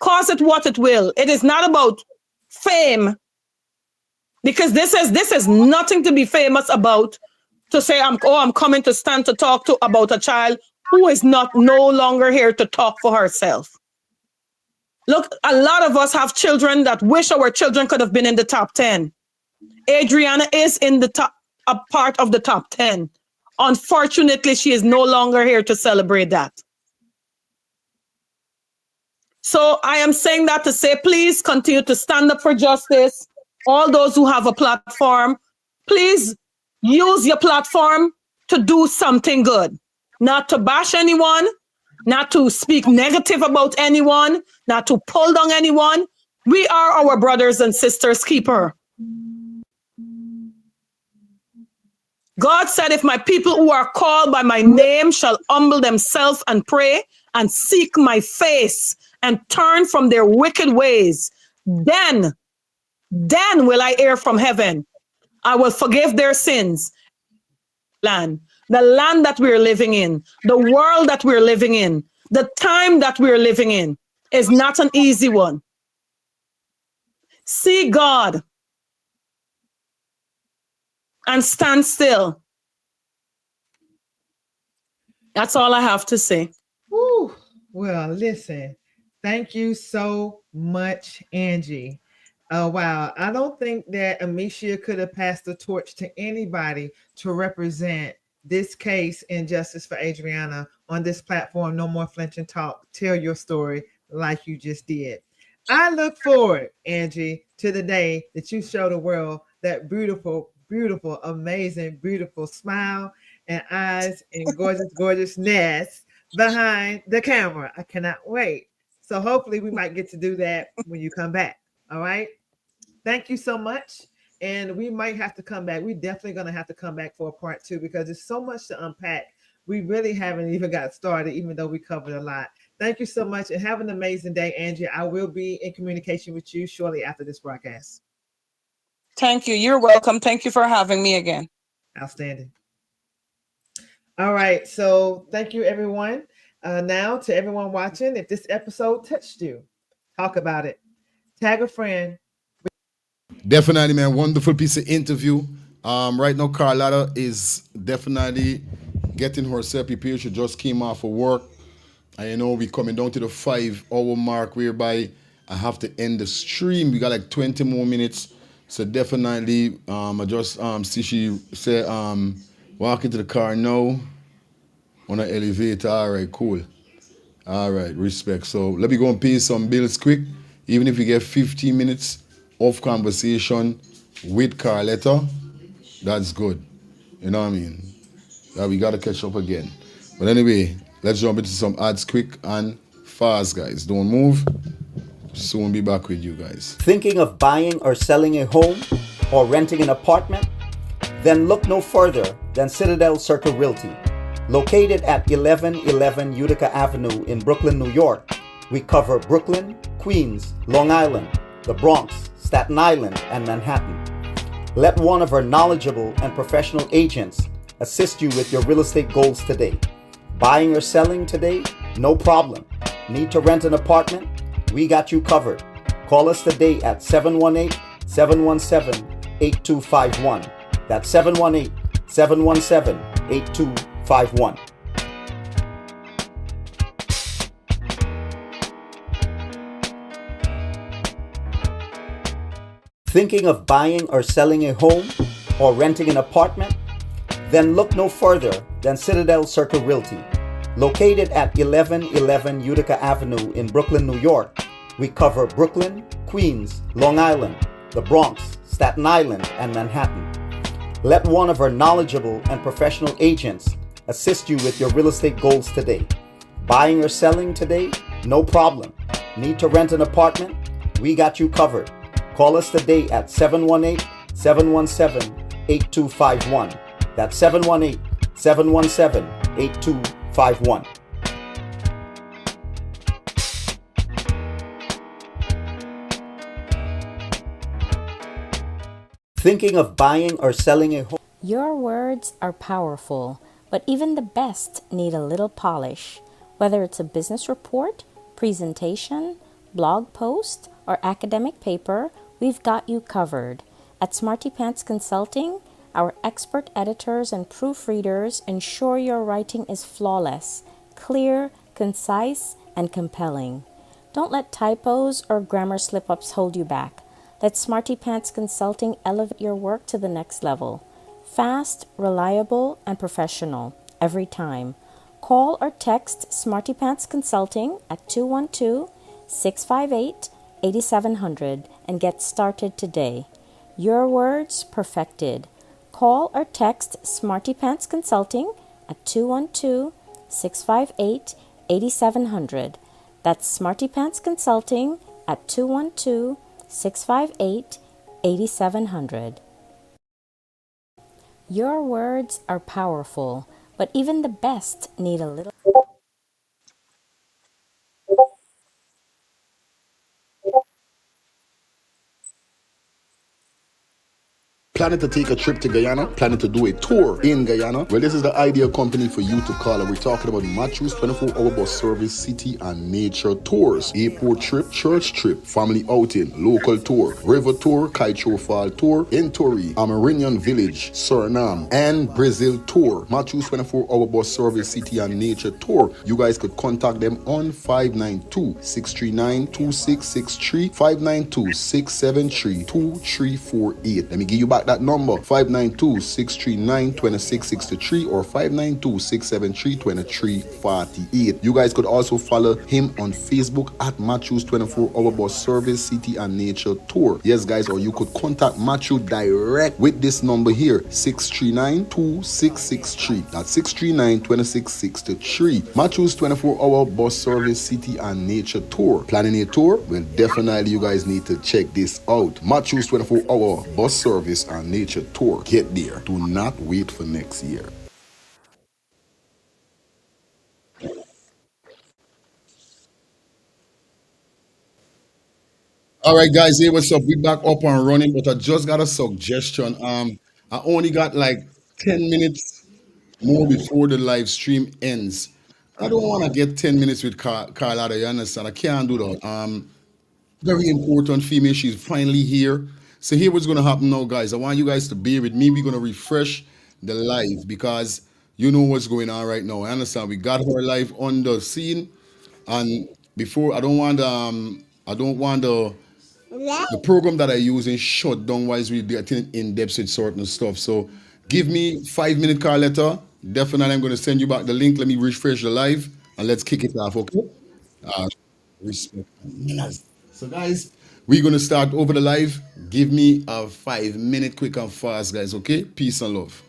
Cause it what it will. It is not about fame, because this is nothing to be famous about, to say I'm coming to stand to talk to about a child who is no longer here to talk for herself. Look, a lot of us have children that wish our children could have been in the top 10. Adrianna is in the top, a part of the top 10. Unfortunately, she is no longer here to celebrate that. So I am saying that to say, please continue to stand up for justice. All those who have a platform, please use your platform to do something good, not to bash anyone, not to speak negative about anyone, not to pull down anyone. We are our brothers and sisters' keeper. God said, if my people who are called by my name shall humble themselves and pray and seek my face and turn from their wicked ways, then will I hear from heaven. I will forgive their sins. The land that we're living in, the world that we're living in, the time that we're living in is not an easy one. See God and stand still. That's all I have to say. Woo. Well, listen, thank you so much, Angie. Wow, I don't think that Amicia could have passed the torch to anybody to represent this case in Justice for Adrianna on this platform. No More Flinch and Talk. Tell your story like you just did. I look forward, Angie, to the day that you show the world that beautiful, beautiful, amazing, beautiful smile and eyes and gorgeous, gorgeousness behind the camera. I cannot wait. So hopefully we might get to do that when you come back. All right. Thank you so much. And we might have to come back. We're definitely going to have to come back for a part 2 because there's so much to unpack. We really haven't even got started, even though we covered a lot. Thank you so much and have an amazing day, Angie. I will be in communication with you shortly after this broadcast. Thank you. You're welcome. Thank you for having me again. Outstanding. All right. So thank you, everyone. Now to everyone watching, if this episode touched you, talk about it. Tag a friend. Definitely, man. Wonderful piece of interview. Right now, Carlotta is definitely getting herself prepared. She just came off of work. And you know, we're coming down to the 5-hour mark whereby I have to end the stream. We got like 20 more minutes. So definitely, I just see she said, walk into the car now on an elevator. All right, cool. All right, respect. So let me go and pay some bills quick. Even if we get 15 minutes of conversation with Carletta, that's good. You know what I mean? We got to catch up again. But anyway, let's jump into some ads quick and fast, guys. Don't move. Soon be back with you guys. Thinking of buying or selling a home or renting an apartment? Then look no further than Citadel Circle Realty. Located at 1111 Utica Avenue in Brooklyn, New York, we cover Brooklyn, Queens, Long Island, the Bronx, Staten Island, and Manhattan. Let one of our knowledgeable and professional agents assist you with your real estate goals today. Buying or selling today? No problem. Need to rent an apartment? We got you covered. Call us today at 718-717-8251. That's 718-717-8251. Thinking of buying or selling a home or renting an apartment? Then look no further than Citadel Circle Realty. Located at 1111 Utica Avenue in Brooklyn, New York, we cover Brooklyn, Queens, Long Island, the Bronx, Staten Island, and Manhattan. Let one of our knowledgeable and professional agents assist you with your real estate goals today. Buying or selling today? No problem. Need to rent an apartment? We got you covered. Call us today at 718-717-8251. That's 718-717-8251. Thinking of buying or selling a home? Your words are powerful, but even the best need a little polish. Whether it's a business report, presentation, blog post, or academic paper, we've got you covered. At Smarty Pants Consulting, our expert editors and proofreaders ensure your writing is flawless, clear, concise, and compelling. Don't let typos or grammar slip-ups hold you back. Let Smarty Pants Consulting elevate your work to the next level. Fast, reliable, and professional every time. Call or text Smarty Pants Consulting at 212-658-8700 and get started today. Your words perfected. Call or text Smarty Pants Consulting at 212-658-8700. That's Smarty Pants Consulting at 212-658-8700. Your words are powerful, but even the best need a little. Planning to take a trip to Guyana? Planning to do a tour in Guyana? Well, this is the ideal company for you to call. And we're talking about Matthews 24-hour bus service, city and nature tours. Airport trip, church trip, family outing, local tour, river tour, Kaicho Fall tour, Entori, Amarinian Village, Suriname, and Brazil tour. Matthews 24-hour bus service, city and nature tour. You guys could contact them on 592-639-2663, 592-673-2348. Let me give you back that number, 592-639-2663 or 592-673-2348. You guys could also follow him on Facebook at Matthews 24-hour bus service, city and nature tour. Yes, guys, or you could contact Matthew direct with this number here, 639-2663. That's 639-2663. Matthews 24-hour bus service, city and nature tour. Planning a tour? Well, definitely you guys need to check this out. Matthews 24-hour bus service and nature tour. Get there. Do not wait for next year. All right, guys. Hey, what's up? We back up and running, but I just got a suggestion. I only got like 10 minutes more before the live stream ends. I don't want to get 10 minutes with Carlotta, you understand? I can't do that. Very important female. She's finally here. So here what's gonna happen now, guys. I want you guys to bear with me. We're gonna refresh the live because you know what's going on right now. I understand we got her live on the scene, and before I don't want the program that I use in shut down while we getting in depth with certain stuff. So give me 5 minute call letter. Definitely I'm gonna send you back the link. Let me refresh the live and let's kick it off, okay? Respect. So guys, we're gonna start over the live. Give me a 5 minute quick and fast, guys, okay? Peace and love.